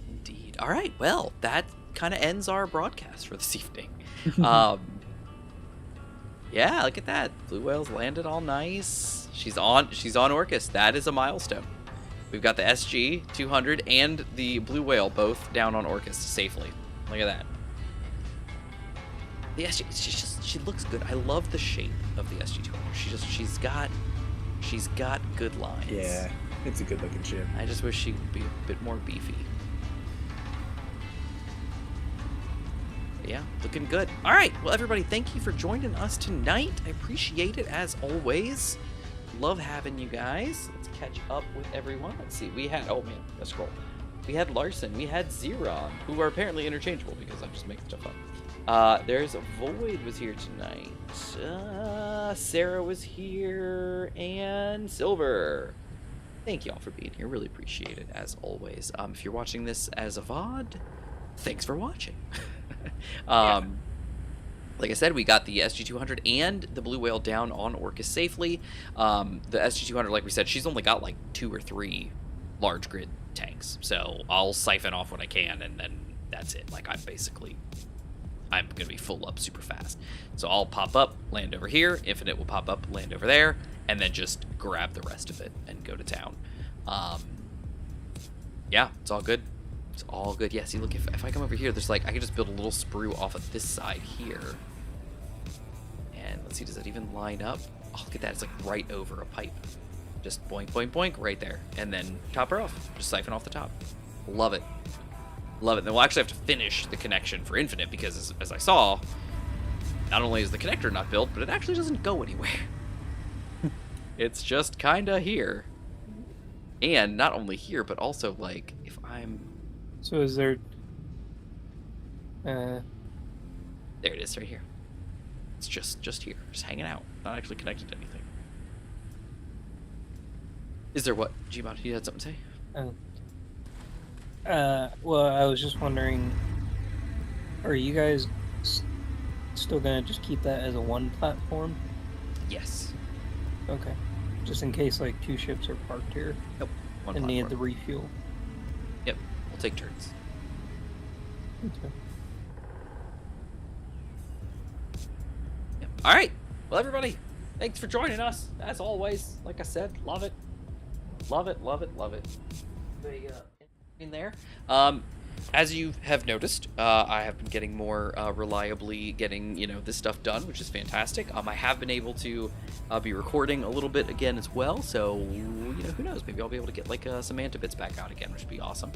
Indeed. All right. Well, that kind of ends our broadcast for this evening. Yeah, look at that. Blue whale's landed all nice. She's on Orcus. That is a milestone. We've got the SG 200 and the blue whale both down on Orcus safely. Look at that. The SG, she looks good. I love the shape of the SG 200. She's got good lines. Yeah. It's a good looking ship. I just wish she would be a bit more beefy. Yeah, looking good. All right, well, everybody, thank you for joining us tonight. I appreciate it as always. Love having you guys. Let's catch up with everyone. Let's see. We had, oh man, let's scroll. We had Larson. We had Xeron, who are apparently interchangeable because I'm just making stuff up. There's Void was here tonight. Sarah was here, and Silver. Thank you all for being here. Really appreciate it as always. If you're watching this as a VOD, thanks for watching. Like I said, we got the SG200 and the blue whale down on Orcus safely. The SG200, like we said, she's only got like 2 or 3 large grid tanks, so I'll siphon off what I can, and then that's it. Like I'm gonna be full up super fast, so I'll pop up, land over here. Infinite will pop up, land over there, and then just grab the rest of it and go to town. Yeah, it's all good. It's all good. Yeah, see, look, if I come over here, there's I could just build a little sprue off of this side here. And let's see, does that even line up? Oh, look at that. It's like right over a pipe. Just boink, boink, boink right there. And then top her off. Just siphon off the top. Love it. Love it. Then we'll actually have to finish the connection for Infinite because, as I saw, not only is the connector not built, but it actually doesn't go anywhere. It's just kind of here. And not only here, but also, if I'm... So is there... There it is, right here. It's just here, just hanging out, not actually connected to anything. Is there what? Gmod, you had something to say? Well, I was just wondering, are you guys still gonna just keep that as a one platform? Yes. Okay. Just in case 2 ships are parked here Nope. One and need the platform. refuel. Yep. We'll take turns. Okay. Yep. All right. Well, everybody, thanks for joining us. As always, like I said, love it. Love it, love it, love it. In there. As you have noticed, I have been getting more reliably getting this stuff done, which is fantastic. I have been able to be recording a little bit again as well, so who knows? Maybe I'll be able to get some Manta bits back out again, which would be awesome.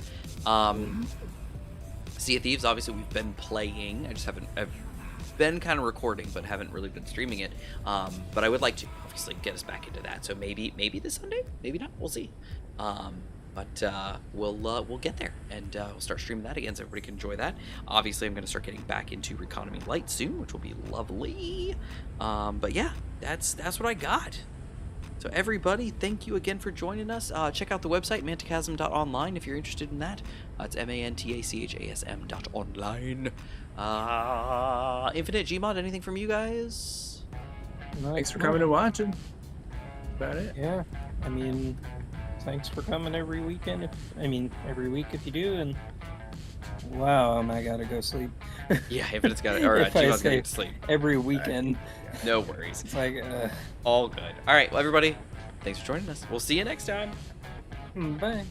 Sea of Thieves, obviously, we've been playing. I've been kind of recording, but haven't really been streaming it. But I would like to, obviously, get us back into that. So maybe this Sunday, maybe not. We'll see. But we'll get there, and we'll start streaming that again, so everybody can enjoy that. Obviously, I'm going to start getting back into Economy Light soon, which will be lovely. But yeah, that's what I got. So everybody, thank you again for joining us. Check out the website, mantachasm.online, if you're interested in that. It's mantachasm.online. Infinite Gmod, anything from you guys? Thanks for coming and watching. About it. Yeah, I mean, thanks for coming every weekend. Every week if you do, and wow, I gotta go sleep. Yeah, Infinite's got it. Or If I Gmod's say got to sleep. every weekend. No worries. It's like, All good. All right, well, everybody, thanks for joining us. We'll see you next time. bye.